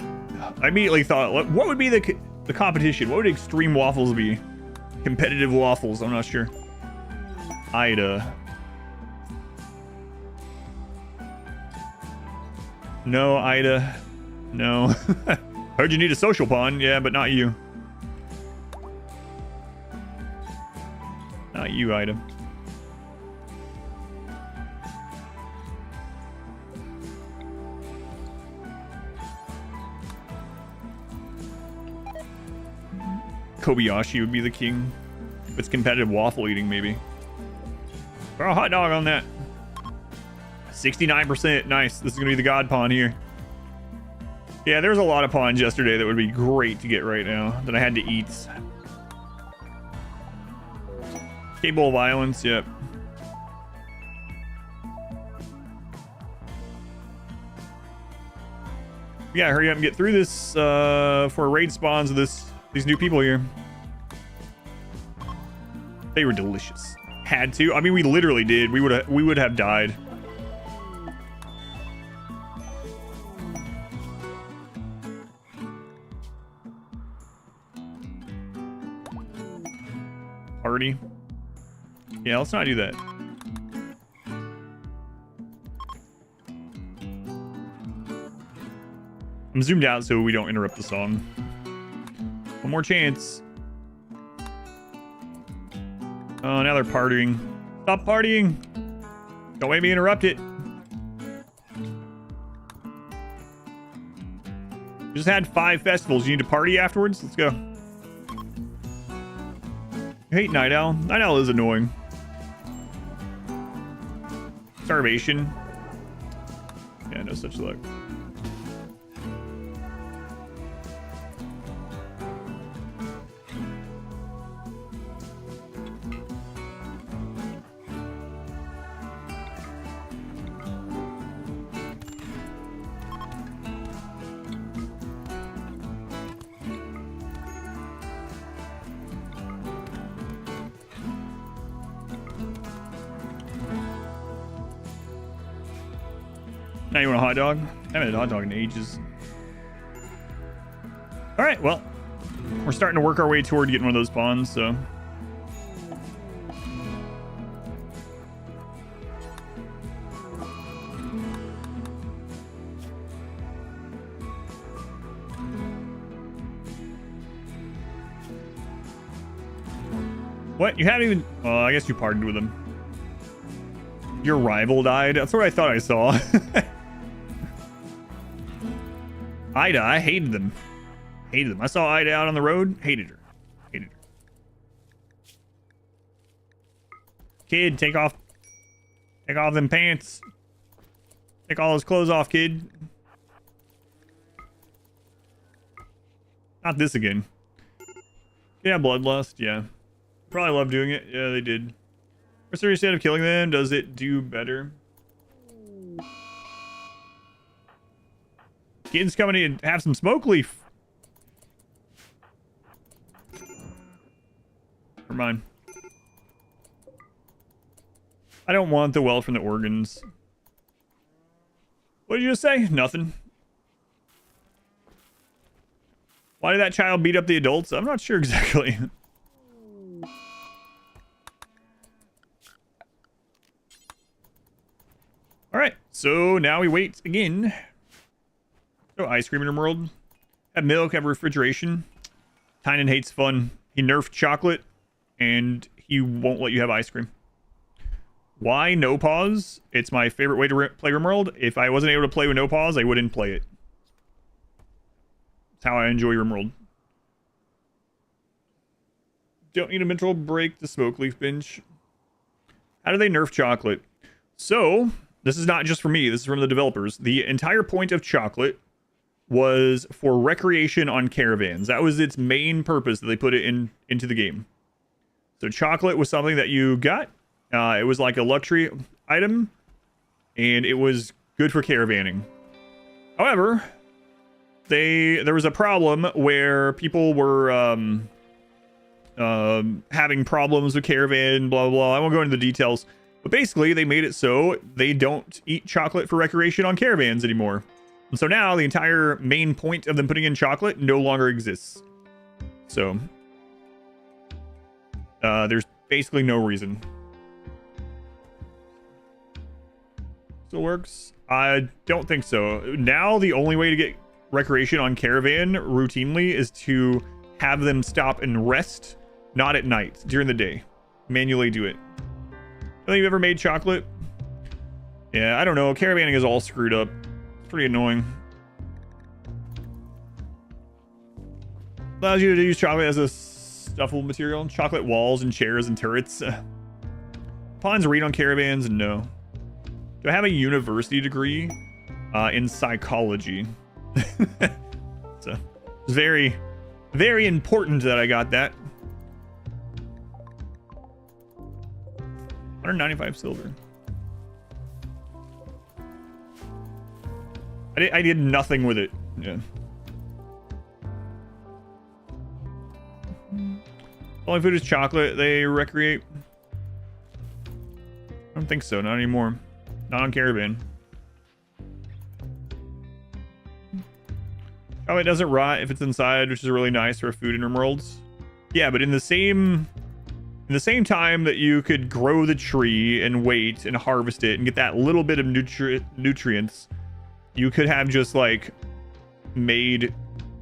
I immediately thought, what would be the competition? What would extreme waffles be? Competitive waffles. I'm not sure. Ida. No, Ida. No. Heard you need a social pawn. Yeah, but not you. Not you, Ida. Kobayashi would be the king. If it's competitive waffle eating, maybe. Throw a hot dog on that. 69%. Nice. This is going to be the god pawn here. Yeah, there's a lot of pawns yesterday that would be great to get right now that I had to eat. Capable of violence, yep. Yeah, hurry up and get through this for raid spawns of these new people here. They were delicious. Had to. I mean, we literally did. We would have died. Party. Yeah, let's not do that. I'm zoomed out so we don't interrupt the song. One more chance. Oh, now they're partying. Stop partying. Don't make me interrupt it. Just had 5 festivals. You need to party afterwards? Let's go. I hate Night Owl. Night Owl is annoying. Starvation. Yeah, no such luck. Now you want a hot dog? I haven't had a hot dog in ages. All right, well, we're starting to work our way toward getting one of those pawns, so. What? You haven't even... Well, I guess you partied with him. Your rival died? That's what I thought I saw. Ida, I hated them. Hated them. I saw Ida out on the road. Hated her. Hated her. Kid, take off them pants. Take all those clothes off, kid. Not this again. Yeah, bloodlust. Yeah. Probably love doing it. Yeah, they did. What's the instead of killing them? Does it do better? Kids coming in, have some smoke leaf. Never mind. I don't want the wealth from the organs. What did you just say? Nothing. Why did that child beat up the adults? I'm not sure exactly. All right, so now we wait again. So ice cream in RimWorld. Have milk, have refrigeration. Tynan hates fun. He nerfed chocolate, and he won't let you have ice cream. Why no pause? It's my favorite way to play RimWorld. If I wasn't able to play with no pause, I wouldn't play it. That's how I enjoy RimWorld. Don't need a mental break to smoke leaf binge. How do they nerf chocolate? So, this is not just for me. This is from the developers. The entire point of chocolate was for recreation on caravans. That was its main purpose that they put it into the game. So chocolate was something that you got. It was like a luxury item, and it was good for caravanning. However, there was a problem where people were having problems with caravan, blah, blah, blah. I won't go into the details. But basically, they made it so they don't eat chocolate for recreation on caravans anymore. And so now the entire main point of them putting in chocolate no longer exists. So there's basically no reason. Still works? I don't think so. Now the only way to get recreation on caravan routinely is to have them stop and rest, not at night, during the day. Manually do it. I think you've ever made chocolate? Yeah, I don't know. Caravanning is all screwed up. It's pretty annoying. Allows you to use chocolate as a stuffable material. Chocolate walls and chairs and turrets. Pawns read on caravans? No. Do I have a university degree? In psychology. So it's very, very important that I got that. 195 silver. I did nothing with it. Yeah. Only food is chocolate. They recreate. I don't think so. Not anymore. Not on Caravan. Oh, it doesn't rot if it's inside, which is really nice for food in RimWorlds. Yeah, but in the same time that you could grow the tree and wait and harvest it and get that little bit of nutrients, you could have just like made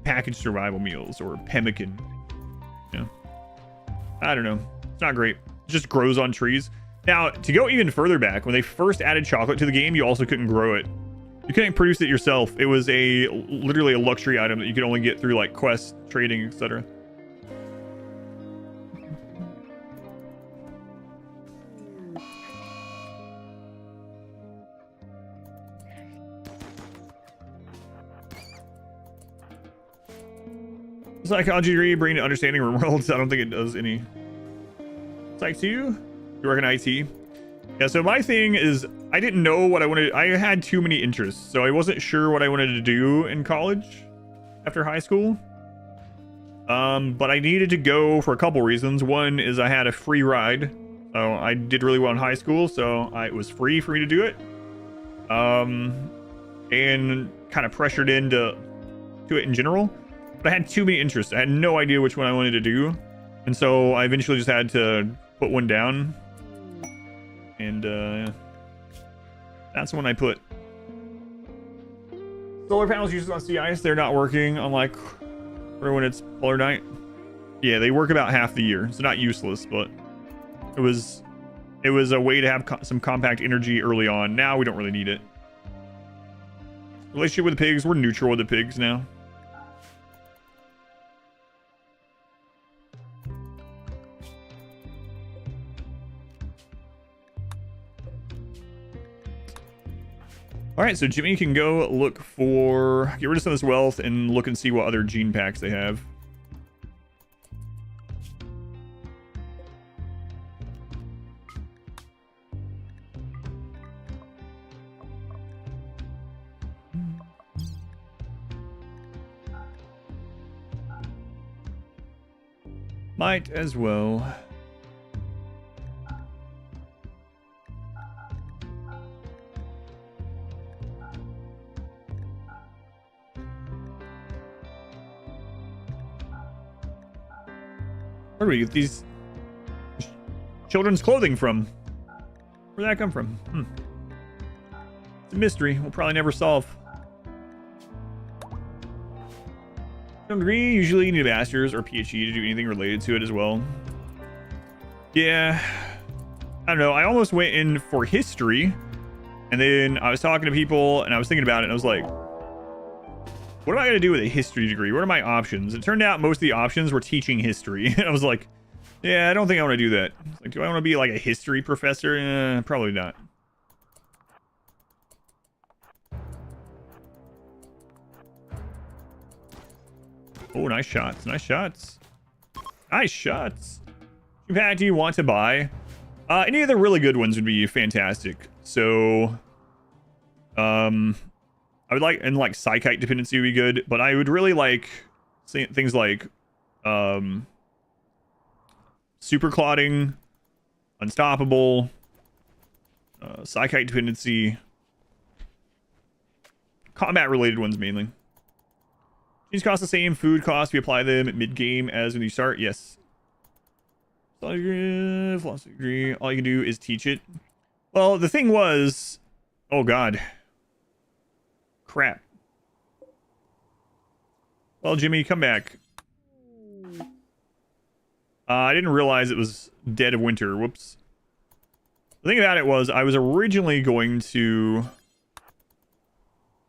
packaged survival meals or pemmican. Yeah. I don't know. It's not great. It just grows on trees. Now, to go even further back, when they first added chocolate to the game, you also couldn't grow it. You couldn't produce it yourself. It was literally a luxury item that you could only get through like quests, trading, etc. Psychology degree, bring to understanding RimWorlds. I don't think it does any. Psych 2? You work in IT? Yeah, so my thing is, I didn't know what I wanted. I had too many interests, so I wasn't sure what I wanted to do in college after high school. But I needed to go for a couple reasons. One is I had a free ride. So I did really well in high school, so it was free for me to do it. And kind of pressured into it in general. But I had too many interests. I had no idea which one I wanted to do. And so I eventually just had to put one down. And that's when I put solar panels used on sea ice. They're not working, unlike when it's polar night. Yeah, they work about half the year. It's not useless, but it was a way to have some compact energy early on. Now we don't really need it. Relationship with the pigs, we're neutral with the pigs now. All right, so Jimmy can go look for, get rid of some of this wealth and look and see what other gene packs they have. Might as well. Where do we get these children's clothing from? Where'd that come from? It's a mystery we'll probably never solve. Some degree, usually you need a master's or PhD to do anything related to it as well. Yeah, I don't know. I almost went in for history, and then I was talking to people and I was thinking about it and I was like, what am I going to do with a history degree? What are my options? It turned out most of the options were teaching history. And I was like, yeah, I don't think I want to do that. Like, do I want to be like a history professor? Probably not. Oh, nice shots. Nice shots. Nice shots. In fact, do you want to buy? Any of the really good ones would be fantastic. So, I would like, and like Psychite dependency would be good, but I would really like things like super clotting, unstoppable, Psychite dependency, combat related ones mainly. These cost the same food cost if you apply them at mid game as when you start. Yes. Philosophy degree. All you can do is teach it. Well, the thing was, oh god. Crap. Well, Jimmy, come back. I didn't realize it was dead of winter. Whoops. The thing about it was I was originally going to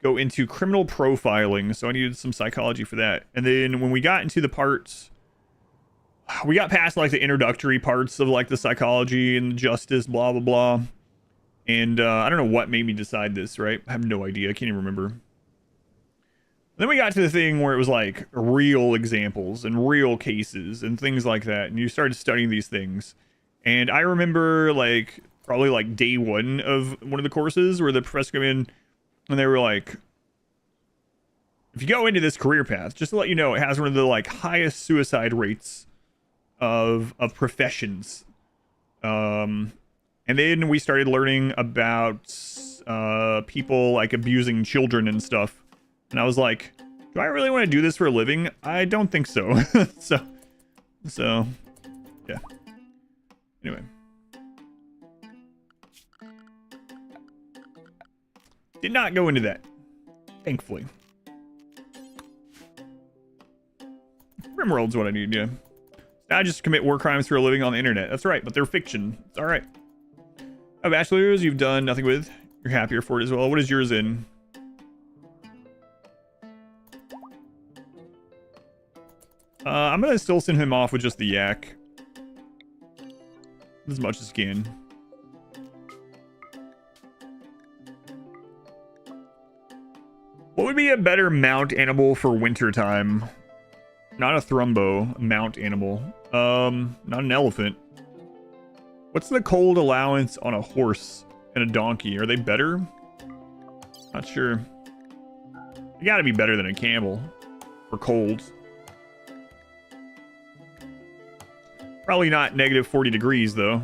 go into criminal profiling, so I needed some psychology for that. And then when we got into the parts we got past like the introductory parts of like the psychology and justice, blah blah blah. And I don't know what made me decide this, right? I have no idea. I can't even remember. Then we got to the thing where it was like real examples and real cases and things like that. And you started studying these things. And I remember like probably like day one of one of the courses where the professor came in and they were like, if you go into this career path, just to let you know, it has one of the like highest suicide rates of professions. And then we started learning about people like abusing children and stuff. And I was like, do I really want to do this for a living? I don't think so. so, yeah. Anyway. Did not go into that, thankfully. RimWorld's what I need, yeah. I just commit war crimes for a living on the internet. That's right, but they're fiction. It's all right. A bachelor's you've done nothing with. You're happier for it as well. What is yours in? I'm gonna still send him off with just the yak. As much as can. What would be a better mount animal for winter time? Not a thrumbo, mount animal. Not an elephant. What's the cold allowance on a horse and a donkey? Are they better? Not sure. They gotta be better than a camel for cold. Probably not negative 40 degrees, though.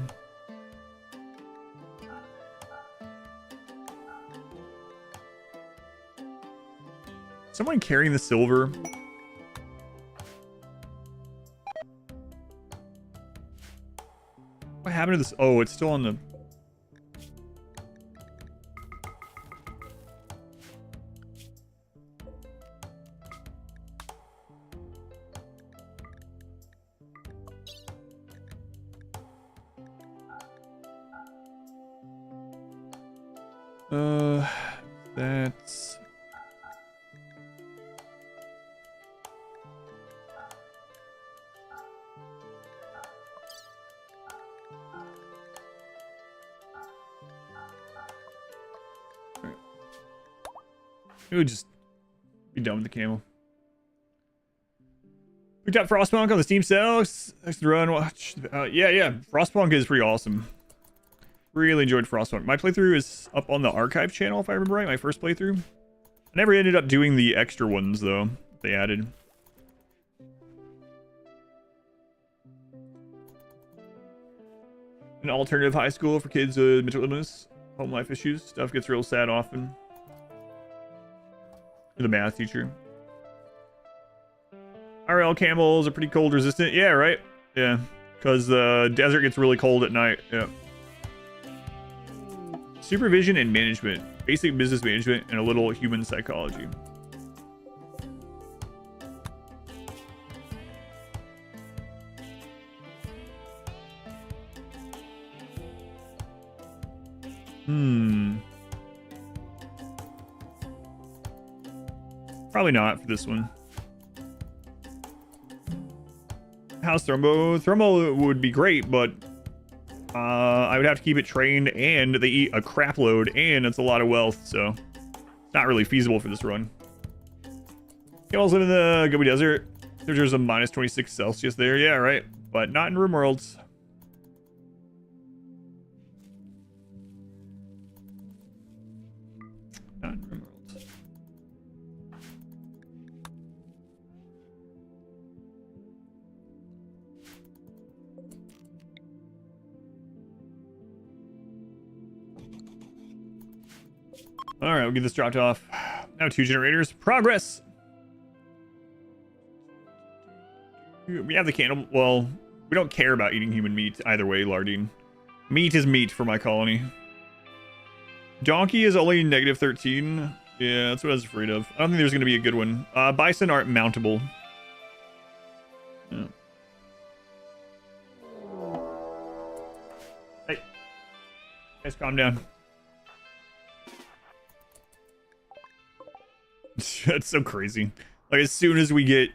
Someone carrying the silver. What happened to this? Oh, it's still on the... That's... Right. It would just be done with the camel. We got Frostpunk on the Steam sales. Next to run, watch. Yeah. Frostpunk is pretty awesome. Really enjoyed Frostpunk. My playthrough is up on the archive channel, if I remember right. My first playthrough. I never ended up doing the extra ones, though. They added. An alternative high school for kids with mental illness, home life issues. Stuff gets real sad often. The math teacher. RL camels are pretty cold resistant. Yeah, right? Yeah. Because the desert gets really cold at night. Yeah. Supervision and management. Basic business management and a little human psychology. Probably not for this one. House Thrumbo. Thrumbo would be great, but I would have to keep it trained, and they eat a crap load, and it's a lot of wealth, so it's not really feasible for this run. Camels live in the Gobi Desert. There's a minus 26 Celsius there. Yeah, right. But not in RimWorlds. Not in RimWorlds. All right, we'll get this dropped off. Now 2 generators. Progress! We have the cannibal. Well, we don't care about eating human meat either way, Lardine. Meat is meat for my colony. Donkey is only negative 13. Yeah, that's what I was afraid of. I don't think there's going to be a good one. Bison aren't mountable. Yeah. Hey. Guys, calm down. That's so crazy. Like, as soon as we get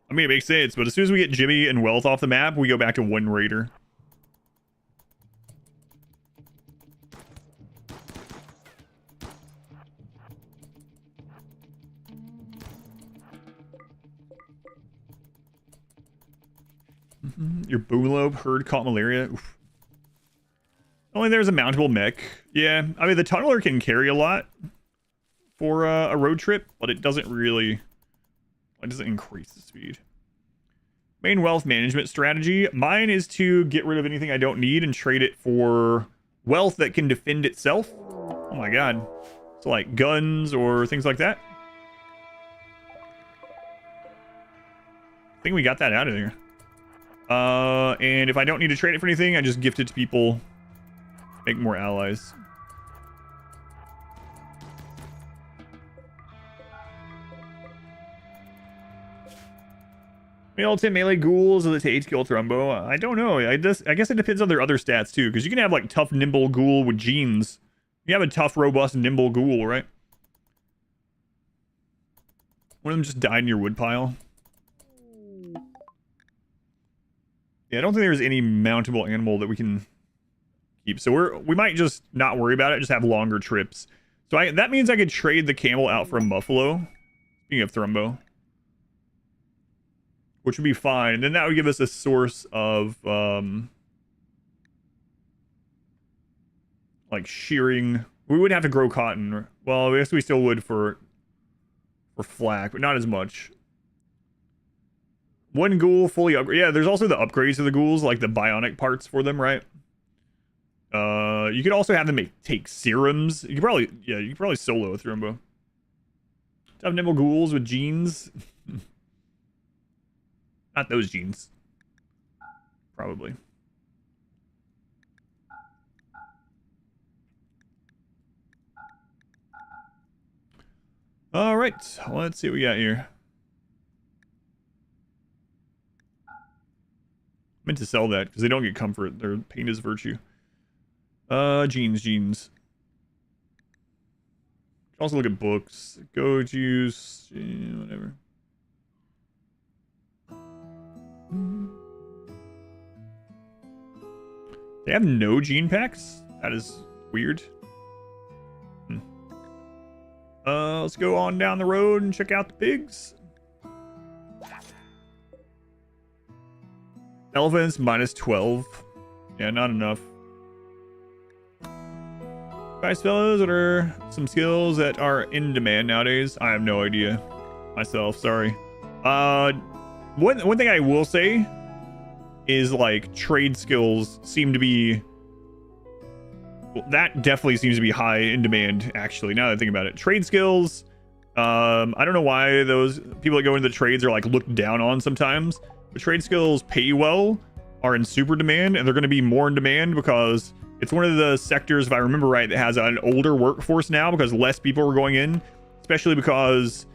I mean, it makes sense, but as soon as we get Jimmy and Wealth off the map, we go back to one raider. Your boomlobe herd caught malaria. Oof. Only there's a mountable mech. Yeah, I mean, the tunneler can carry a lot for a road trip, but it doesn't really... It doesn't increase the speed. Main wealth management strategy. Mine is to get rid of anything I don't need and trade it for wealth that can defend itself. Oh my god. So like guns or things like that. I think we got that out of there. And if I don't need to trade it for anything, I just gift it to people. Make more allies. Militant melee ghouls that take kill Thrumbo. I don't know. I guess it depends on their other stats too, because you can have like tough nimble ghoul with genes. You have a tough, robust, nimble ghoul, right? One of them just died in your woodpile. Yeah, I don't think there's any mountable animal that we can keep. So we might just not worry about it, just have longer trips. So that means I could trade the camel out for a buffalo. Speaking of Thrumbo. Which would be fine. And then that would give us a source of like shearing. We wouldn't have to grow cotton. Well, I guess we still would for flax, but not as much. One ghoul fully upgrade. Yeah, there's also the upgrades to the ghouls, like the bionic parts for them, right? You could also have them take serums. You could probably solo a Thrumbo. Have nimble ghouls with genes. Not those genes. Probably. All right, let's see what we got here. Meant to sell that because they don't get comfort. Their pain is virtue. Genes. Also look at books. Go juice, whatever. They have no gene packs? That is weird. Let's go on down the road and check out the pigs. Elephants minus 12. Yeah, not enough. Guys, fellas, what are some skills that are in demand nowadays? I have no idea myself, sorry. One thing I will say is like trade skills seem to be... Well, that definitely seems to be high in demand, actually, now that I think about it. Trade skills, I don't know why those people that go into the trades are like looked down on sometimes. But trade skills pay well, are in super demand, and they're going to be more in demand because it's one of the sectors, if I remember right, that has an older workforce now because less people are going in, especially because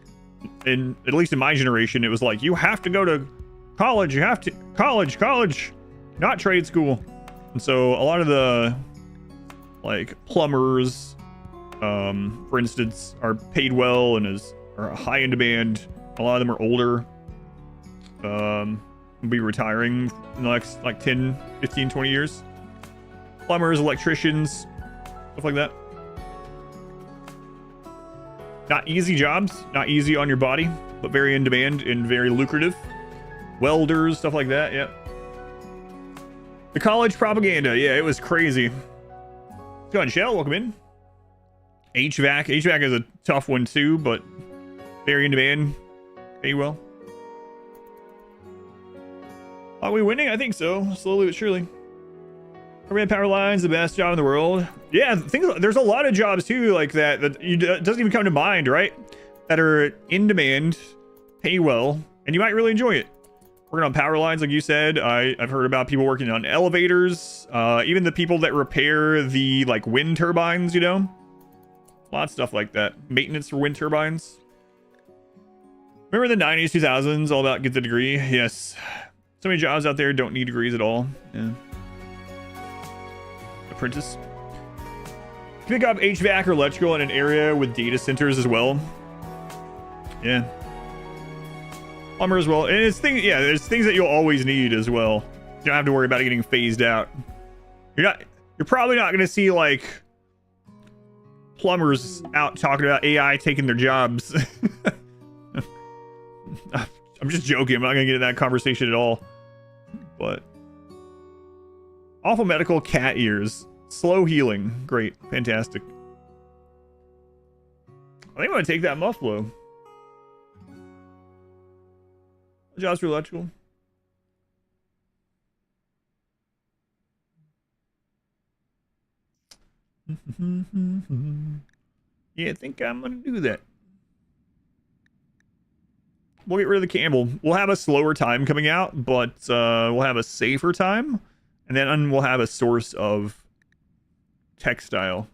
at least in my generation, it was like, you have to go to college, you have to college, not trade school. And so a lot of the like plumbers, for instance, are paid well and are high in demand. A lot of them are older. Will be retiring in the next like 10, 15, 20 years. Plumbers, electricians, stuff like that. Not easy jobs, not easy on your body, but very in demand and very lucrative. Welders, stuff like that, yeah. The college propaganda, yeah, it was crazy. Go ahead, Shell, welcome in. HVAC is a tough one too, but very in demand. Pay well. Are we winning? I think so. Slowly but surely. Caravan power lines, the best job in the world. Yeah, there's a lot of jobs too like that doesn't even come to mind, right? That are in demand, pay well, and you might really enjoy it. Working on power lines, like you said. I've heard about people working on elevators, even the people that repair the like wind turbines, you know? A lot of stuff like that. Maintenance for wind turbines. Remember the 90s, 2000s, all about get the degree? Yes. So many jobs out there don't need degrees at all. Yeah. Apprentice. Pick up HVAC or electrical in an area with data centers as well. Yeah. Plumber as well. And it's things, yeah, there's things that you'll always need as well. You don't have to worry about it getting phased out. You're probably not going to see like plumbers out talking about AI taking their jobs. I'm just joking. I'm not going to get into that conversation at all. But awful medical cat ears. Slow healing. Great. Fantastic. I think I'm going to take that muffalo. Jobs for electrical. Yeah, I think I'm going to do that. We'll get rid of the Campbell. We'll have a slower time coming out, but we'll have a safer time. And then we'll have a source of textile.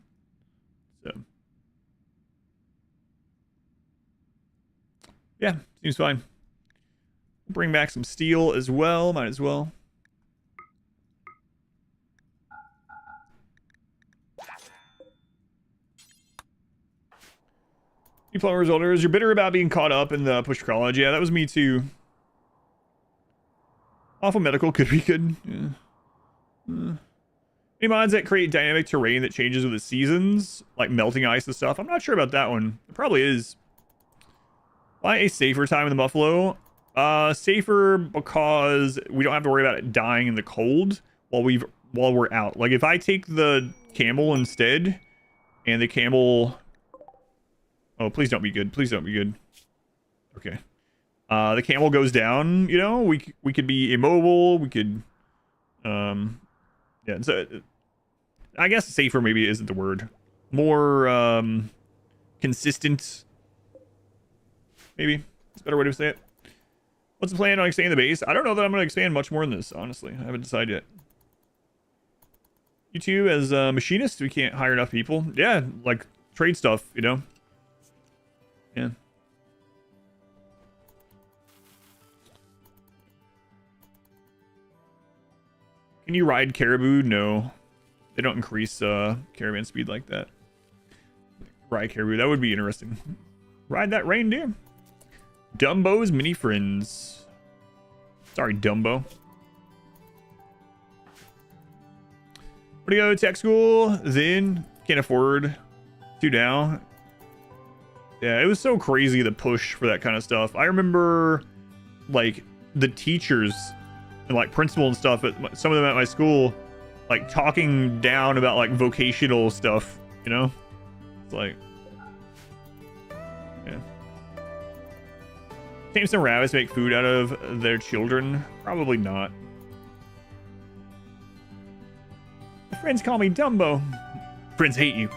So, yeah, seems fine. Bring back some steel as well. Might as well. Plumbers orders. You're bitter about being caught up in the push college. Yeah, that was me too. Awful medical could be good. Yeah. Any mods that create dynamic terrain that changes with the seasons, like melting ice and stuff? I'm not sure about that one. It probably is. Why a safer time in the Buffalo? Safer because we don't have to worry about it dying in the cold while we're out. Like if I take the camel instead, and the camel. Oh, please don't be good. Please don't be good. Okay. The camel goes down, you know, we could be immobile, we could yeah, so I guess safer maybe isn't the word. More consistent. Maybe. That's a better way to say it. What's the plan on expanding the base? I don't know that I'm going to expand much more than this, honestly. I haven't decided yet. You two as machinists, we can't hire enough people. Yeah, like trade stuff, you know. Yeah. Can you ride caribou? No. They don't increase caravan speed like that. Ride caribou. That would be interesting. Ride that reindeer. Dumbo's mini friends. Sorry, Dumbo. Where to go? Tech school. Then can't afford to now. Yeah, it was so crazy the push for that kind of stuff. I remember like the teachers and like principal and stuff at some of them at my school like talking down about like vocational stuff, you know? It's like, yeah. Tame some rabbits make food out of their children? Probably not. My friends call me Dumbo. Friends hate you.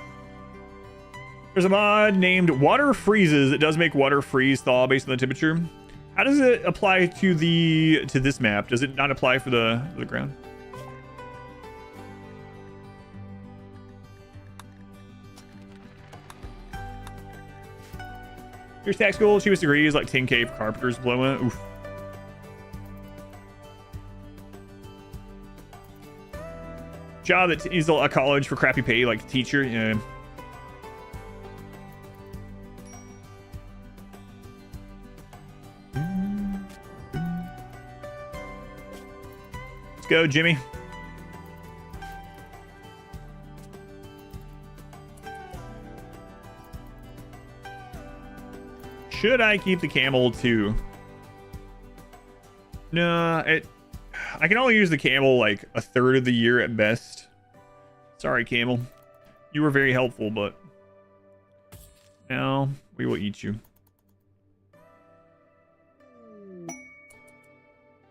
There's a mod named Water Freezes. It does make water freeze thaw based on the temperature. How does it apply to this map? Does it not apply for the ground? Here's tax school. Cheapest degree is like 10K for carpenter's diploma. Oof. Job that is a college for crappy pay, like teacher. Yeah. Let's go, Jimmy. Should I keep the camel too? No, I can only use the camel like a third of the year at best. Sorry, camel. You were very helpful, but now we will eat you.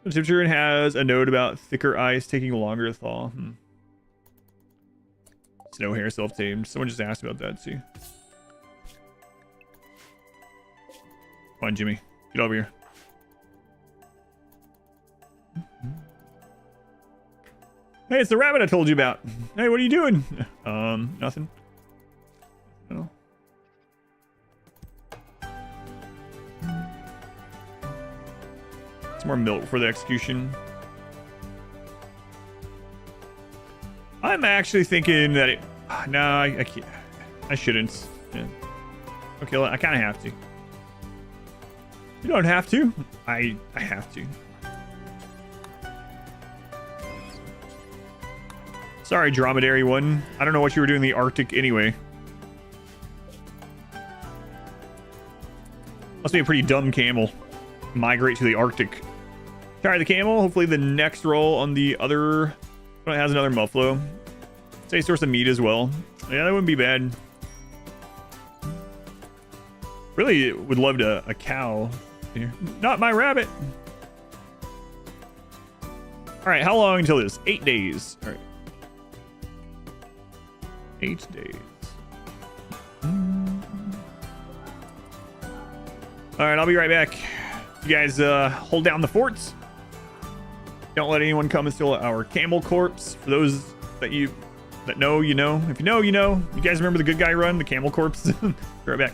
The temperature has a note about thicker ice taking longer to thaw. Snow hair self-tamed. Someone just asked about that too. Come on, Jimmy. Get over here. Hey, it's the rabbit I told you about. Hey, what are you doing? Nothing. No. Some more milk for the execution. I'm actually thinking that it... No, I can't. I shouldn't. Yeah. Okay, I kind of have to. You don't have to. I have to. Sorry, dromedary one. I don't know what you were doing in the Arctic anyway. Must be a pretty dumb camel. Migrate to the Arctic. Try the camel. Hopefully the next roll on the other one has another muffalo. Say source of meat as well. Yeah, that wouldn't be bad. Really would love to a cow here. Not my rabbit. All right, how long until this? 8 days. All right. 8 days. All right, I'll be right back. You guys hold down the forts. Don't let anyone come and steal our camel corpse. For those that know, you know. If you know, you know. You guys remember the good guy run, the camel corpse? Be right back.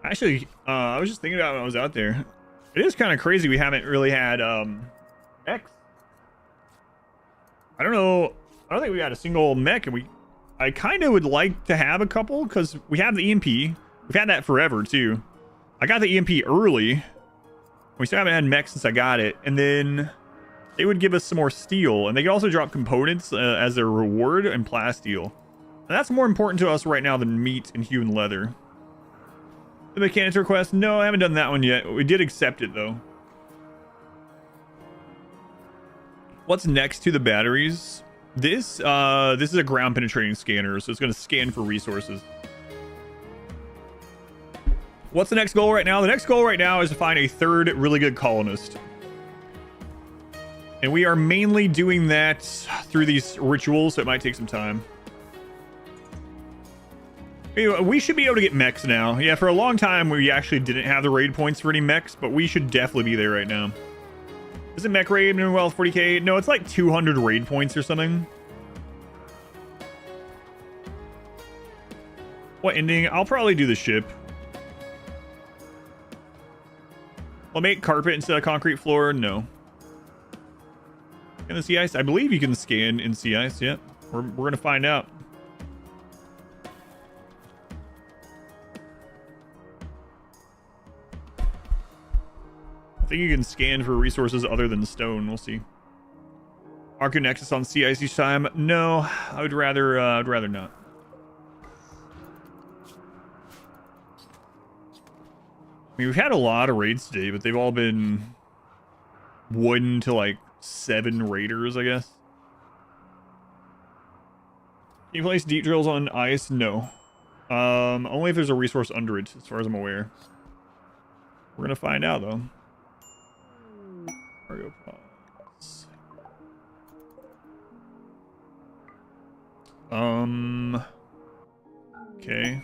Actually, I was just thinking about when I was out there. It is kind of crazy we haven't really had mechs. I don't know. I don't think we got a single mech, and I kind of would like to have a couple because we have the EMP. We've had that forever too. I got the EMP early. We still haven't had mech since I got it, and then they would give us some more steel, and they could also drop components as their reward and plasteel. And that's more important to us right now than meat and human leather. The mechanics request? No, I haven't done that one yet. We did accept it though. What's next to the batteries? This is a ground penetrating scanner, so it's going to scan for resources. What's the next goal right now? The next goal right now is to find a third really good colonist. And we are mainly doing that through these rituals, so it might take some time. Anyway, we should be able to get mechs now. Yeah, for a long time, we actually didn't have the raid points for any mechs, but we should definitely be there right now. Is it mech raid minimum wealth 40k? No, it's like 200 raid points or something. What ending? I'll probably do the ship. I'll make carpet instead of concrete floor. No. Can the sea ice? I believe you can scan in sea ice. Yep. We're gonna find out. I think you can scan for resources other than stone. We'll see. Arcu Nexus on sea ice each time? No, I would rather not. I mean, we've had a lot of raids today, but they've all been 1 to like 7 raiders, I guess. Can you place deep drills on ice? No. Only if there's a resource under it, as far as I'm aware. We're gonna find out though. Cargo pods. Okay.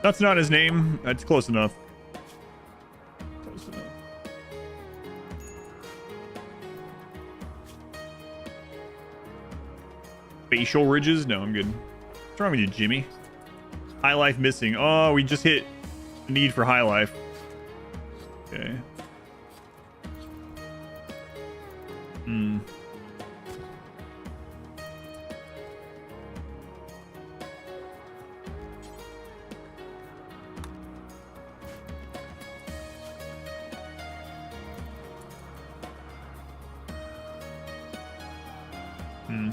That's not his name. That's close enough. Close enough. Facial ridges? No, I'm good. What's wrong with you, Jimmy? High life missing. Oh, we just hit the need for high life. Okay. Hmm. Hmm.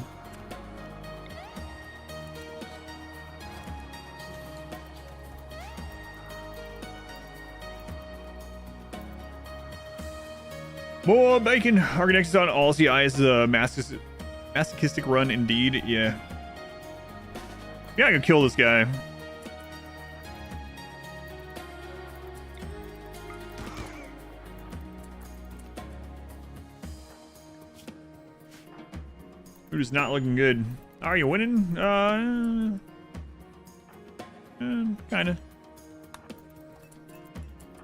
More bacon. Argonex is on all CI is a masochistic run indeed. Yeah. Yeah, I can kill this guy. Food is not looking good. Are you winning? Kinda.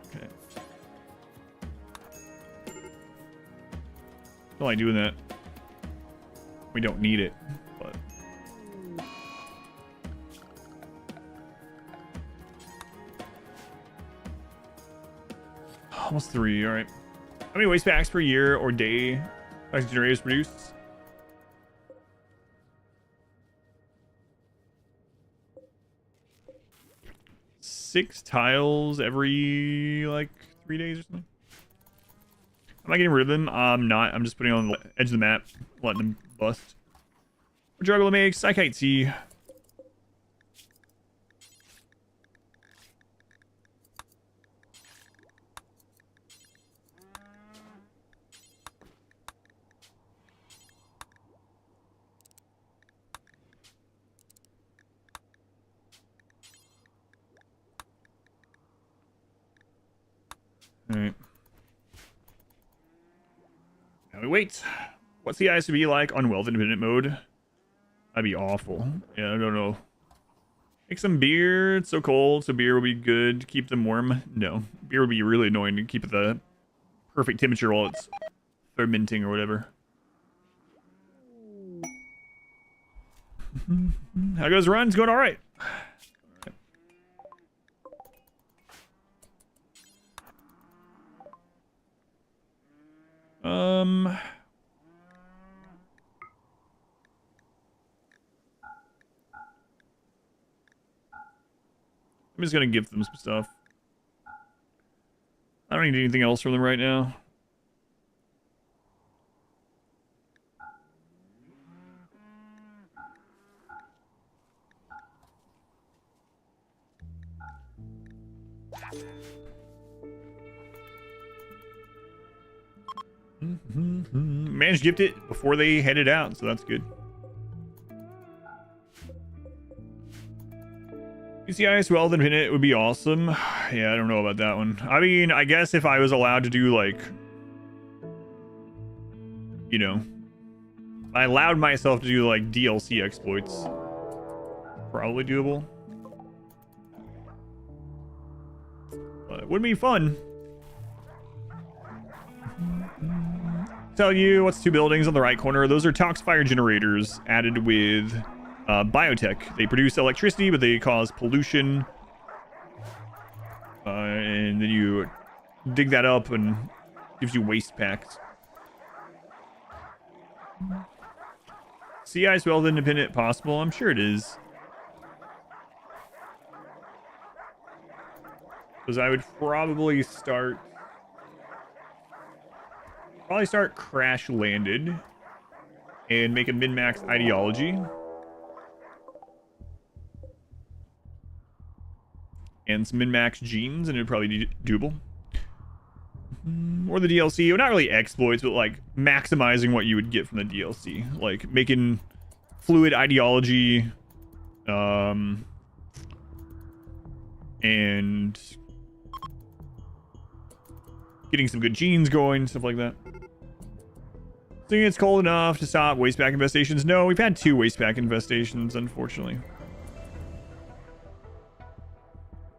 Okay. Don't like doing that. We don't need it, but. Almost 3, alright. How many waste packs per year or day packs generators produced? 6 tiles every, like, 3 days or something. Am I getting rid of them? I'm not. I'm just putting on the edge of the map, letting them bust. Juggle makes. I can't see. Alright. Now we wait. What's the ice to be like on Wealth Independent mode? That'd be awful. Yeah, I don't know. Make some beer. It's so cold, so beer will be good to keep them warm. No. Beer would be really annoying to keep it the perfect temperature while it's fermenting or whatever. How goes run? It's going alright. I'm just gonna give them some stuff. I don't need anything else from them right now. Managed to gift it before they headed out, so that's good. UCIS Wealth Infinite would be awesome. Yeah, I don't know about that one. I mean, I guess if I was allowed to do, like, you know, I allowed myself to do, like, DLC exploits. Probably doable. But it would be fun. Tell you what's 2 buildings on the right corner. Those are Toxfire generators added with biotech. They produce electricity, but they cause pollution. And then you dig that up and gives you waste packs. CI is well independent possible. I'm sure it is. Because I would probably start crash landed and make a min-max ideology and some min-max genes, and it'd probably be doable. Or the DLC. Well, not really exploits, but like maximizing what you would get from the DLC. Like making fluid ideology, and getting some good genes going, stuff like that. Think it's cold enough to stop wastepack infestations? No, we've had 2 wastepack infestations, unfortunately.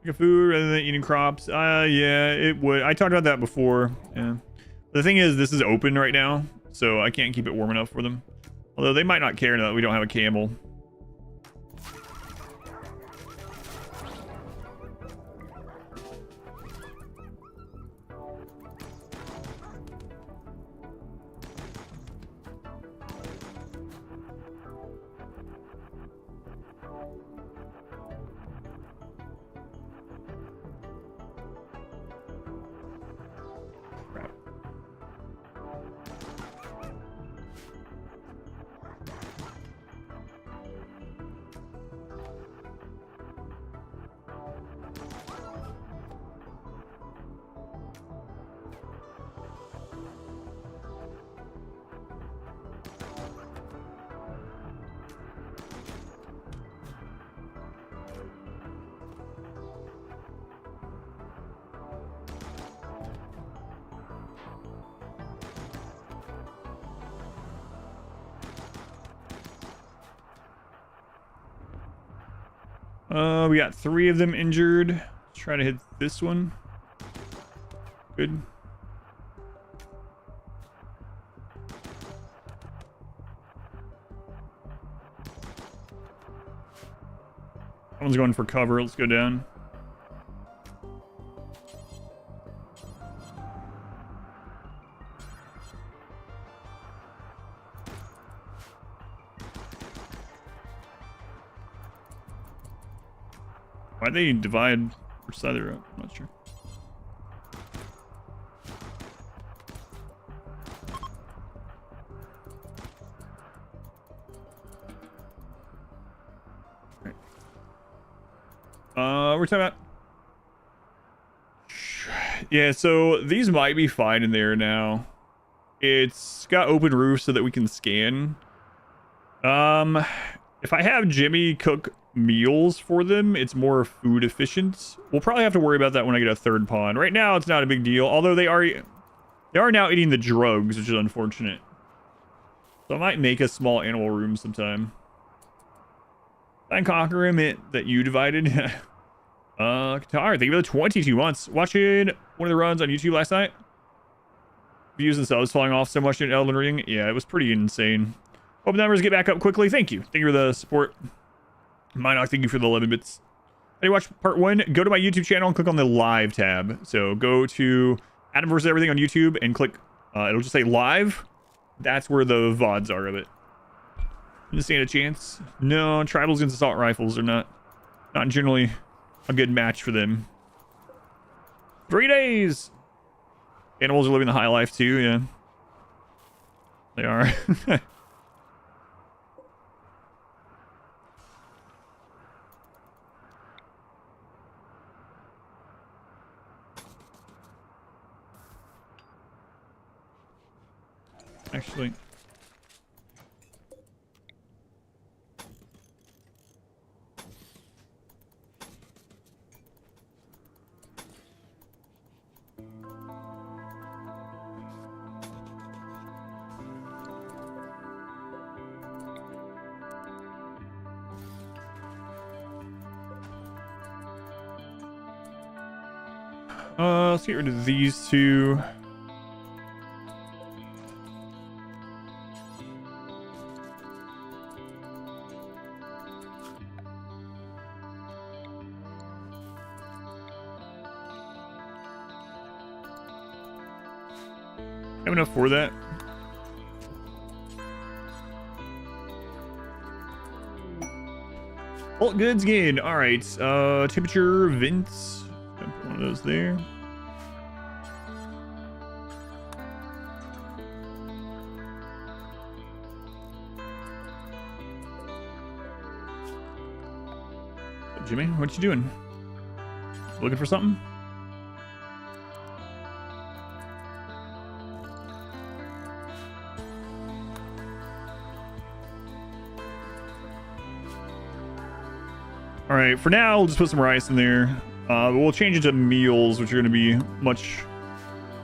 Like food rather than eating crops. Yeah, it would. I talked about that before. Yeah. The thing is, this is open right now, so I can't keep it warm enough for them. Although they might not care now that we don't have a camel. We got 3 of them injured. Let's try to hit this one. Good. That one's going for cover. Let's go down. Why'd they divide which side they're up? I'm not sure. Right. We're talking about... Yeah, so these might be fine in there now. It's got open roofs so that we can scan. If I have Jimmy cook meals for them, it's more food efficient. We'll probably have to worry about that when I get a 3rd pawn. Right now, it's not a big deal. Although they are now eating the drugs, which is unfortunate. So I might make a small animal room sometime. Thank Conquer him that you divided. Qatar, thank you for the 22 months. Watching one of the runs on YouTube last night. Views and subs falling off so much in Elden Ring. Yeah, it was pretty insane. Hope numbers get back up quickly. Thank you. Thank you for the support. Minoc, thank you for the 11 bits. Hey, watch part 1. Go to my YouTube channel and click on the live tab. So go to Adam vs. Everything on YouTube and click, it'll just say live. That's where the VODs are of it. Just stand a chance. No, tribals against assault rifles are not generally a good match for them. 3 days! Animals are living the high life too, yeah. They are. Actually, let's get rid of these 2. Have enough for that. Bulk goods again. All right. Temperature vents. Put one of those there. Jimmy, what you doing? Looking for something? All right, for now, we'll just put some rice in there. We'll change it to meals, which are going to be much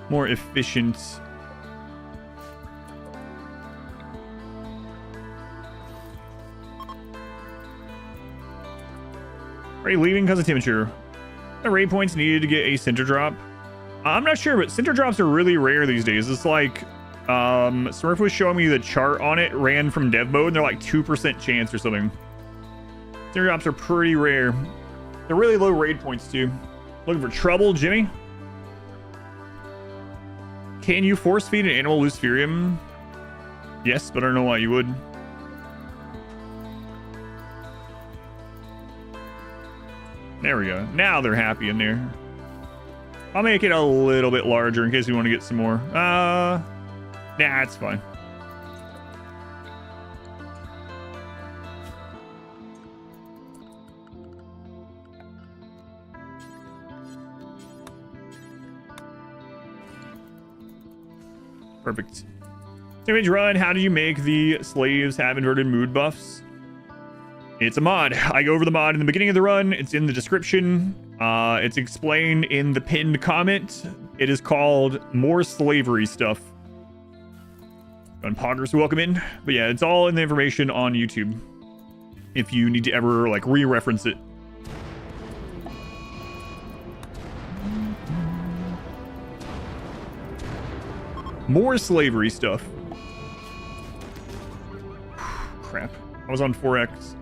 more efficient. Are you leaving because of temperature? The raid points needed to get a center drop. I'm not sure, but center drops are really rare these days. It's like, Smurf was showing me the chart on it, ran from dev mode, and they're like 2% chance or something. Center drops are pretty rare. They're really low raid points too. Looking for trouble, Jimmy? Can you force feed an animal Luciferium? Yes, but I don't know why you would. There we go. Now they're happy in there. I'll make it a little bit larger in case we want to get some more. Nah, it's fine. Perfect. Image run. How do you make the slaves have inverted mood buffs? It's a mod. I go over the mod in the beginning of the run. It's in the description. It's explained in the pinned comment. It is called More Slavery Stuff. Unpoggers, welcome in. But yeah, it's all in the information on YouTube. If you need to ever like re-reference it. More slavery stuff. Crap. I was on 4X.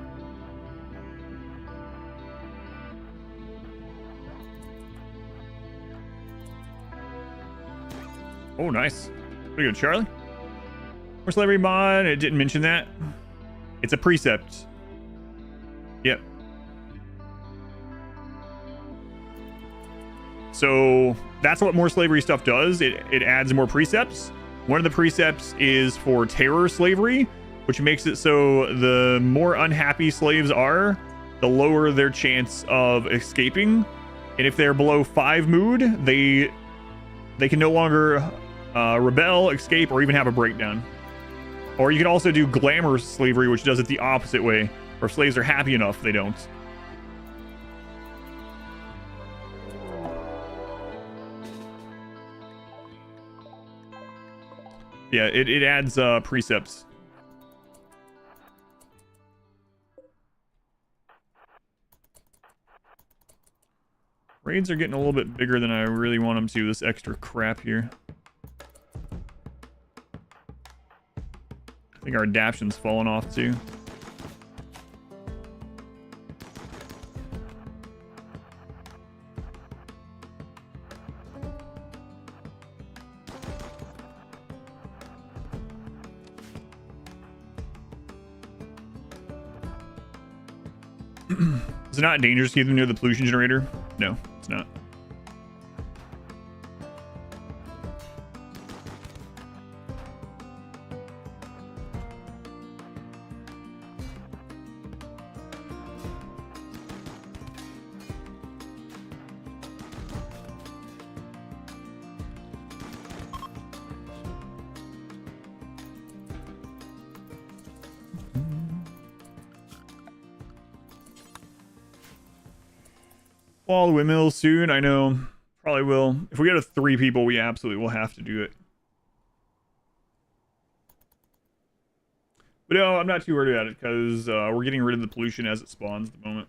Oh, nice. Pretty good, Charlie. More slavery mod. It didn't mention that. It's a precept. Yep. So that's what more slavery stuff does. It adds more precepts. One of the precepts is for terror slavery, which makes it so the more unhappy slaves are, the lower their chance of escaping. And if they're below 5 mood, they can no longer rebel, escape, or even have a breakdown. Or you can also do glamour slavery, which does it the opposite way, where if slaves are happy enough, they don't. Yeah, it adds precepts. Raids are getting a little bit bigger than I really want them to, this extra crap here. I think our adaption's fallen off too. Is it not dangerous to keep them near the pollution generator? No, it's not. All the windmills soon, I know. Probably will. If we get to 3 people, we absolutely will have to do it. But no, I'm not too worried about it because we're getting rid of the pollution as it spawns at the moment.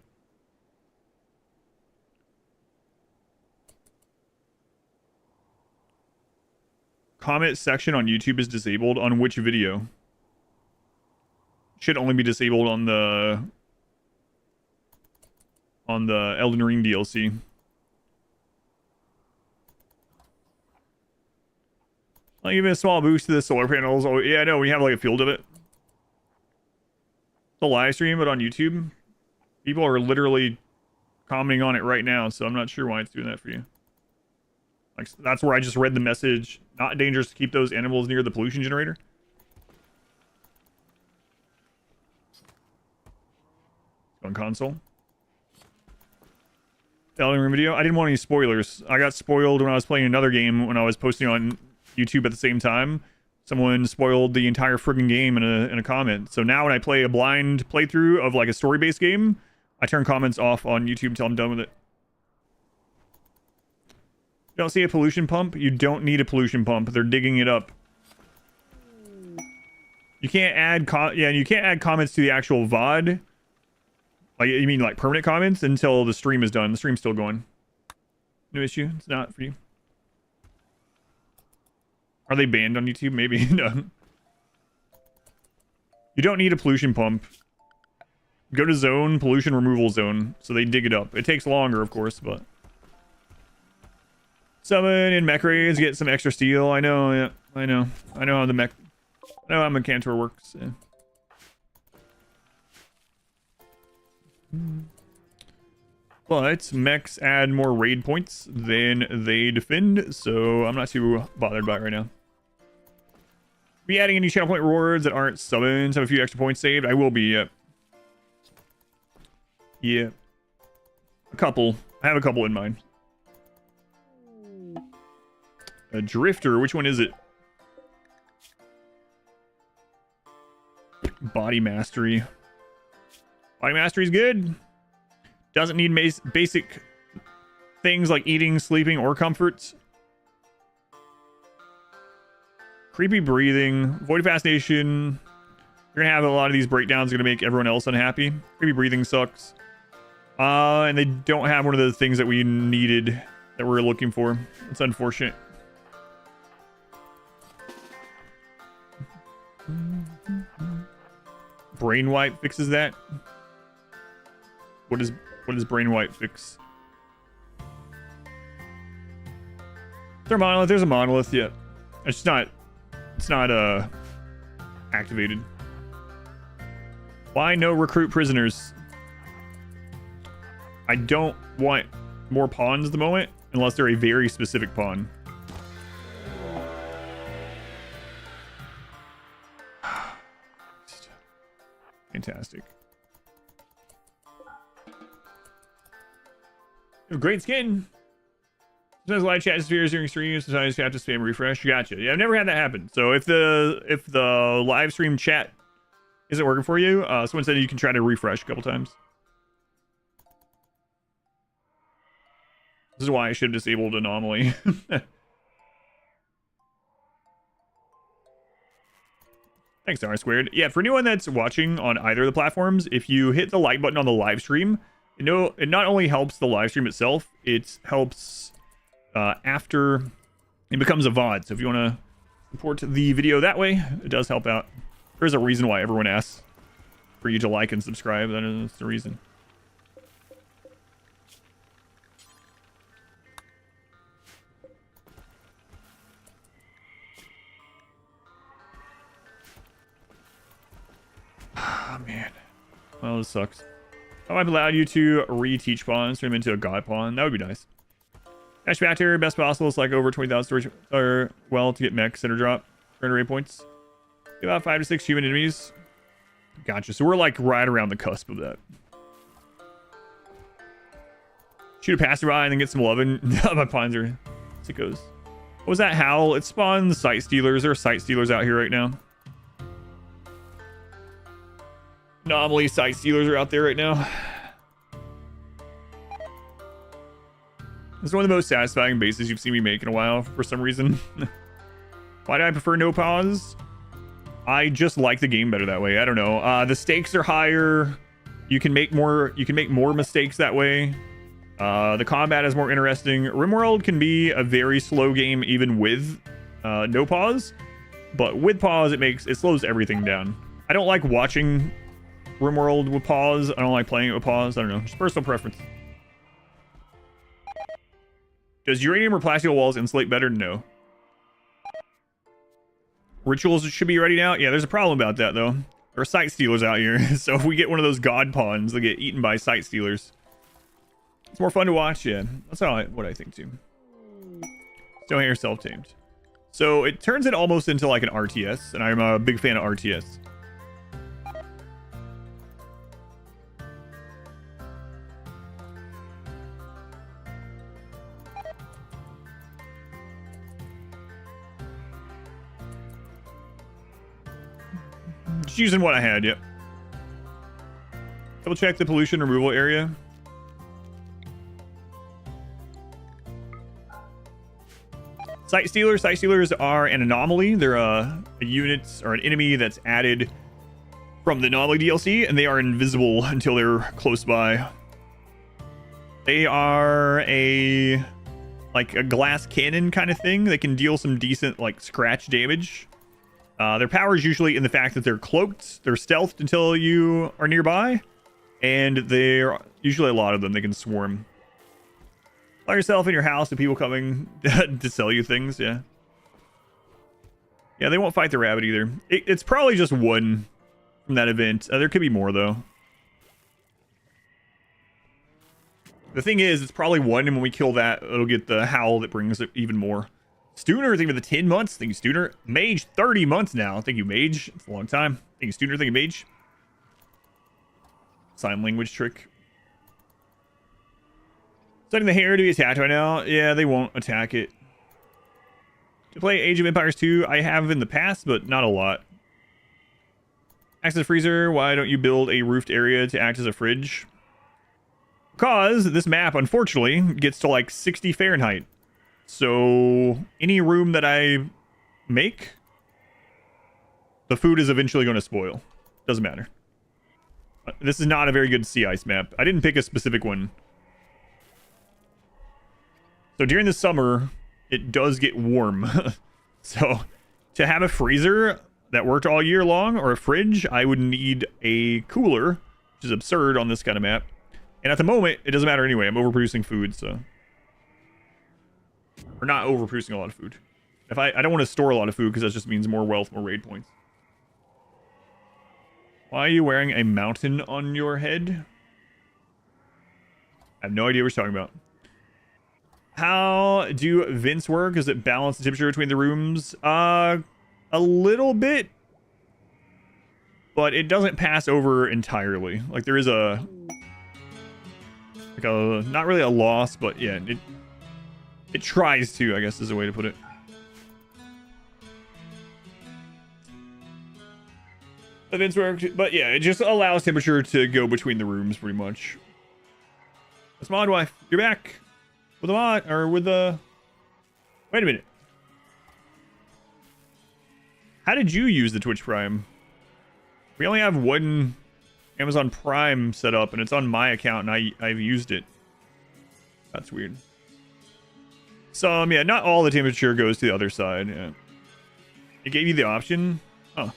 Comment section on YouTube is disabled. On which video? Should only be disabled on the Elden Ring DLC. Like even a small boost to the solar panels. Oh yeah, no, we have like a field of it. It's a live stream, but on YouTube, people are literally commenting on it right now, so I'm not sure why it's doing that for you. Like that's where I just read the message. Not dangerous to keep those animals near the pollution generator. On console. Elden Ring video. I didn't want any spoilers. I got spoiled when I was playing another game when I was posting on YouTube at the same time. Someone spoiled the entire friggin' game in a comment. So now when I play a blind playthrough of like a story-based game, I turn comments off on YouTube until I'm done with it. You don't see a pollution pump? You don't need a pollution pump. They're digging it up. You can't add you can't add comments to the actual VOD. Like, you mean like permanent comments until the stream is done. The stream's still going. No issue. It's not for you. Are they banned on YouTube? Maybe. No. You don't need a pollution pump. Go to zone, pollution removal zone. So they dig it up. It takes longer, of course, but... Summon in mech raids, get some extra steel. I know, yeah. I know how the mech... I know how Mechantor works. Yeah. But mechs add more raid points than they defend, so I'm not too bothered by it right now. Be adding any channel point rewards that aren't summons, have a few extra points saved. I will be, yeah. Yeah. A couple. I have a couple in mind. A drifter, which one is it? Body mastery. Body mastery is good. Doesn't need basic things like eating, sleeping, or comforts. Creepy breathing. Void fascination. You're gonna have a lot of these breakdowns. Gonna make everyone else unhappy. Creepy breathing sucks. And they don't have one of the things that we needed, that we're looking for. It's unfortunate. Brain wipe fixes that. What does brain wipe fix? Is there a monolith? There's a monolith, yeah. It's not activated. Why no recruit prisoners? I don't want more pawns at the moment, unless they're a very specific pawn. Fantastic. You have great skin. Sometimes live chat disappears during streams. Sometimes you have to spam refresh. Gotcha. Yeah, I've never had that happen. So if the live stream chat isn't working for you, someone said you can try to refresh a couple times. This is why I should have disabled Anomaly. Thanks, R Squared. Yeah, for anyone that's watching on either of the platforms, if you hit the like button on the live stream, you know, it not only helps the live stream itself, it helps after it becomes a VOD. So if you want to support the video that way, it does help out. There's a reason why everyone asks for you to like and subscribe. That's the reason. Oh, man. Well, this sucks. I might have allowed you to reteach pawns, turn them into a god pawn. That would be nice. Cash factor, best possible. It's like over 20,000 storage, or well, to get mech center drop. Earn array points. About 5 to 6 human enemies. Gotcha. So we're like right around the cusp of that. Shoot a passerby and then get some loving. My pawns are sickos. What was that howl? It spawned sight stealers. There are sight stealers out here right now. Anomaly sight stealers are out there right now. It's one of the most satisfying bases you've seen me make in a while for some reason. Why do I prefer no pause? I just like the game better that way. I don't know. The stakes are higher. You can make more mistakes that way. The combat is more interesting. RimWorld can be a very slow game even with no pause, but with pause it slows everything down. I don't like watching RimWorld with pause. I don't like playing it with pause. I don't know. Just personal preference. Does uranium or plasteel walls insulate better? No. Rituals should be ready now. Yeah, there's a problem about that though. There are sight stealers out here. So if we get one of those god pawns, they'll get eaten by sight stealers. It's more fun to watch. Yeah, that's what I think too. Stone hair self-tamed. So it turns it almost into like an RTS, and I'm a big fan of RTS. Just using what I had, yep. Double check the pollution removal area. Sight Stealers. Sight Stealers are an anomaly. They're a unit or an enemy that's added from the Anomaly DLC, and they are invisible until they're close by. They are like a glass cannon kind of thing. They can deal some decent like scratch damage. Their power is usually in the fact that they're cloaked, they're stealthed until you are nearby, and they're usually a lot of them. They can swarm. Allow yourself in your house to people coming to sell you things. Yeah, they won't fight the rabbit either. It's probably just one from that event. There could be more though. The thing is, it's probably one, and when we kill that, it'll get the howl that brings it even more. Stooner, thank you for the 10 months. Thank you, Stooner. Mage, 30 months now. Thank you, Mage. It's a long time. Thank you, Stooner. Thank you, Mage. Sign language trick. Setting the hair to be attacked right now. Yeah, they won't attack it. To play Age of Empires 2, I have in the past, but not a lot. Access freezer. Why don't you build a roofed area to act as a fridge? Because this map, unfortunately, gets to like 60 Fahrenheit. So any room that I make, the food is eventually going to spoil. Doesn't matter. This is not a very good sea ice map. I didn't pick a specific one. So during the summer, it does get warm. So to have a freezer that worked all year long, or a fridge, I would need a cooler, which is absurd on this kind of map. And at the moment, it doesn't matter anyway. I'm overproducing food, so... Or not overproducing a lot of food. If I don't want to store a lot of food, because that just means more wealth, more raid points. Why are you wearing a mountain on your head? I have no idea what you're talking about. How do vents work? Does it balance the temperature between the rooms? A little bit. But it doesn't pass over entirely. Like, there is a... Like a... Not really a loss, but yeah, it tries to, I guess is a way to put it. The vents work, but yeah, it just allows temperature to go between the rooms pretty much. That's Mod Wife. You're back. With the mod, or with the... Wait a minute. How did you use the Twitch Prime? We only have one Amazon Prime set up, and it's on my account, and I've used it. That's weird. So, yeah, not all the temperature goes to the other side. Yeah. It gave you the option. Huh.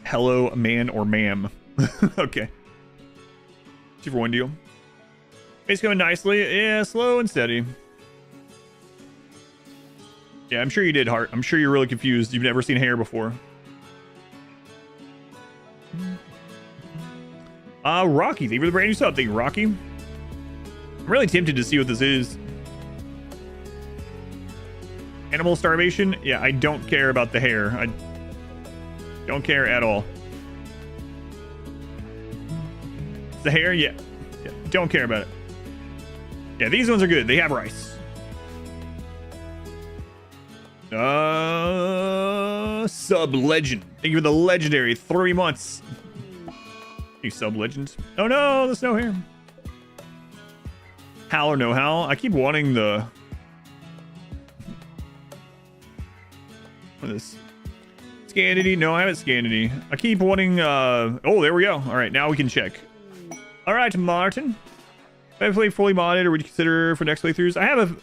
Hello, man or ma'am. Okay. 2-for-1 deal. It's going nicely. Yeah, slow and steady. Yeah, I'm sure you did, Heart. I'm sure you're really confused. You've never seen hair before. Rocky. Thank you for the brand new sub. Thank you, Rocky. I'm really tempted to see what this is. Animal starvation? Yeah, I don't care about the hair. I don't care at all. The hair? Yeah. Don't care about it. Yeah, these ones are good. They have rice. Sub legend. Thank you for the legendary 3 months. You sub legend. Oh no, there's no hair. Howl or no howl? I keep wanting the... What is this? Scannity? No, I haven't scanned any. I keep wanting... Oh, there we go. All right, now we can check. All right, Martin. Hopefully fully modded, or would you consider for next playthroughs?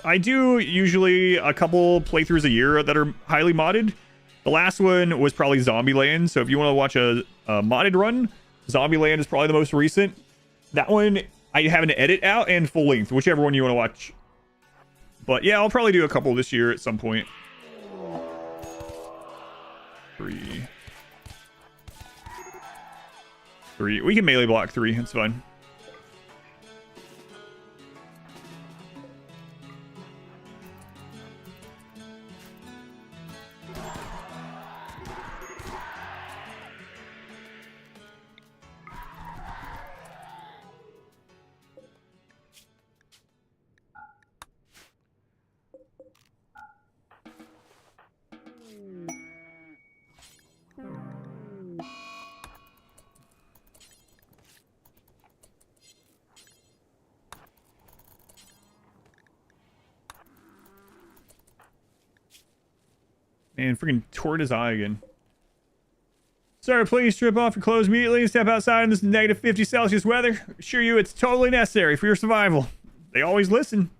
I do usually a couple playthroughs a year that are highly modded. The last one was probably Zombieland, so if you want to watch a modded run, Zombieland is probably the most recent. That one, I have an edit out and full length, whichever one you want to watch. But yeah, I'll probably do a couple this year at some point. 3. We can melee block 3, it's fine. And freaking tore his eye again. Sir, please strip off your clothes immediately and step outside in this negative 50 Celsius weather. I assure you it's totally necessary for your survival. They always listen.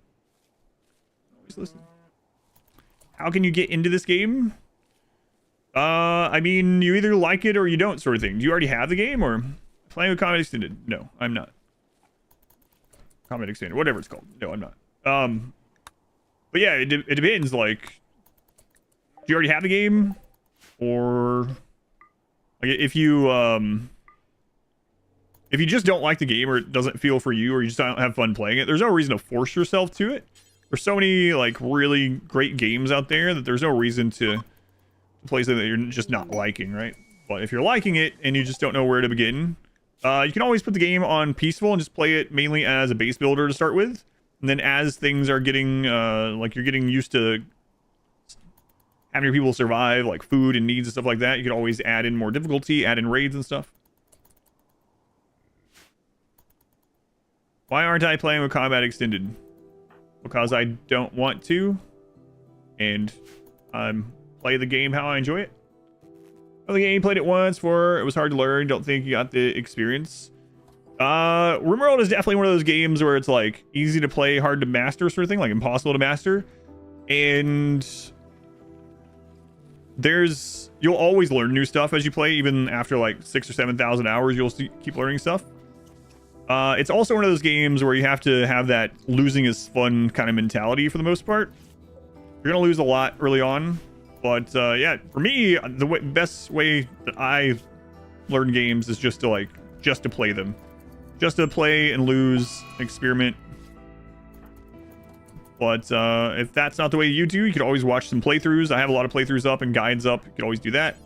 Always listen. How can you get into this game? I mean, you either like it or you don't, sort of thing. Do you already have the game, or playing with Combat Extended? No, I'm not. Combat Extended, whatever it's called. No, I'm not. But yeah, it depends. Like, do you already have the game, or like if you just don't like the game, or it doesn't feel for you, or you just don't have fun playing it, there's no reason to force yourself to it. There's so many like really great games out there that there's no reason to play something that you're just not liking, right? But if you're liking it and you just don't know where to begin, you can always put the game on peaceful and just play it mainly as a base builder to start with. And then as things are getting, like you're getting used to having your people survive, like food and needs and stuff like that, you can always add in more difficulty, add in raids and stuff. Why aren't I playing with Combat Extended? Because I don't want to. And play the game how I enjoy it. Well, the game, played it once for it was hard to learn. Don't think you got the experience. RimWorld is definitely one of those games where it's like easy to play, hard to master sort of thing, like impossible to master. And you'll always learn new stuff as you play, even after like 6,000 or 7,000 hours, you'll keep learning stuff. It's also one of those games where you have to have that losing is fun kind of mentality for the most part. You're gonna lose a lot early on. But yeah, for me, the best way that I learn games is just to play them. Just to play and lose, experiment. But if that's not the way you do, you could always watch some playthroughs. I have a lot of playthroughs up and guides up. You could always do that.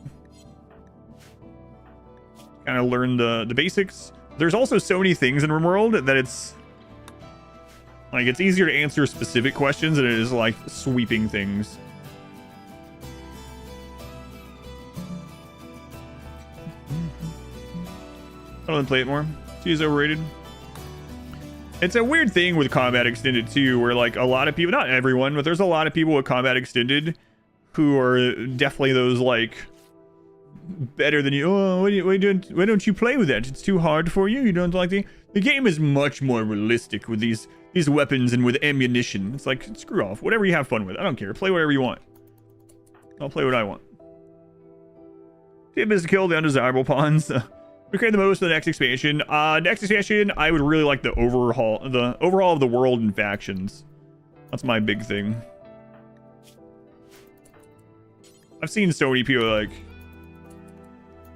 Kind of learn the basics. There's also so many things in RimWorld that it's easier to answer specific questions than it is like sweeping things. I don't play it more. She is overrated. It's a weird thing with Combat Extended too, where like a lot of people, not everyone, but there's a lot of people with Combat Extended who are definitely those like better than you. Oh, why don't you play with that? It's too hard for you. You don't like the game is much more realistic with these weapons and with ammunition. It's like, screw off. Whatever you have fun with. I don't care. Play whatever you want. I'll play what I want. Tip is to kill the undesirable pawns. We create the most for the next expansion. Next expansion, I would really like the overhaul of the world and factions. That's my big thing. I've seen so many people like,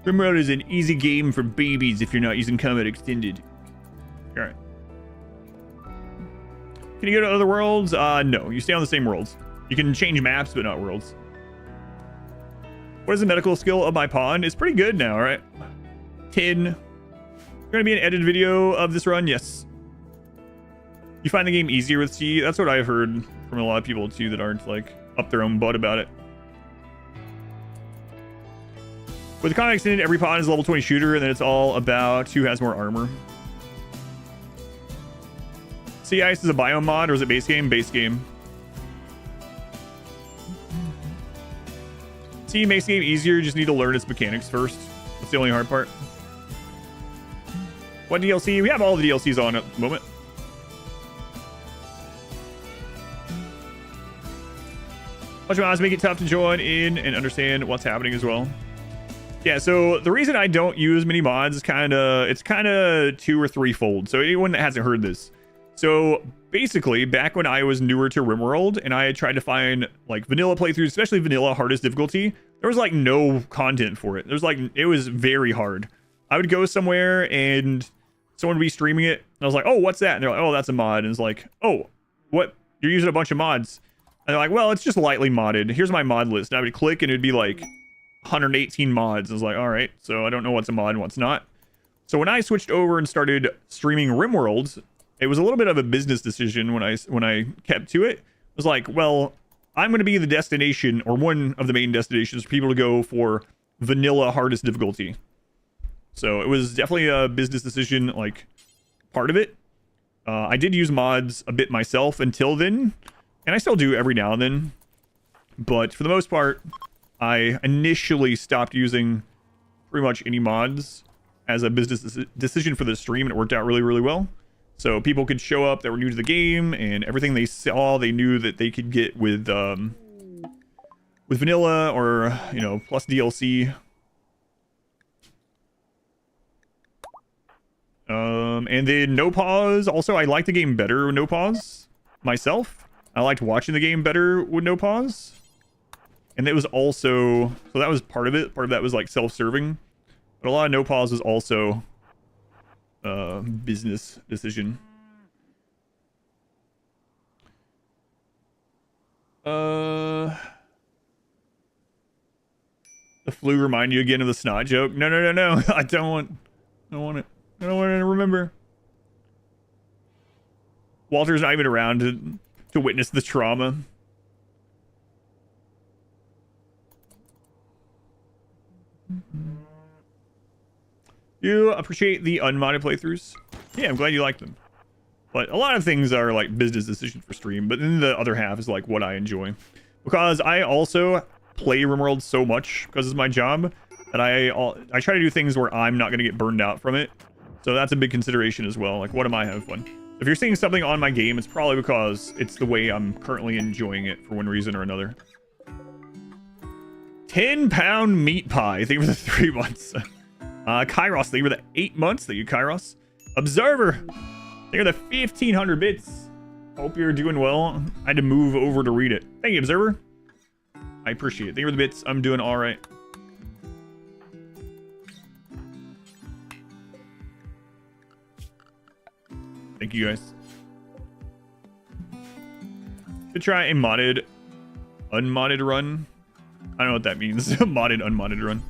RimWorld is an easy game for babies if you're not using Combat Extended. Alright. Can you go to other worlds? No, you stay on the same worlds. You can change maps, but not worlds. What is the medical skill of my pawn? It's pretty good now, right? 10. There's gonna be an edited video of this run, yes. You find the game easier with C. That's what I've heard from a lot of people too that aren't like up their own butt about it. With the Combat Extended, every pawn is a level 20 shooter, and then it's all about who has more armor. Sea Ice is a biome mod, or is it base game? Base game. See, makes the game easier. You just need to learn its mechanics first. That's the only hard part. What DLC? We have all the DLCs on at the moment. Bunch of mods make it tough to join in and understand what's happening as well. Yeah, so the reason I don't use many mods is it's kind of 2 or 3-fold. So anyone that hasn't heard this. So basically, back when I was newer to RimWorld and I had tried to find like vanilla playthroughs, especially vanilla hardest difficulty, there was like no content for it. It was very hard. I would go somewhere and someone would be streaming it. And I was like, oh, what's that? And they're like, oh, that's a mod. And it's like, oh, what? You're using a bunch of mods. And they're like, well, it's just lightly modded. Here's my mod list. And I would click and it'd be like 118 mods. I was like, all right, so I don't know what's a mod and what's not. So when I switched over and started streaming RimWorld, it was a little bit of a business decision when I kept to it. It was like, well, I'm going to be the destination or one of the main destinations for people to go for vanilla hardest difficulty. So it was definitely a business decision, like part of it. I did use mods a bit myself until then, and I still do every now and then. But for the most part, I initially stopped using pretty much any mods as a business decision for the stream, and it worked out really, really well. So people could show up that were new to the game, and everything they saw, they knew that they could get with vanilla or, you know, plus DLC. And then no pause. Also, I like the game better with no pause myself. I liked watching the game better with no pause. And it was also, so that was part of it. Part of that was like self-serving. But a lot of no pause was also business decision. The flu remind you again of the snot joke? No, no, no, no. I don't want it. I don't want to remember. Walter's not even around to witness the trauma. You appreciate the unmodded playthroughs? Yeah, I'm glad you liked them. But a lot of things are like business decisions for stream, but then the other half is like what I enjoy. Because I also play RimWorld so much because it's my job that I try to do things where I'm not going to get burned out from it. So that's a big consideration as well. Like, what am I having fun? If you're seeing something on my game, it's probably because it's the way I'm currently enjoying it for one reason or another. 10-pound meat pie. Thank you for the 3 months. Kairos, thank you for the 8 months. Thank you, Kairos. Observer, thank you for the 1,500 bits. Hope you're doing well. I had to move over to read it. Thank you, Observer. I appreciate it. Thank you for the bits. I'm doing all right. Thank you, guys. Should try a modded, unmodded run. I don't know what that means. Modded, unmodded run.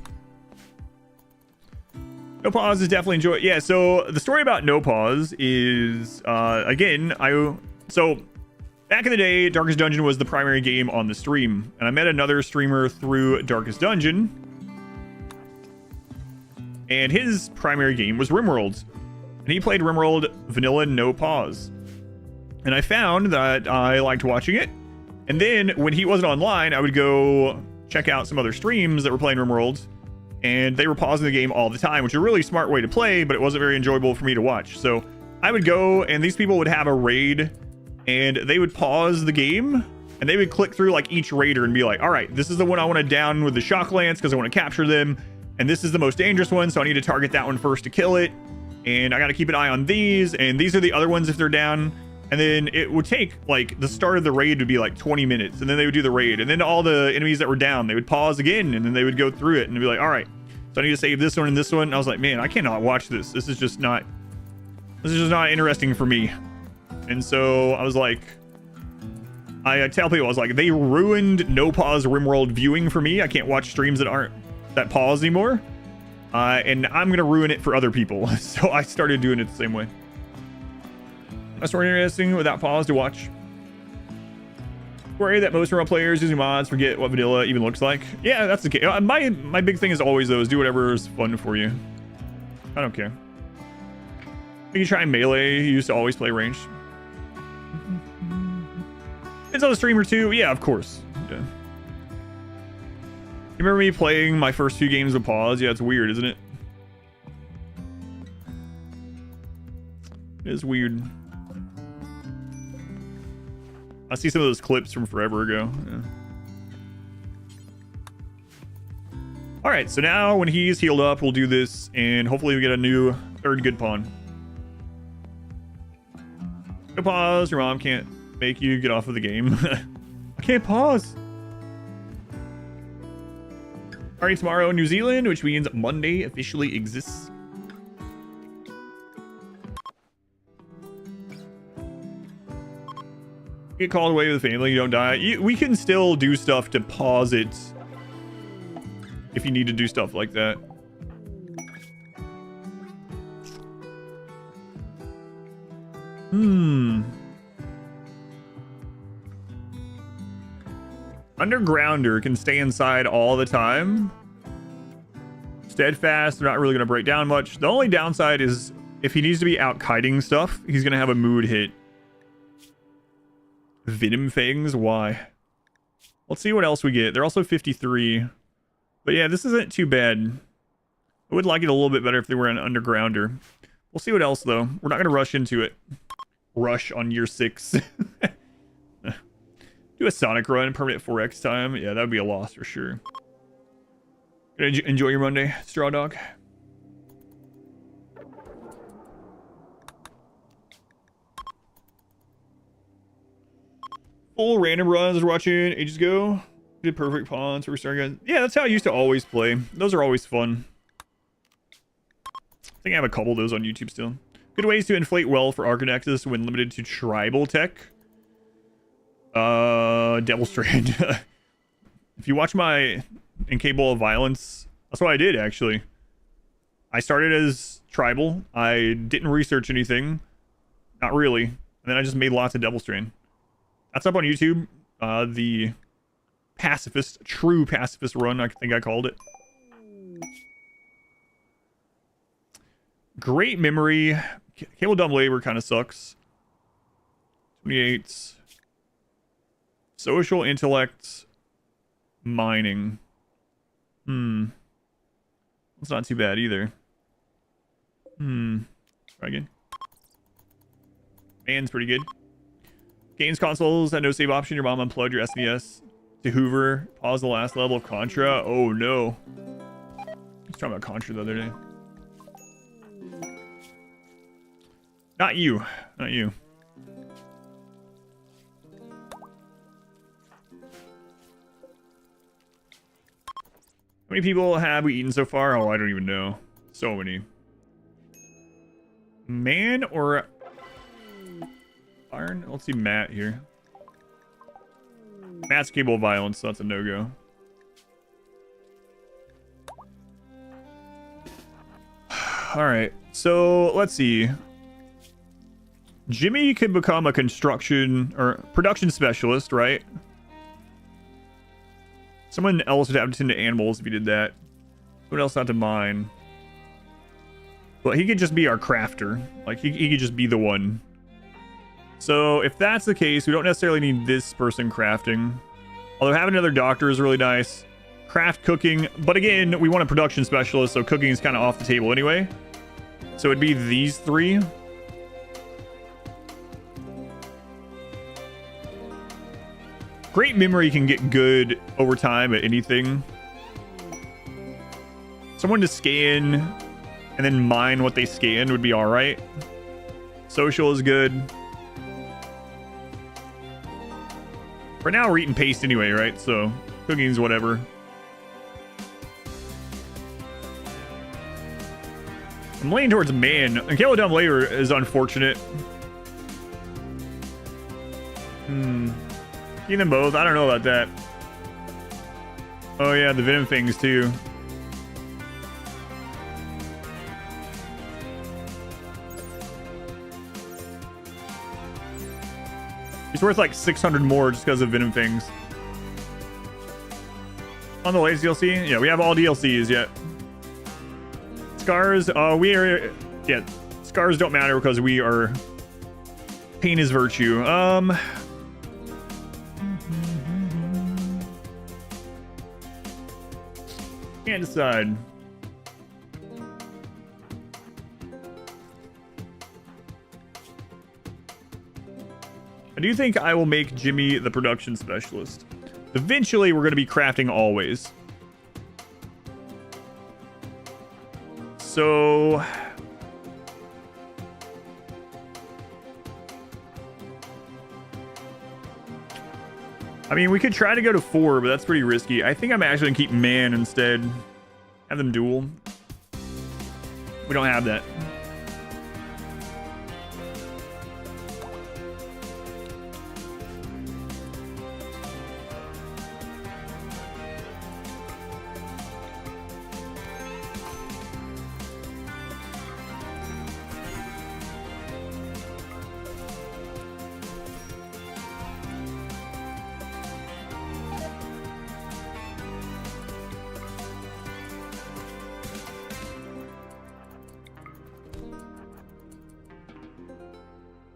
No pause is definitely enjoy. Yeah, so the story about no pause is again, so back in the day, Darkest Dungeon was the primary game on the stream, and I met another streamer through Darkest Dungeon, and his primary game was RimWorld, and he played RimWorld vanilla no pause, and I found that I liked watching it. And then when he wasn't online, I would go check out some other streams that were playing RimWorld, and they were pausing the game all the time, which is a really smart way to play, but it wasn't very enjoyable for me to watch. So I would go, and these people would have a raid, and they would pause the game, and they would click through like each raider and be like, all right, this is the one I want to down with the shock lance because I want to capture them, and this is the most dangerous one, so I need to target that one first to kill it, and I got to keep an eye on these, and these are the other ones if they're down. And then it would take, like, the start of the raid would be like 20 minutes, and then they would do the raid, and then all the enemies that were down, they would pause again, and then they would go through it and be like, all right, so I need to save this one and this one. And I was like, man, I cannot watch this. This is just not interesting for me. And so I was like, I tell people, I was like, they ruined no pause RimWorld viewing for me. I can't watch streams that pause anymore, and I'm gonna ruin it for other people. So I started doing it the same way. That's more interesting without pause to watch. Worry that most RimWorld players using mods forget what vanilla even looks like. Yeah, that's the case. My big thing is always though is do whatever is fun for you. I don't care. You try melee. You used to always play ranged. It's on the streamer too. Yeah, of course. Yeah. You remember me playing my first few games with pause? Yeah, it's weird, isn't it? It is weird. I see some of those clips from forever ago. Yeah. All right, so now when he's healed up, we'll do this, and hopefully we get a new third good pawn. No pause. Your mom can't make you get off of the game. I can't pause. All right, tomorrow New Zealand, which means Monday officially exists. Get called away with the family, you don't die. We can still do stuff to pause it if you need to do stuff like that. Undergrounder can stay inside all the time. Steadfast, they're not really going to break down much. The only downside is if he needs to be out kiting stuff, he's going to have a mood hit. Venom Fangs, why? Let's see what else we get. They're also 53. But yeah, this isn't too bad. I would like it a little bit better if they were an undergrounder. We'll see what else, though. We're not going to rush into it. Rush on year 6. Do a Sonic run, permanent 4x time. Yeah, that would be a loss for sure. Enjoy your Monday, Straw Dog. Full random runs I was watching ages ago. Did perfect pawns for restart again. Yeah, that's how I used to always play. Those are always fun. I think I have a couple of those on YouTube still. Good ways to inflate wealth for Arcanexus when limited to tribal tech. Devil Strand. If you watch my Incapable of Violence, that's what I did actually. I started as tribal. I didn't research anything. Not really. And then I just made lots of Devil Strand. That's up on YouTube. The pacifist, true pacifist run, I think I called it. Great memory. Cable dumb labor kind of sucks. 28. Social intellect. Mining. That's not too bad either. Try again. Man's pretty good. Games consoles had no save option. Your mom unplugged your SNES to Hoover. Pause the last level of Contra. Oh no. I was talking about Contra the other day. Not you. Not you. How many people have we eaten so far? Oh, I don't even know. So many. Man or iron? Let's see Matt here. Matt's capable of violence, so that's a no-go. Alright, so let's see. Jimmy could become a construction or production specialist, right? Someone else would have to tend to animals if he did that. What else not to mine? But he could just be our crafter. Like, he could just be the one. So, if that's the case, we don't necessarily need this person crafting. Although having another doctor is really nice. Craft, cooking. But again, we want a production specialist, so cooking is kind of off the table anyway. So it'd be these three. Great memory can get good over time at anything. Someone to scan and then mine what they scanned would be alright. Social is good. For now, we're eating paste anyway, right? So, cooking's whatever. I'm leaning towards man. And Kalo dumb labor is unfortunate. Eating them both? I don't know about that. Oh yeah, the venom things too. It's worth like 600 more just because of venom things. On the latest DLC? Yeah, we have all DLCs yet. Scars, yeah, scars don't matter because we are pain is virtue. Can't decide. I do think I will make Jimmy the production specialist. Eventually, we're going to be crafting always. So... I mean, we could try to go to 4, but that's pretty risky. I think I'm actually going to keep man instead. Have them duel. We don't have that.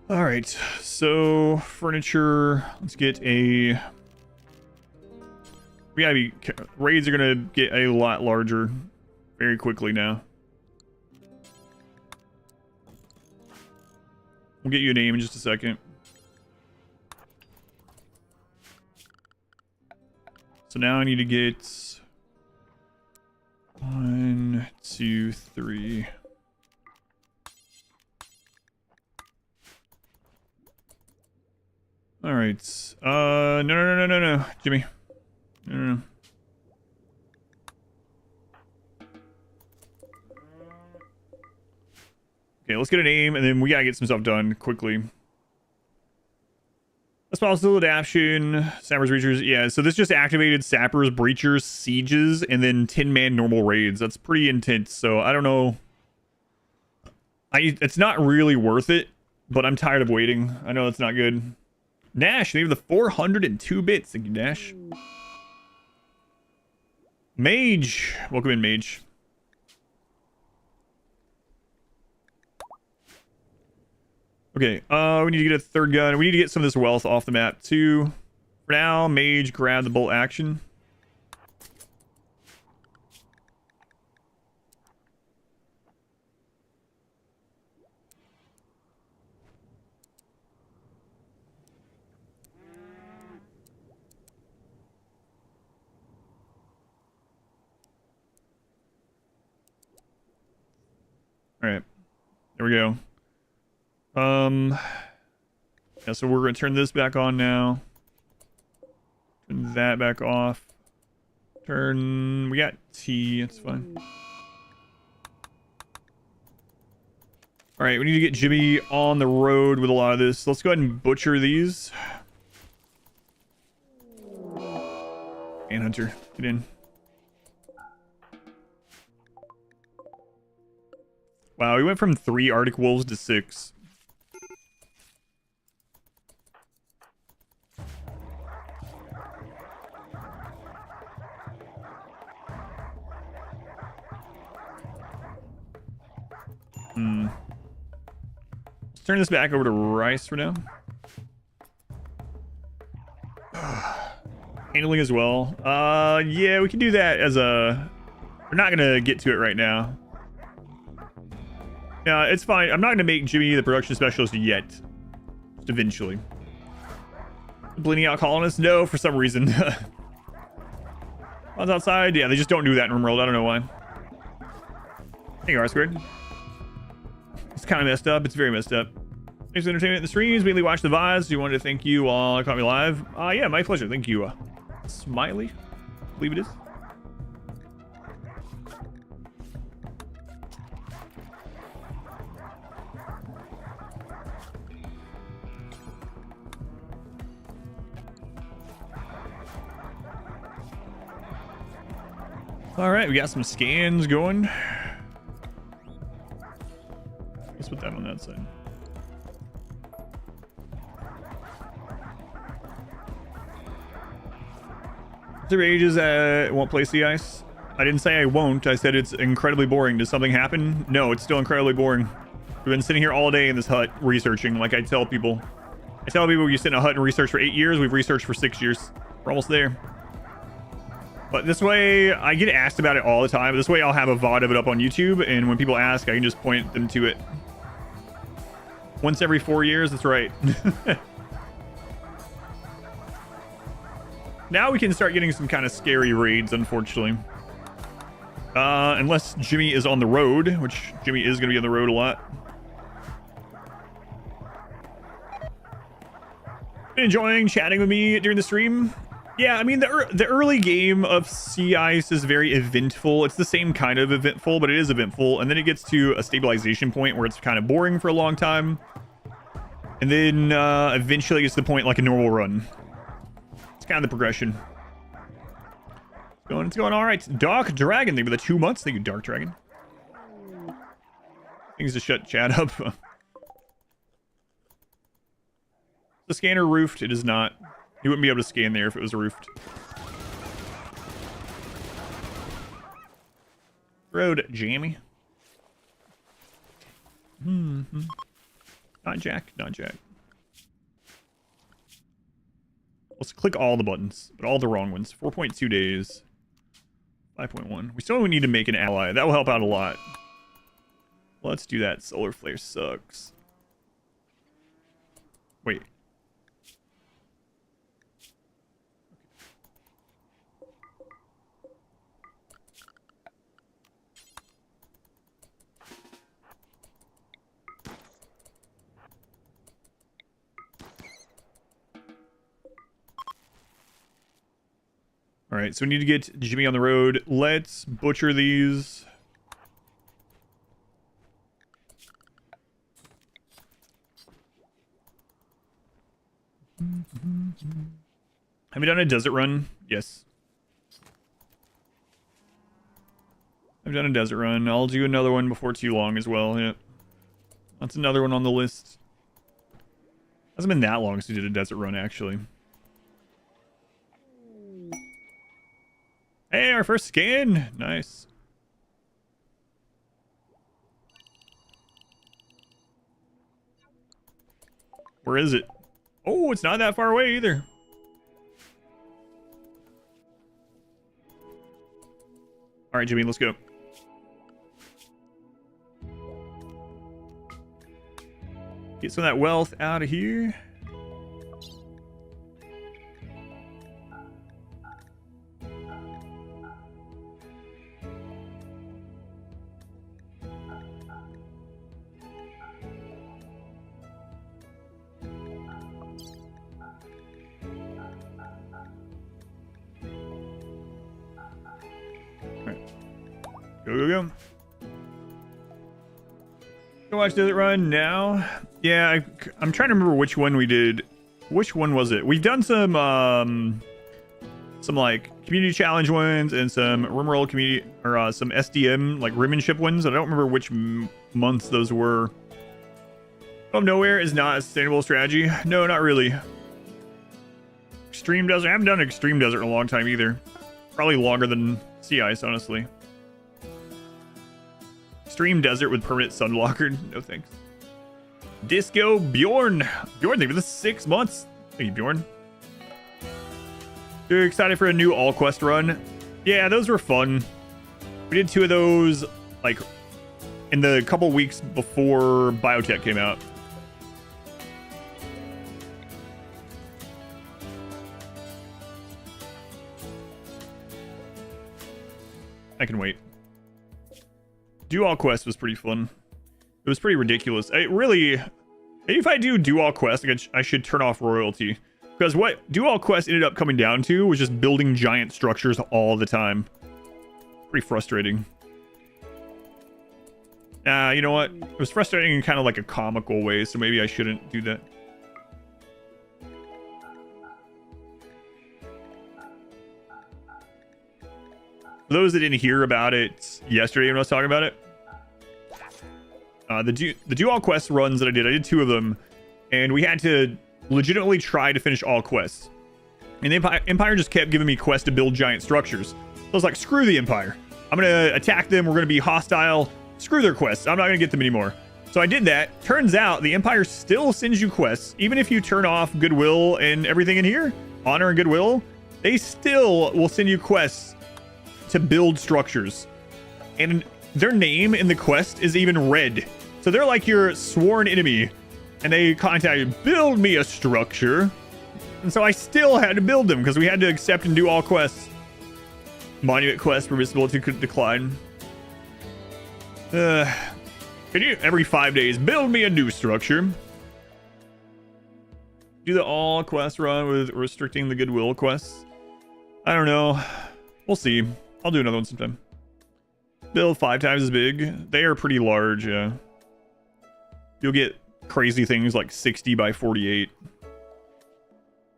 All right, so furniture, let's get a We gotta be... Raids are gonna get a lot larger very quickly now. We'll get you a name in just a second. So now I need to get 1, 2, 3. All right. No, Jimmy. No. Okay, let's get a name, and then we gotta get some stuff done quickly. Responsible adaption, sappers, breachers. Yeah, so this just activated sappers, breachers, sieges, and then 10-man normal raids. That's pretty intense. So I don't know. It's not really worth it, but I'm tired of waiting. I know it's not good. Nash, maybe the 402 bits. Thank you, Nash. Mage, welcome in, Mage. Okay, we need to get a third gun. We need to get some of this wealth off the map too. For now, Mage, grab the bolt action. All right, there we go. Yeah, so we're gonna turn this back on now. Turn that back off. We got T, that's fine. All right, we need to get Jimmy on the road with a lot of this. Let's go ahead and butcher these. And Hunter, get in. Wow, we went from 3 Arctic Wolves to 6. Let's turn this back over to Rice for now. Handling as well. Yeah, we can do that as a... We're not gonna get to it right now. Yeah, it's fine. I'm not gonna make Jimmy the production specialist yet. Just eventually. Bleeding out colonists? No, for some reason. Ones outside? Yeah, they just don't do that in RimWorld. I don't know why. Hey, R-squared. It's kind of messed up. It's very messed up. Thanks for entertainment in the streams. Mainly watch the VODs. You wanted to thank you while I caught me live. Yeah, my pleasure. Thank you. Smiley? I believe it is. All right, we got some scans going. Let's put that on that side. There are ages won't play sea ice. I didn't say I won't. I said it's incredibly boring. Does something happen? No, it's still incredibly boring. We've been sitting here all day in this hut researching. Like I tell people, you sit in a hut and research for 8 years. We've researched for 6 years. We're almost there. But this way, I get asked about it all the time. This way, I'll have a VOD of it up on YouTube, and when people ask, I can just point them to it. Once every 4 years, that's right. Now we can start getting some kind of scary raids, unfortunately. Unless Jimmy is on the road, which Jimmy is going to be on the road a lot. Been enjoying chatting with me during the stream. Yeah, I mean, the early game of Sea Ice is very eventful. It's the same kind of eventful, but it is eventful. And then it gets to a stabilization point where it's kind of boring for a long time. And then eventually it gets to the point like a normal run. It's kind of the progression. It's going all right. Dark Dragon, thank you for the 2 months. Thank you, Dark Dragon. Things to shut chat up. The scanner roofed? It is not. You wouldn't be able to scan there if it was roofed. Road jammy. Not Jack, not Jack. Let's click all the buttons, but all the wrong ones. 4.2 days. 5.1. We still need to make an ally. That will help out a lot. Let's do that. Solar flare sucks. Wait. All right, so we need to get Jimmy on the road. Let's butcher these. Have we done a desert run? Yes. I've done a desert run. I'll do another one before too long as well. Yeah. That's another one on the list. Hasn't been that long since we did a desert run, actually. Hey, our first scan. Nice. Where is it? Oh, it's not that far away either. All right, Jimmy, let's go. Get some of that wealth out of here. Go. Go watch Desert Run now. Yeah, I'm trying to remember which one we did. Which one was it? We've done some like community challenge ones and some RimWorld community or some SDM like rimmanship ones. I don't remember which months those were. From nowhere is not a sustainable strategy. No, not really. Extreme Desert. I haven't done Extreme Desert in a long time either. Probably longer than Sea Ice, honestly. Extreme Desert with permanent sunblocker. No thanks. Disco Bjorn. Bjorn, thank you for the 6 months. Thank you, Bjorn. You're excited for a new All Quest run? Yeah, those were fun. We did 2 of those like in the couple weeks before Biotech came out. I can wait. Do All Quest was pretty fun. It was pretty ridiculous. It really, if I do All Quest, I should turn off royalty. Because what Do All Quest ended up coming down to was just building giant structures all the time. Pretty frustrating. You know what? It was frustrating in kind of like a comical way, so maybe I shouldn't do that. For those that didn't hear about it yesterday when I was talking about it, the do All Quest runs that I did 2 of them, and we had to legitimately try to finish all quests. And the Empire just kept giving me quests to build giant structures. So I was like, screw the Empire. I'm going to attack them. We're going to be hostile. Screw their quests. I'm not going to get them anymore. So I did that. Turns out the Empire still sends you quests. Even if you turn off goodwill and everything in here, honor and goodwill, they still will send you quests to build structures. And their name in the quest is even red. So they're like your sworn enemy. And they contact you, build me a structure. And so I still had to build them because we had to accept and do all quests. Monument quest permissible to decline. Can you every 5 days build me a new structure? Do the all quest run with restricting the goodwill quests? I don't know. We'll see. I'll do another one sometime. Build 5 times as big. They are pretty large, yeah. You'll get crazy things like 60 by 48.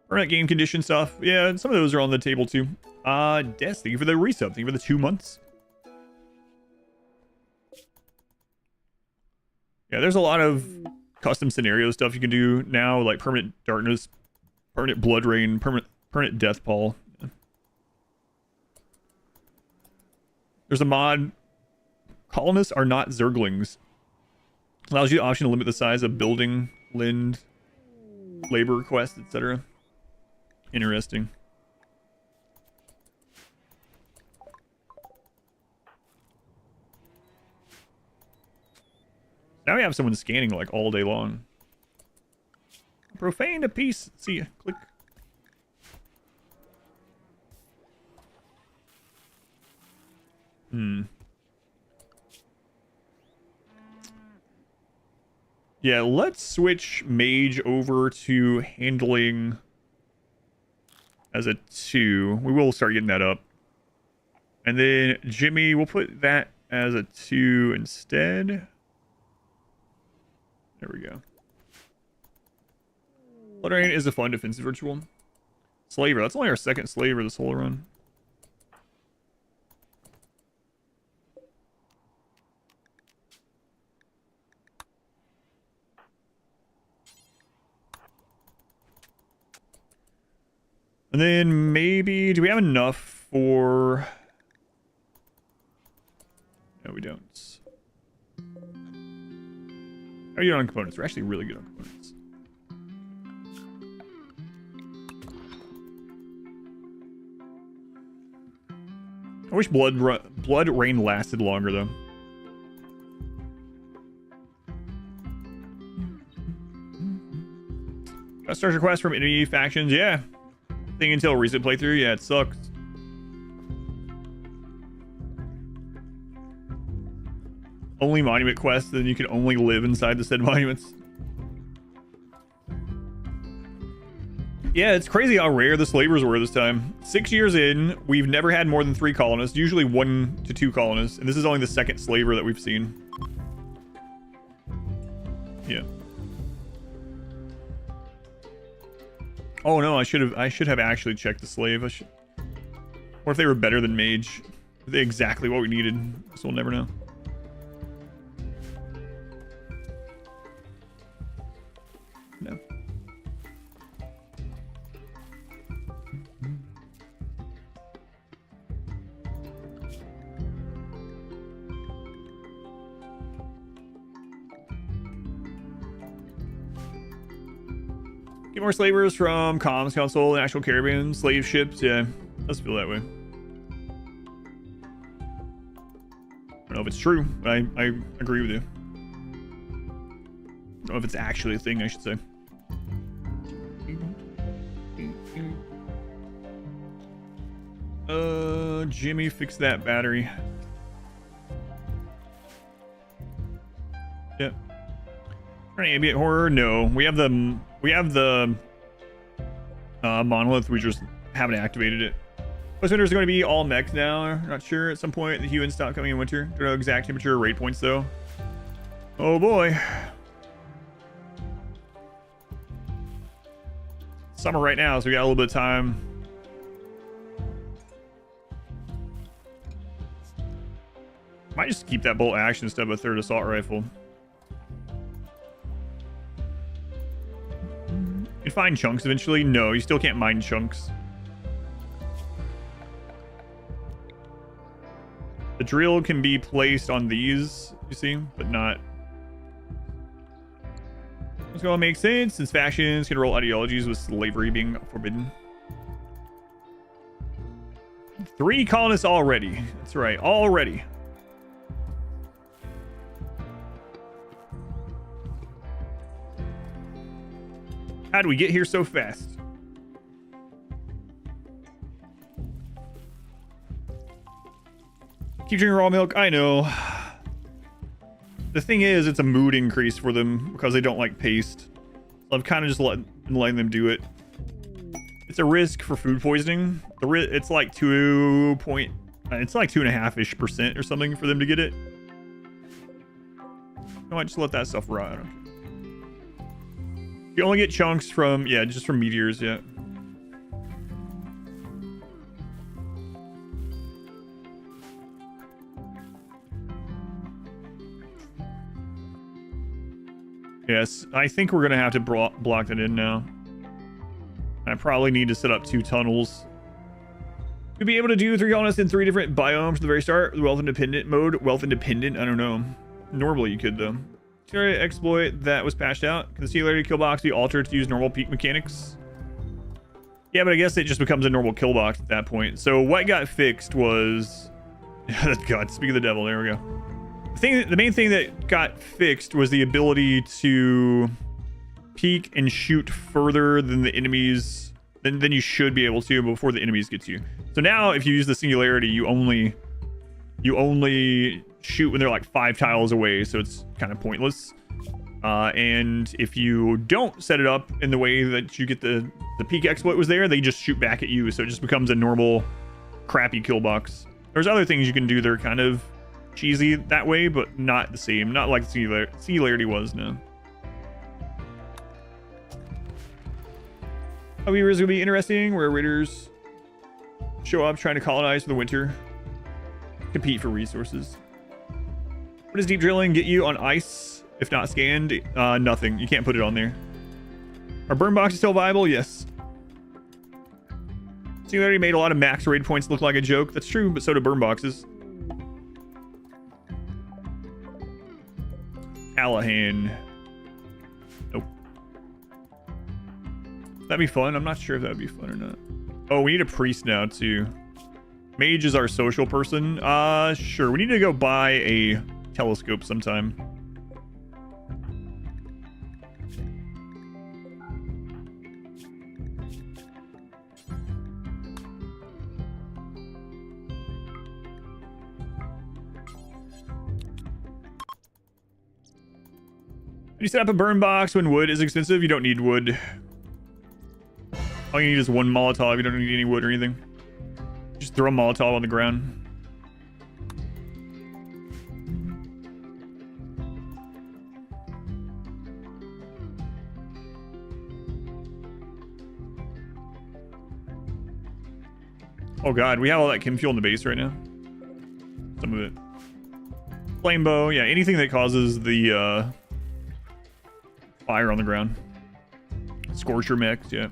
Permanent game condition stuff. Yeah, some of those are on the table too. Des, thank you for the resub. Thank you for the 2 months. Yeah, there's a lot of custom scenario stuff you can do now, like permanent darkness, permanent blood rain, permanent death pall. There's a mod. Colonists are not zerglings. Allows you the option to limit the size of building, lind, labor requests, etc. Interesting. Now we have someone scanning like all day long. Profane a piece. See ya. Click. Yeah, let's switch mage over to handling as a 2. We will start getting that up. And then Jimmy, we'll put that as a 2 instead. There we go. Blood is a fun defensive ritual. Slaver, that's only our second slaver this whole run. And then maybe, do we have enough for... No, we don't. How are you on components? We're actually really good on components. I wish Blood Rain lasted longer, though. Got starter requests from enemy factions, yeah. Thing until recent playthrough, yeah, it sucks. Only monument quests, then you can only live inside the said monuments. Yeah, it's crazy how rare the slavers were this time. 6 years in, we've never had more than 3 colonists, usually 1 to 2 colonists, and this is only the second slaver that we've seen. Yeah. Oh no, I should have actually checked the slave. Or if they were better than mage. If they exactly what we needed. So we'll never know. No. Get more slavers from comms console and actual Caravan slave ships. Yeah, does feel that way. I don't know if it's true, but I agree with you. I don't know if it's actually a thing, I should say. Jimmy, fix that battery. Yep. Ambient horror? No. We have the monolith. We just haven't activated it. Plus winter is going to be all mechs now. Not sure. At some point the humans stop coming in winter. Don't know exact temperature or rate points though. Oh boy. Summer right now, so we got a little bit of time. Might just keep that bolt action instead of a third assault rifle. You can find chunks eventually. No, you still can't mine chunks. The drill can be placed on these, you see, but not. It's gonna make sense since factions can roll ideologies with slavery being forbidden. 3 colonists already. That's right, already. How do we get here so fast? Keep drinking raw milk. I know. The thing is, it's a mood increase for them because they don't like paste. So I've kind of just letting them do it. It's a risk for food poisoning. It's like 2.5% or something for them to get it. I might just let that stuff rot. You only get chunks from, yeah, just from meteors, yeah. Yes, I think we're gonna have to block that in now. I probably need to set up 2 tunnels. To be able to do 3 colonists in 3 different biomes from the very start. Wealth independent mode. Wealth independent, I don't know. Normally you could though. Exploit that was patched out. Can the singularity kill box be altered to use normal peak mechanics? Yeah, but I guess it just becomes a normal kill box at that point. So what got fixed was... God, speak of the devil, there we go. The main thing that got fixed was the ability to peek and shoot further than the enemies, than you should be able to before the enemies get to you. So now if you use the singularity, you only shoot when they're like 5 tiles away, so it's kind of pointless. And if you don't set it up in the way that you get the peak exploit was there, they just shoot back at you, so it just becomes a normal crappy kill box. There's other things you can do that are kind of cheesy that way, but not the same, not like the singularity was. No. However, is going to be interesting where raiders show up trying to colonize for the winter, compete for resources. What does deep drilling get you on ice if not scanned? Nothing. You can't put it on there. Are burn boxes still viable? Yes. Singularity made a lot of max raid points look like a joke. That's true, but so do burn boxes. Callahan. Nope. That'd be fun. I'm not sure if that'd be fun or not. Oh, we need a priest now too. Mage is our social person. Sure. We need to go buy a telescope sometime. You set up a burn box when wood is expensive. You don't need wood. All you need is one Molotov. You don't need any wood or anything. Just throw a Molotov on the ground. Oh god, we have all that chem fuel in the base right now. Some of it. Flame bow, yeah, anything that causes the fire on the ground. Scorcher mix, yeah.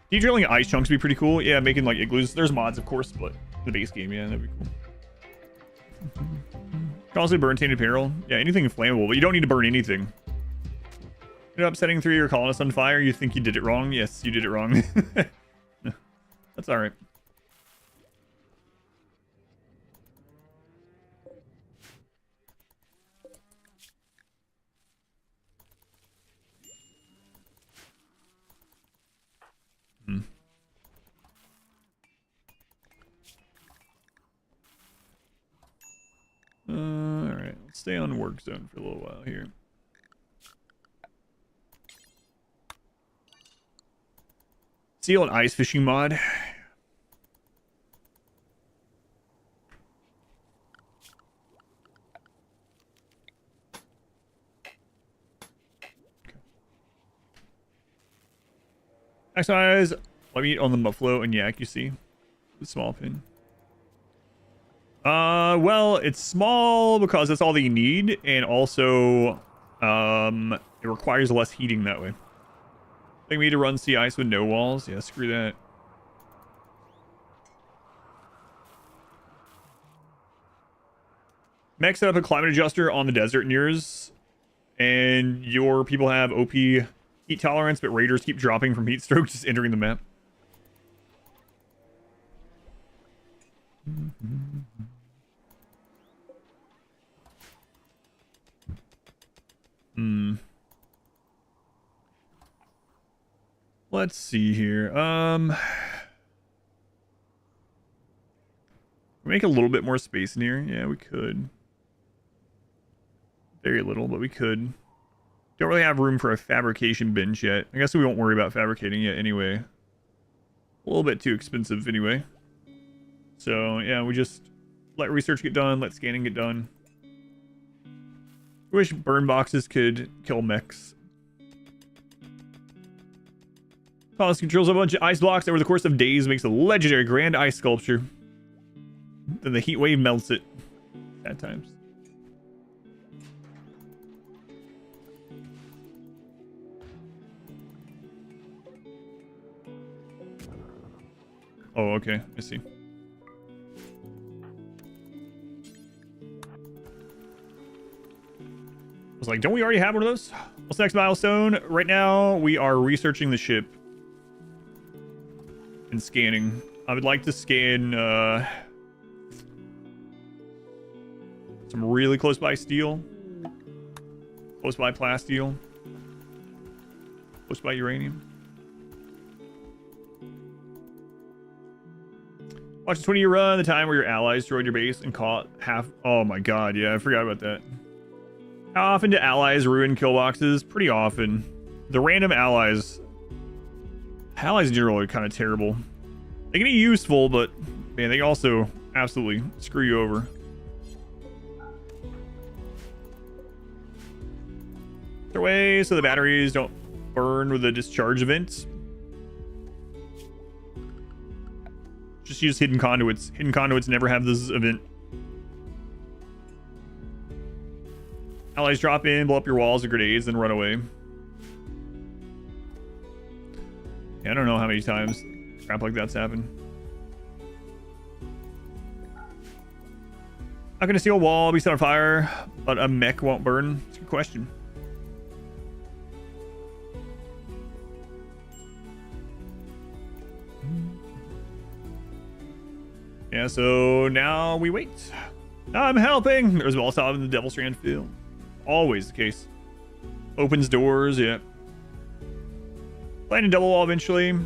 De-drilling ice chunks would be pretty cool. Yeah, making like igloos. There's mods, of course, but the base game, yeah, that'd be cool. Also burn tainted peril. Yeah, anything flammable, but you don't need to burn anything. Ended up setting 3 of your colonists on fire. You think you did it wrong? Yes, you did it wrong. That's alright. Alright, let's stay on work zone for a little while here. Seal and ice fishing mod. Exercise. Let me eat on the muffalo and yak, you see. The small pin. Well, it's small because that's all that you need, and also, it requires less heating that way. I think we need to run sea ice with no walls. Yeah, screw that. Mech set up a climate adjuster on the desert in yours, and your people have OP heat tolerance, but raiders keep dropping from heat stroke just entering the map. Let's see here. Make a little bit more space in here. Yeah, we could. Very little, but we could. Don't really have room for a fabrication bench yet. I guess we won't worry about fabricating yet anyway. A little bit too expensive anyway. So, yeah, we just let research get done, let scanning get done. I wish burn boxes could kill mechs. Policy controls a bunch of ice blocks over the course of days, makes a legendary grand ice sculpture. Then the heat wave melts it. At times. Oh, okay. I see. I was like, don't we already have one of those? What's the next milestone? Right now, we are researching the ship. And scanning. I would like to scan some really close by steel. Close by plasteel. Close by uranium. Watch the 20-year run, the time where your allies destroyed your base and caught half... Oh my god, yeah, I forgot about that. How often do allies ruin kill boxes? Pretty often. The random allies... Allies in general are kind of terrible. They can be useful, but man, they can also absolutely screw you over. Their way so the batteries don't burn with the discharge events. Just use hidden conduits. Hidden conduits never have this event. Allies drop in, blow up your walls with grenades, then run away. Yeah, I don't know how many times crap like that's happened. Not gonna see a wall be set on fire, but a mech won't burn. It's a good question. Yeah, so now we wait. I'm helping. There's Molotov in the Devil Strand field. Always the case. Opens doors, yeah. Plan to double wall eventually.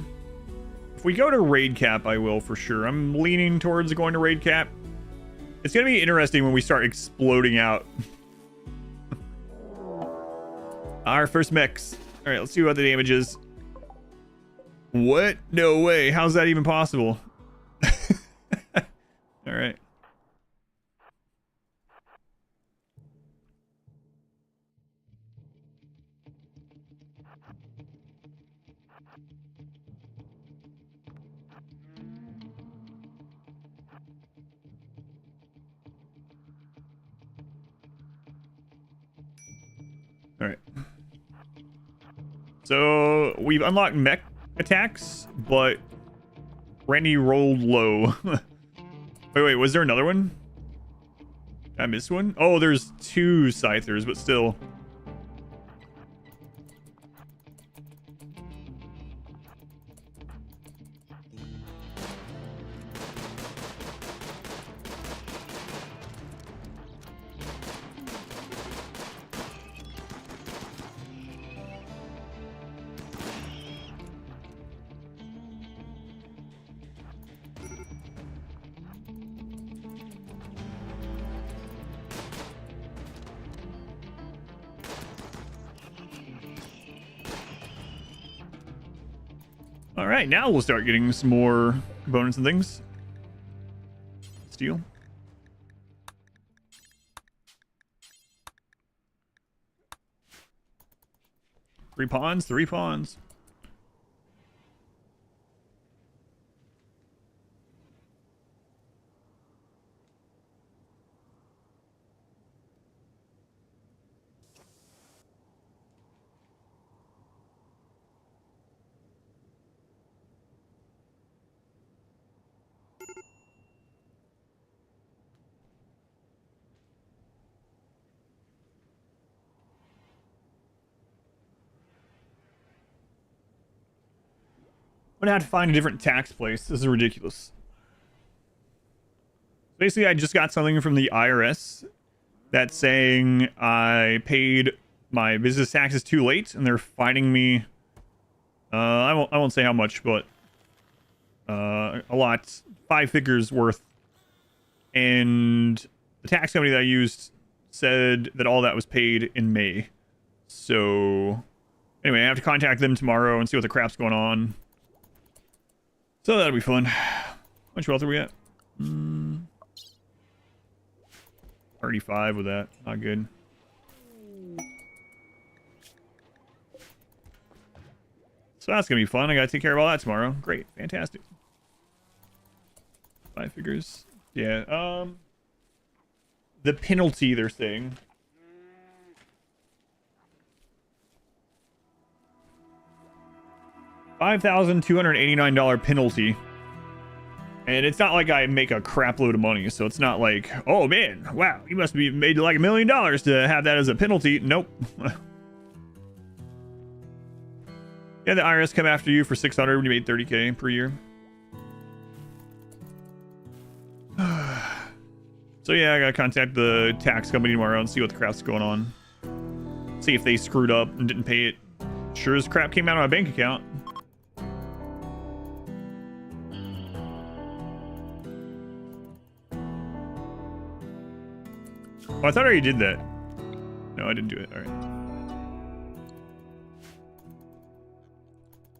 If we go to raid cap, I will for sure. I'm leaning towards going to raid cap. It's gonna be interesting when we start exploding out. Our first mechs. All right, let's see what the damage is. What? No way. How's that even possible? All right. All right. So we've unlocked mech attacks, but Randy rolled low. Wait, was there another one? Did I miss one? Oh, there's two Scythers, but still. All right, now we'll start getting some more components and things. Steel. Three pawns. I'm gonna have to find a different tax place. This is ridiculous. Basically, I just got something from the IRS that's saying I paid my business taxes too late, and they're fining me. I won't say how much, but a lot, 5 figures worth. And the tax company that I used said that all that was paid in May. So anyway, I have to contact them tomorrow and see what the crap's going on. So that'll be fun. How much wealth are we at? 35 with that. Not good. So that's going to be fun. I got to take care of all that tomorrow. Great. Fantastic. 5 figures. Yeah. The penalty, they're saying. $5,289 penalty. And it's not like I make a crap load of money, so it's not like, oh man, wow, you must be made like $1 million to have that as a penalty. Nope. Yeah, the IRS come after you for 600 when you made 30K per year. So yeah, I gotta contact the tax company tomorrow and see what the crap's going on. See if they screwed up and didn't pay it. Sure as crap came out of my bank account. Oh, I thought I already did that. No, I didn't do it. All right.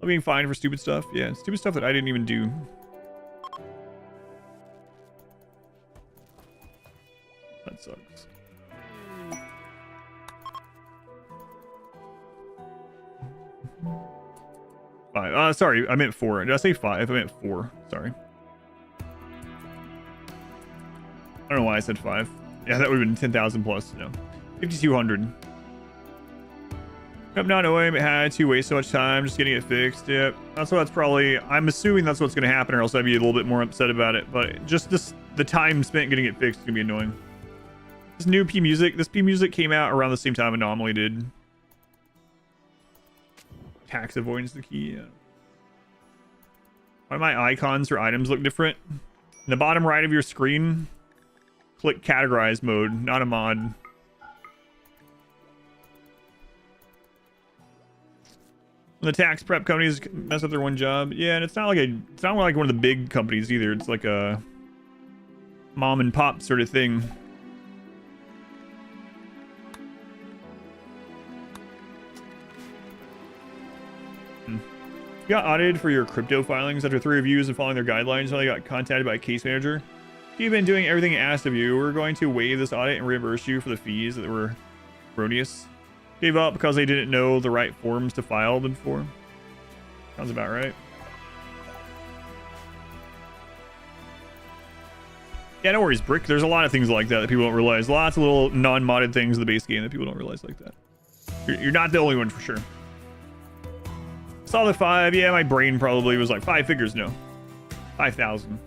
I'm being fined for stupid stuff. Yeah, stupid stuff that I didn't even do. That sucks. Five. Sorry, I meant 4. Did I say 5? I meant 4. Sorry. I don't know why I said 5. Yeah, that would have been 10,000 plus. No, 5,200. I'm not knowing it had to waste so much time just getting it fixed. Yep. That's probably, I'm assuming that's what's going to happen, or else I'd be a little bit more upset about it. But just the time spent getting it fixed is going to be annoying. This new P music came out around the same time Anomaly did. Tax avoidance the key. Yeah. Why my icons or items look different? In the bottom right of your screen, click categorize mode, not a mod. The tax prep companies mess up their one job. Yeah, and it's not like one of the big companies either. It's like a mom and pop sort of thing. You got audited for your crypto filings after 3 reviews and following their guidelines. Only got contacted by a case manager. You've been doing everything asked of you. We're going to waive this audit and reimburse you for the fees that were erroneous. Gave up because they didn't know the right forms to file them for. Sounds about right. Yeah, no worries, Brick. There's a lot of things like that people don't realize. Lots of little non-modded things in the base game that people don't realize like that. You're not the only one for sure. Saw the 5. Yeah, my brain probably was like 5 figures. No, 5,000.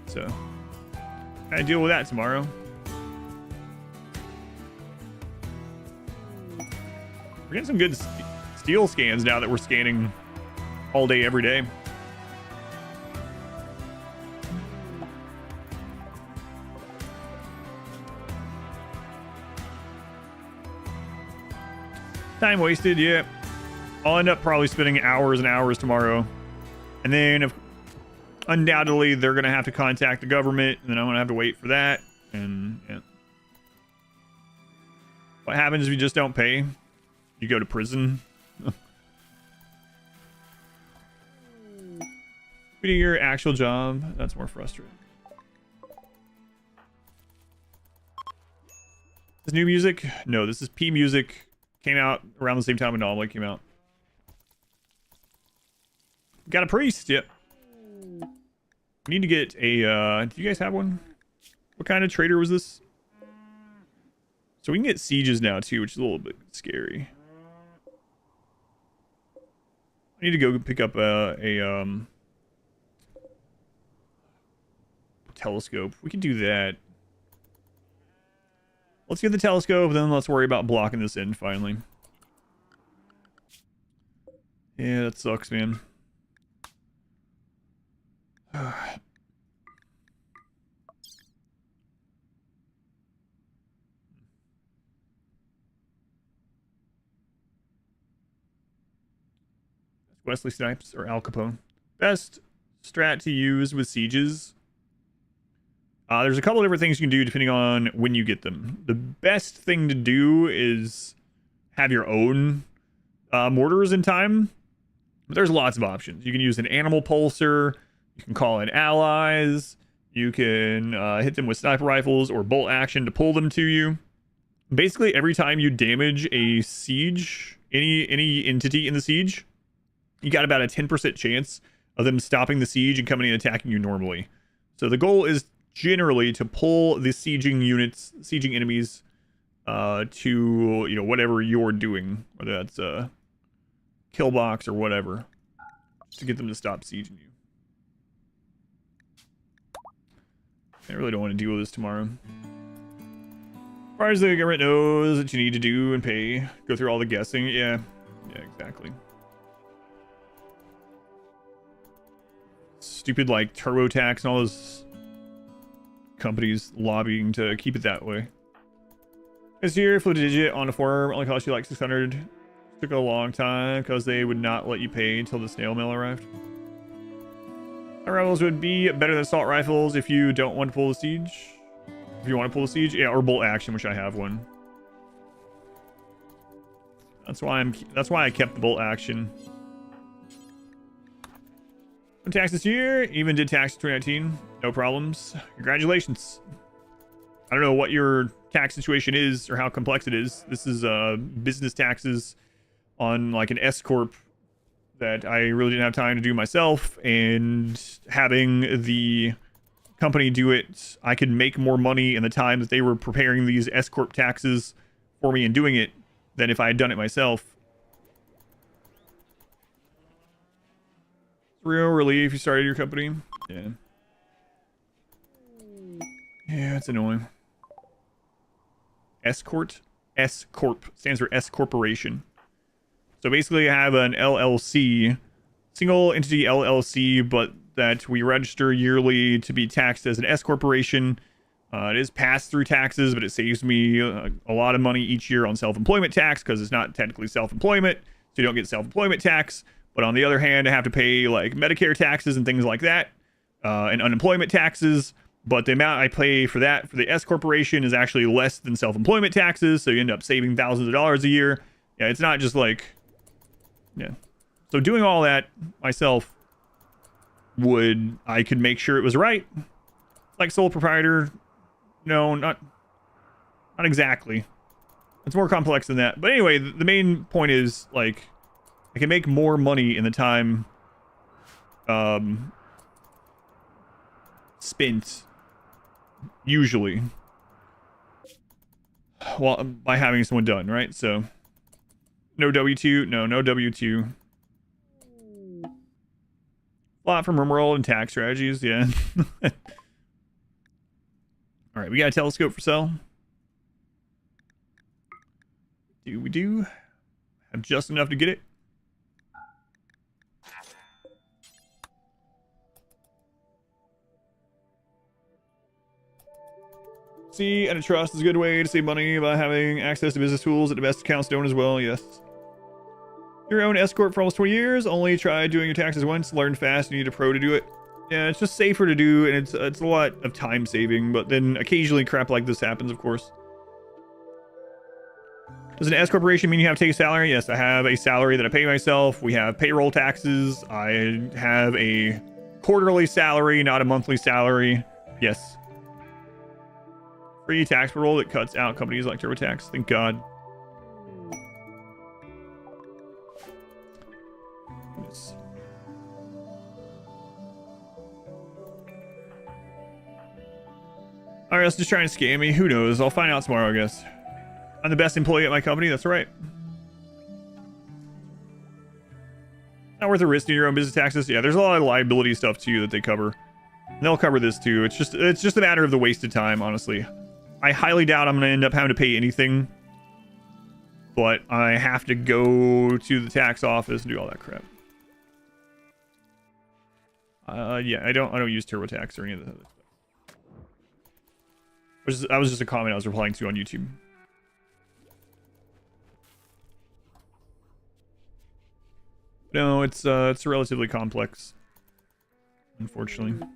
So I deal with that tomorrow. We're getting some good steel scans now that we're scanning all day, every day. Time wasted, yeah. I'll end up probably spending hours and hours tomorrow. And then if undoubtedly they're gonna have to contact the government, and then I'm gonna have to wait for that. And yeah. What happens if you just don't pay? You go to prison. Quitting your actual job, that's more frustrating. This new music? No, this is P music. Came out around the same time Anomaly came out. Got a priest, yep. We need to get a, do you guys have one? What kind of trader was this? So we can get sieges now too, which is a little bit scary. I need to go pick up a telescope. We can do that. Let's get the telescope, then let's worry about blocking this in finally. Yeah, that sucks, man. Wesley Snipes or Al Capone. Best strat to use with sieges. There's a couple of different things you can do depending on when you get them. The best thing to do is have your own mortars in time. But there's lots of options. You can use an animal pulsar. You can call in allies. You can hit them with sniper rifles or bolt action to pull them to you. Basically, every time you damage a siege, any entity in the siege, you got about a 10% chance of them stopping the siege and coming and attacking you normally. So the goal is generally to pull the sieging units, sieging enemies, to, you know, whatever you're doing, whether that's a kill box or whatever, to get them to stop sieging you. I really don't want to deal with this tomorrow. far as the government knows that you need to do and pay, go through all the guessing. Yeah, exactly. Stupid like TurboTax and all those companies lobbying to keep it that way. This year, flip a digit on a form only cost you like 600. Took a long time because they would not let you pay until the snail mail arrived. Rifles would be better than assault rifles if you don't want to pull the siege. If you want to pull the siege, yeah, or bolt action, which I have one. That's why I kept the bolt action. No tax this year, even did tax in 2019. No problems. Congratulations. I don't know what your tax situation is or how complex it is. This is business taxes on like an S corp that I really didn't have time to do myself, and having the company do it, I could make more money in the time that they were preparing these S corp taxes for me and doing it than if I had done it myself. Real relief you started your company. Yeah, it's annoying. S corp stands for S corporation. So basically I have an LLC, single entity LLC, but that we register yearly to be taxed as an S corporation. It is pass-through taxes, but it saves me a lot of money each year on self-employment tax because it's not technically self-employment, so you don't get self-employment tax. But on the other hand, I have to pay like Medicare taxes and things like that, and unemployment taxes. But the amount I pay for that for the S corporation is actually less than self-employment taxes, so you end up saving thousands of dollars a year. Yeah, it's not just like, yeah. So doing all that myself I could make sure it was right. Like sole proprietor, no, not exactly. It's more complex than that. But anyway, the main point is like I can make more money in the time spent usually by having someone done, right? So no W2, no W2. A lot from RimWorld and tax strategies, yeah. All right, we got a telescope for sale. We do have just enough to get it. See, and a trust is a good way to save money by having access to business tools that the best accounts don't as well, yes. Your own S corp for almost 20 years, only try doing your taxes once, learn fast, you need a pro to do it. Yeah, it's just safer to do, and it's a lot of time saving, but then occasionally crap like this happens, of course. Does an S corporation mean you have to take a salary? Yes, I have a salary that I pay myself. We have payroll taxes. I have a quarterly salary, not a monthly salary. Yes. Free tax parole that cuts out companies like TurboTax. Thank God. Yes. Alright, let's just try and scam me. Who knows? I'll find out tomorrow, I guess. I'm the best employee at my company. That's right. Not worth the risk in your own business taxes. Yeah, there's a lot of liability stuff too that they cover. And they'll cover this too. It's just a matter of the wasted time, honestly. I highly doubt I'm going to end up having to pay anything. But I have to go to the tax office and do all that crap. Yeah, I don't use TurboTax or any of that. That was just a comment I was replying to on YouTube. No, it's relatively complex, unfortunately.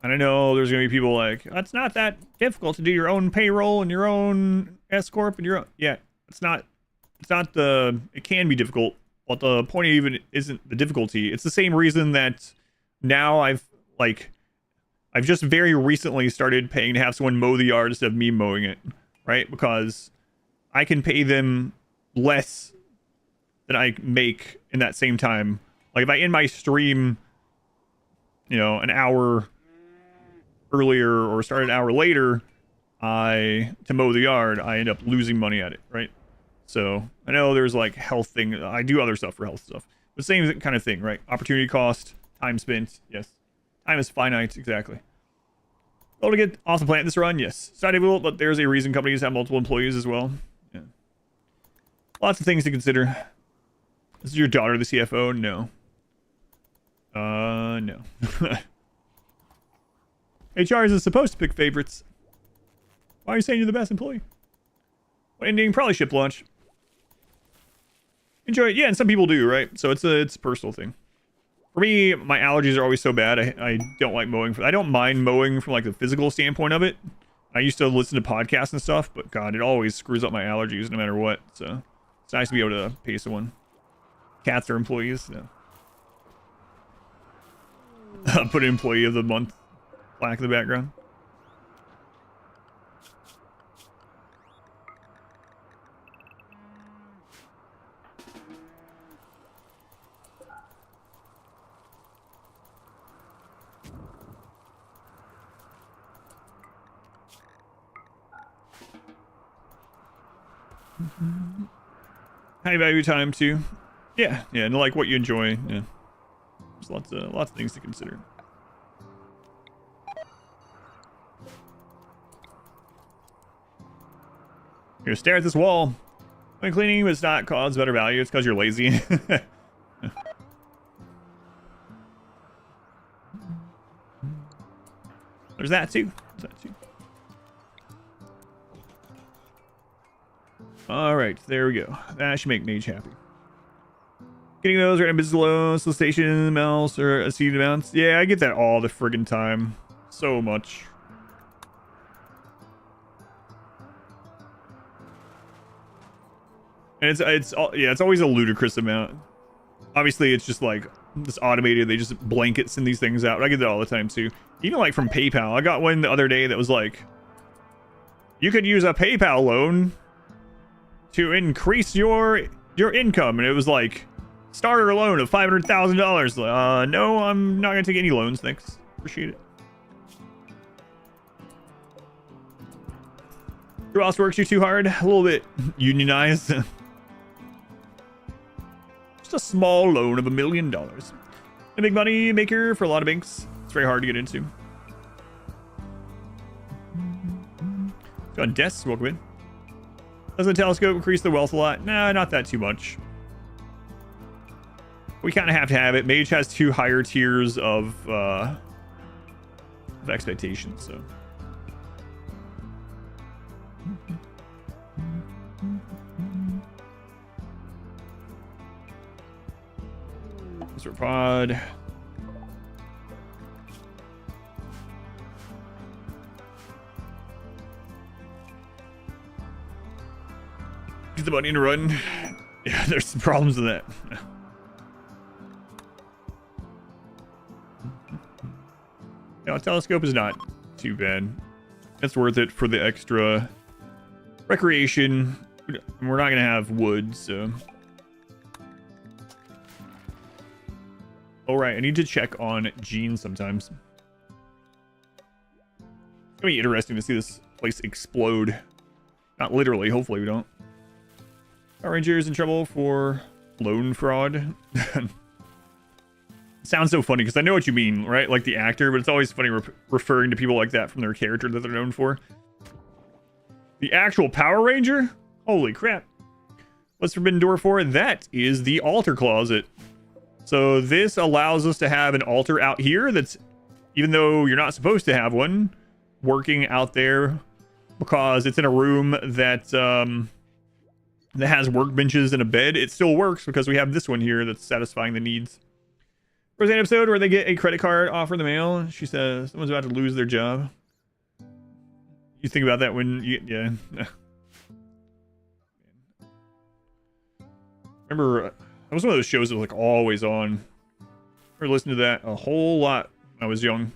And I know there's gonna be people like, it's not that difficult to do your own payroll and your own S corp and your own. Yeah, it can be difficult, but the point even isn't the difficulty. It's the same reason that now I've just very recently started paying to have someone mow the yard instead of me mowing it, right? Because I can pay them less than I make in that same time. Like if I end my stream, you know, an hour earlier or start an hour later, to mow the yard, I end up losing money at it, right? So I know there's like health thing. I do other stuff for health stuff. The same kind of thing, right? Opportunity cost, time spent. Yes. Time is finite, exactly. Oh, to get off the planet this run, yes. Side evil, but there's a reason companies have multiple employees as well. Yeah. Lots of things to consider. Is your daughter the CFO? No. No. HR isn't supposed to pick favorites. Why are you saying you're the best employee? Well, ending, probably ship launch. Enjoy it. Yeah, and some people do, right? So it's a personal thing. For me, my allergies are always so bad. I don't like mowing. I don't mind mowing from like the physical standpoint of it. I used to listen to podcasts and stuff, but God, it always screws up my allergies no matter what. So it's nice to be able to pay someone. Cats are employees. No. Put an employee of the month plaque in the background. High value time too. Yeah, and like what you enjoy. Yeah, there's lots of things to consider. Here, stare at this wall. When cleaning was not cause better value, it's because you're lazy. There's that too. Alright, there we go. That should make Mage happy. Getting those random business loans, solicitation amounts, or acceded amounts. Yeah, I get that all the friggin' time. So much. And it's always a ludicrous amount. Obviously, it's just like this automated. They just blanket send these things out. I get that all the time too. Even like from PayPal. I got one the other day that was like, you could use a PayPal loan to increase your income, and it was like starter loan of $500,000. No, I'm not gonna take any loans, thanks. Appreciate it. Who else works you too hard? A little bit unionized. Just a small loan of $1 million. A big money maker for a lot of banks. It's very hard to get into. Got desks, welcome in. Does the telescope increase the wealth a lot? Nah, not that too much. We kind of have to have it. Mage has 2 higher tiers of expectations, so. Mr. Pod. Get the money and run. Yeah, there's some problems with that. No, a telescope is not too bad. It's worth it for the extra recreation. We're not gonna have wood, so. All right, I need to check on Gene sometimes. It's gonna be interesting to see this place explode. Not literally, hopefully we don't. Power Ranger's in trouble for loan fraud. Sounds so funny because I know what you mean, right? Like the actor, but it's always funny referring to people like that from their character that they're known for. The actual Power Ranger? Holy crap. What's Forbidden Door for? That is the altar closet. So this allows us to have an altar out here that's, even though you're not supposed to have one, working out there because it's in a room that that has workbenches and a bed. It still works because we have this one here that's satisfying the needs. There's an episode where they get a credit card offer in the mail. She says someone's about to lose their job. You think about that when you, yeah. Remember, that was one of those shows that was like always on. I remember listening to that a whole lot when I was young.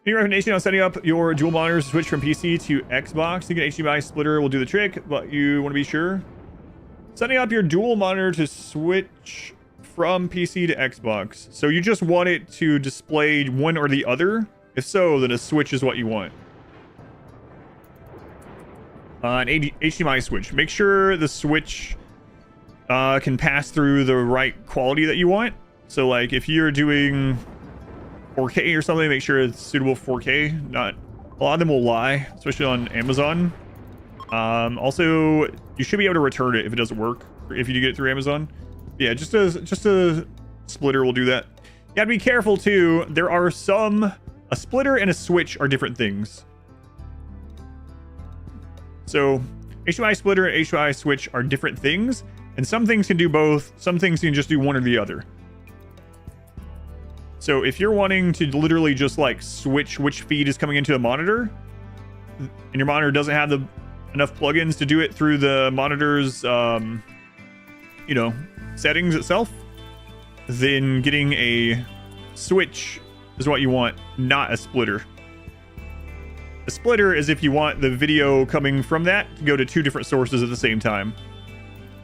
Any recommendation on setting up your dual monitors to switch from PC to Xbox? Thinking HDMI splitter will do the trick, but you want to be sure. Setting up your dual monitor to switch from PC to Xbox. So you just want it to display one or the other? If so, then a switch is what you want. An HDMI switch. Make sure the switch can pass through the right quality that you want. So like if you're doing 4K or something. Make sure it's suitable for 4K. Not a lot of them will lie, especially on Amazon. Also, you should be able to return it if it doesn't work, if you do get it through Amazon. Yeah, just a splitter will do that. You gotta be careful too. There are a splitter and a switch are different things. So HDMI splitter and HDMI switch are different things, and some things can do both. Some things can just do one or the other. So if you're wanting to literally just like switch which feed is coming into the monitor, and your monitor doesn't have enough plugins to do it through the monitor's, settings itself, then getting a switch is what you want, not a splitter. A splitter is if you want the video coming from that to go to two different sources at the same time.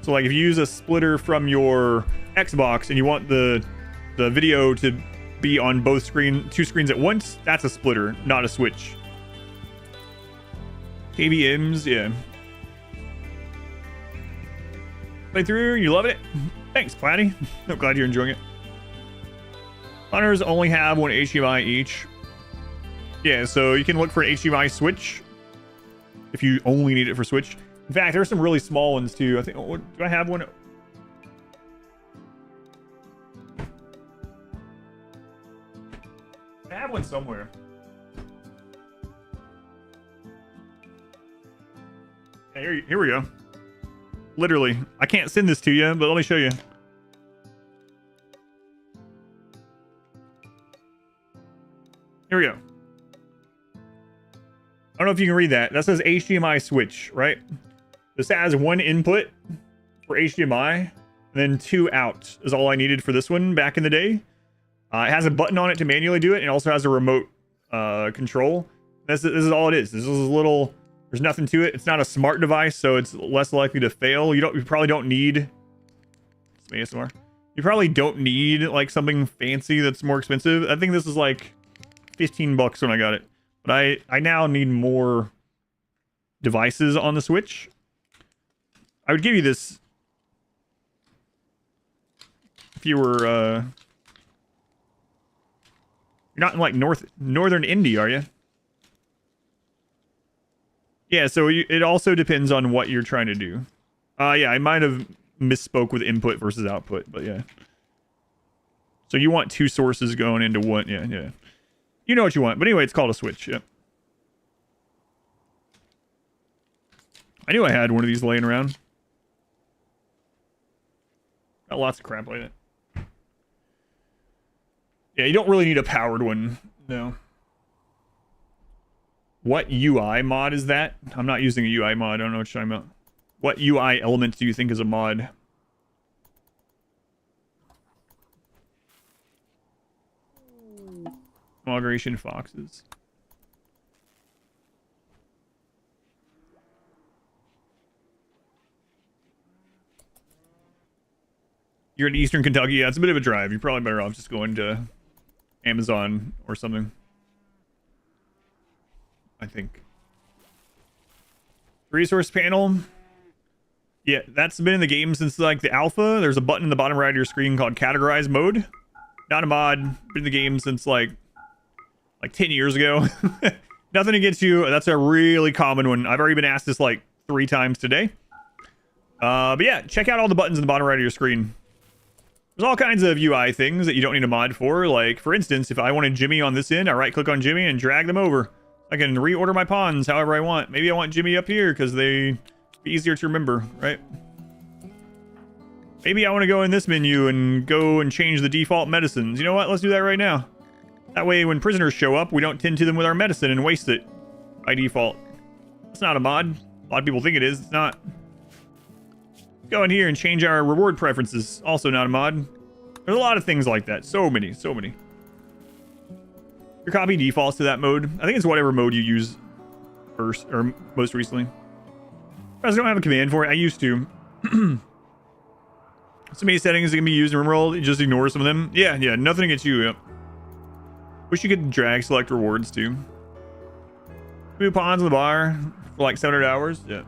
So like if you use a splitter from your Xbox and you want the video to be on two screens at once, that's a splitter, not a switch. KVMs, yeah. Play through, you love it? Thanks, Platty. I'm glad you're enjoying it. Monitors only have one HDMI each. Yeah, so you can look for an HDMI switch if you only need it for switch. In fact, there's some really small ones too. I think, do I have one? I have one somewhere. Yeah, here we go. Literally, I can't send this to you, but let me show you. Here we go. I don't know if you can read that. That says HDMI switch, right? This has one input for HDMI, and then two out is all I needed for this one back in the day. It has a button on it to manually do it, and it also has a remote control. This is all it is. This is a little. There's nothing to it. It's not a smart device, so it's less likely to fail. You probably don't need some ASMR. You probably don't need like something fancy that's more expensive. I think this is like $15 when I got it. But I now need more devices on the Switch. I would give you this if you were you're not in like northern India, are you? Yeah, so it also depends on what you're trying to do. Yeah, I might have misspoke with input versus output, but yeah. So you want two sources going into one, yeah. You know what you want, but anyway, it's called a switch, yeah. I knew I had one of these laying around. Got lots of crap like that. Yeah, you don't really need a powered one, no. What UI mod is that? I'm not using a UI mod. I don't know what you're talking about. What UI elements do you think is a mod? Migration foxes. You're in Eastern Kentucky. Yeah, it's a bit of a drive. You're probably better off just going to Amazon or something. I think. Resource panel. Yeah, that's been in the game since like the alpha. There's a button in the bottom right of your screen called categorize mode. Not a mod. Been in the game since like 10 years ago. Nothing against you. That's a really common one. I've already been asked this like 3 times today. But yeah, check out all the buttons in the bottom right of your screen. There's all kinds of UI things that you don't need a mod for. Like, for instance, if I wanted Jimmy on this end, I right-click on Jimmy and drag them over. I can reorder my pawns however I want. Maybe I want Jimmy up here because they be easier to remember, right? Maybe I want to go in this menu and go and change the default medicines. You know what? Let's do that right now. That way, when prisoners show up, we don't tend to them with our medicine and waste it by default. It's not a mod. A lot of people think it is. It's not. Let's go in here and change our reward preferences. Also not a mod. There's a lot of things like that. So many. Your copy defaults to that mode. I think it's whatever mode you use first or most recently. I don't have a command for it. I used to. So many settings that can be used in RimWorld. You just ignore some of them. Yeah, nothing against you. Yep. Wish you could drag select rewards too. Move pawns in the bar for like 700 hours. Yeah.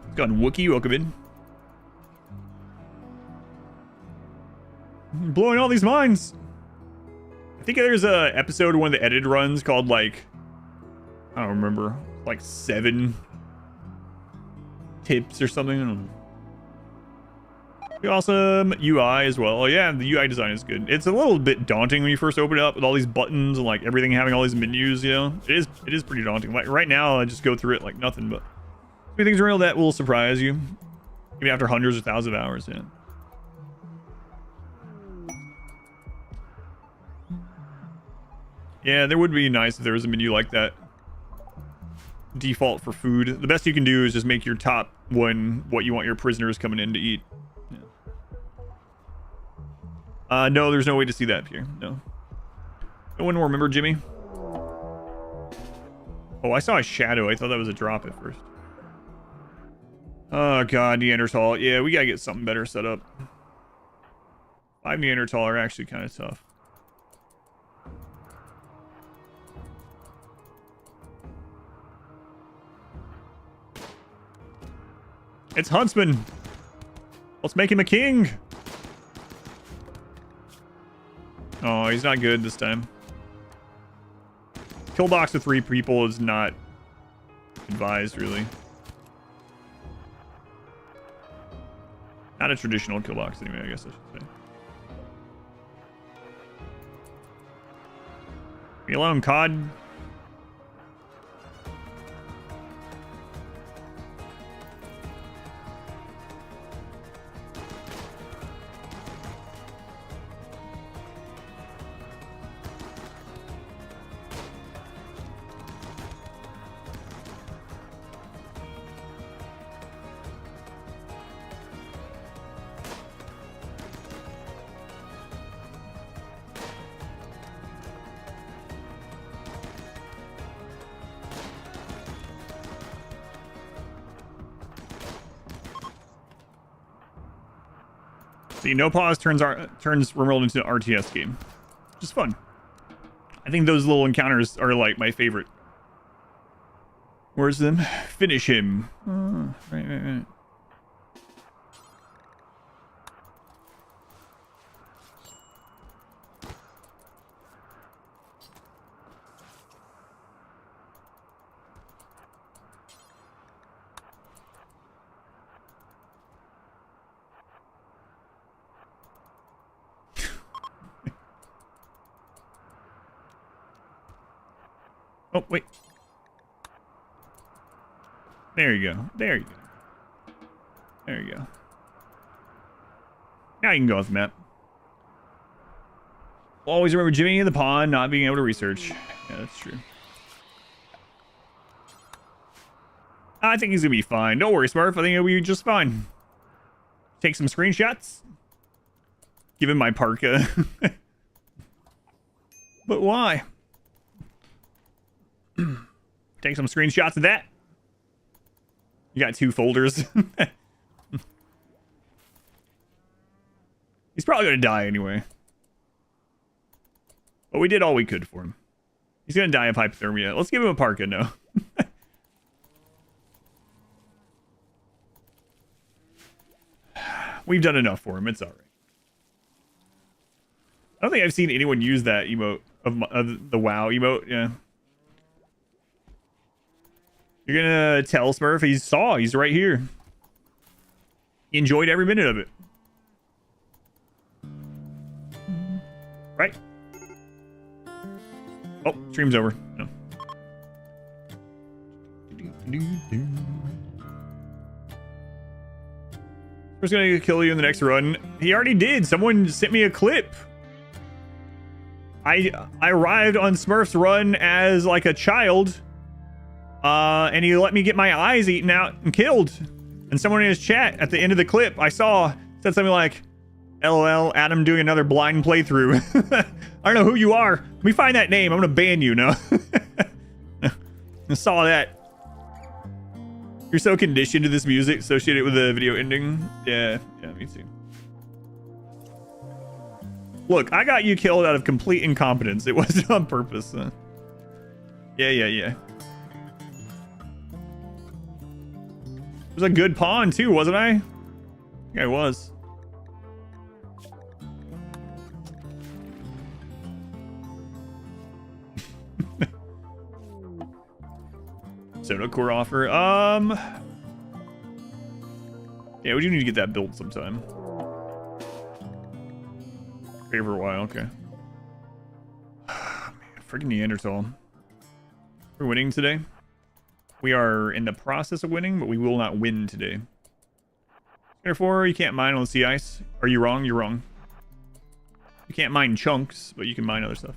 It's gone Wookiee. Welcome in. Blowing all these mines. think there's a episode of one of the edited runs called like, I don't remember, like 7 tips or something. I don't know. Pretty awesome UI as well. Oh, yeah, the UI design is good. It's a little bit daunting when you first open it up with all these buttons and like everything having all these menus, you know. It is pretty daunting. Like right now I just go through it like nothing, but things real that will surprise you. Even after hundreds of thousands of hours, yeah. Yeah, there would be nice if there was a menu like that. Default for food. The best you can do is just make your top one what you want your prisoners coming in to eat. Yeah. No, there's no way to see that here. No. No one will remember Jimmy. Oh, I saw a shadow. I thought that was a drop at first. Oh god, Neanderthal. Yeah, we gotta get something better set up. 5 Neanderthal are actually kind of tough. It's Huntsman. Let's make him a king. Oh, he's not good this time. Kill box with 3 people is not advised, really. Not a traditional kill box anyway, I guess I should say. Be alone, COD. See, no pause turns RimWorld into an RTS game. Just fun. I think those little encounters are like my favorite. Where's them? Finish him. Oh, right. Oh, wait. There you go. There you go. There you go. Now you can go off the map. Always remember Jimmy in the pond not being able to research. Yeah, that's true. I think he's gonna be fine. Don't worry, Smurf. I think he'll be just fine. Take some screenshots. Give him my parka. But why? Take some screenshots of that. You got 2 folders. He's probably gonna die anyway. But we did all we could for him. He's gonna die of hypothermia. Let's give him a parka, no. We've done enough for him. It's alright. I don't think I've seen anyone use that emote of the WoW emote. Yeah. You're gonna tell Smurf he's right here. He enjoyed every minute of it. Right? Oh, stream's over. No. Smurf's gonna kill you in the next run. He already did. Someone sent me a clip. I arrived on Smurf's run as like a child. And he let me get my eyes eaten out and killed. And someone in his chat at the end of the clip I saw said something like, LOL, Adam doing another blind playthrough. I don't know who you are. Let me find that name. I'm gonna ban you now. I saw that. You're so conditioned to this music associated with the video ending. Yeah, me too. Look, I got you killed out of complete incompetence. It wasn't on purpose. Yeah. It was a good pawn too, wasn't I? Yeah, I was. Soda core offer. Yeah, we do need to get that built sometime. Pay for a while, okay. Man, freaking Neanderthal. We're winning today. We are in the process of winning, but we will not win today. Therefore, you can't mine on the sea ice. Are you wrong? You're wrong. You can't mine chunks, but you can mine other stuff.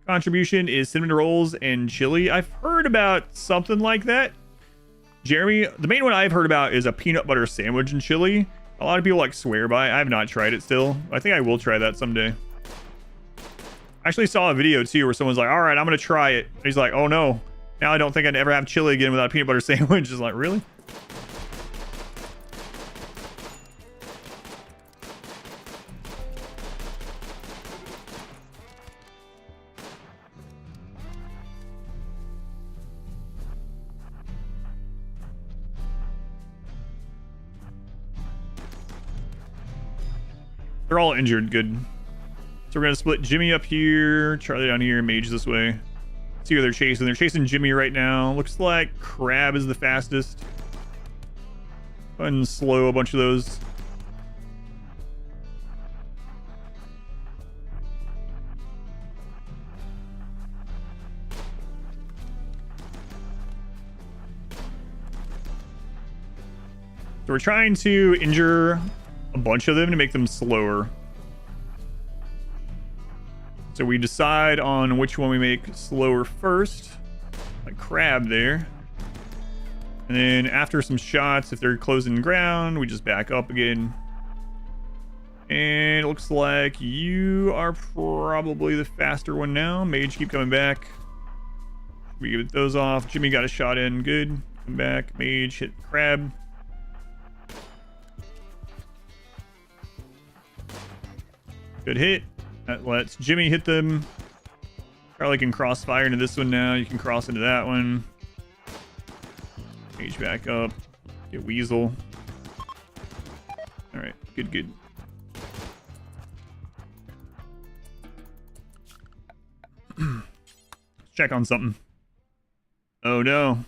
Contribution is cinnamon rolls and chili. I've heard about something like that. Jeremy, the main one I've heard about is a peanut butter sandwich and chili. A lot of people like swear by it. I have not tried it still. I think I will try that someday. I actually saw a video too where someone's like, all right, I'm going to try it. And he's like, oh no. Now I don't think I'd ever have chili again without a peanut butter sandwich. It's like, really? They're all injured. Good. So we're going to split Jimmy up here, Charlie down here, Mage this way. See who they're chasing. They're chasing Jimmy right now. Looks like Crab is the fastest. Go ahead and slow a bunch of those. So we're trying to injure a bunch of them to make them slower. So we decide on which one we make slower first, like Crab there. And then after some shots, if they're closing ground, we just back up again. And it looks like you are probably the faster one now. Mage, keep coming back. We get those off. Jimmy got a shot in. Good. Come back. Mage, hit Crab. Good hit. That lets Jimmy hit them. Charlie can crossfire into this one now. You can cross into that one. Mage back up. Get Weasel. Alright, good, good. Let's check on something. Oh no.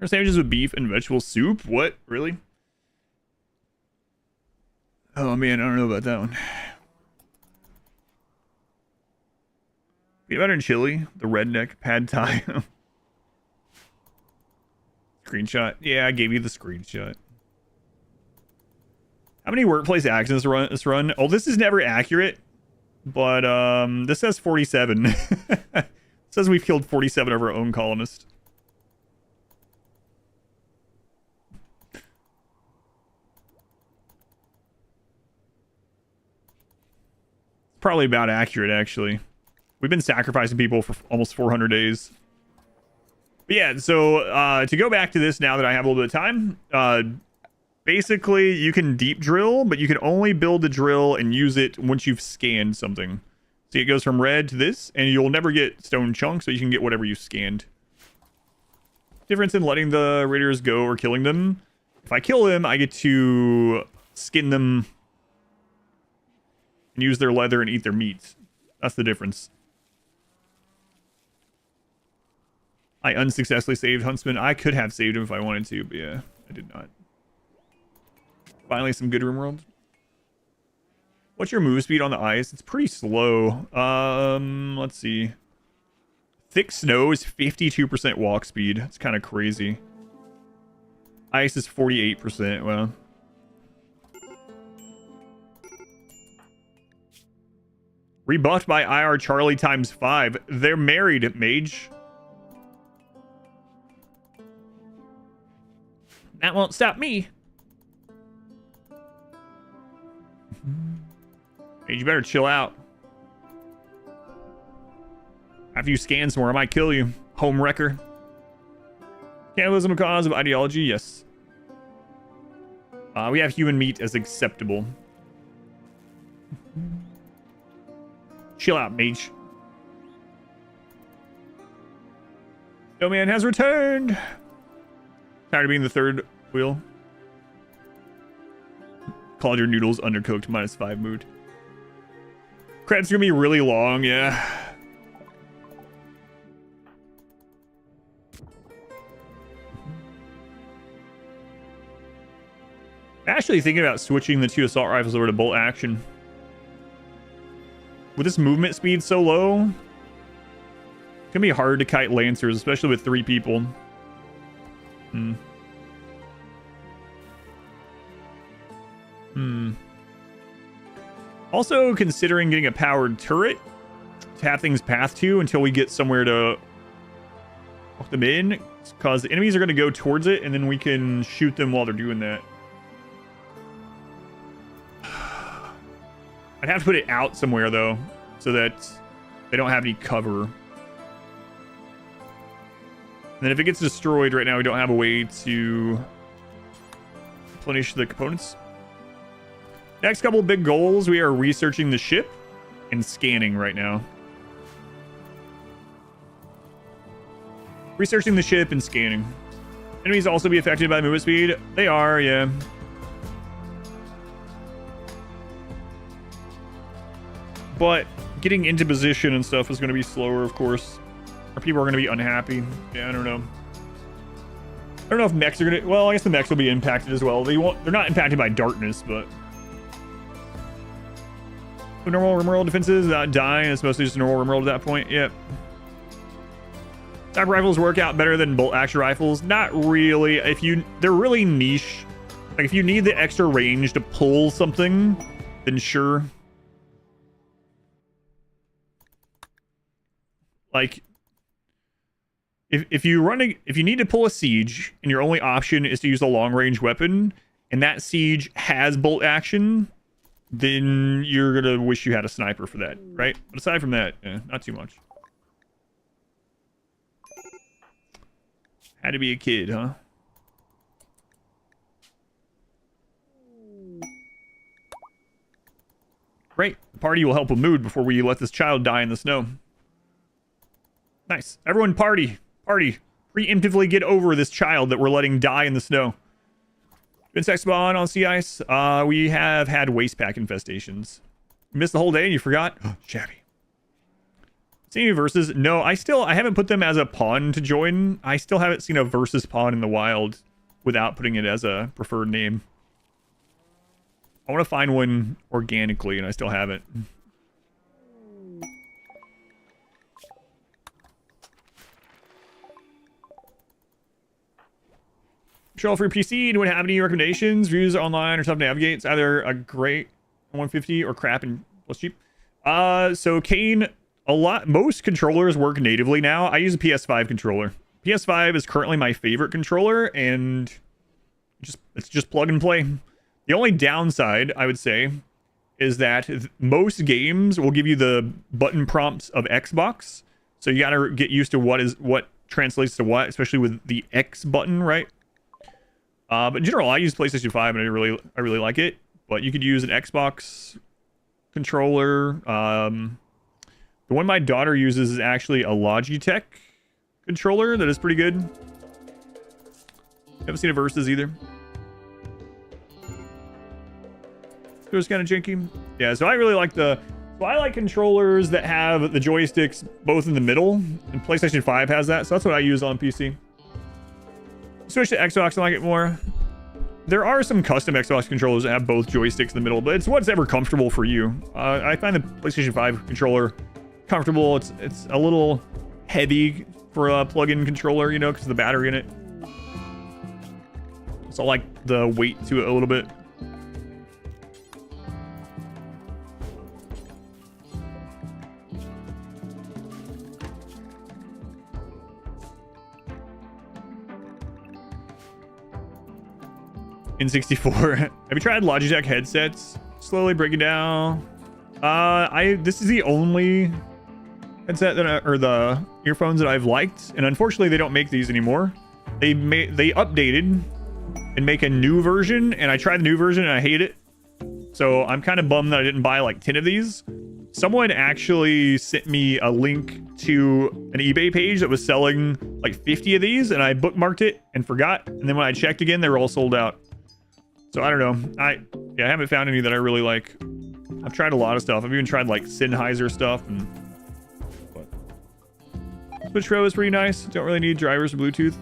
Our sandwiches with beef and vegetable soup? What? Really? Oh man, I don't know about that one. Peanut butter and chili, the redneck pad thai. Screenshot. Yeah, I gave you the screenshot. How many workplace accidents run this run? Oh, this is never accurate, but this says 47. It says we've killed 47 of our own colonists. Probably about accurate, actually. We've been sacrificing people for almost 400 days. But yeah, so to go back to this now that I have a little bit of time, basically you can deep drill, but you can only build the drill and use it once you've scanned something. See, it goes from red to this, and you'll never get stone chunks, but you can get whatever you scanned. Difference in letting the raiders go or killing them. If I kill them, I get to skin them and use their leather and eat their meat. That's the difference. I unsuccessfully saved Huntsman. I could have saved him if I wanted to, but yeah, I did not. Finally, some good RimWorld. What's your move speed on the ice? It's pretty slow. Let's see. Thick snow is 52% walk speed. It's kind of crazy. Ice is 48%. Well, rebuffed by IR Charlie times 5. They're married, Mage. That won't stop me. Mage, you better chill out. After you scan somewhere, I might kill you. Home wrecker. Cannibalism a cause of ideology? Yes. We have human meat as acceptable. Chill out, Mage. Snowman has returned. Tired of being the third wheel. Called your noodles undercooked, -5 mood. Credits gonna be really long, yeah. Actually thinking about switching the 2 assault rifles over to bolt action. With this movement speed so low, it's gonna be hard to kite lancers, especially with 3 people. Also considering getting a powered turret to have things path to until we get somewhere to hook them in, because the enemies are going to go towards it and then we can shoot them while they're doing that. I'd have to put it out somewhere though, so that they don't have any cover. And then if it gets destroyed right now, we don't have a way to replenish the components. Next couple of big goals, we are researching the ship and scanning right now. Researching the ship and scanning. Enemies also be affected by movement speed. They are, yeah. But getting into position and stuff is going to be slower, of course. Or people are going to be unhappy. Yeah, I don't know. I don't know if mechs are going to... Well, I guess the mechs will be impacted as well. They're not impacted by darkness, but... Normal RimWorld defenses without dying. It's mostly just a normal RimWorld at that point. Yep. Sniper rifles work out better than bolt action rifles. Not really. They're really niche. Like if you need the extra range to pull something, then sure. Like if you need to pull a siege and your only option is to use a long range weapon and that siege has bolt action, then you're gonna wish you had a sniper for that, right? But aside from that, not too much. Had to be a kid, huh? Great. The party will help with mood before we let this child die in the snow. Nice. Everyone party. Party. Preemptively get over this child that we're letting die in the snow. Insect spawn on sea ice. We have had waste pack infestations. You missed the whole day and you forgot? Shabby. Seen any versus? No, I haven't put them as a pawn to join. I still haven't seen a versus pawn in the wild without putting it as a preferred name. I want to find one organically and I still haven't. Control for your PC. Anyone have any recommendations? Views online or tough to navigate? It's either a great 150 or crap and plus cheap. So Kane, most controllers work natively now. I use a PS5 controller. PS5 is currently my favorite controller, and it's just plug and play. The only downside, I would say, is that most games will give you the button prompts of Xbox. So you gotta get used to what translates to what, especially with the X button, right? But in general, I use PlayStation 5 and I really like it. But you could use an Xbox controller. The one my daughter uses is actually a Logitech controller that is pretty good. Haven't seen a Versus either. It was kind of janky. Yeah, so I really like I like controllers that have the joysticks both in the middle, and PlayStation 5 has that, so that's what I use on PC. Switch to Xbox, I like it more. There are some custom Xbox controllers that have both joysticks in the middle, but it's what's ever comfortable for you. I find the PlayStation 5 controller comfortable. It's a little heavy for a plug-in controller, you know, because of the battery in it. So I like the weight to it a little bit. N64. Have you tried Logitech headsets? Slowly breaking down. This is the only headset or the earphones that I've liked, and unfortunately they don't make these anymore. They updated and make a new version, and I tried the new version and I hate it. So I'm kind of bummed that I didn't buy like 10 of these. Someone actually sent me a link to an eBay page that was selling like 50 of these, and I bookmarked it and forgot. And then when I checked again, they were all sold out. So I don't know. I haven't found any that I really like. I've tried a lot of stuff. I've even tried like Sennheiser stuff. And Switch Pro is pretty nice. Don't really need drivers or Bluetooth.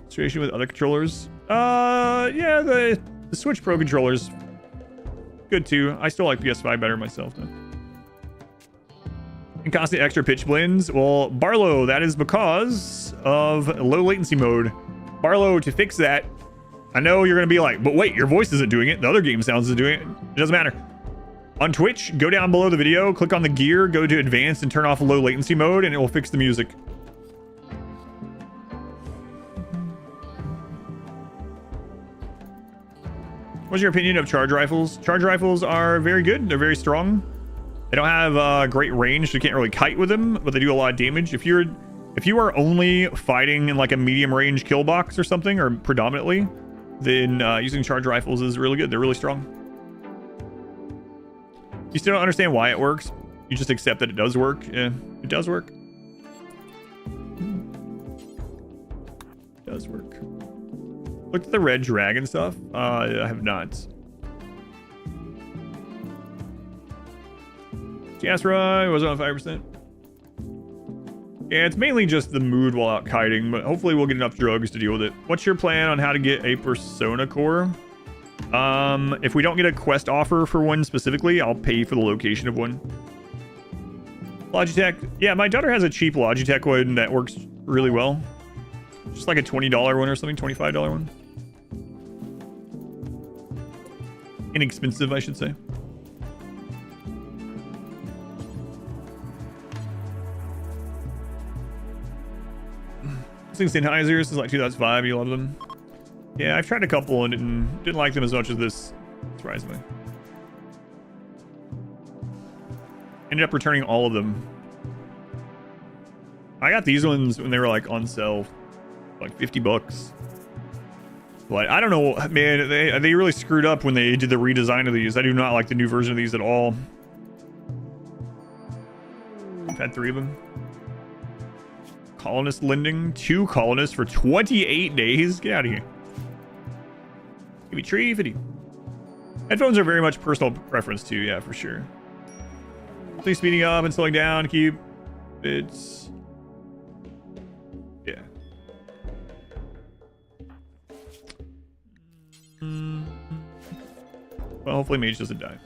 Situation with other controllers. Yeah, The Switch Pro controller's good too. I still like PS5 better myself though. And constant extra pitch blends. Well, Barlow, that is because of low latency mode. Barlow, to fix that, I know you're going to be like, but wait, your voice isn't doing it. The other game sounds isn't doing it. It doesn't matter. On Twitch, go down below the video, click on the gear, go to advanced and turn off low latency mode, and it will fix the music. What's your opinion of charge rifles? Charge rifles are very good. They're very strong. They don't have great range, so you can't really kite with them, but they do a lot of damage. If you are only fighting in like a medium range kill box or something, or predominantly, then using charge rifles is really good. They're really strong. You still don't understand why it works. You just accept that it does work. Yeah, it does work. It does work. Looked at the red dragon stuff. I have not. Jasra was on 5%. Yeah, it's mainly just the mood while out kiting, but hopefully we'll get enough drugs to deal with it. What's your plan on how to get a persona core? If we don't get a quest offer for one specifically, I'll pay for the location of one. Logitech. Yeah, my daughter has a cheap Logitech one that works really well. Just like a $20 one or something, $25 one. Inexpensive, I should say. Sennheisers is like 2005. You love them. Yeah, I've tried a couple and didn't like them as much as this, surprisingly. Ended up returning all of them. I got these ones when they were like on sale, like 50 bucks. But I don't know, man, they really screwed up when they did the redesign of these. I do not like the new version of these at all. I've had 3 of them. Colonist lending, 2 colonists for 28 days. Get out of here. Give me tree 50. Headphones are very much personal preference too, yeah, for sure. Please speeding up and slowing down, keep it's yeah. Well, hopefully Mage doesn't die.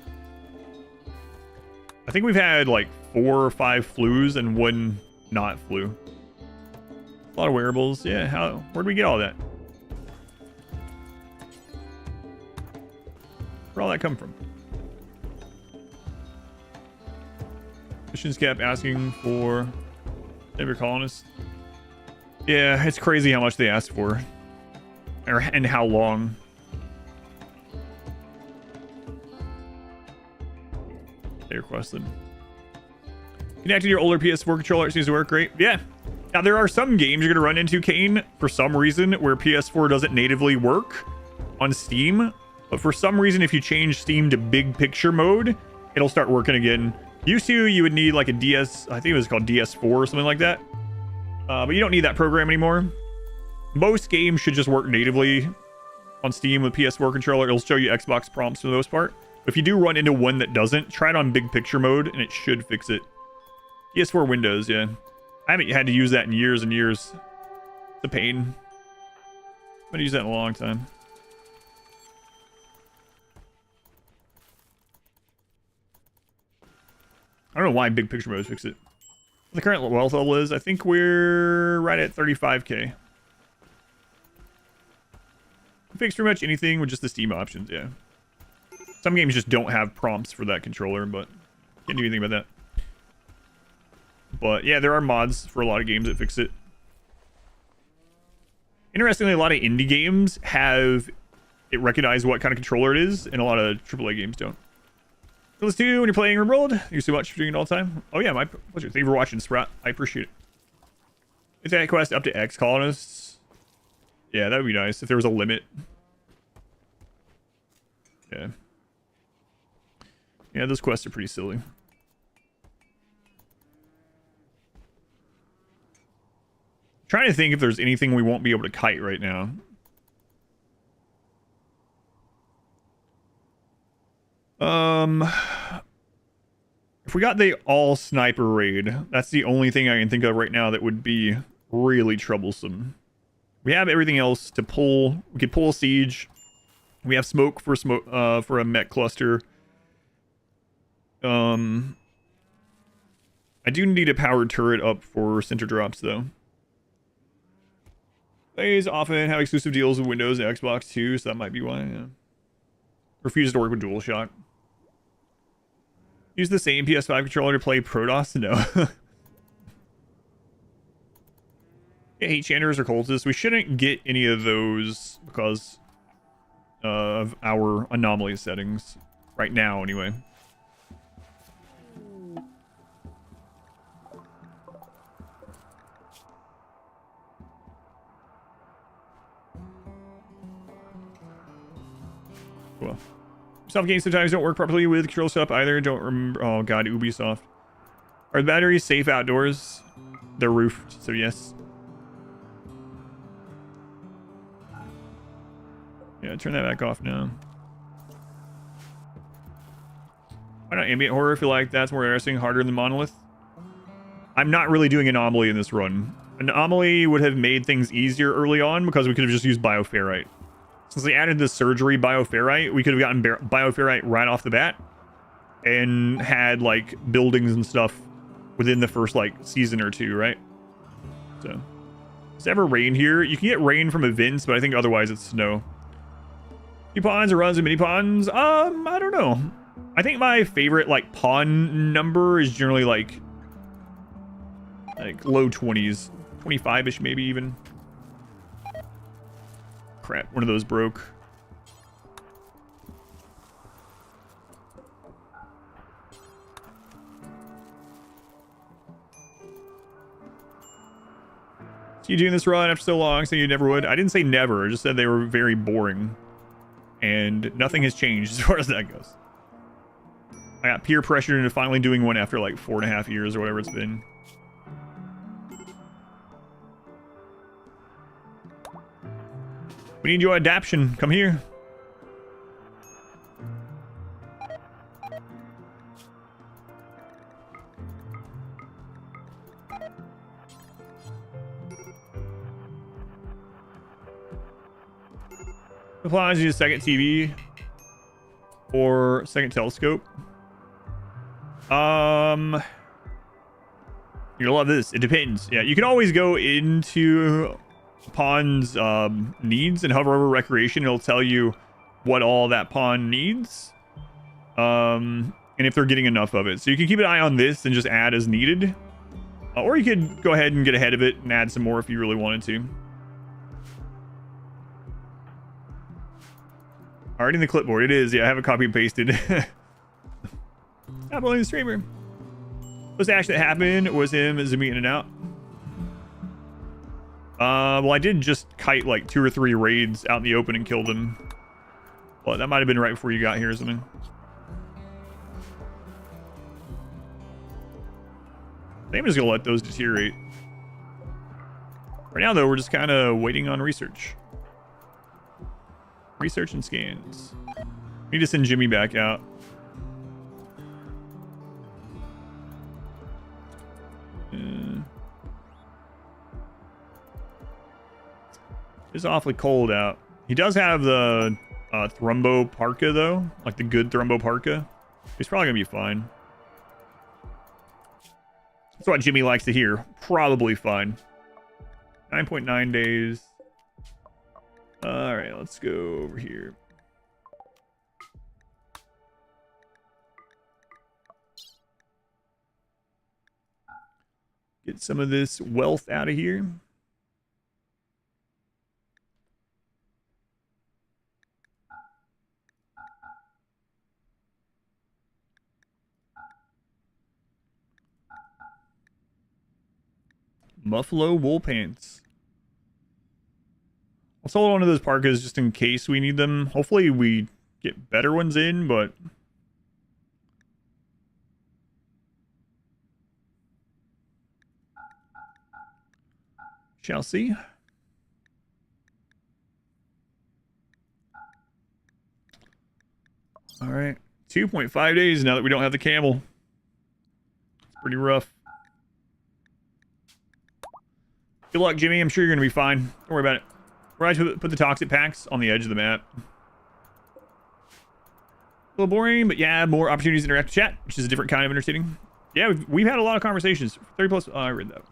I think we've had like 4 or 5 flus and 1 not flu. A lot of wearables. Yeah, where'd we get all that? Where'd all that come from? Missions kept asking for every colonist. Yeah, it's crazy how much they asked for. And how long. They requested. Connecting your older PS4 controller, it seems to work great. Yeah. Now, there are some games you're going to run into, Kane, for some reason, where PS4 doesn't natively work on Steam. But for some reason, if you change Steam to big picture mode, it'll start working again. Used to, you would need like a DS, I think it was called DS4 or something like that. But you don't need that program anymore. Most games should just work natively on Steam with PS4 controller. It'll show you Xbox prompts for the most part. But if you do run into one that doesn't, try it on big picture mode and it should fix it. PS4 Windows, yeah. I haven't had to use that in years and years. It's a pain. I haven't used that in a long time. I don't know why big picture mode fix it. The current wealth level is, I think we're right at 35k. Fix pretty much anything with just the Steam options, yeah. Some games just don't have prompts for that controller, but can't do anything about that. But yeah, there are mods for a lot of games that fix it. Interestingly, a lot of indie games have it recognize what kind of controller it is, and a lot of AAA games don't. So let's do when you're playing RimWorld. Thank you so much for doing it all the time. Oh yeah, my pleasure. Thank you for watching, Sprout. I appreciate it. Is that quest up to X colonists? Yeah, that would be nice if there was a limit. Yeah. Yeah, those quests are pretty silly. Trying to think if there's anything we won't be able to kite right now. If we got the all sniper raid, that's the only thing I can think of right now that would be really troublesome. We have everything else to pull. We could pull a siege. We have smoke for a mech cluster. I do need a powered turret up for center drops though. They often have exclusive deals with Windows and Xbox too, so that might be why. Yeah. Refuses to work with DualShock. Use the same PS5 controller to play Protoss? No. Yeah, heat chanters or cultists. We shouldn't get any of those because of our anomaly settings. Right now, anyway. Well, some games sometimes don't work properly with control stuff either. Don't remember. Oh god, Ubisoft. Are the batteries safe outdoors? They're roofed, so yes. Yeah, turn that back off now. Why not ambient horror? I feel like that's more interesting, harder than Monolith. I'm not really doing Anomaly in this run. Anomaly would have made things easier early on because we could have just used Bioferrite. Since they added the surgery Bioferrite, we could have gotten Bioferrite right off the bat and had like buildings and stuff within the first like season or two, right? So, does it ever rain here? You can get rain from events, but I think otherwise it's snow. Mini pawns or runs and mini pawns? I don't know. I think my favorite like pawn number is generally like low 20s, 25ish maybe even. Crap, one of those broke. So you doing this run after so long, saying you never would? I didn't say never, I just said they were very boring. And nothing has changed as far as that goes. I got peer pressured into finally doing one after like 4.5 years or whatever it's been. We need your adaption. Come here. Applies to a second TV or second telescope. You're gonna love this. It depends. Yeah, you can always go into pawn's needs and hover over recreation. It'll tell you what all that pawn needs, and if they're getting enough of it. So you can keep an eye on this and just add as needed, or you could go ahead and get ahead of it and add some more if you really wanted to. Already in the clipboard. It is. Yeah, I have it copy and pasted. Not only the streamer. Was actually that happened was him zooming in and out. Well, I did just kite like 2 or 3 raids out in the open and killed him. Well, that might have been right before you got here or something. I think I'm just gonna let those deteriorate. Right now, though, we're just kind of waiting on research. Research and scans. Need to send Jimmy back out. It's awfully cold out. He does have the Thrumbo Parka, though. Like the good Thrumbo Parka. He's probably going to be fine. That's what Jimmy likes to hear. Probably fine. 9.9 days. Alright, let's go over here. Get some of this wealth out of here. Muffalo wool pants. I'll hold on to those parkas just in case we need them. Hopefully we get better ones in, but shall see. All right, 2.5 days now that we don't have the camel. It's pretty rough. Good luck, Jimmy. I'm sure you're gonna be fine. Don't worry about it. We're going to put the toxic packs on the edge of the map. A little boring, but yeah, more opportunities to interact with chat, which is a different kind of entertaining. Yeah, we've had a lot of conversations. 30 plus. Oh, I read that.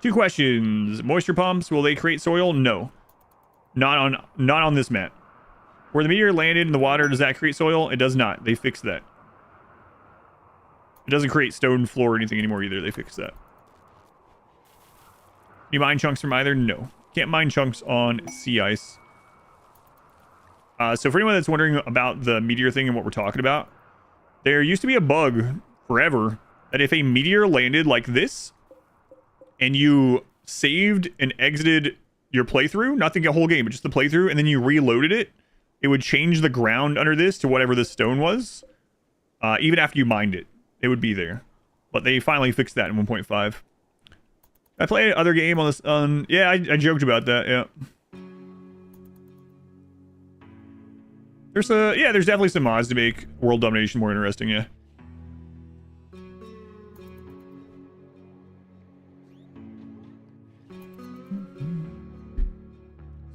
2 questions. Moisture pumps, will they create soil? No. Not on this map. Where the meteor landed in the water, does that create soil? It does not. They fixed that. It doesn't create stone floor or anything anymore either. They fixed that. You mine chunks from either? No. Can't mine chunks on sea ice. So for anyone that's wondering about the meteor thing and what we're talking about, there used to be a bug forever that if a meteor landed like this and you saved and exited your playthrough, not the whole game, but just the playthrough, and then you reloaded it, it would change the ground under this to whatever the stone was. Even after you mined it, it would be there. But they finally fixed that in 1.5. I played another game on this. Yeah, I joked about that. Yeah. There's definitely some mods to make world domination more interesting. Yeah.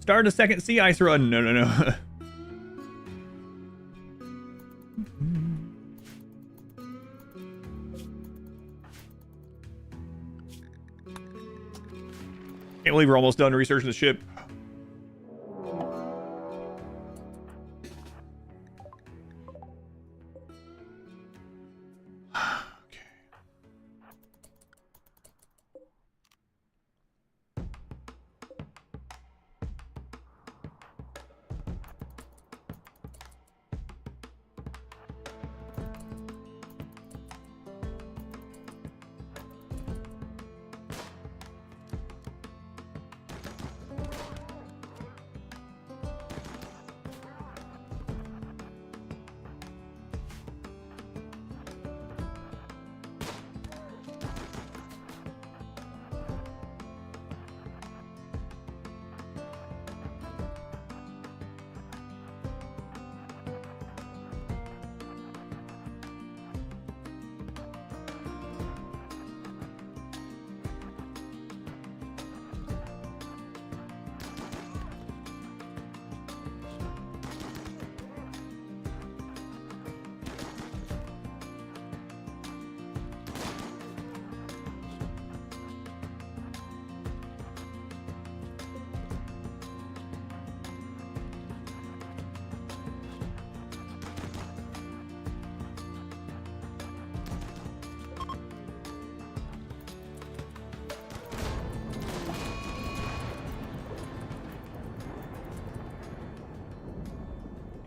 Start a second sea ice run. No. Can't believe we're almost done researching the ship.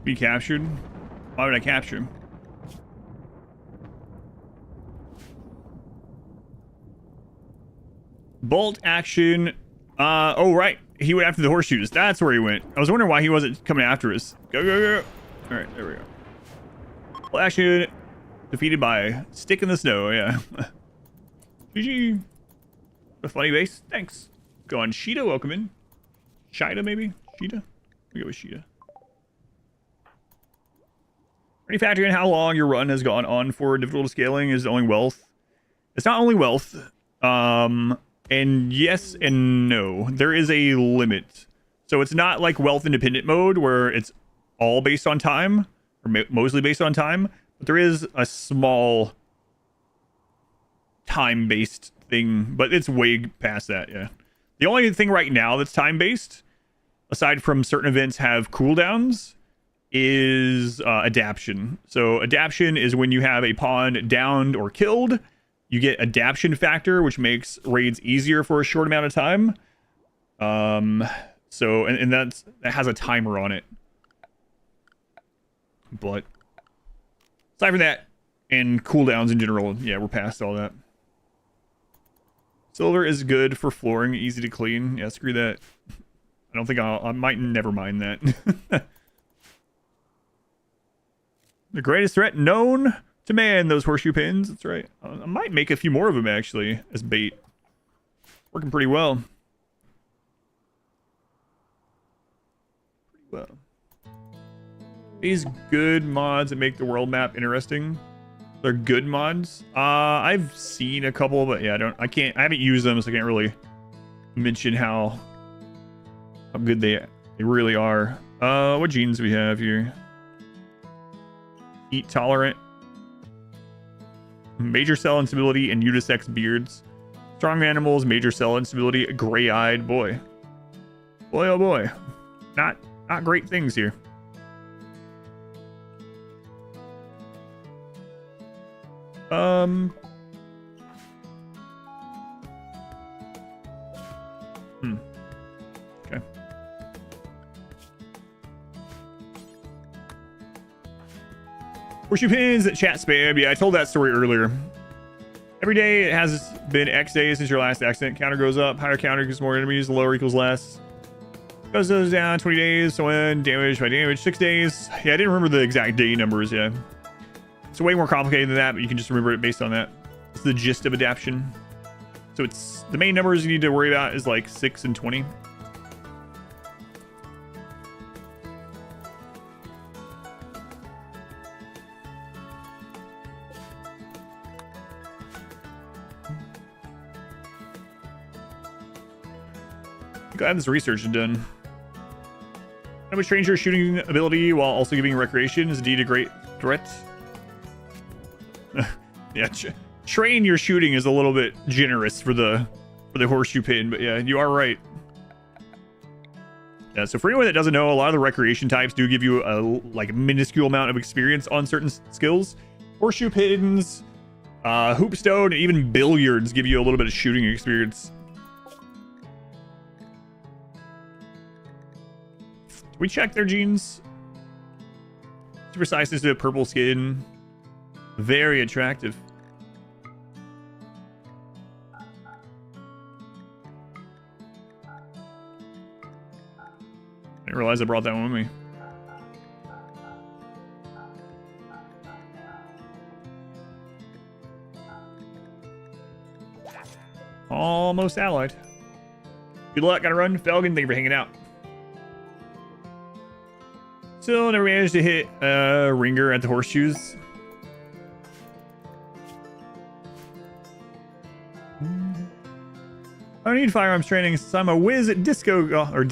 Be captured? Why would I capture him? Bolt action. Oh, right. He went after the horseshoes. That's where he went. I was wondering why he wasn't coming after us. Go. All right, there we go. Bolt action. Defeated by stick in the snow. Yeah. GG. A funny base. Thanks. Go on. Sheeta, welcome in. Shida, maybe? Sheeta? We go with Sheeta. Any factor in how long your run has gone on for difficult scaling is only wealth. It's not only wealth. And yes and no. There is a limit. So it's not like wealth independent mode where it's all based on time, or mostly based on time. But there is a small time-based thing, but it's way past that, yeah. The only thing right now that's time-based, aside from certain events have cooldowns, is adaption. So adaption is when you have a pawn downed or killed, you get adaption factor, which makes raids easier for a short amount of time. So and that has a timer on it. But aside from that, and cooldowns in general, yeah, we're past all that. Silver is good for flooring, easy to clean. Yeah, screw that. I don't think I might never mind that. The greatest threat known to man, those horseshoe pins. That's right. I might make a few more of them, actually, as bait. Working pretty well. These good mods that make the world map interesting. They're good mods. I've seen a couple, but yeah, I haven't used them, so I can't really mention how good they really are. What genes do we have here? Heat tolerant. Major cell instability and unisex beards. Strong animals, major cell instability, gray-eyed. Boy. Boy, oh boy. Not great things here. Okay. Horseshoe pins, chat spam. Yeah, I told that story earlier. Every day it has been X days since your last accident. Counter goes up. Higher counter equals more enemies. Lower equals less. Goes down 20 days. So when damage by damage 6 days. Yeah, I didn't remember the exact day numbers. Yeah. It's way more complicated than that, but you can just remember it based on that. It's the gist of adaption. So it's the main numbers you need to worry about is like 6 and 20. Glad this research is done. Which trains your shooting ability while also giving recreation is indeed a great threat. Yeah, train your shooting is a little bit generous for the horseshoe pin, but yeah, you are right. Yeah, so for anyone that doesn't know, a lot of the recreation types do give you a like minuscule amount of experience on certain skills. Horseshoe pins, hoopstone, and even billiards give you a little bit of shooting experience. Did we check their genes? Super size is a purple skin. Very attractive. I didn't realize I brought that one with me. Almost allied. Good luck, gotta run. Felgen, thank you for hanging out. Still never managed to hit Ringer at the horseshoes. I don't need firearms training since I'm a whiz at disc golf. Not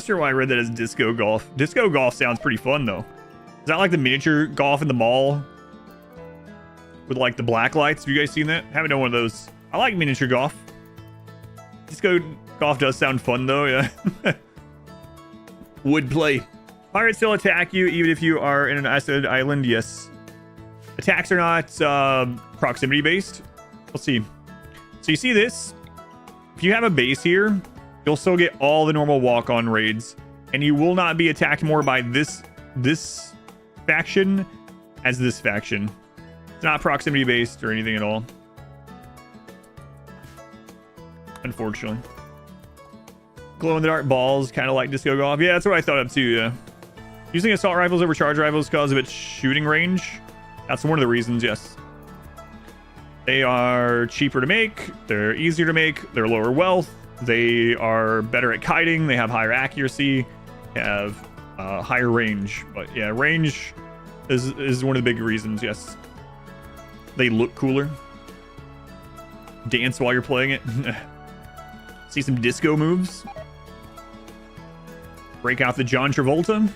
sure why I read that as disco golf. Disco golf sounds pretty fun though. Is that like the miniature golf in the mall? With like the black lights? Have you guys seen that? Haven't done one of those. I like miniature golf. Disco golf does sound fun though, yeah. Would play. Pirates still attack you even if you are in an isolated island? Yes. Attacks are not proximity based. Let's see. So you see this? If you have a base here, you'll still get all the normal walk-on raids, and you will not be attacked more by this faction as this faction. It's not proximity based or anything at all. Unfortunately. Glow-in-the-dark balls, kind of like disco golf. Yeah, that's what I thought of too, yeah. Using assault rifles over charge rifles because of its shooting range. That's one of the reasons, yes. They are cheaper to make, they're easier to make, they're lower wealth, they are better at kiting, they have higher accuracy, have higher range. But yeah, range is one of the big reasons, yes. They look cooler. Dance while you're playing it. See some disco moves. Break out the John Travolta.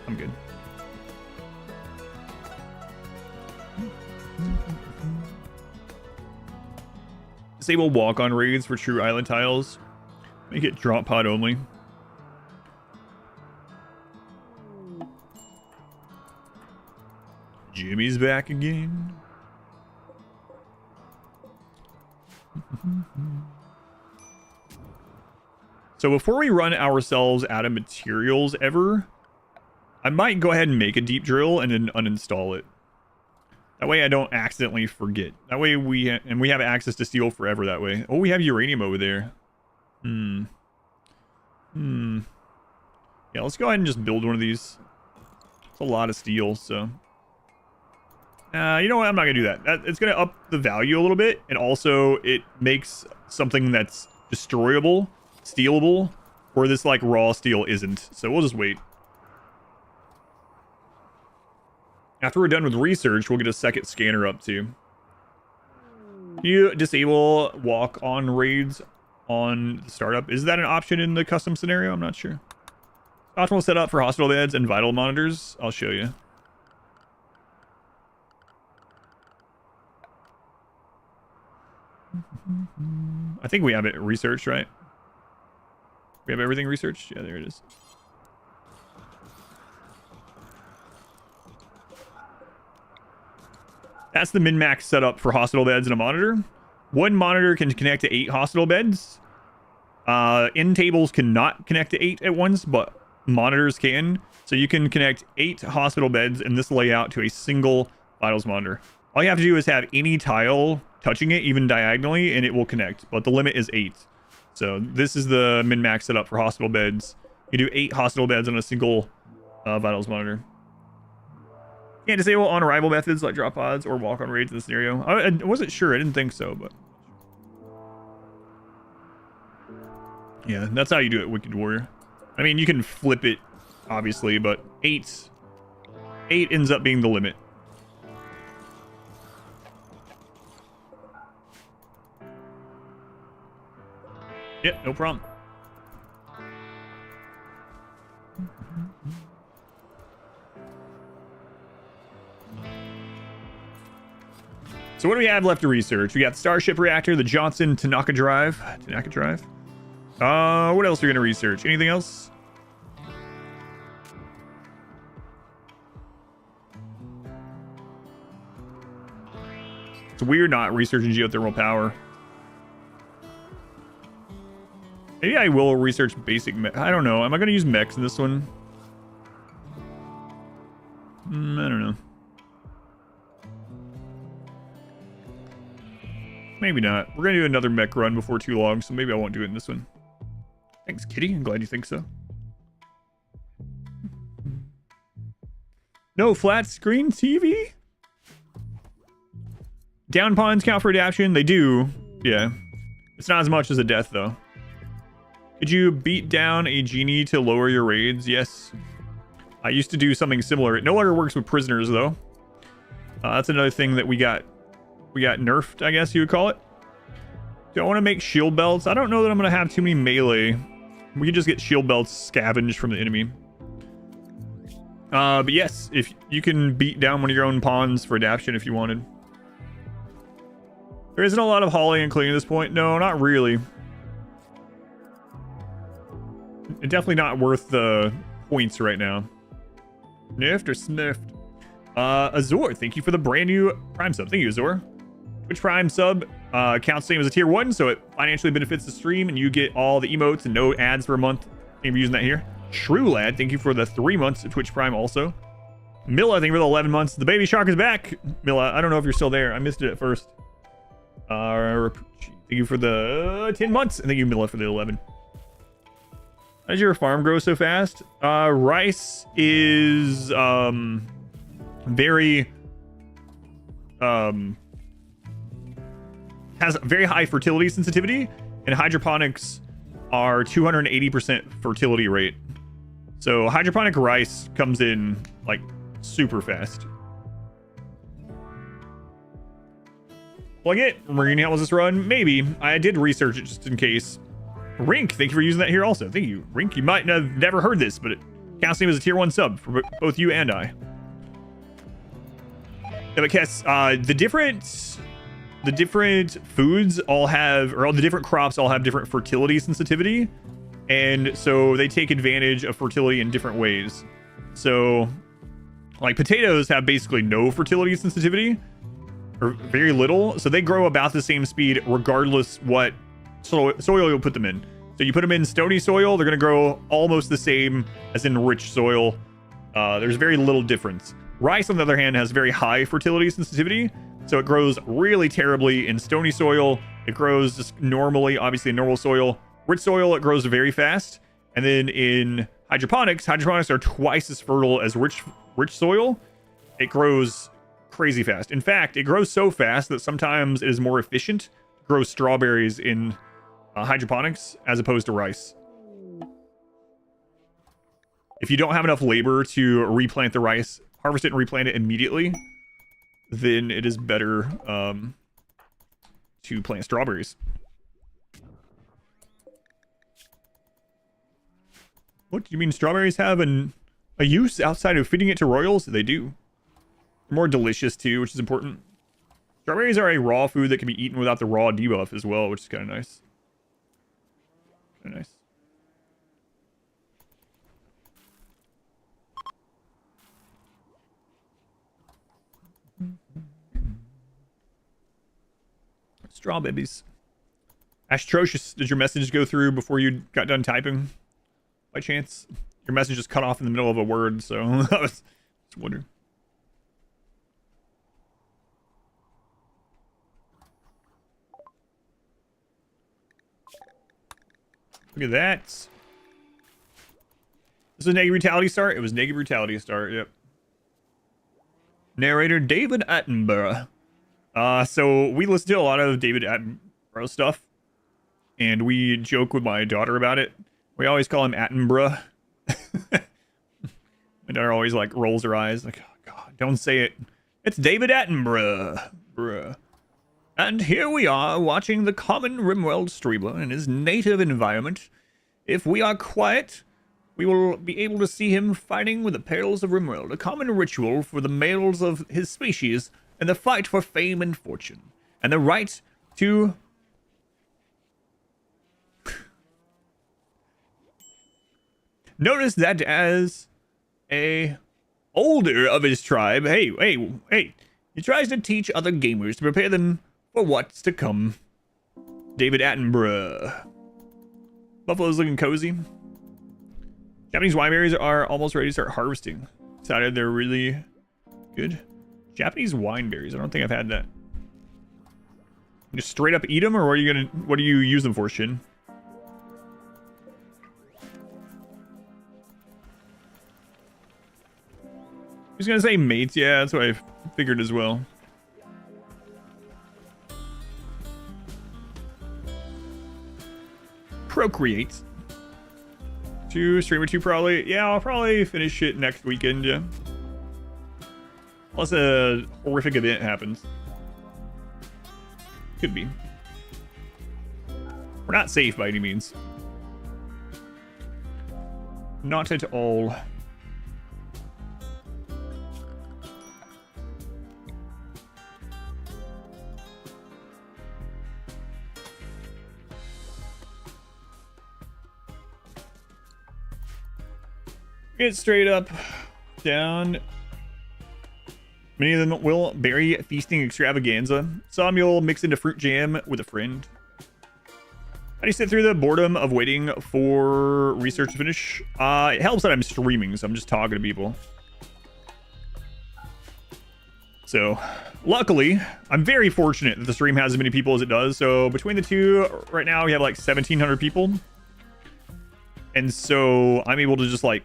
I'm good. Disable walk-on raids for true island tiles. Make it drop pod only. Jimmy's back again. So before we run ourselves out of materials ever, I might go ahead and make a deep drill and then uninstall it. That way I don't accidentally forget. That way we have access to steel forever that way. Oh, we have uranium over there. Yeah, let's go ahead and just build one of these. It's a lot of steel, so. You know what? I'm not going to do that. It's going to up the value a little bit. And also it makes something that's destroyable, stealable, where this like raw steel isn't. So we'll just wait. After we're done with research, we'll get a second scanner up too. You disable walk-on raids on the startup. Is that an option in the custom scenario? I'm not sure. Optimal setup for hospital beds and vital monitors. I'll show you. I think we have it researched, right? We have everything researched? Yeah, there it is. That's the min-max setup for hospital beds and a monitor. One monitor can connect to 8 hospital beds. End tables cannot connect to 8 at once, but monitors can. So you can connect 8 hospital beds in this layout to a single vitals monitor. All you have to do is have any tile touching it, even diagonally, and it will connect. But the limit is 8. So this is the min-max setup for hospital beds. You do 8 hospital beds on a single vitals monitor. Can't disable on-arrival methods like drop pods or walk-on raids in this scenario. I wasn't sure. I didn't think so, but... yeah, that's how you do it, Wicked Warrior. I mean, you can flip it, obviously, but 8 ends up being the limit. Yep, no problem. So what do we have left to research? We got the Starship Reactor, the Johnson Tanaka Drive. What else are we gonna research? Anything else? It's weird not researching geothermal power. Maybe I will research basic I don't know. Am I gonna use mechs in this one? I don't know. Maybe not. We're gonna do another mech run before too long, so maybe I won't do it in this one. Thanks, Kitty. I'm glad you think so. No flat screen TV? Down pawns count for adaption? They do. Yeah. It's not as much as a death, though. Could you beat down a genie to lower your raids? Yes. I used to do something similar. It no longer works with prisoners, though. That's another thing that we got nerfed, I guess you would call it. Do I want to make shield belts? I don't know that I'm going to have too many melee. We could just get shield belts scavenged from the enemy. But yes, if you can beat down one of your own pawns for adaption if you wanted. There isn't a lot of hauling and cleaning at this point. No, not really. It's definitely not worth the points right now. Sniffed or sniffed? Azor, thank you for the brand new Prime sub. Thank you, Azor. Twitch Prime sub counts same as a tier 1, so it financially benefits the stream, and you get all the emotes and no ads for a month. Thank you for using that here. Shrew Lad, thank you for the 3 months of Twitch Prime also. Milla, thank you for the 11 months. The baby shark is back. Milla, I don't know if you're still there. I missed it at first. Thank you for the 10 months, and thank you, Milla, for the 11. How does your farm grow so fast? Rice is very has very high fertility sensitivity, and hydroponics are 280% fertility rate. So hydroponic rice comes in like super fast. Plug it. Marine, how was this run? Maybe. I did research it just in case. Rink, thank you for using that here also. Thank you. Rink, you might have never heard this, but it counts as a tier 1 sub for both you and I. Yeah, but Kess, the different foods all have, or all the different crops all have different fertility sensitivity. And so they take advantage of fertility in different ways. So like potatoes have basically no fertility sensitivity, or very little. So they grow about the same speed regardless what soil you'll put them in. So you put them in stony soil, they're going to grow almost the same as in rich soil. There's very little difference. Rice, on the other hand, has very high fertility sensitivity. So it grows really terribly in stony soil. It grows just normally, obviously in normal soil. Rich soil, it grows very fast. And then in hydroponics are twice as fertile as rich soil. It grows crazy fast. In fact, it grows so fast that sometimes it is more efficient to grow strawberries in hydroponics as opposed to rice. If you don't have enough labor to replant the rice, harvest it and replant it immediately, then it is better to plant strawberries. What do you mean strawberries have a use outside of feeding it to royals? They do. They're more delicious too, which is important. Strawberries are a raw food that can be eaten without the raw debuff as well, which is kind of nice. Kind of nice. Straw babies. Atrocious, did your message go through before you got done typing? By chance? Your message is cut off in the middle of a word, so I was just wondering. Look at that. This is a negative brutality start? It was negative brutality start, yep. Narrator David Attenborough. So we listen to a lot of David Attenborough stuff, and we joke with my daughter about it. We always call him Attenborough. My daughter always like rolls her eyes like, oh God, don't say it. It's David Attenborough. Bruh. And here we are watching the common RimWorld streamer in his native environment. If we are quiet, we will be able to see him fighting with the perils of RimWorld, a common ritual for the males of his species in the fight for fame and fortune, and the right to... Notice that as a older of his tribe, hey, he tries to teach other gamers to prepare them for what's to come. David Attenborough. Buffalo's looking cozy. Japanese wineberries are almost ready to start harvesting. Decided they're really good. Japanese wineberries. I don't think I've had that. Just straight up eat them, or what do you use them for, Shin? I was gonna say mates. Yeah, that's what I figured as well. Procreate. Streamer 2 probably. Yeah, I'll probably finish it next weekend, yeah. Unless a horrific event happens. Could be. We're not safe by any means. Not at all. Get straight up, down. Many of them will berry feasting extravaganza. Some you'll mix into fruit jam with a friend. How do you sit through the boredom of waiting for research to finish? It helps that I'm streaming, so I'm just talking to people. So, luckily, I'm very fortunate that the stream has as many people as it does. So, between the two, right now we have like 1,700 people. And so, I'm able to just like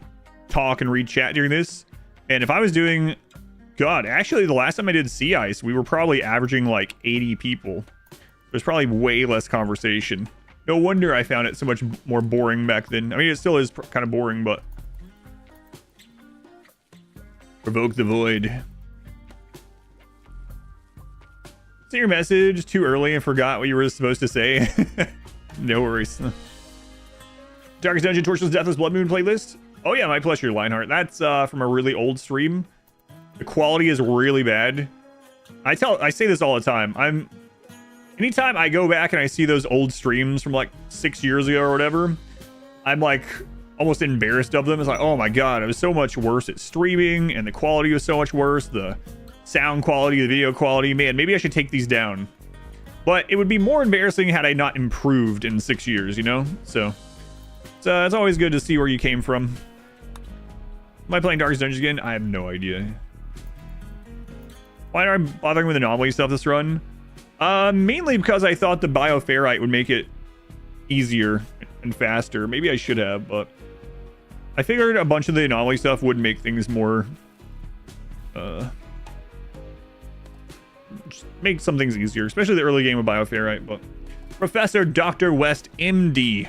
talk and read chat during this. And if I was doing, God, actually the last time I did Sea Ice, we were probably averaging like 80 people. There's probably way less conversation. No wonder I found it so much more boring back then. I mean, it still is kind of boring, but... Provoke the void. See your message too early and forgot what you were supposed to say. No worries. Darkest Dungeon, Tortureless Deathless Blood Moon playlist. Oh yeah, my pleasure, Lionheart. That's from a really old stream. The quality is really bad. I say this all the time. Anytime I go back and I see those old streams from like 6 years ago or whatever, I'm like almost embarrassed of them. It's like, oh my God, it was so much worse at streaming and the quality was so much worse. The sound quality, the video quality, man, maybe I should take these down. But it would be more embarrassing had I not improved in 6 years, you know? So it's always good to see where you came from. Am I playing Darkest Dungeons again? I have no idea. Why am I bothering with Anomaly stuff this run? Mainly because I thought the Bioferrite would make it easier and faster. Maybe I should have, but I figured a bunch of the Anomaly stuff would make things more... just make some things easier, especially the early game of Bioferrite, but... Professor Dr. West, MD.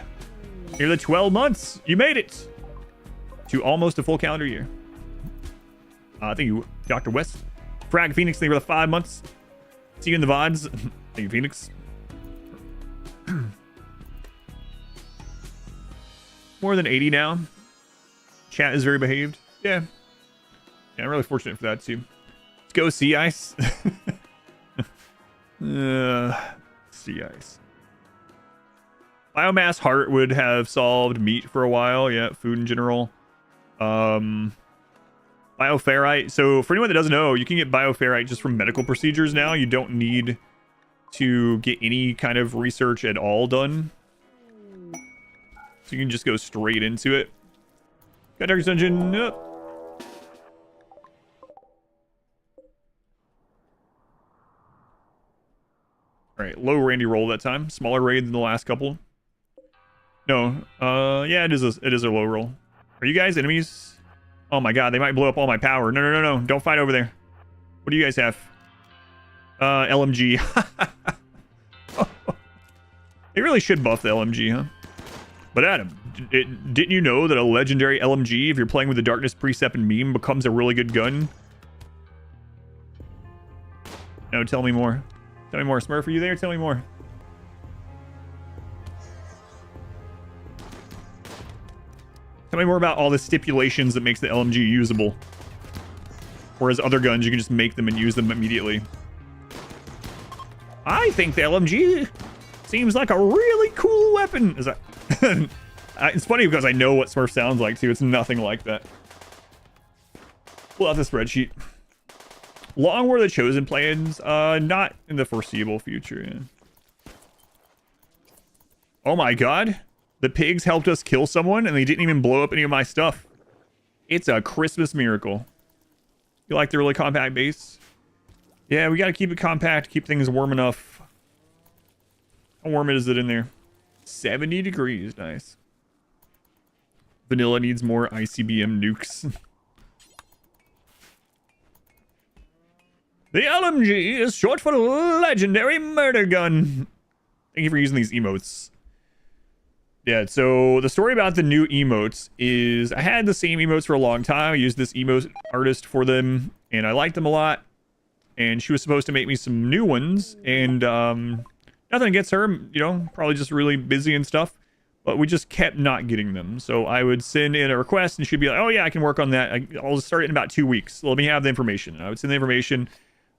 You're the 12 months. You made it. To almost a full calendar year. Thank you, Dr. West. Frag Phoenix, thank you for the 5 months. See you in the VODs. Thank you, Phoenix. More than 80 now. Chat is very behaved. Yeah. Yeah, I'm really fortunate for that too. Let's go sea ice. Sea ice. Biomass heart would have solved meat for a while. Yeah, food in general. Bioferrite. So for anyone that doesn't know, you can get bioferrite just from medical procedures now. You don't need to get any kind of research at all done. So you can just go straight into it. Got Darkest Dungeon. Yep. Alright, low Randy roll that time. Smaller raid than the last couple. No. Yeah, it is a low roll. Are you guys enemies? Oh my god, they might blow up all my power. No. Don't fight over there. What do you guys have? LMG. They really should buff the LMG, huh? But Adam, didn't you know that a legendary LMG, if you're playing with the Darkness Precept and Meme, becomes a really good gun? No, tell me more. Tell me more. Smurf, are you there? Tell me more. Tell me more about all the stipulations that makes the LMG usable. Whereas other guns, you can just make them and use them immediately. I think the LMG seems like a really cool weapon. Is that... It's funny because I know what Smurf sounds like too. It's nothing like that. Pull out the spreadsheet. Long War of the Chosen plans, not in the foreseeable future. Yeah. Oh my god. The pigs helped us kill someone and they didn't even blow up any of my stuff. It's a Christmas miracle. You like the really compact base? Yeah, we gotta keep it compact, keep things warm enough. How warm is it in there? 70 degrees, nice. Vanilla needs more ICBM nukes. The LMG is short for Legendary Murder Gun. Thank you for using these emotes. Yeah, so the story about the new emotes is I had the same emotes for a long time. I used this emote artist for them, and I liked them a lot. And she was supposed to make me some new ones, and nothing against her, you know, probably just really busy and stuff. But we just kept not getting them. So I would send in a request, and she'd be like, oh yeah, I can work on that. I'll start it in about 2 weeks. Let me have the information. And I would send the information.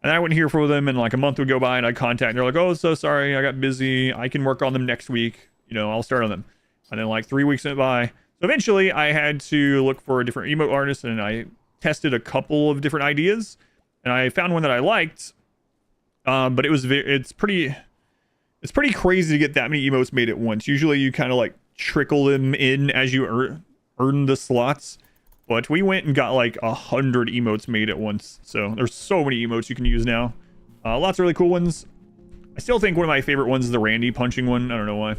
And I wouldn't hear from them, and like a month would go by, and I'd contact, and they're like, oh, so sorry, I got busy. I can work on them next week. You know, I'll start on them. And then like 3 weeks went by. So eventually I had to look for a different emote artist, and I tested a couple of different ideas, and I found one that I liked. But it's pretty crazy to get that many emotes made at once. Usually you kind of like trickle them in as you earn the slots. But we went and got like 100 emotes made at once. So there's so many emotes you can use now. Lots of really cool ones. I still think one of my favorite ones is the Randy punching one. I don't know why.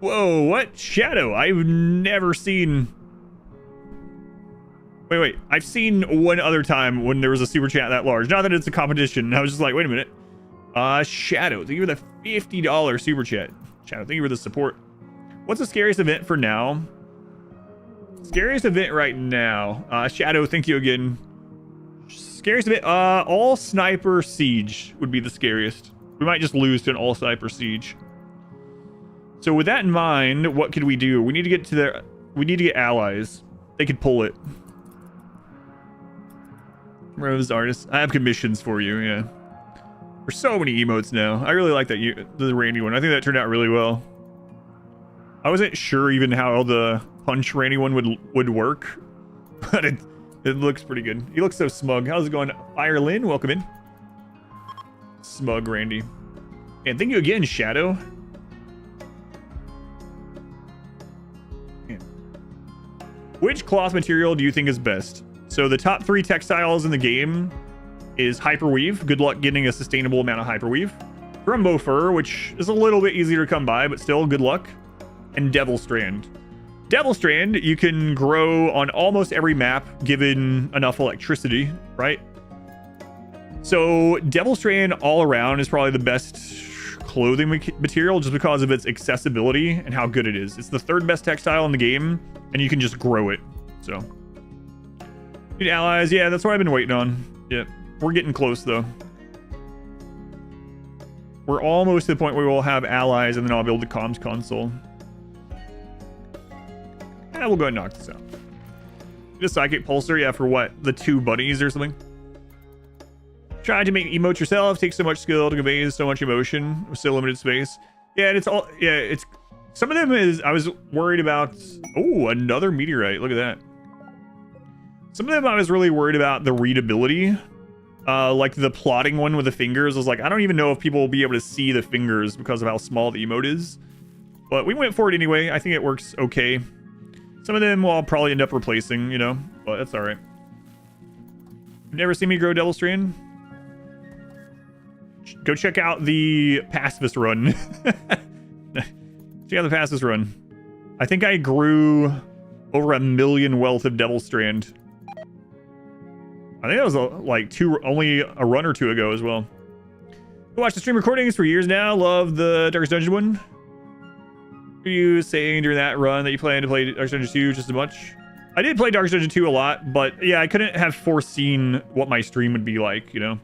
Whoa, what? Shadow. I've never seen... Wait. I've seen one other time when there was a super chat that large. Not that it's a competition. I was just like, wait a minute. Shadow. Thank you for the $50 super chat. Shadow, thank you for the support. What's the scariest event for now? Scariest event right now. Shadow, thank you again. Scariest event, all sniper siege would be the scariest. We might just lose to an all sniper siege. So with that in mind, what could we do? We need to get allies. They could pull it. Rose artists. I have commissions for you, yeah. There's so many emotes now. I really like that the Randy one. I think that turned out really well. I wasn't sure even how the punch Randy one would work, but it looks pretty good. He looks so smug. How's it going? Fire Lynn, welcome in. Smug Randy. And thank you again, Shadow. Man. Which cloth material do you think is best? So the top 3 textiles in the game is hyperweave. Good luck getting a sustainable amount of hyperweave. Grumbo fur, which is a little bit easier to come by, but still good luck. And Devil Strand. Devil Strand, you can grow on almost every map given enough electricity, right? So Devil Strand all around is probably the best clothing material just because of its accessibility and how good it is. It's the 3rd best textile in the game, and you can just grow it. So, need allies. Yeah, that's what I've been waiting on. Yep, we're getting close though. We're almost to the point where we'll have allies, and then I'll build the comms console. we'll go ahead and knock this out. Get a psychic pulsar, yeah, for what? The 2 bunnies or something? Try to make emote yourself. Takes so much skill to convey so much emotion with so limited space. Yeah, and it's all, yeah, it's, some of them is, I was worried about, oh, another meteorite. Look at that. Some of them I was really worried about the readability. Like the plotting one with the fingers. I was like, I don't even know if people will be able to see the fingers because of how small the emote is. But we went for it anyway. I think it works okay. Some of them will probably end up replacing, you know, but that's all right. You've never seen me grow Devil Strand? Go check out the pacifist run. Check out the pacifist run. I think I grew over 1 million wealth of Devil Strand. I think that was only a run or 2 ago as well. I watched the stream recordings for years now. Love the Darkest Dungeon one. Were you saying during that run that you plan to play Darkest Dungeon 2 just as much? I did play Darkest Dungeon 2 a lot, but yeah, I couldn't have foreseen what my stream would be like, you know?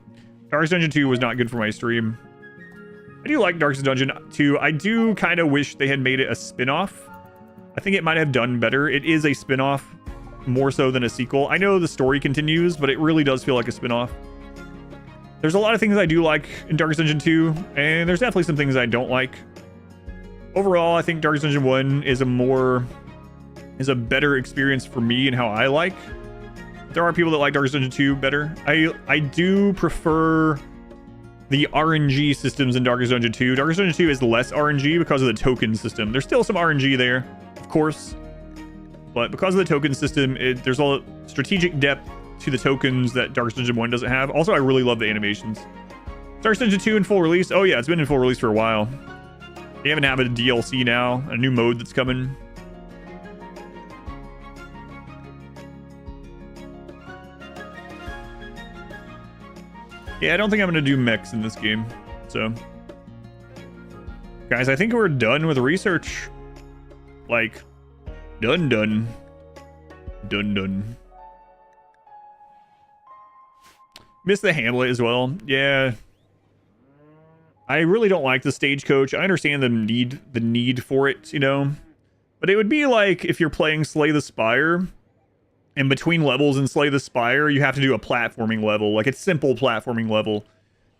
Darkest Dungeon 2 was not good for my stream. I do like Darkest Dungeon 2. I do kind of wish they had made it a spin-off. I think it might have done better. It is a spin-off more so than a sequel. I know the story continues, but it really does feel like a spin-off. There's a lot of things I do like in Darkest Dungeon 2, and there's definitely some things I don't like. Overall, I think Darkest Dungeon 1 is a better experience for me and how I like. There are people that like Darkest Dungeon 2 better. I do prefer the RNG systems in Darkest Dungeon 2. Darkest Dungeon 2 is less RNG because of the token system. There's still some RNG there, of course. But because of the token system, there's a strategic depth to the tokens that Darkest Dungeon 1 doesn't have. Also, I really love the animations. Darkest Dungeon 2 in full release. Oh yeah, it's been in full release for a while. They haven't had a DLC now, a new mode that's coming. Yeah, I don't think I'm going to do mechs in this game. So, guys, I think we're done with research. Like, done. Miss the Hamlet as well. Yeah. I really don't like the stagecoach. I understand the need for it, you know. But it would be like if you're playing Slay the Spire, and between levels in Slay the Spire, you have to do a platforming level, like it's simple platforming level.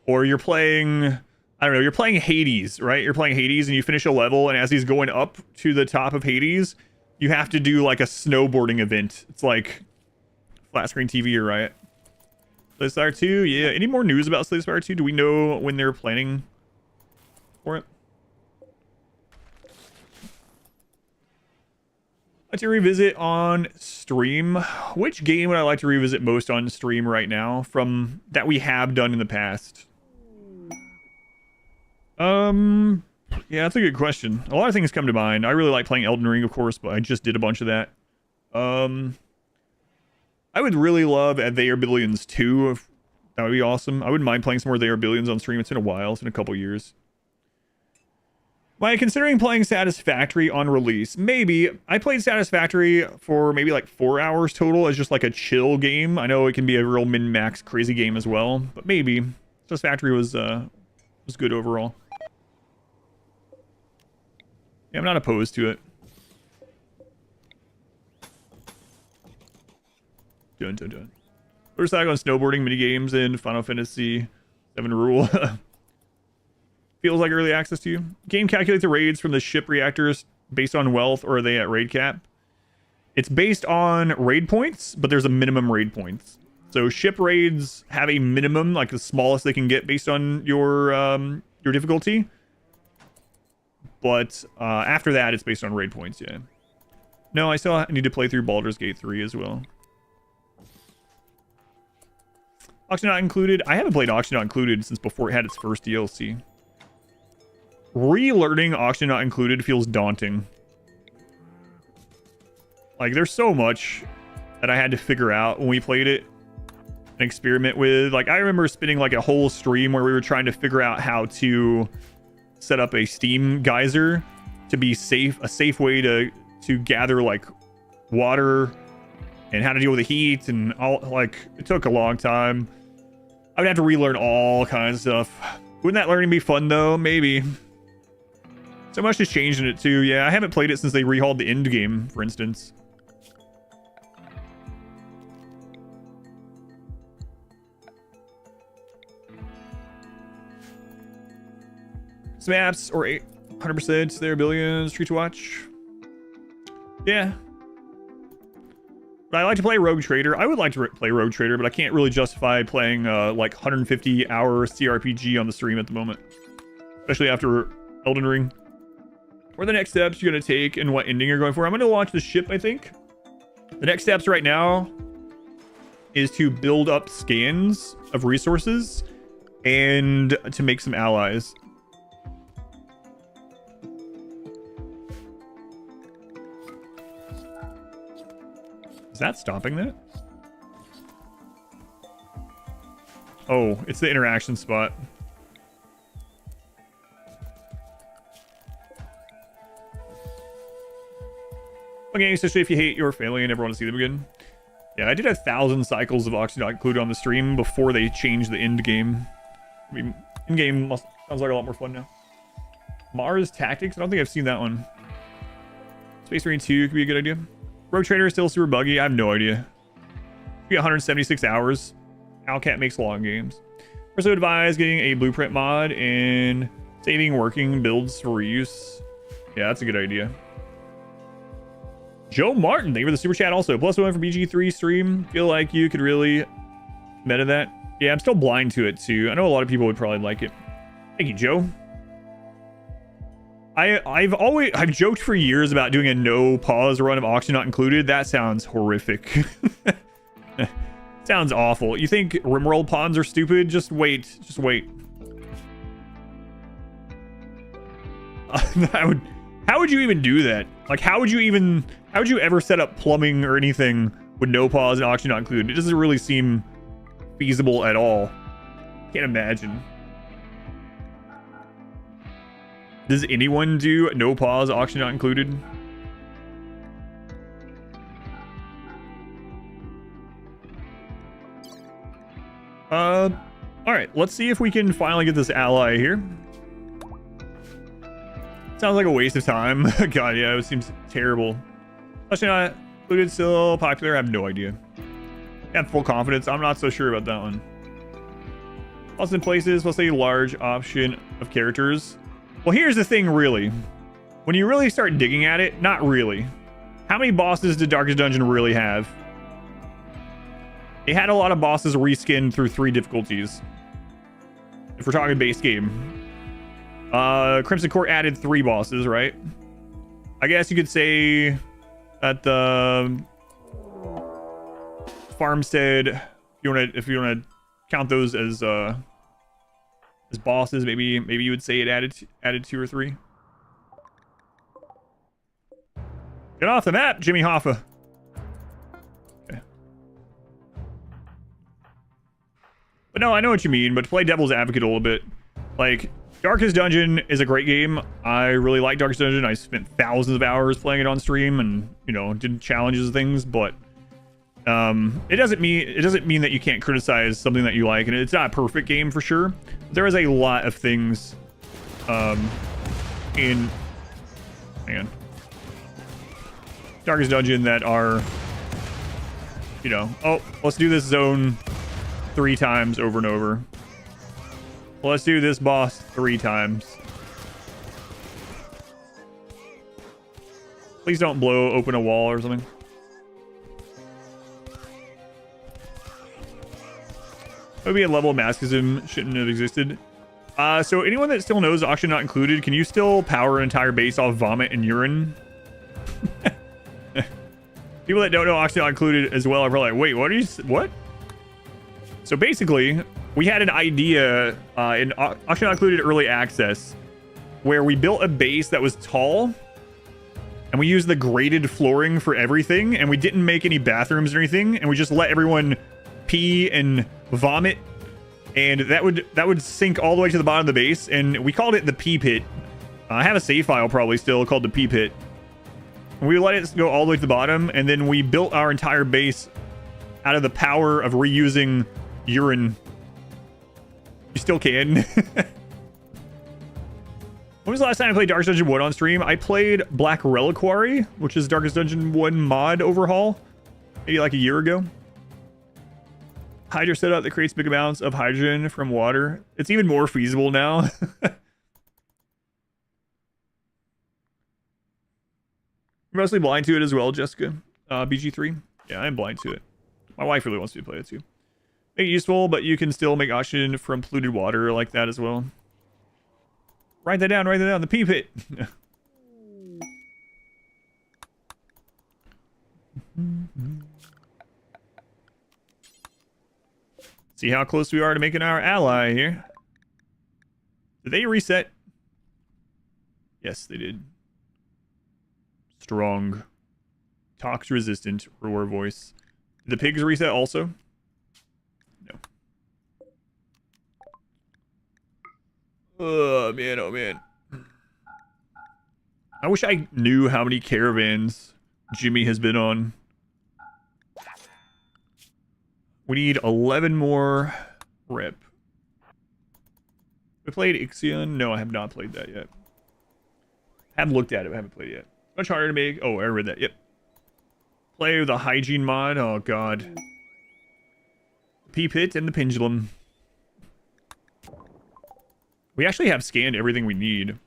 Or you're playing, I don't know, you're playing Hades, right? You're playing Hades and you finish a level, and as he's going up to the top of Hades, you have to do like a snowboarding event. It's like flat screen TV, right? Slay the Spire 2, yeah. Any more news about Slay the Spire 2? Do we know when they're planning for it? Like to revisit on stream. Which game would I like to revisit most on stream right now from that we have done in the past? Yeah, that's a good question. A lot of things come to mind. I really like playing Elden Ring, of course, but I just did a bunch of that. I would really love at They Are Billions 2. That would be awesome. I wouldn't mind playing some more They Are Billions on stream. It's been a while. It's been a couple years. Am I considering playing Satisfactory on release? Maybe. I played Satisfactory for maybe like 4 hours total as just like a chill game. I know it can be a real min-max crazy game as well, but maybe. Satisfactory was good overall. Yeah, I'm not opposed to it. Dun. First tag on snowboarding minigames in Final Fantasy 7 Rule. Feels like early access to you. Game calculates the raids from the ship reactors based on wealth, or are they at raid cap? It's based on raid points, but there's a minimum raid points. So ship raids have a minimum, like the smallest they can get based on your difficulty. But after that, it's based on raid points, yeah. No, I still need to play through Baldur's Gate 3 as well. Auction Not Included. I haven't played Auction Not Included since before it had its first DLC. Relearning Auction Not Included feels daunting. Like, there's so much that I had to figure out when we played it and experiment with. Like, I remember spending like a whole stream where we were trying to figure out how to set up a steam geyser to be safe, a safe way to gather like water, and how to deal with the heat, and all. Like, it took a long time. I would have to relearn all kinds of stuff. Wouldn't that learning be fun though? Maybe. So much has changed in it too. Yeah, I haven't played it since they rehauled the end game, for instance. Some apps or 100% their billions. Treat to watch. Yeah. But I like to play Rogue Trader. I would like to play Rogue Trader, but I can't really justify playing like 150-hour CRPG on the stream at the moment. Especially after Elden Ring. What are the next steps you're going to take and what ending you're going for? I'm going to launch the ship, I think. The next steps right now is to build up scans of resources and to make some allies. Is that stopping that? Oh, it's the interaction spot. Okay, especially if you hate your family and never want to see them again. Yeah, I did 1,000 cycles of Oxy Not Included on the stream before they changed the end game. I mean, end game sounds like a lot more fun now. Mars Tactics? I don't think I've seen that one. Space Marine 2 could be a good idea. Rogue Trader is still super buggy. I have no idea. Be 176 hours. Owlcat makes long games. Also advise getting a blueprint mod and saving working builds for reuse. Yeah, that's a good idea. Joe Martin, thank you for the super chat also. +1 for BG3 stream. Feel like you could really meta that. Yeah, I'm still blind to it too. I know a lot of people would probably like it. Thank you, Joe. I've joked for years about doing a no pause run of Oxy Not Included. That sounds horrific. Sounds awful. You think RimWorld pawns are stupid? Just wait. Just wait. How would you even do that? Like, how would you ever set up plumbing or anything with no pause and Oxy Not Included? It doesn't really seem feasible at all. Can't imagine. Does anyone do no pause, Oxy Not Included? Alright, let's see if we can finally get this ally here. Sounds like a waste of time. God, yeah, it seems terrible. Oxy Not Included still popular? I have no idea. I have full confidence. I'm not so sure about that one. Also in places, let's say large option of characters. Well, here's the thing, really. When you really start digging at it, not really. How many bosses did Darkest Dungeon really have? It had a lot of bosses reskinned through 3 difficulties. If we're talking base game. Crimson Court added 3 bosses, right? I guess you could say that the Farmstead, if you wanna count those as bosses, maybe you would say it added 2 or 3. Get off the map, Jimmy Hoffa. Okay. But no, I know what you mean, but to play devil's advocate a little bit, like, Darkest Dungeon is a great game. I really like Darkest Dungeon. I spent thousands of hours playing it on stream and, you know, did challenges and things, but it doesn't mean that you can't criticize something that you like, and it's not a perfect game for sure. There is a lot of things in Darkest Dungeon that are, you know, oh, let's do this zone 3 times over and over. Let's do this boss 3 times. Please don't open a wall or something. Maybe a level of masochism shouldn't have existed. So anyone that still knows Oxy Not Included, can you still power an entire base off vomit and urine? People that don't know Oxy Not Included as well are probably like, wait, what? So basically, we had an idea in Oxy Not Included early access where we built a base that was tall and we used the graded flooring for everything, and we didn't make any bathrooms or anything, and we just let everyone pee and vomit, and that would sink all the way to the bottom of the base, and we called it the pee pit. I have a save file probably still called the pee pit. And we let it go all the way to the bottom, and then we built our entire base out of the power of reusing urine. You still can. When was the last time I played Darkest Dungeon 1 on stream? I played Black Reliquary, which is Darkest Dungeon 1 mod overhaul, maybe like a year ago. Hydra setup that creates big amounts of hydrogen from water. It's even more feasible now. You're mostly blind to it as well, Jessica. BG3. Yeah, I'm blind to it. My wife really wants me to play it too. Make it useful, but you can still make oxygen from polluted water like that as well. Write that down, write that down. The pee pit. See how close we are to making our ally here. Did they reset? Yes, they did. Strong. Tox resistant. Roar voice. Did the pigs reset also? No. Oh, man. Oh, man. I wish I knew how many caravans Jimmy has been on. We need 11 more rep. We played Ixion? No, I have not played that yet. Haven't looked at it, but haven't played it yet. Much harder to make. Oh, I read that. Yep. Play with the hygiene mod. Oh, God. The pea pit and the pendulum. We actually have scanned everything we need.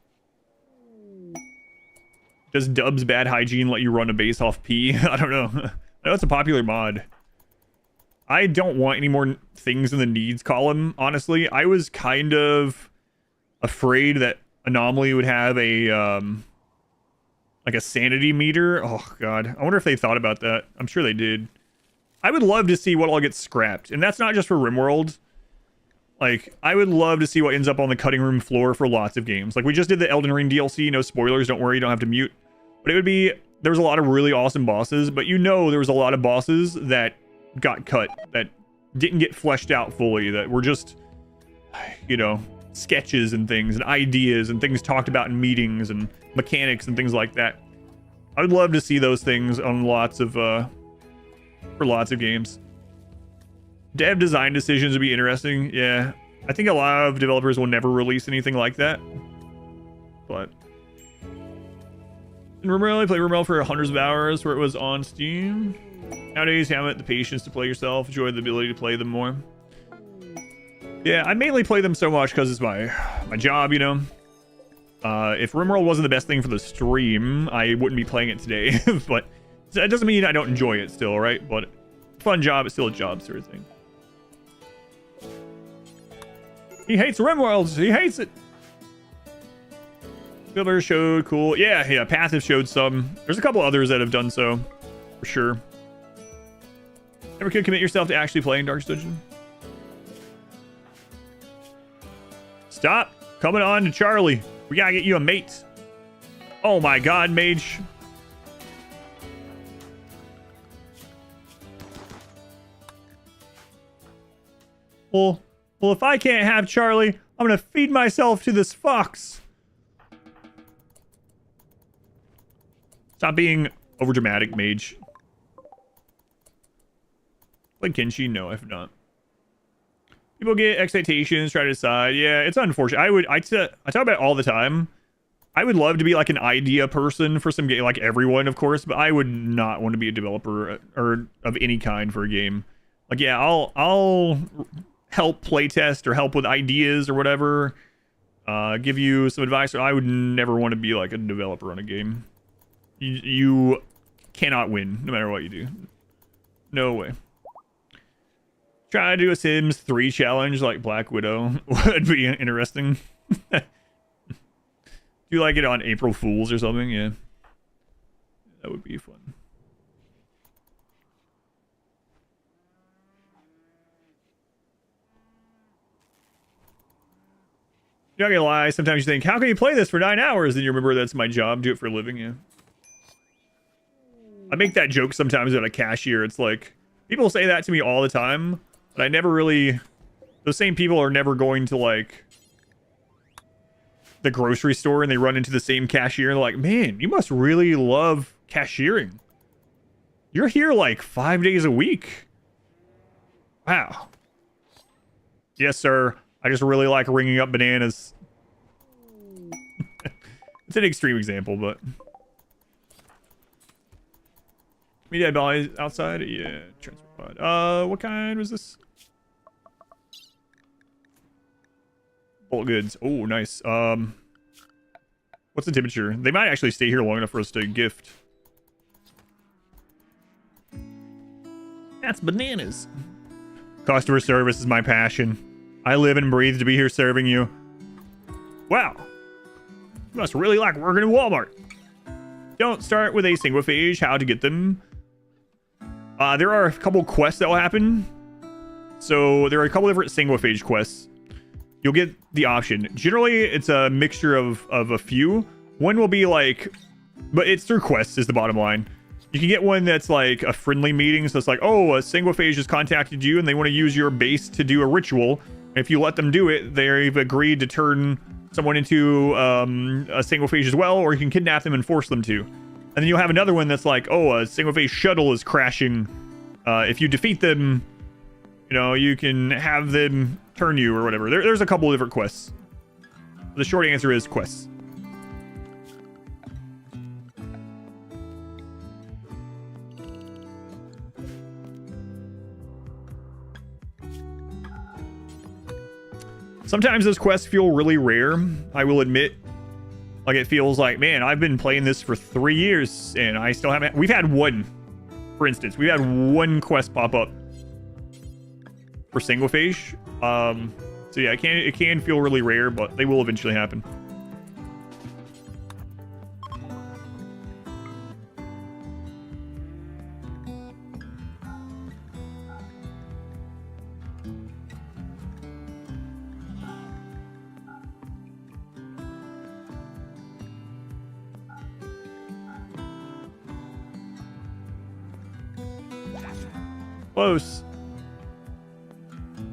Does Dub's bad hygiene let you run a base off pee? I don't know. I know it's a popular mod. I don't want any more things in the needs column, honestly. I was kind of afraid that Anomaly would have a, like a sanity meter. Oh, God. I wonder if they thought about that. I'm sure they did. I would love to see what all gets scrapped. And that's not just for RimWorld. Like, I would love to see what ends up on the cutting room floor for lots of games. Like, we just did the Elden Ring DLC. No spoilers. Don't worry. You don't have to mute. But it would be... There was a lot of really awesome bosses. But you know there was a lot of bosses that got cut. That didn't get fleshed out fully. That were just, you know, sketches and things. And ideas and things talked about in meetings. And mechanics and things like that. I would love to see those things on lots of... for lots of games. Dev design decisions would be interesting. Yeah. I think a lot of developers will never release anything like that. But... in RimWorld, I played RimWorld for hundreds of hours where it was on Steam. Nowadays, you haven't the patience to play yourself. Enjoy the ability to play them more. Yeah, I mainly play them so much because it's my job, you know. If RimWorld wasn't the best thing for the stream, I wouldn't be playing it today. But that doesn't mean I don't enjoy it still, right? But fun job, it's still a job sort of thing. He hates RimWorld. He hates it. Builder showed cool. Yeah. Passive showed some. There's a couple others that have done so, for sure. Ever could commit yourself to actually playing Darkest Dungeon? Stop coming on to Charlie. We gotta get you a mate. Oh my God, mage. Well, if I can't have Charlie, I'm gonna feed myself to this fox. Stop being overdramatic, mage. Like Kenshi? No, I have not. People get expectations, try to decide. Yeah, it's unfortunate. I talk about it all the time. I would love to be like an idea person for some game, like everyone, of course, but I would not want to be a developer or of any kind for a game. Like, yeah, I'll help playtest or help with ideas or whatever. Give you some advice. I would never want to be like a developer on a game. You cannot win no matter what you do. No way. Try to do a Sims 3 challenge like Black Widow would be interesting. Do you like it on April Fools or something? Yeah. That would be fun. You're not gonna lie, sometimes you think, how can you play this for 9 hours? Then you remember that's my job, do it for a living, yeah. I make that joke sometimes at a cashier. It's like, people say that to me all the time, but I never really... Those same people are never going to, like, the grocery store and they run into the same cashier and they're like, man, you must really love cashiering. You're here, like, 5 days a week. Wow. Yes, sir. I just really like ringing up bananas. It's an extreme example, but... Media buys outside? Yeah, transfer pod. What kind was this? Bulk goods. Oh, nice. What's the temperature? They might actually stay here long enough for us to gift. That's bananas. Customer service is my passion. I live and breathe to be here serving you. Wow. You must really like working in Walmart. Don't start with a single phage. How to get them. There are a couple quests that will happen. So there are a couple different single phage quests. You'll get the option. Generally, it's a mixture of a few. One will be like, but it's through quests is the bottom line. You can get one that's like a friendly meeting. So it's like, oh, a single phage has contacted you and they want to use your base to do a ritual. If you let them do it, they've agreed to turn someone into a single phage as well, or you can kidnap them and force them to. And then you'll have another one that's like, oh, a single phage shuttle is crashing. If you defeat them, you know, you can have them turn you or whatever. There's a couple of different quests. The short answer is quests. Sometimes those quests feel really rare, I will admit. Like, it feels like, man, I've been playing this for 3 years, and I still haven't... We've had one, for instance. We've had one quest pop up for single phage. So yeah, it can feel really rare, but they will eventually happen. Close.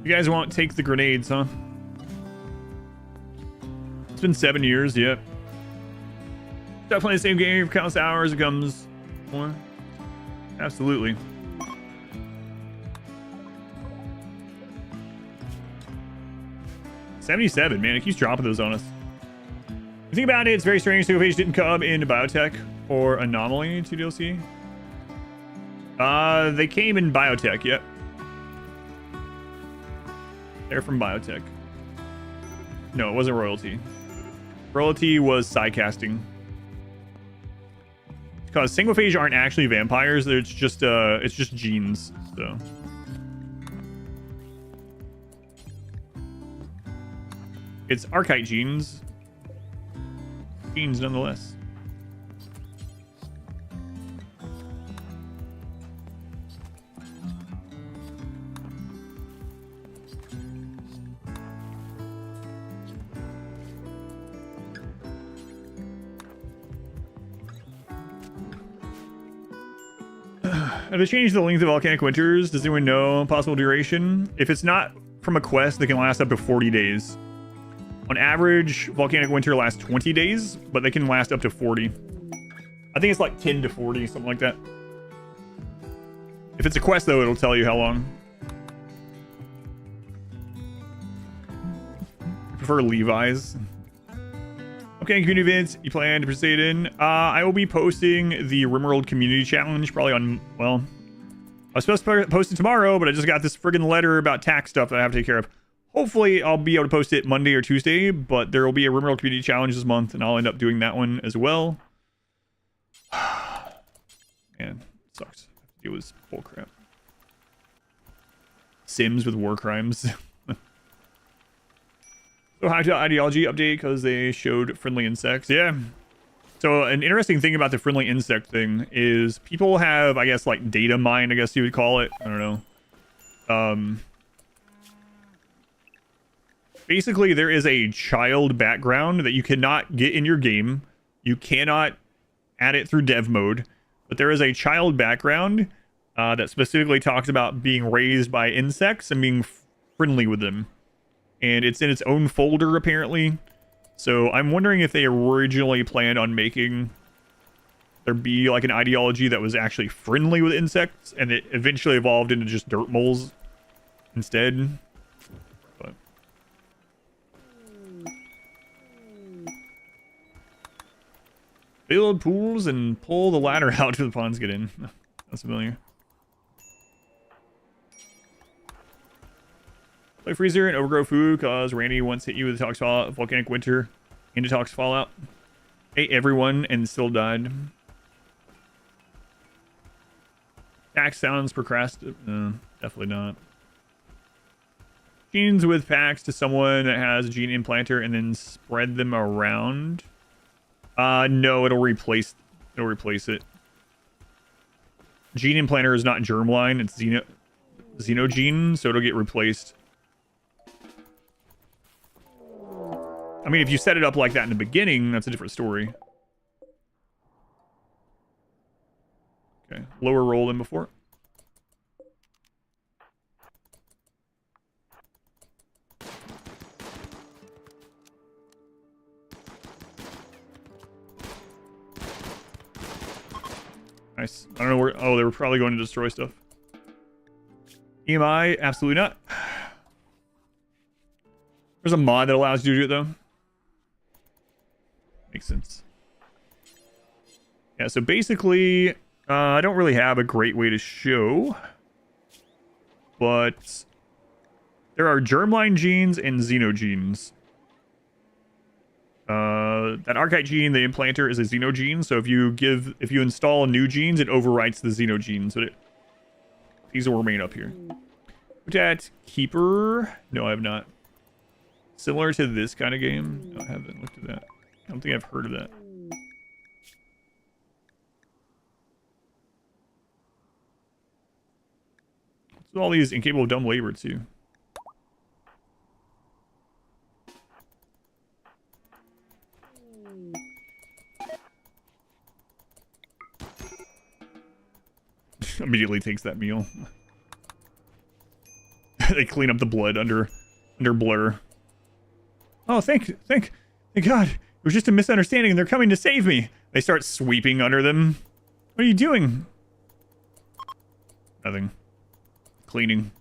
You guys won't take the grenades, huh? It's been 7 years, yep. Definitely the same game. Countless hours, it comes more. Absolutely. $77, man. It keeps dropping those on us. You think about it, it's very strange single phage didn't come in biotech or Anomaly 2 DLC. They came in biotech, yep. They're from biotech. No, it wasn't royalty. Royalty was sidecasting. Because single phage aren't actually vampires, it's just genes, so. It's archite genes. Genes nonetheless. Have they changed the length of volcanic winters? Does anyone know possible duration? If it's not from a quest, they can last up to 40 days. On average, volcanic winter lasts 20 days, but they can last up to 40. I think it's like 10 to 40, something like that. If it's a quest, though, it'll tell you how long. I prefer Levi's. Okay, community events you plan to participate in. I will be posting the RimWorld community challenge probably on, well, I was supposed to post it tomorrow, but I just got this friggin' letter about tax stuff that I have to take care of. Hopefully, I'll be able to post it Monday or Tuesday, but there will be a RimWorld community challenge this month, and I'll end up doing that one as well. Man, sucks. It was bull crap. Sims with war crimes. So high to ideology update because they showed friendly insects. Yeah. So an interesting thing about the friendly insect thing is people have, I guess, like data mine, I guess you would call it. I don't know. Basically, there is a child background that you cannot get in your game. You cannot add it through dev mode. But there is a child background that specifically talks about being raised by insects and being friendly with them. And it's in its own folder, apparently. So I'm wondering if they originally planned on making there be like an ideology that was actually friendly with insects, and it eventually evolved into just dirt moles instead. But build pools and pull the ladder out to the ponds get in. That's familiar. Play Freezer and overgrow food cause Randy once hit you with a toxic fallout, volcanic winter into toxic fallout. Ate everyone and still died. Pack sounds procrastinate. Definitely not. Genes with packs to someone that has a gene implanter and then spread them around. No, it'll replace it. Gene implanter is not germline, it's xenogene, so it'll get replaced. I mean, if you set it up like that in the beginning, that's a different story. Okay, lower roll than before. Nice. I don't know where... Oh, they were probably going to destroy stuff. EMI? Absolutely not. There's a mod that allows you to do it, though. Makes sense. Yeah, so basically, I don't really have a great way to show. But there are germline genes and xenogenes. That archite gene, the implanter, is a xenogene. So if you install new genes, it overwrites the xenogene. So these will remain up here. That keeper? No, I have not. Similar to this kind of game? No, I haven't looked at that. I don't think I've heard of that. What's with all these incapable of dumb labor too? Immediately takes that meal. They clean up the blood under blur. Oh, thank God. It was just a misunderstanding and they're coming to save me. They start sweeping under them. What are you doing? Nothing. Cleaning.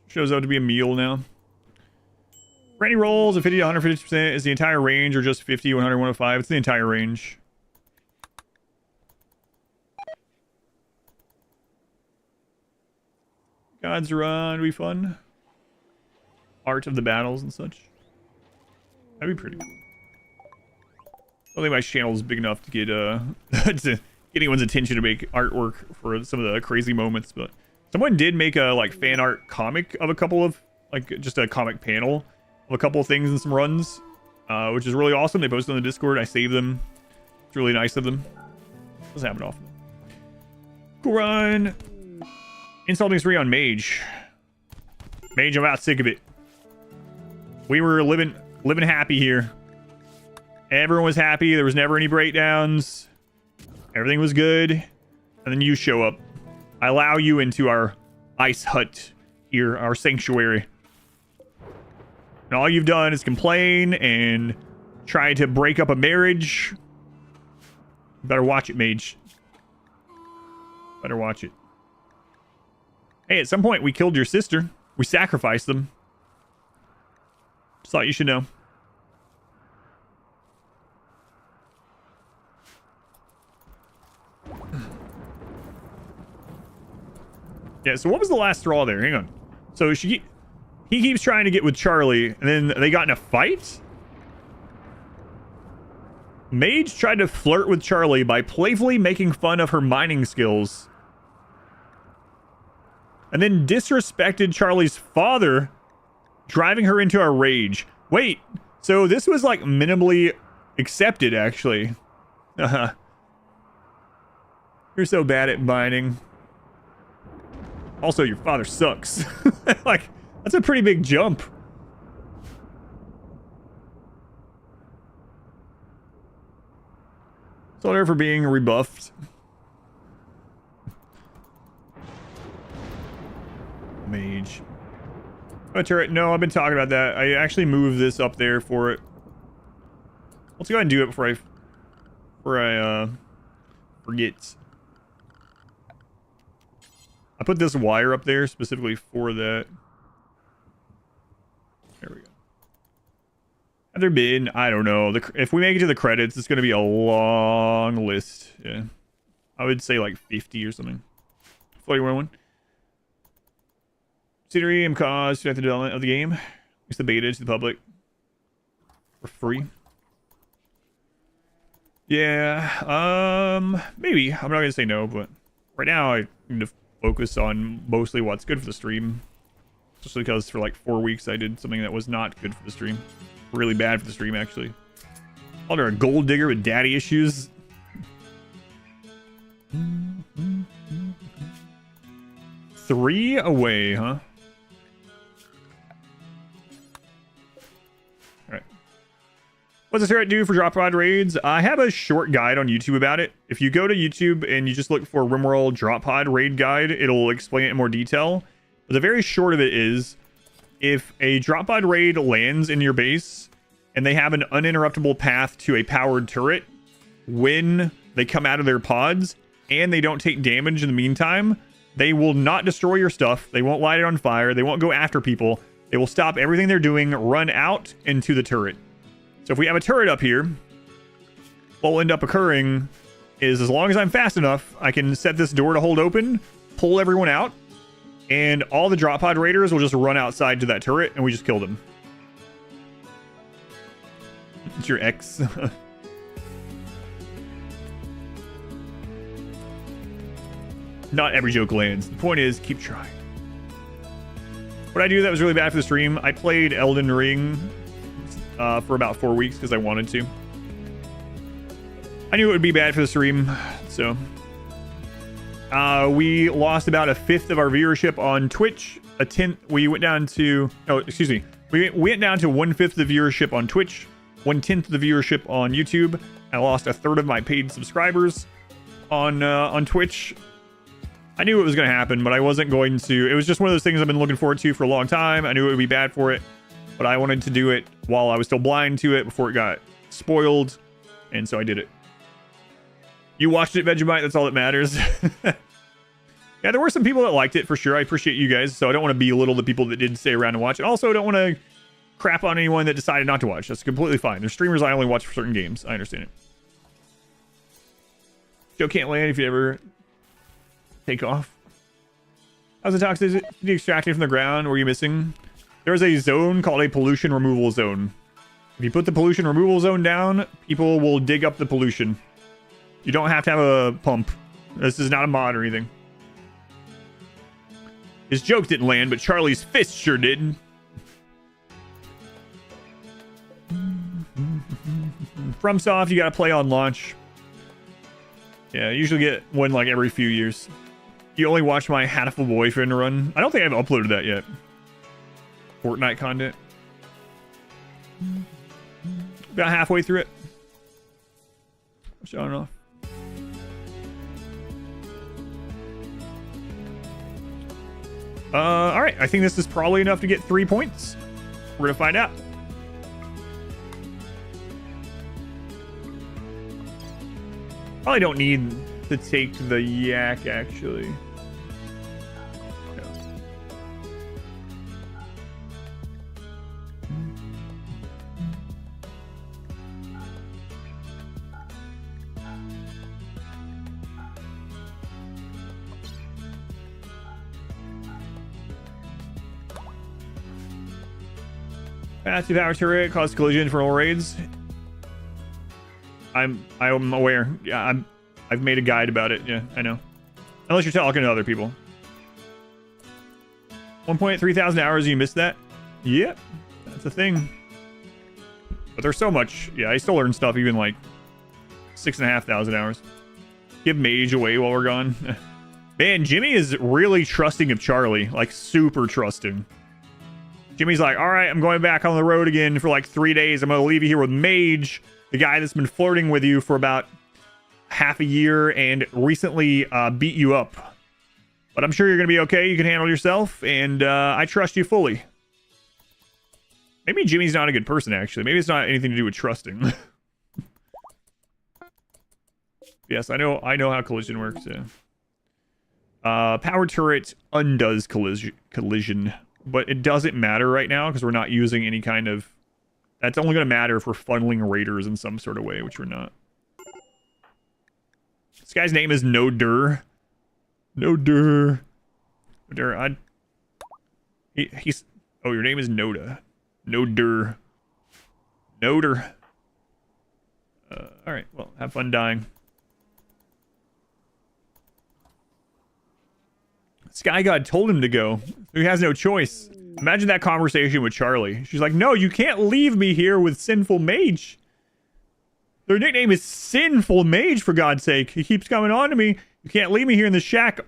Shows out to be a meal now. For any rolls of 50 to 150%, is the entire range or just 50, 100, 105? It's the entire range. God's Run would be fun. Art of the battles and such. That'd be pretty cool. I don't think my channel is big enough to get to get anyone's attention to make artwork for some of the crazy moments, but someone did make a like fan art comic of a couple of just a comic panel of a couple of things and some runs, which is really awesome. They posted on the Discord. I saved them. It's really nice of them. Doesn't happen often. Cool run. Insulting 3 on Mage. Mage, I'm about sick of it. We were living happy here. Everyone was happy. There was never any breakdowns. Everything was good. And then you show up. I allow you into our ice hut here, our sanctuary. And all you've done is complain and try to break up a marriage. You better watch it, Mage. Better watch it. Hey, at some point we killed your sister. We sacrificed them. Just thought you should know. Yeah, so what was the last straw there? Hang on. So he keeps trying to get with Charlie, and then they got in a fight? Mage tried to flirt with Charlie by playfully making fun of her mining skills. And then disrespected Charlie's father, driving her into a rage. Wait, so this was like minimally accepted, actually. You're so bad at mining. Also, your father sucks. Like, that's a pretty big jump. Sorry for being rebuffed. Mage. Oh, turret. No, I've been talking about that. I actually moved this up there for it. Let's go ahead and do it before I forget. I put this wire up there specifically for that. There we go. Have there been? I don't know. If we make it to the credits, it's going to be a long list. Yeah. I would say like 50 or something. 41. Considering cost to the development of the game. It's the beta to the public. For free. Yeah, maybe. I'm not gonna say no, but right now I need to focus on mostly what's good for the stream. Especially because for like 4 weeks I did something that was not good for the stream. Really bad for the stream, actually. Called her a gold digger with daddy issues. 3 away, huh? Alright. What's this turret do for drop pod raids? I have a short guide on YouTube about it. If you go to YouTube and you just look for RimWorld drop pod raid guide, it'll explain it in more detail. But the very short of it is, if a drop pod raid lands in your base and they have an uninterruptible path to a powered turret, when they come out of their pods and they don't take damage in the meantime, they will not destroy your stuff. They won't light it on fire. They won't go after people. They will stop everything they're doing, run out into the turret. So if we have a turret up here, what will end up occurring is, as long as I'm fast enough, I can set this door to hold open, pull everyone out, and all the drop pod raiders will just run outside to that turret, and we just kill them. It's your ex. Not every joke lands. The point is, keep trying. What I do that was really bad for the stream, I played Elden Ring for about 4 weeks because I wanted to. I knew it would be bad for the stream, so... we lost about 1/5 of our viewership on Twitch. We went down to... Oh, excuse me. We went down to 1/5 of the viewership on Twitch, 1/10 of the viewership on YouTube. I lost 1/3 of my paid subscribers on Twitch. I knew it was going to happen, but I wasn't going to... It was just one of those things I've been looking forward to for a long time. I knew it would be bad for it, but I wanted to do it while I was still blind to it before it got spoiled, and so I did it. You watched it, Vegemite. That's all that matters. Yeah, there were some people that liked it for sure. I appreciate you guys, so I don't want to belittle the people that did stay around and watch. And also, I don't want to crap on anyone that decided not to watch. That's completely fine. There's streamers I only watch for certain games. I understand it. Joe can't land if you ever take off. How's the toxicity extracted from the ground? Were you missing? There's a zone called a pollution removal zone. If you put the pollution removal zone down, people will dig up the pollution. You don't have to have a pump. This is not a mod or anything. His joke didn't land, but Charlie's fist sure did. FromSoft, you gotta play on launch. Yeah, I usually get one like every few years. You only watch my Hatful Boyfriend run. I don't think I've uploaded that yet. Fortnite content. About halfway through it. Showing off. All right. I think this is probably enough to get 3 points. We're gonna find out. Probably don't need to take the yak, actually. No. Passive power turret cause collision for all raids. I'm aware. Yeah, I've made a guide about it. Yeah, I know. Unless you're talking to other people. 1.3 thousand hours. You missed that? Yep, that's a thing. But there's so much. Yeah, I still learn stuff even like 6,500 hours. Give Mage away while we're gone. Man, Jimmy is really trusting of Charlie. Like super trusting. Jimmy's like, all right, I'm going back on the road again for like 3 days. I'm going to leave you here with Mage, the guy that's been flirting with you for about half a year and recently beat you up. But I'm sure you're going to be okay. You can handle yourself, and I trust you fully. Maybe Jimmy's not a good person, actually. Maybe it's not anything to do with trusting. Yes, I know how collision works, yeah. Power turret undoes collision. But it doesn't matter right now because we're not using any kind of... That's only going to matter if we're funneling raiders in some sort of way, which we're not. This guy's name is No-Dur. No-Dur. No-Dur. He's... Oh, your name is Noda. No-Dur. No-Dur. All right, well, have fun dying. Sky God told him to go. He has no choice. Imagine that conversation with Charlie. She's like, no, you can't leave me here with Sinful Mage. Their nickname is Sinful Mage, for God's sake. He keeps coming on to me. You can't leave me here in the shack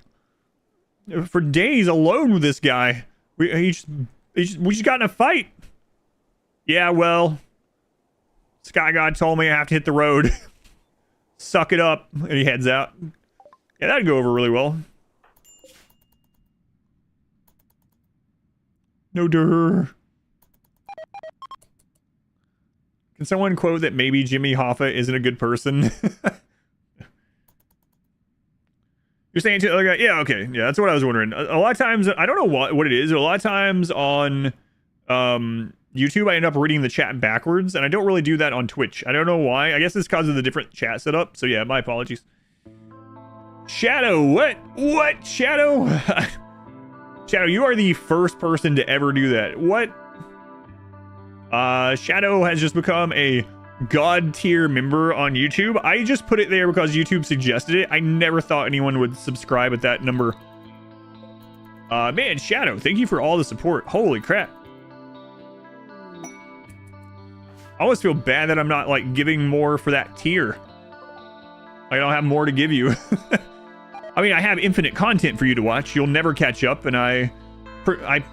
for days alone with this guy. We just got in a fight. Yeah, well, Sky God told me I have to hit the road. Suck it up. And he heads out. Yeah, that'd go over really well. No durr. Can someone quote that maybe Jimmy Hoffa isn't a good person? You're saying to like, yeah, okay, yeah, that's what I was wondering. A lot of times, I don't know what it is. A lot of times on YouTube, I end up reading the chat backwards, and I don't really do that on Twitch. I don't know why. I guess it's because of the different chat setup. So yeah, my apologies. Shadow, what? What? Shadow? Shadow, you are the first person to ever do that. What? Shadow has just become a God tier member on YouTube. I just put it there because YouTube suggested it. I never thought anyone would subscribe at that number. Man, Shadow, thank you for all the support. Holy crap. I always feel bad that I'm not like giving more for that tier. I don't have more to give you. I mean, I have infinite content for you to watch. You'll never catch up, and I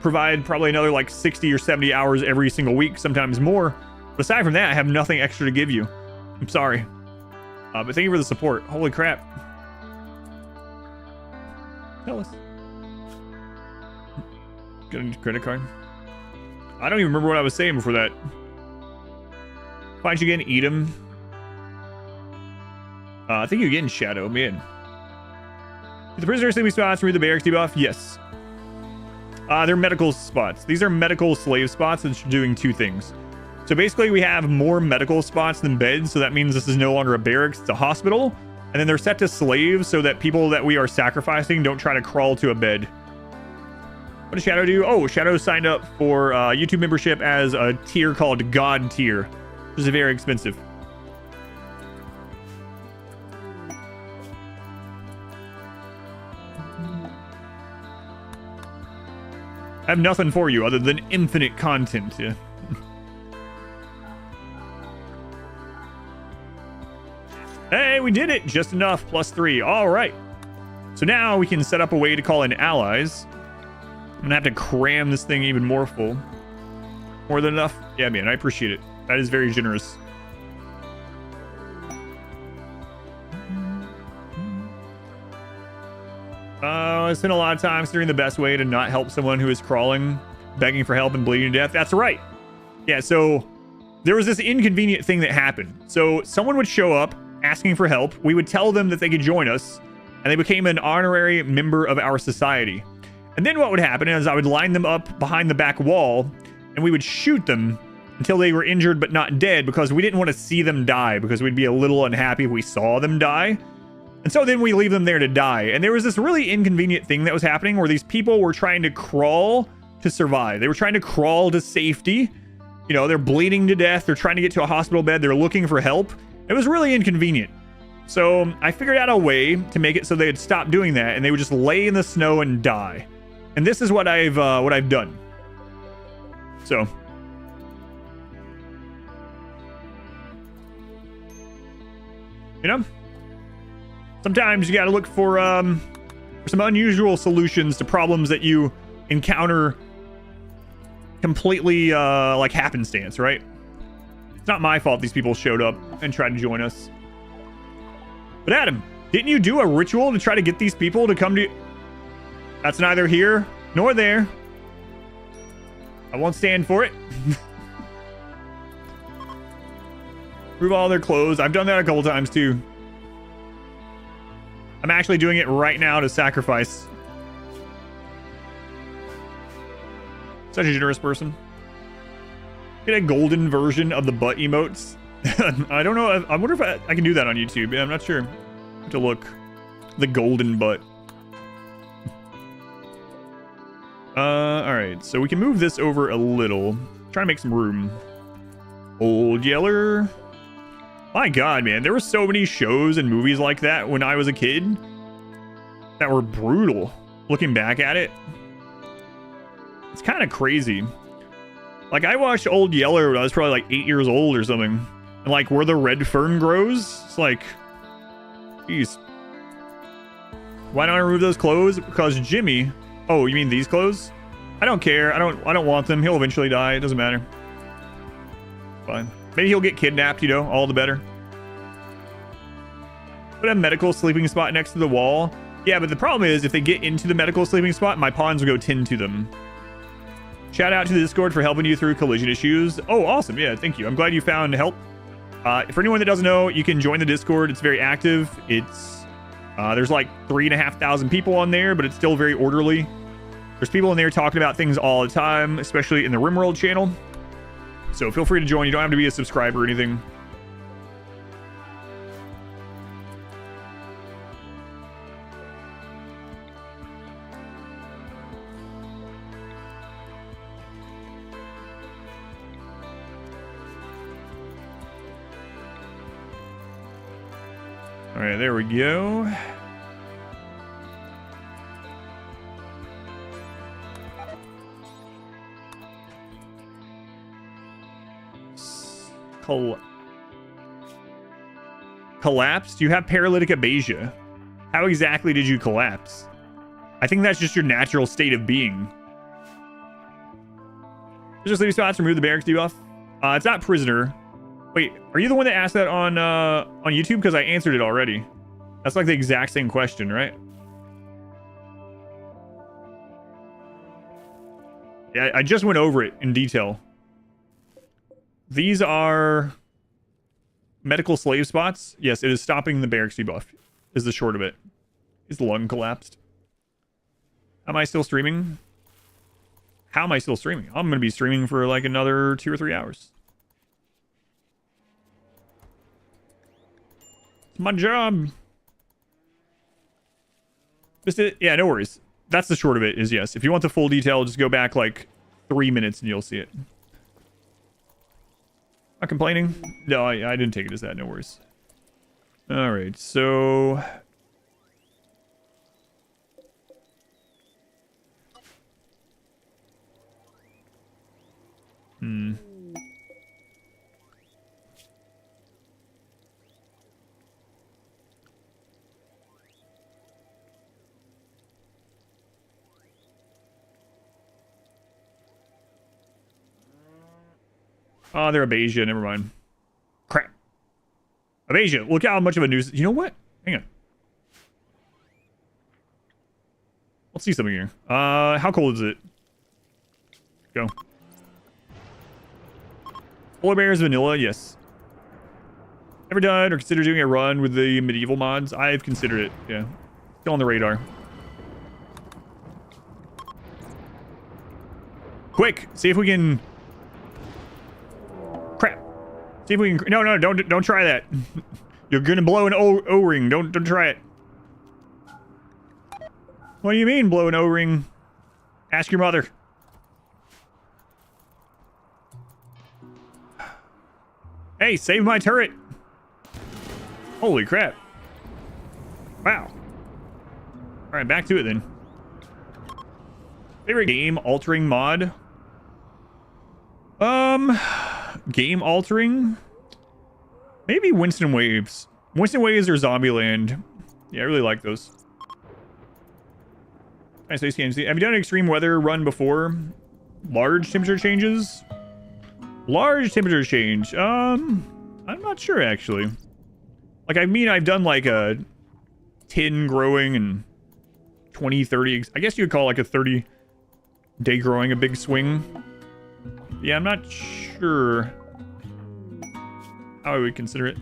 provide probably another like 60 or 70 hours every single week, sometimes more. But aside from that, I have nothing extra to give you. I'm sorry. But thank you for the support. Holy crap. Tell us. Got a credit card? I don't even remember what I was saying before that. Find you again, eat him. I think you get in Shadow, man. The prisoner sleeping spots remove the barracks debuff? Yes. They're medical spots. These are medical slave spots that's doing two things. So basically we have more medical spots than beds, so that means this is no longer a barracks, it's a hospital. And then they're set to slaves so that people that we are sacrificing don't try to crawl to a bed. What does Shadow do? Oh, Shadow signed up for YouTube membership as a tier called God tier, which is very expensive. I have nothing for you other than infinite content. Yeah. Hey, we did it! Just enough, +3. All right. So now we can set up a way to call in allies. I'm gonna have to cram this thing even more full. More than enough? Yeah, man, I appreciate it. That is very generous. I spent a lot of time considering the best way to not help someone who is crawling, begging for help and bleeding to death. That's right. Yeah, so there was this inconvenient thing that happened. So someone would show up asking for help. We would tell them that they could join us, and they became an honorary member of our society. And then what would happen is I would line them up behind the back wall, and we would shoot them until they were injured but not dead, because we didn't want to see them die, because we'd be a little unhappy if we saw them die. And so then we leave them there to die. And there was this really inconvenient thing that was happening where these people were trying to crawl to survive. They were trying to crawl to safety. You know, they're bleeding to death. They're trying to get to a hospital bed. They're looking for help. It was really inconvenient. So I figured out a way to make it so they'd stop doing that and they would just lay in the snow and die. And this is what I've done. So you know, sometimes you got to look for some unusual solutions to problems that you encounter completely like happenstance, right? It's not my fault these people showed up and tried to join us. But Adam, didn't you do a ritual to try to get these people to come to you? That's neither here nor there. I won't stand for it. Remove all their clothes. I've done that a couple times too. I'm actually doing it right now to sacrifice. Such a generous person. Get a golden version of the butt emotes. I don't know. I wonder if I can do that on YouTube. Yeah, I'm not sure. I have to look. The golden butt. All right. So we can move this over a little. Try to make some room. Old Yeller. My God, man, there were so many shows and movies like that when I was a kid that were brutal. Looking back at it, it's kind of crazy. Like, I watched Old Yeller when I was probably like 8 years old or something. And like, where the red fern grows, it's like, geez. Why don't I remove those clothes? Because Jimmy... Oh, you mean these clothes? I don't care. I don't want them. He'll eventually die. It doesn't matter. Fine. Maybe he'll get kidnapped, you know, all the better. Put a medical sleeping spot next to the wall. Yeah, but the problem is if they get into the medical sleeping spot, my pawns will go 10 to them. Shout out to the Discord for helping you through collision issues. Oh, awesome. Yeah, thank you. I'm glad you found help. For anyone that doesn't know, you can join the Discord. It's very active. It's there's like 3,500 people on there, but it's still very orderly. There's people in there talking about things all the time, especially in the RimWorld channel. So feel free to join. You don't have to be a subscriber or anything. All right, there we go. Collapsed? You have paralytic abasia. How exactly did you collapse? I think that's just your natural state of being. Just sleeping spots, remove the barracks debuff. It's not prisoner. Wait, are you the one that asked that on YouTube? Because I answered it already. That's like the exact same question, right? Yeah, I just went over it in detail. These are medical slave spots. Yes, it is stopping the barracks debuff, is the short of it. His lung collapsed. Am I still streaming? How am I still streaming? I'm going to be streaming for like another 2 or 3 hours. It's my job. Just it. Yeah, no worries. That's the short of it, is yes. If you want the full detail, just go back like 3 minutes and you'll see it. Not complaining? No, I didn't take it as that. No worries. All right, so... Oh, they're Abasia. Never mind. Crap. Abasia. Look how much of a news... You know what? Hang on. Let's see something here. How cold is it? Go. Polar bears vanilla? Yes. Ever done or considered doing a run with the medieval mods? I've considered it. Yeah. Still on the radar. Quick. See if we can... Crap. See if we can... No, don't try that. You're gonna blow an O-ring. Don't try it. What do you mean, blow an O-ring? Ask your mother. Hey, save my turret. Holy crap. Wow. Alright, back to it then. Favorite game altering mod? Game altering? Maybe Winston Waves. Winston Waves or Zombieland. Yeah, I really like those. Nice space games. Have you done an extreme weather run before? Large temperature changes? Large temperature change. I'm not sure actually. Like, I mean, I've done like a 10 growing and 20, 30. I guess you would call like a 30-day growing a big swing. Yeah, I'm not sure how I would consider it.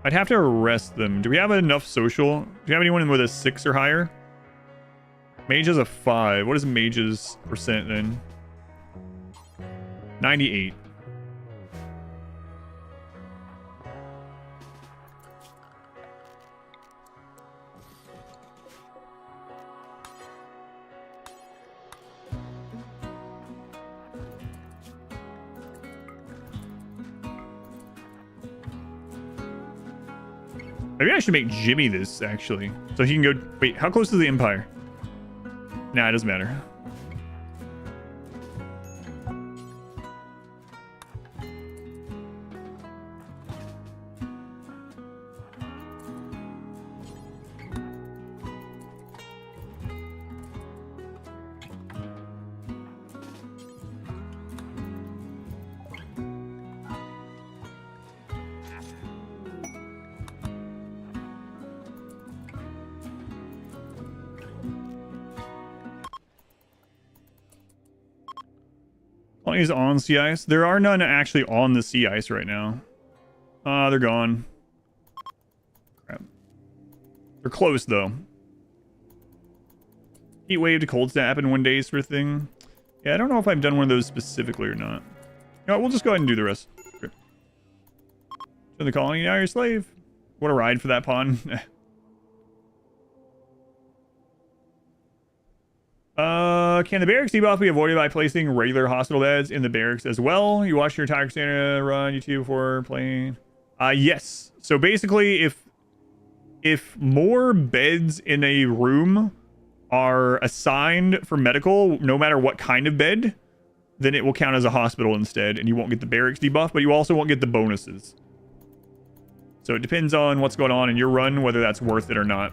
I'd have to arrest them. Do we have enough social? Do you have anyone with a 6 or higher? Mage is a 5. What is mage's percent then? 98. Maybe I should make Jimmy this, actually. So he can go... Wait, how close is the Empire? Nah, it doesn't matter. Colonies on sea ice. There are none actually on the sea ice right now. They're gone. Crap. They're close though. Heat wave to cold snap in 1 day sort of thing. Yeah, I don't know if I've done one of those specifically or not. No, we'll just go ahead and do the rest. Okay. To the colony, now you're a slave. What a ride for that pawn. Can the barracks debuff be avoided by placing regular hospital beds in the barracks as well? You watch your Tiger Santa run YouTube before playing? Yes. So basically, if more beds in a room are assigned for medical, no matter what kind of bed, then it will count as a hospital instead, and you won't get the barracks debuff, but you also won't get the bonuses. So it depends on what's going on in your run, whether that's worth it or not.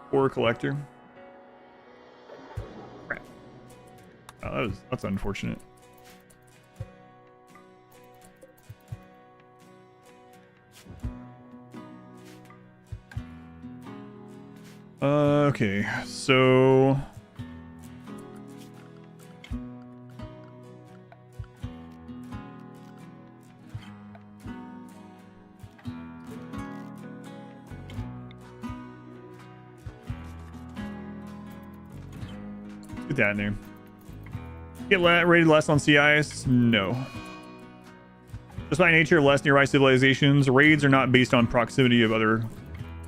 Or collector. Crap. Oh, that's unfortunate. Okay, so get that in there. Get rated less on sea ice? No. Just by nature of less nearby civilizations, raids are not based on proximity of other.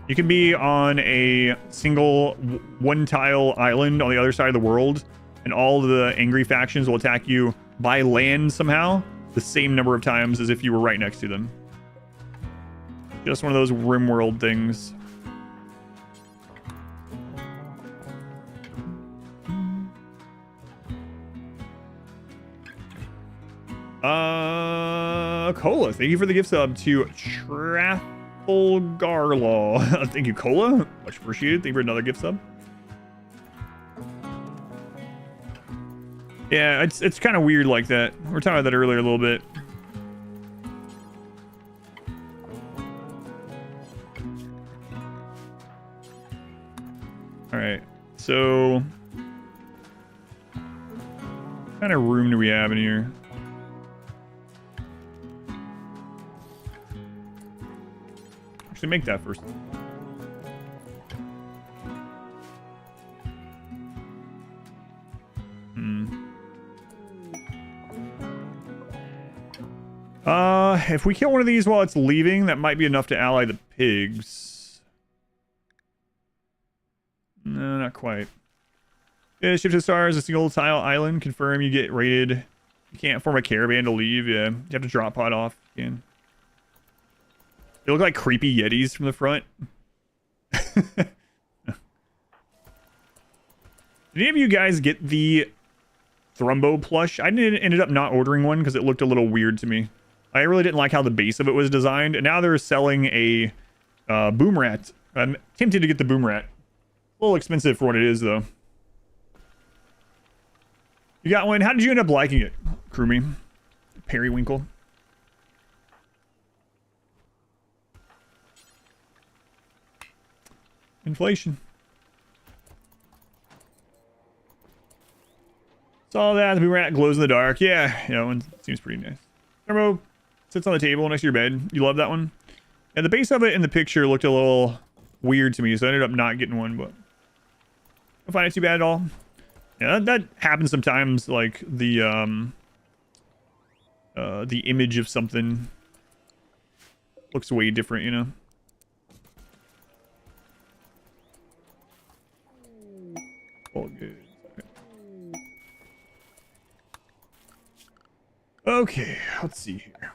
You can be on a single one-tile island on the other side of the world, and all the angry factions will attack you by land somehow, the same number of times as if you were right next to them. Just one of those RimWorld things. Cola, thank you for the gift sub to Trafalgarlaw. Thank you, Cola. Much appreciated. Thank you for another gift sub. Yeah, it's kind of weird like that. We were talking about that earlier a little bit. All right, so what kind of room do we have in here? Actually, make that first. If we kill one of these while it's leaving, that might be enough to ally the pigs. No, not quite. Yeah, ship to the stars, a single tile island. Confirm you get raided. You can't form a caravan to leave. Yeah, you have to drop pod off again. They look like creepy yetis from the front. Did any of you guys get the Thrumbo plush? I ended up not ordering one because it looked a little weird to me. I really didn't like how the base of it was designed. And now they're selling a boom rat. I'm tempted to get the boom rat. A little expensive for what it is, though. You got one? How did you end up liking it, Crewme? Periwinkle. Inflation. Saw that. The boom rat glows in the dark. Yeah, you know, it seems pretty nice. Thermo sits on the table next to your bed. You love that one? And the base of it in the picture looked a little weird to me, so I ended up not getting one, but I don't find it too bad at all. Yeah, that happens sometimes, like the image of something looks way different, you know? All good. Okay. Okay, let's see here.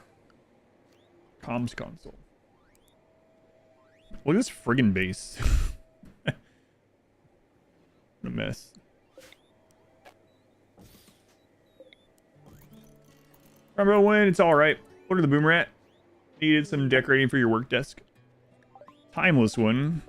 Comms console. Look at this friggin' base. What a mess. Remember when it's alright. Look at the boom rat. Needed some decorating for your work desk. Timeless one.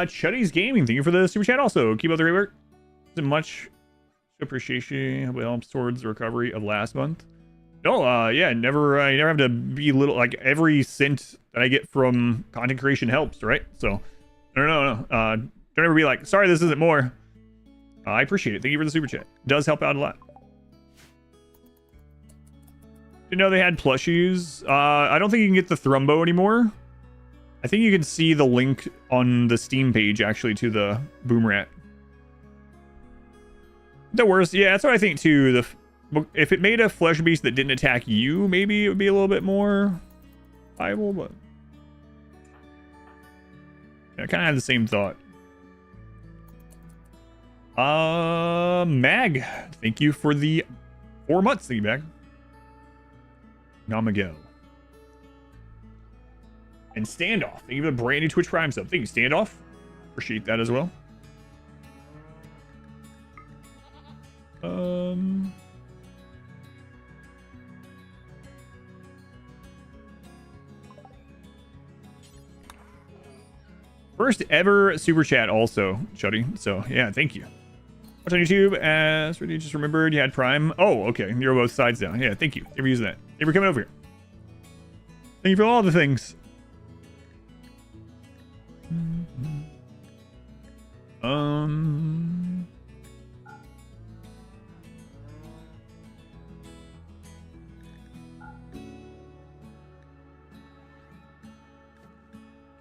Chuddy's Gaming, thank you for the super chat also. Keep up the great work. Isn't much appreciation. Hope it helps towards the recovery of last month. No, yeah, never you never have to be little, like every cent that I get from content creation helps, right? So no. Don't ever be like, sorry, this isn't more. I appreciate it. Thank you for the super chat. It does help out a lot. Didn't know they had plushies. I don't think you can get the Thrumbo anymore. I think you can see the link on the Steam page, actually, to the Boom Rat. The worst, yeah, that's what I think, too. If it made a flesh beast that didn't attack you, maybe it would be a little bit more viable, but... yeah, I kind of had the same thought. Mag, thank you for the 4 months, thank you, Mag. Namagel. And Standoff. Thank you for the brand new Twitch Prime sub. Thank you, Standoff. Appreciate that as well. First ever super chat also, Chuddy. So yeah, thank you. Watch on YouTube as you just remembered you had Prime. Oh, okay. You're both sides now. Yeah, thank you. Thank you for using that. Thank you for coming over here. Thank you for all the things.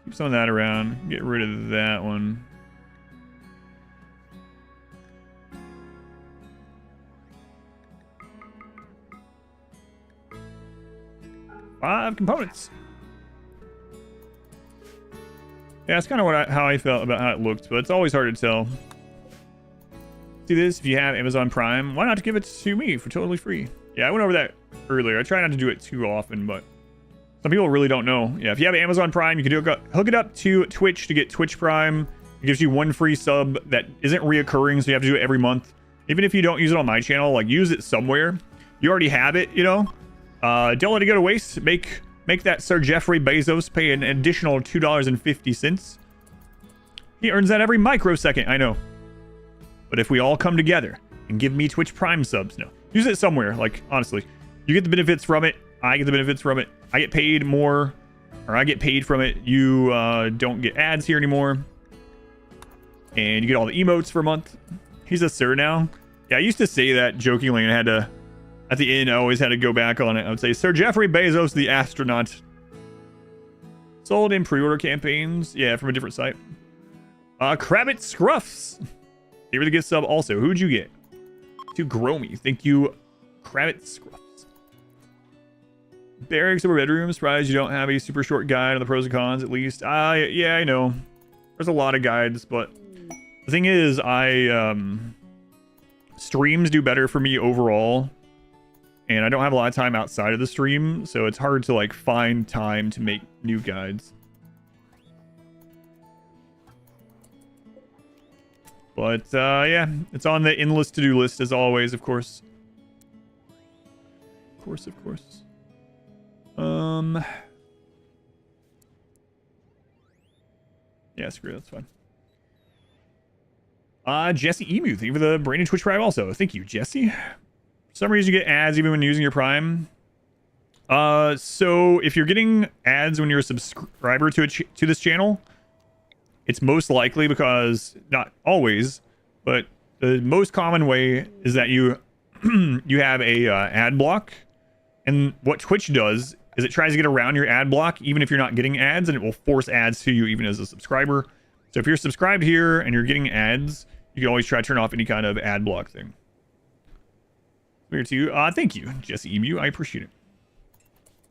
Keep some of that around. Get rid of that one. Five components. Yeah, that's kind of how I felt about how it looked, but it's always hard to tell. See this? If you have Amazon Prime, why not give it to me for totally free? Yeah, I went over that earlier. I try not to do it too often, but some people really don't know. Yeah, if you have Amazon Prime, you can hook it up to Twitch to get Twitch Prime. It gives you one free sub that isn't reoccurring, so you have to do it every month. Even if you don't use it on my channel, like use it somewhere. You already have it, you know? Don't let it go to waste. Make that Sir Jeffrey Bezos pay an additional $2.50. He earns that every microsecond, I know. But if we all come together and give me Twitch Prime subs, no. Use it somewhere, like, honestly. You get the benefits from it. I get the benefits from it. I get paid more, or I get paid from it. You don't get ads here anymore. And you get all the emotes for a month. He's a sir now. Yeah, I used to say that jokingly, and I had to... at the end, I always had to go back on it. I would say, Sir Jeffrey Bezos, the astronaut. Sold in pre-order campaigns. Yeah, from a different site. Crabbit Scruffs. They were the gift sub also. Who'd you get? To Gromy. Thank you, Crabbit Scruffs. Barracks over bedroom. Surprised you don't have a super short guide on the pros and cons, at least. Yeah, I know. There's a lot of guides, but the thing is, streams do better for me overall. And I don't have a lot of time outside of the stream, so it's hard to like find time to make new guides. But yeah, it's on the endless to-do list as always, of course. Of course. Yeah, screw it, that's fine. Jesse Emu, thank you for the brand new Twitch Prime also. Thank you, Jesse. For some reason you get ads even when using your Prime. So if you're getting ads when you're a subscriber to this channel, it's most likely because, not always, but the most common way is that you you have a ad block. And what Twitch does is it tries to get around your ad block even if you're not getting ads, and it will force ads to you even as a subscriber. So if you're subscribed here and you're getting ads, you can always try to turn off any kind of ad block thing. Weird to you. Thank you, Jesse Emu. I appreciate it.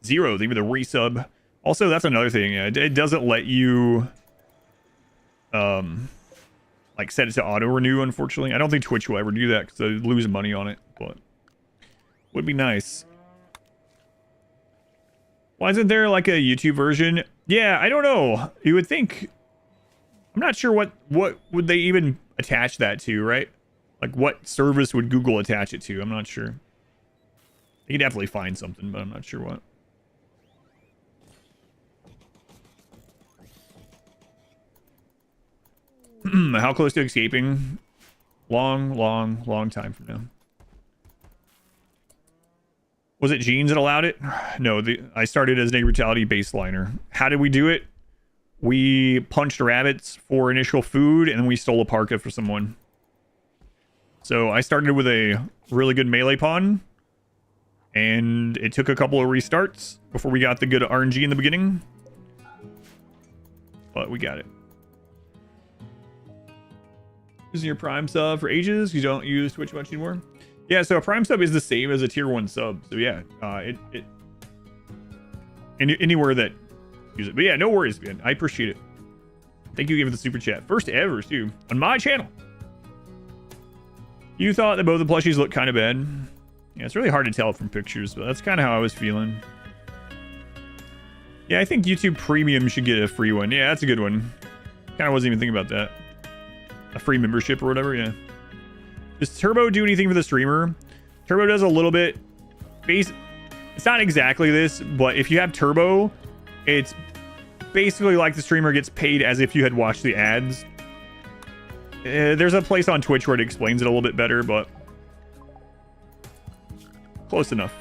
0, thank you for the resub. Also, that's another thing. It doesn't let you like set it to auto renew, unfortunately. I don't think Twitch will ever do that because they lose money on it, but would be nice. Why isn't there like a YouTube version? Yeah, I don't know. You would think. I'm not sure what would they even attach that to, right? Like what service would Google attach it to? I'm not sure. You could definitely find something, but I'm not sure what. How close to escaping? Long time from now. Was it Jeans that allowed it? No, I started as a Brutality baseliner. How did we do it? We punched rabbits for initial food, and then we stole a parka for someone. So I started with a really good melee pawn, and it took a couple of restarts before we got the good RNG in the beginning. But we got it. Using your Prime sub for ages, you don't use Twitch much anymore. Yeah, so a Prime sub is the same as a tier 1 sub. So yeah, anywhere that use it. But yeah, no worries, man. I appreciate it. Thank you again for the super chat. First ever, too, on my channel. You thought that both the plushies looked kind of bad. Yeah, it's really hard to tell from pictures, but that's kind of how I was feeling. Yeah, I think YouTube Premium should get a free one. Yeah, that's a good one. Kind of wasn't even thinking about that. A free membership or whatever, yeah. Does Turbo do anything for the streamer? Turbo does a little bit. It's not exactly this, but if you have Turbo, it's basically like the streamer gets paid as if you had watched the ads. There's a place on Twitch where it explains it a little bit better, but close enough.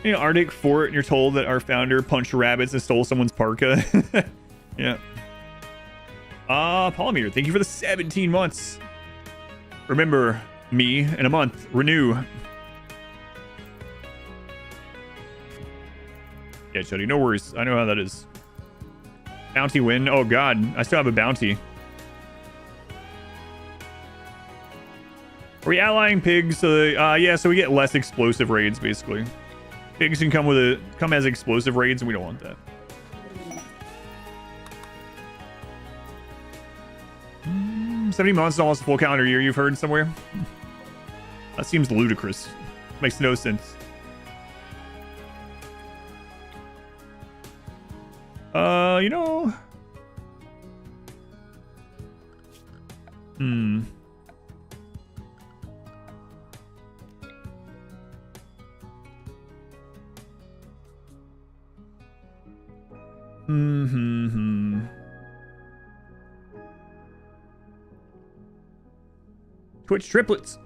You know, Arctic Fort, and you're told that our founder punched rabbits and stole someone's parka. Yeah. Polymeter, thank you for the 17 months. Remember me in a month. Renew. Yeah, Chuddy, no worries. I know how that is. Bounty win. Oh, God. I still have a bounty. Are we allying pigs? Yeah, so we get less explosive raids, basically. Pigs can come as explosive raids, and we don't want that. 70 months is almost a full calendar year, you've heard somewhere? That seems ludicrous. Makes no sense. You know... Twitch triplets.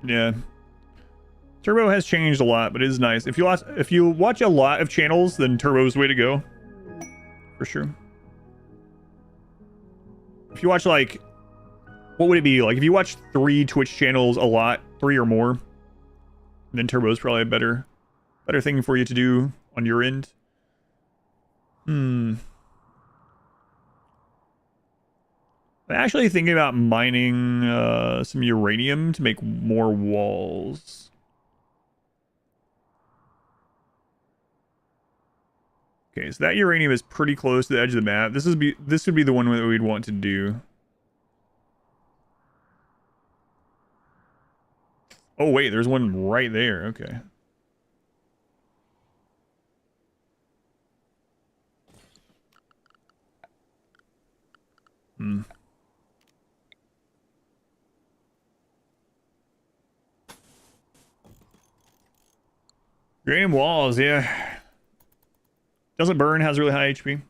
Yeah. Turbo has changed a lot, but it is nice. If you watch a lot of channels, then Turbo's the way to go. For sure. If you watch, like... What would it be? Like, if you watch 3 Twitch channels a lot, 3 or more, then Turbo's probably a better thing for you to do on your end. I'm actually thinking about mining some uranium to make more walls. Okay, so that uranium is pretty close to the edge of the map. This would be the one that we'd want to do. Oh wait, there's one right there. Okay. Uranium walls, yeah. Doesn't burn, has really high HP.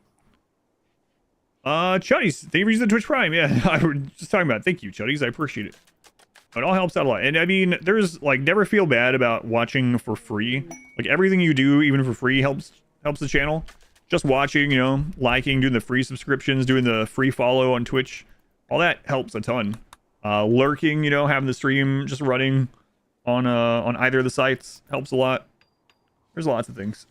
Chuddies, thank you for using the Twitch Prime. Yeah, I was just talking about it. Thank you, Chuddies. I appreciate it. It all helps out a lot. And I mean, there's like never feel bad about watching for free. Like everything you do, even for free, helps the channel. Just watching, you know, liking, doing the free subscriptions, doing the free follow on Twitch, all that helps a ton. Lurking, you know, having the stream just running on either of the sites helps a lot. There's lots of things.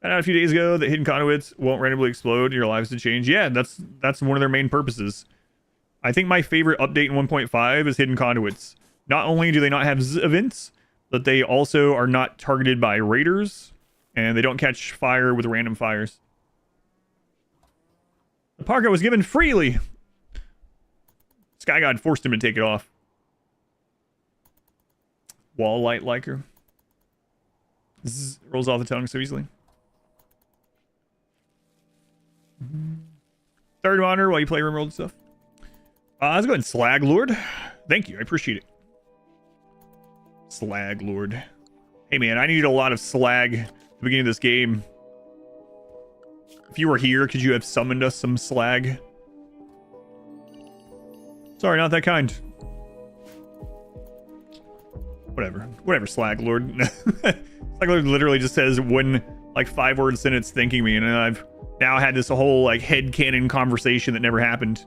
Found out a few days ago that hidden conduits won't randomly explode. Your lives to change. Yeah, that's one of their main purposes. I think my favorite update in 1.5 is hidden conduits. Not only do they not have events, but they also are not targeted by raiders, and they don't catch fire with random fires. The parka was given freely. Sky God forced him to take it off. Wall light liker. Zzz, rolls off the tongue so easily. Third monitor while you play RimWorld and stuff. Let's go ahead and Slag Lord. Thank you, I appreciate it. Slag Lord. Hey man, I needed a lot of slag at the beginning of this game. If you were here, could you have summoned us some slag? Sorry, not that kind. Whatever, Slag Lord. Slag Lord literally just says one like 5-word sentence thanking me, and I've now had this whole like headcanon conversation that never happened.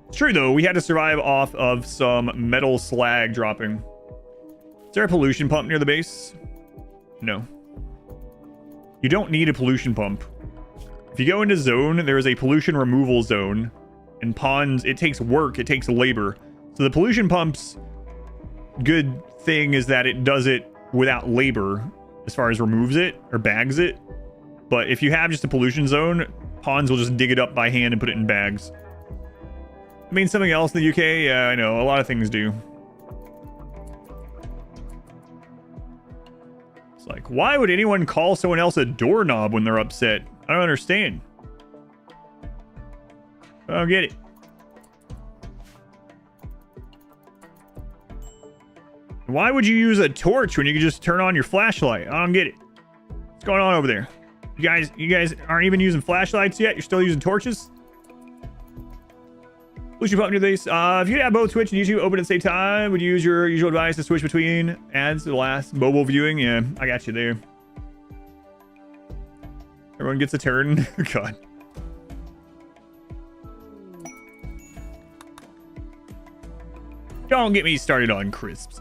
It's true though, we had to survive off of some metal slag dropping. Is there a pollution pump near the base? No. You don't need a pollution pump. If you go into zone, there is a pollution removal zone. And ponds, it takes work, it takes labor. So the pollution pump's good thing is that it does it without labor as far as removes it or bags it. But if you have just a pollution zone, ponds will just dig it up by hand and put it in bags. I mean, something else in the UK? Yeah, I know. A lot of things do. It's like, why would anyone call someone else a doorknob when they're upset? I don't understand. I don't get it. Why would you use a torch when you could just turn on your flashlight? I don't get it. What's going on over there? You guys aren't even using flashlights yet? You're still using torches? Pollution pump near this. If you could have both Twitch and YouTube open at the same time, would you use your usual advice to switch between ads to the last mobile viewing? Yeah, I got you there. Everyone gets a turn. God. Don't get me started on crisps.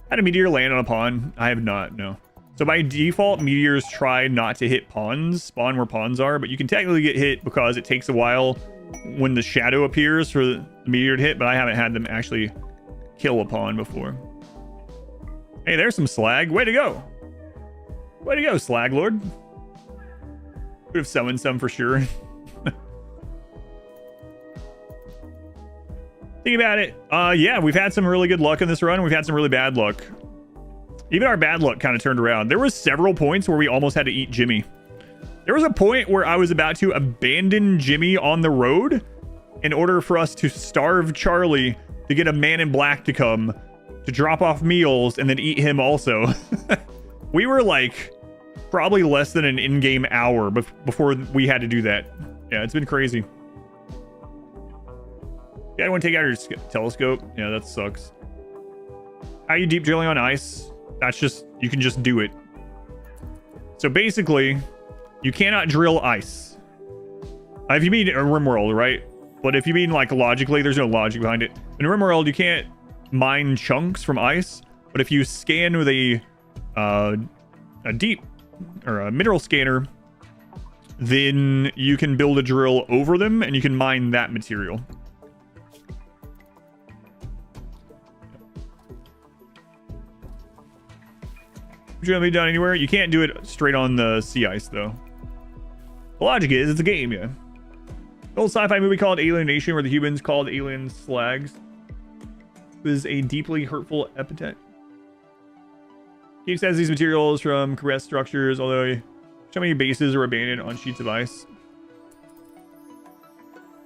Had a meteor land on a pond? I have not, no. So by default, meteors try not to hit ponds, spawn where ponds are, but you can technically get hit because it takes a while when the shadow appears for the meteor to hit, but I haven't had them actually kill a pond before. Hey, there's some slag. Way to go. Way to go, Slag Lord. Could have summoned some for sure. Think about it. Yeah, we've had some really good luck in this run. We've had some really bad luck. Even our bad luck kind of turned around. There was several points where we almost had to eat Jimmy. There was a point where I was about to abandon Jimmy on the road in order for us to starve Charlie to get a man in black to come to drop off meals and then eat him also. We were like probably less than an in-game hour before we had to do that. Yeah, it's been crazy. Yeah, I want to take out your telescope. Yeah, that sucks. How are you deep drilling on ice? That's just, you can just do it. So basically, you cannot drill ice. If you mean RimWorld, right? But if you mean like logically, there's no logic behind it. In RimWorld, you can't mine chunks from ice. But if you scan with a deep or a mineral scanner, then you can build a drill over them and you can mine that material. Would you want to be done anywhere? You can't do it straight on the sea ice, though. The logic is, it's a game, yeah. The old sci-fi movie called Alien Nation, where the humans called aliens slags, was a deeply hurtful epithet. Keith says these materials from compressed structures, although so many bases are abandoned on sheets of ice.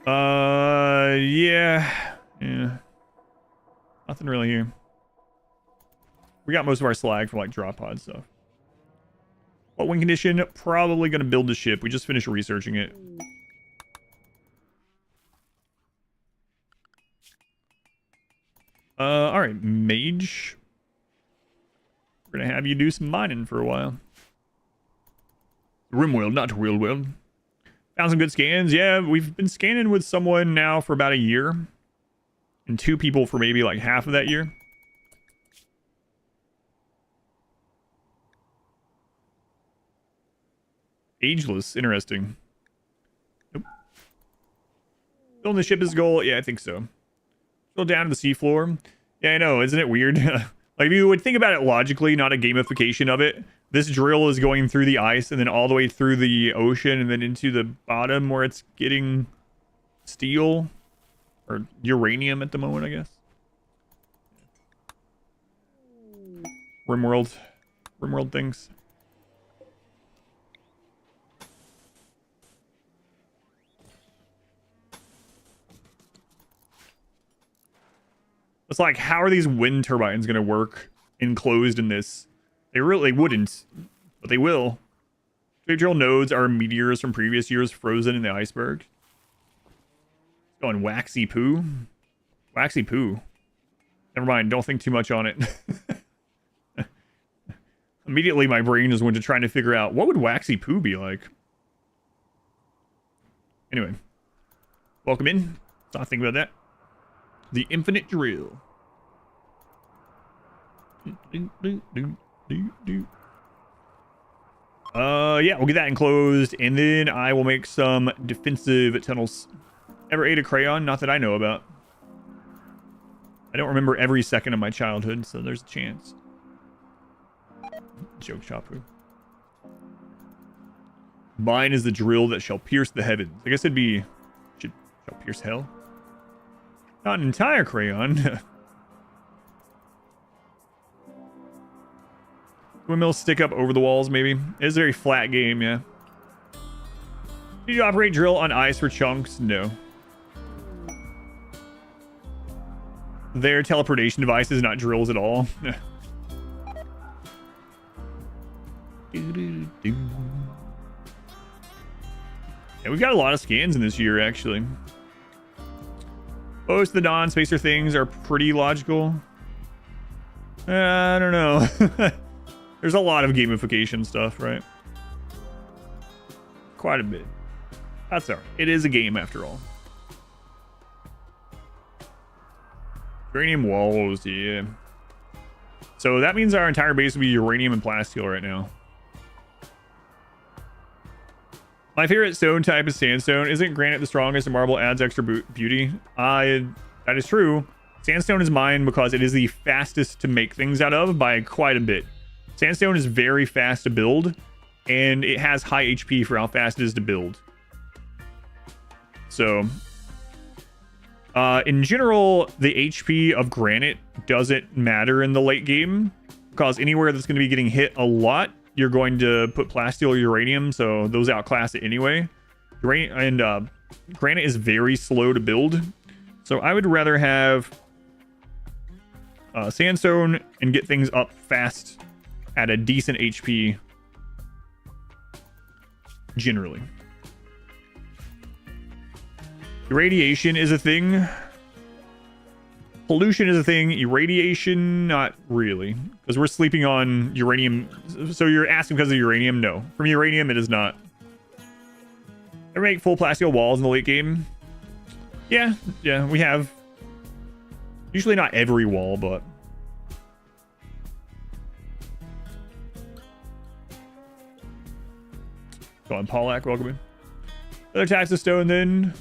Yeah. Nothing really here. We got most of our slag from like drop pod stuff. What win condition? Probably going to build the ship. We just finished researching it. All right, mage. We're going to have you do some mining for a while. RimWorld, not real world. Found some good scans. Yeah, we've been scanning with someone now for about a year. And 2 people for maybe like half of that year. Ageless. Interesting. Nope. Building the ship is goal. Yeah, I think so. Go down to the seafloor. Yeah, I know. Isn't it weird? Like, if you would think about it logically, not a gamification of it, this drill is going through the ice and then all the way through the ocean and then into the bottom where it's getting steel or uranium at the moment, I guess. RimWorld things. It's like, how are these wind turbines going to work enclosed in this? They really wouldn't, but they will. Drill nodes are meteors from previous years frozen in the iceberg. Going waxy poo. Waxy poo. Never mind, don't think too much on it. Immediately my brain just went to trying to figure out, what would waxy poo be like? Anyway. Welcome in. Let's not think about that. The infinite drill. Yeah, we'll get that enclosed, and then I will make some defensive tunnels. Ever ate a crayon? Not that I know about. I don't remember every second of my childhood, so there's a chance. Joke Chapu. Mine is the drill that shall pierce the heavens. I guess it'd be... shall pierce hell? Not an entire crayon. Windmills stick up over the walls, maybe. It is a very flat game, yeah. Do you operate drill on ice for chunks? No. Their teleportation devices, not drills at all. Yeah, we've got a lot of scans in this year, actually. Most of the non-spacer things are pretty logical. I don't know. There's a lot of gamification stuff, right? Quite a bit. That's alright. It is a game after all. Uranium walls, yeah. So that means our entire base would be uranium and plasteel right now. My favorite stone type is sandstone. Isn't granite the strongest and marble adds extra beauty? That is true. Sandstone is mine because it is the fastest to make things out of by quite a bit. Sandstone is very fast to build, and it has high HP for how fast it is to build. So, in general, the HP of granite doesn't matter in the late game, because anywhere that's going to be getting hit a lot, you're going to put plasteel or uranium, so those outclass it anyway. Granite is very slow to build, so I would rather have sandstone and get things up fast at a decent HP generally. Irradiation is a thing. Pollution is a thing. Irradiation, not really. Because we're sleeping on uranium. So you're asking because of uranium? No. From uranium, it is not. Ever make full plasteel walls in the late game? Yeah, we have. Usually not every wall, but... Go on, Pollack, welcome in. Other types of stone then.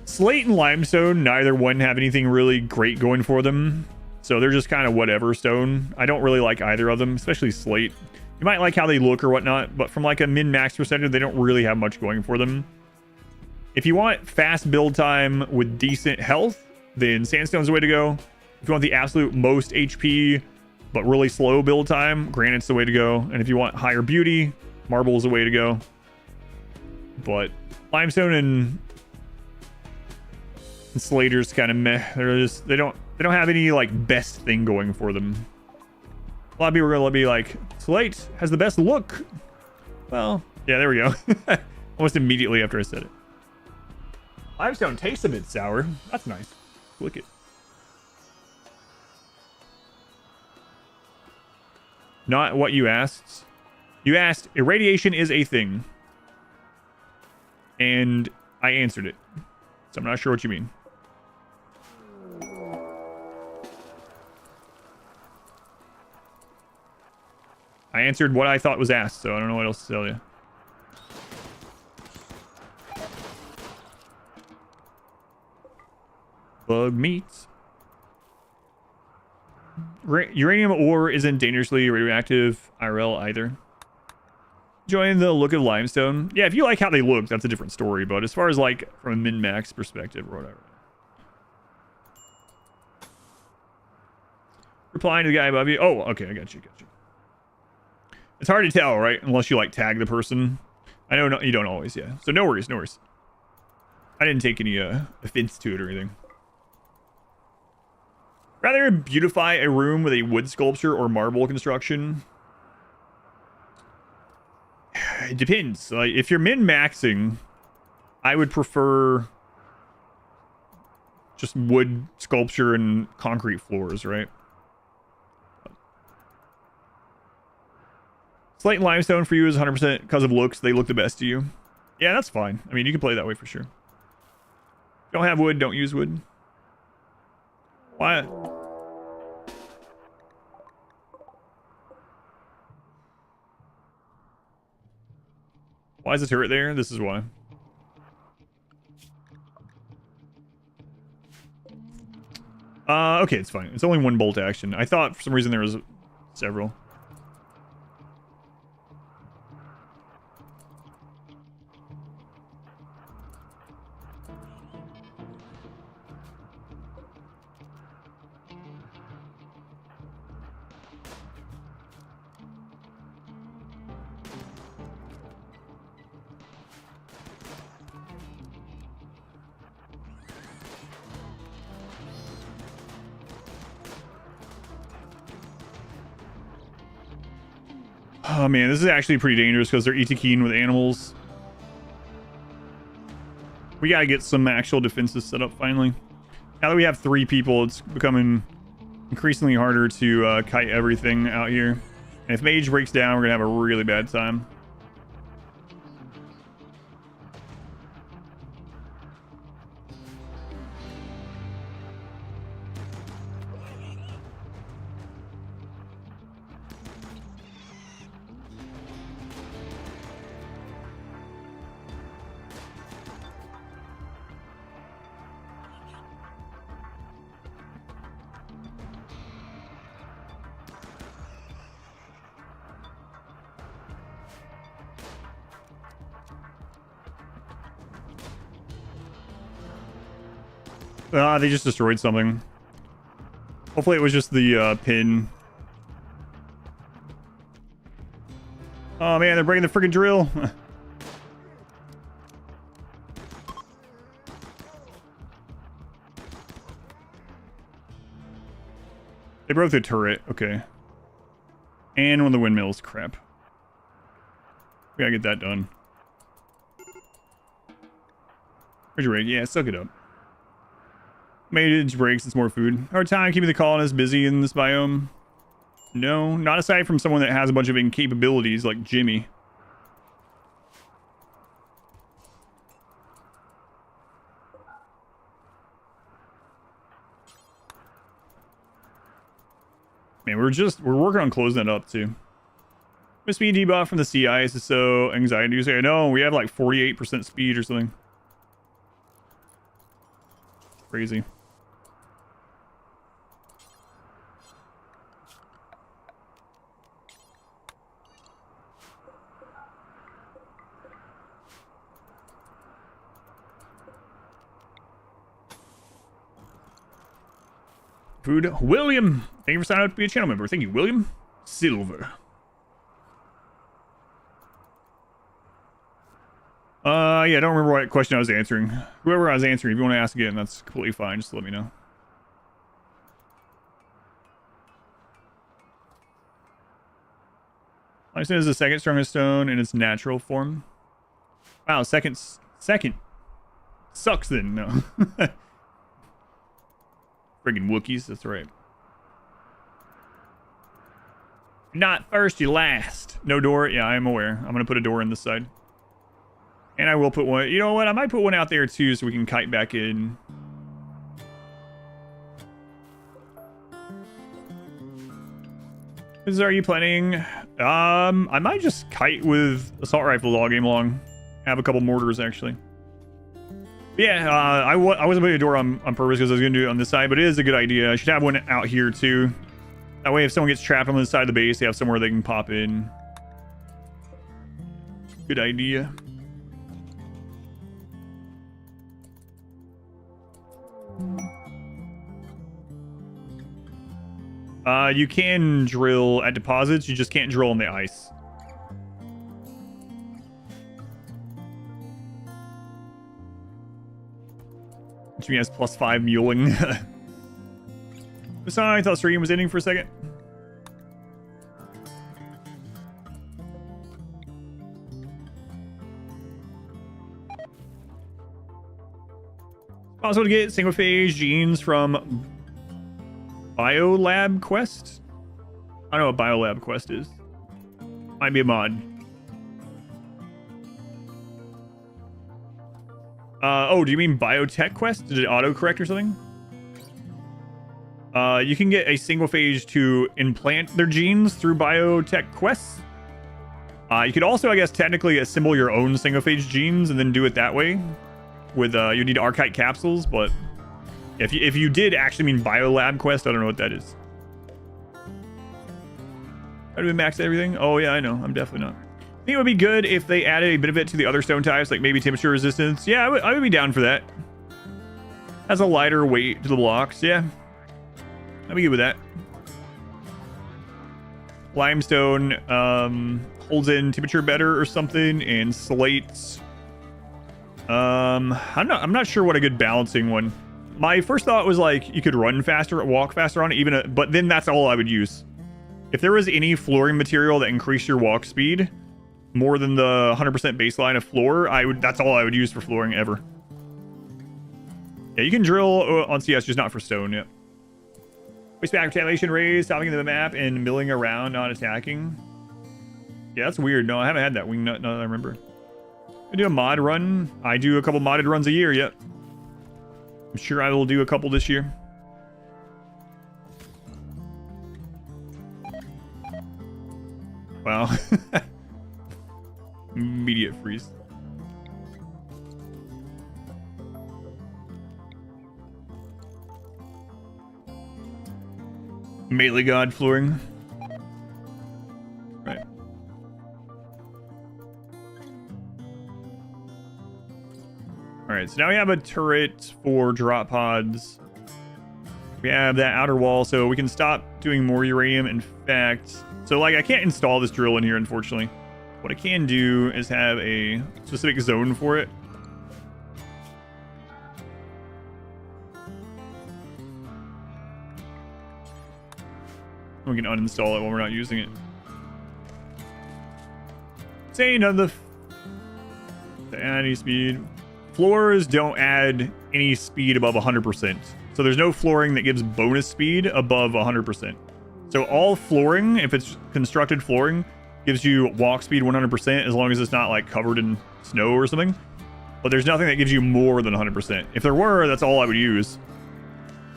Slate and limestone, neither one have anything really great going for them. So they're just kind of whatever stone. I don't really like either of them, especially slate. You might like how they look or whatnot, but from like a min-max perspective, they don't really have much going for them. If you want fast build time with decent health, then sandstone's the way to go. If you want the absolute most HP, but really slow build time, granite's the way to go. And if you want higher beauty, marble's the way to go. But limestone and Slater's kind of meh. They don't have any like best thing going for them. A lot of people are gonna be like, Slate has the best look. Well, yeah, there we go. Almost immediately after I said it. Limestone tastes a bit sour. That's nice. Lick it. Not what you asked. You asked, irradiation is a thing. And I answered it. So I'm not sure what you mean. I answered what I thought was asked, so I don't know what else to tell you. Bug meat. Uranium ore isn't dangerously radioactive IRL either. Enjoying the look of limestone. Yeah, if you like how they look, that's a different story. But as far as like from a min-max perspective or whatever. Replying to the guy above you. Oh, okay, I got you. It's hard to tell, right? Unless you like tag the person. I know you don't always, yeah. So no worries. I didn't take any offense to it or anything. Rather beautify a room with a wood sculpture or marble construction. It depends. Like if you're min-maxing, I would prefer just wood sculpture and concrete floors, right? Slate and limestone for you is 100% because of looks. They look the best to you. Yeah, that's fine. I mean, you can play that way for sure. Don't have wood, don't use wood. Why? Why is the turret there? This is why. Okay, it's fine. It's only one bolt action. I thought for some reason there was several. Oh man, this is actually pretty dangerous because they're ET-keen with animals. We gotta get some actual defenses set up finally. Now that we have 3 people, it's becoming increasingly harder to kite everything out here. And if Mage breaks down, we're gonna have a really bad time. They just destroyed something. Hopefully it was just the pin. Oh man, they're breaking the freaking drill. They broke the turret. Okay. And one of the windmills. Crap. We gotta get that done. Where's your rig? Yeah, suck it up. Mage breaks, it's more food. Hard time keeping the colonists busy in this biome. No, not aside from someone that has a bunch of incapabilities like Jimmy. Man, we're working on closing it up too. The speed debuff from the CI is so anxiety. You say, no, we have like 48% speed or something. Crazy. Food. William! Thank you for signing up to be a channel member. Thank you, William. Silver. Yeah, I don't remember what question I was answering. Whoever I was answering, if you want to ask again, that's completely fine. Just let me know. Limestone is the second strongest stone in its natural form. Wow, second. Sucks then, no. Friggin' Wookiees, that's right. Not first, you last. No door? Yeah, I am aware. I'm gonna put a door in this side. And I will put one. You know what? I might put one out there too so we can kite back in. Are you planning? I might just kite with assault rifles all game long. Have a couple mortars actually. Yeah, I wasn't putting a door on purpose because I was going to do it on this side, but it is a good idea. I should have one out here too. That way if someone gets trapped on the side of the base, they have somewhere they can pop in. Good idea. You can drill at deposits, you just can't drill on the ice. Which means +5 muling. Sorry, I thought stream was ending for a second. Possible to get single phase genes from Biolab Quest? I don't know what Biolab Quest is. Might be a mod. Oh, do you mean Biotech Quest? Did it autocorrect or something? You can get a single phage to implant their genes through Biotech Quests. You could also, I guess, technically assemble your own single phage genes and then do it that way. With you need Archite capsules, but if you did actually mean Biolab Quest, I don't know what that is. How do we max everything? Oh yeah, I know. I'm definitely not. I think it would be good if they added a bit of it to the other stone types, like maybe temperature resistance. Yeah, I would be down for that. Has a lighter weight to the blocks. Yeah, I'd be good with that. Limestone holds in temperature better or something, and slates. I'm not sure what a good balancing one. My first thought was like you could run faster, walk faster on it, but then that's all I would use. If there was any flooring material that increased your walk speed more than the 100% baseline of floor, that's all I would use for flooring ever. Yeah, you can drill on CS, just not for stone. Yeah. Waste back retaliation raise, stopping the map and milling around, not attacking. Yeah, that's weird. No, I haven't had that wingnut, now that I remember. I do a mod run. I do a couple modded runs a year, yep. I'm sure I will do a couple this year. Wow. Immediate freeze. Melee God flooring. Right. Alright, so now we have a turret for drop pods. We have that outer wall, so we can stop doing more uranium. In fact, so like I can't install this drill in here, unfortunately. What I can do is have a specific zone for it. We can uninstall it when we're not using it. Saying on the any speed. Floors don't add any speed above 100%. So there's no flooring that gives bonus speed above 100%. So all flooring, if it's constructed flooring, gives you walk speed 100% as long as it's not like covered in snow or something. But there's nothing that gives you more than 100%. If there were, that's all I would use.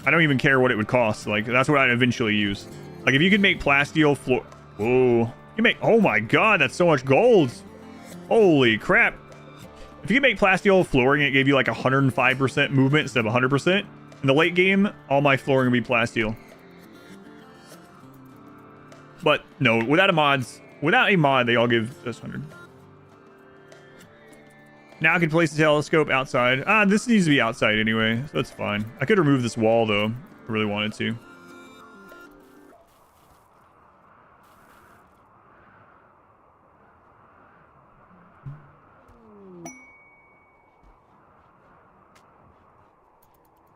I don't even care what it would cost. Like, that's what I'd eventually use. Like, if you could make plasteel floor... Whoa. You make... Oh my god, that's so much gold. Holy crap. If you could make plasteel flooring, it gave you like 105% movement instead of 100%. In the late game, all my flooring would be plasteel. But no, without a mod, they all give us 100. Now I can place the telescope outside. This needs to be outside anyway, so that's fine. I could remove this wall though, if I really wanted to.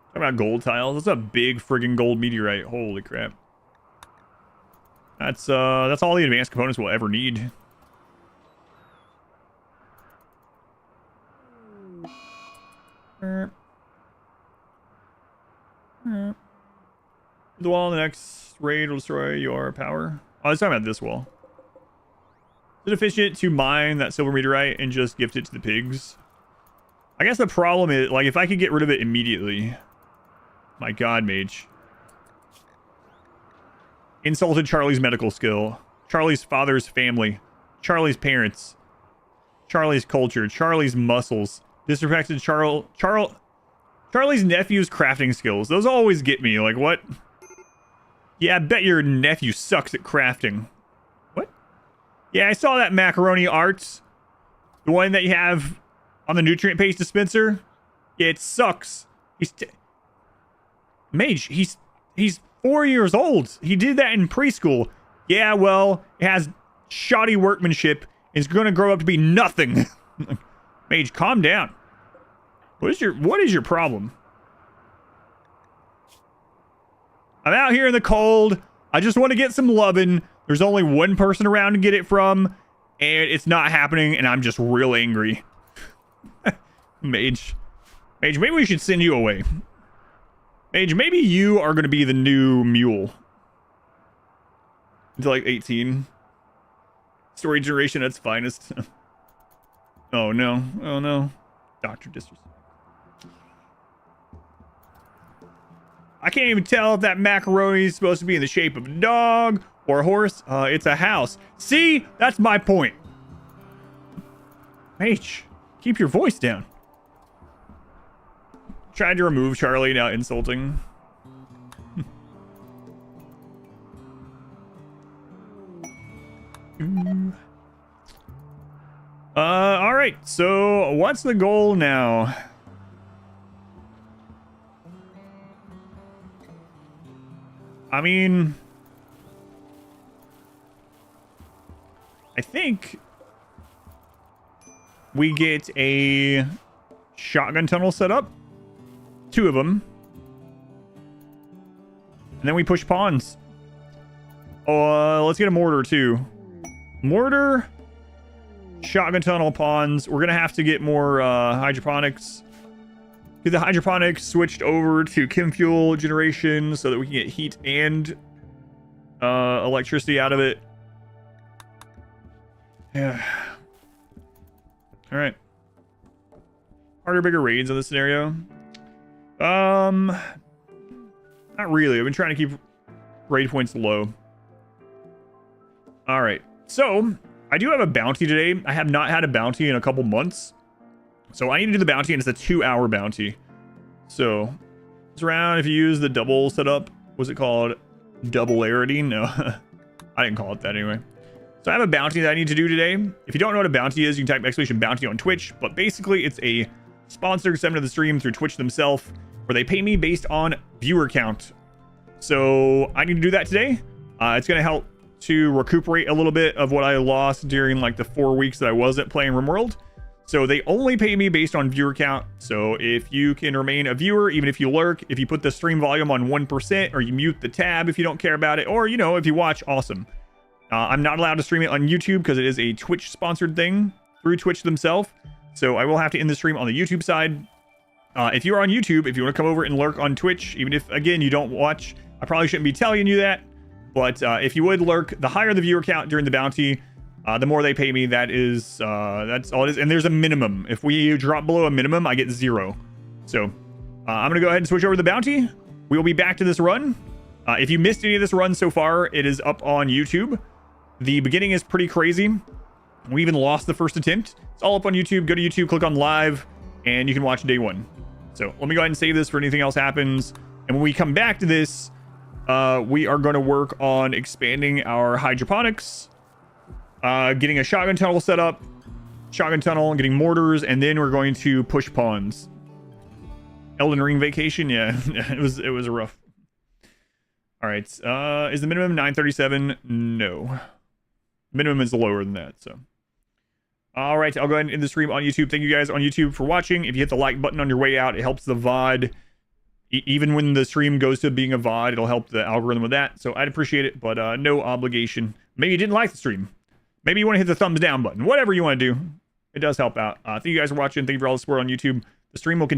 Talk about gold tiles. That's a big friggin' gold meteorite. Holy crap. That's all the advanced components we'll ever need. The wall in the next raid will destroy your power. Oh, I was talking about this wall. Is it efficient to mine that silver meteorite and just gift it to the pigs? I guess the problem is, like, if I could get rid of it immediately. My god, mage. Insulted Charlie's medical skill. Charlie's father's family. Charlie's parents. Charlie's culture. Charlie's muscles. Disrespected Charlie's nephew's crafting skills. Those always get me. Like, what? Yeah, I bet your nephew sucks at crafting. What? Yeah, I saw that macaroni arts. The one that you have on the nutrient paste dispenser. Yeah, it sucks. Mage, he's 4 years old. He did that in preschool. Yeah, well, it has shoddy workmanship. It's gonna grow up to be nothing. Mage, calm down. What is your problem? I'm out here in the cold. I just want to get some lovin'. There's only one person around to get it from, and it's not happening, and I'm just real angry. Mage, maybe we should send you away. Mage, maybe you are going to be the new mule. Until like 18. Story generation at its finest. Oh no. Oh no. Dr. Disrespect. I can't even tell if that macaroni is supposed to be in the shape of a dog or a horse. It's a house. See? That's my point. Mage, keep your voice down. Tried to remove Charlie, now insulting. Alright, so what's the goal now? I mean, I think we get a shotgun tunnel set up. 2 of them. And then we push pawns. Oh, let's get a mortar too. Mortar, shotgun tunnel, pawns. We're gonna have to get more hydroponics. Get the hydroponics switched over to chem fuel generation so that we can get heat and electricity out of it. Yeah. All right. Harder, bigger raids in this scenario. Not really. I've been trying to keep raid points low. All right. So I do have a bounty today. I have not had a bounty in a couple months. So I need to do the bounty, and it's a 2-hour bounty. So it's around if you use the double setup. What's it called? Doublearity? No, I didn't call it that anyway. So I have a bounty that I need to do today. If you don't know what a bounty is, you can type !bounty on Twitch. But basically, it's a sponsored segment of the stream through Twitch themselves, where they pay me based on viewer count. So I need to do that today. It's going to help to recuperate a little bit of what I lost during like the 4 weeks that I wasn't playing RimWorld. So they only pay me based on viewer count. So if you can remain a viewer, even if you lurk, if you put the stream volume on 1%, or you mute the tab if you don't care about it, or, you know, if you watch, awesome. I'm not allowed to stream it on YouTube because it is a Twitch sponsored thing through Twitch themselves. So I will have to end the stream on the YouTube side. If you're on YouTube, if you want to come over and lurk on Twitch, even if, again, you don't watch, I probably shouldn't be telling you that. But if you would lurk, the higher the viewer count during the bounty, the more they pay me. That's all it is. And there's a minimum. If we drop below a minimum, I get 0. So I'm going to go ahead and switch over to the bounty. We will be back to this run. If you missed any of this run so far, it is up on YouTube. The beginning is pretty crazy. We even lost the first attempt. It's all up on YouTube. Go to YouTube, click on live, and you can watch day 1. So let me go ahead and save this for anything else happens. And when we come back to this, we are going to work on expanding our hydroponics. Getting a shotgun tunnel set up, getting mortars, and then we're going to push pawns. Elden Ring vacation, yeah, it was a rough. All right, is the minimum 937? No, minimum is lower than that. So, all right, I'll go ahead and end the stream on YouTube. Thank you guys on YouTube for watching. If you hit the like button on your way out, it helps the VOD. Even when the stream goes to being a VOD, it'll help the algorithm with that. So I'd appreciate it, but no obligation. Maybe you didn't like the stream. Maybe you want to hit the thumbs down button. Whatever you want to do, it does help out. Thank you guys for watching. Thank you for all the support on YouTube. The stream will continue.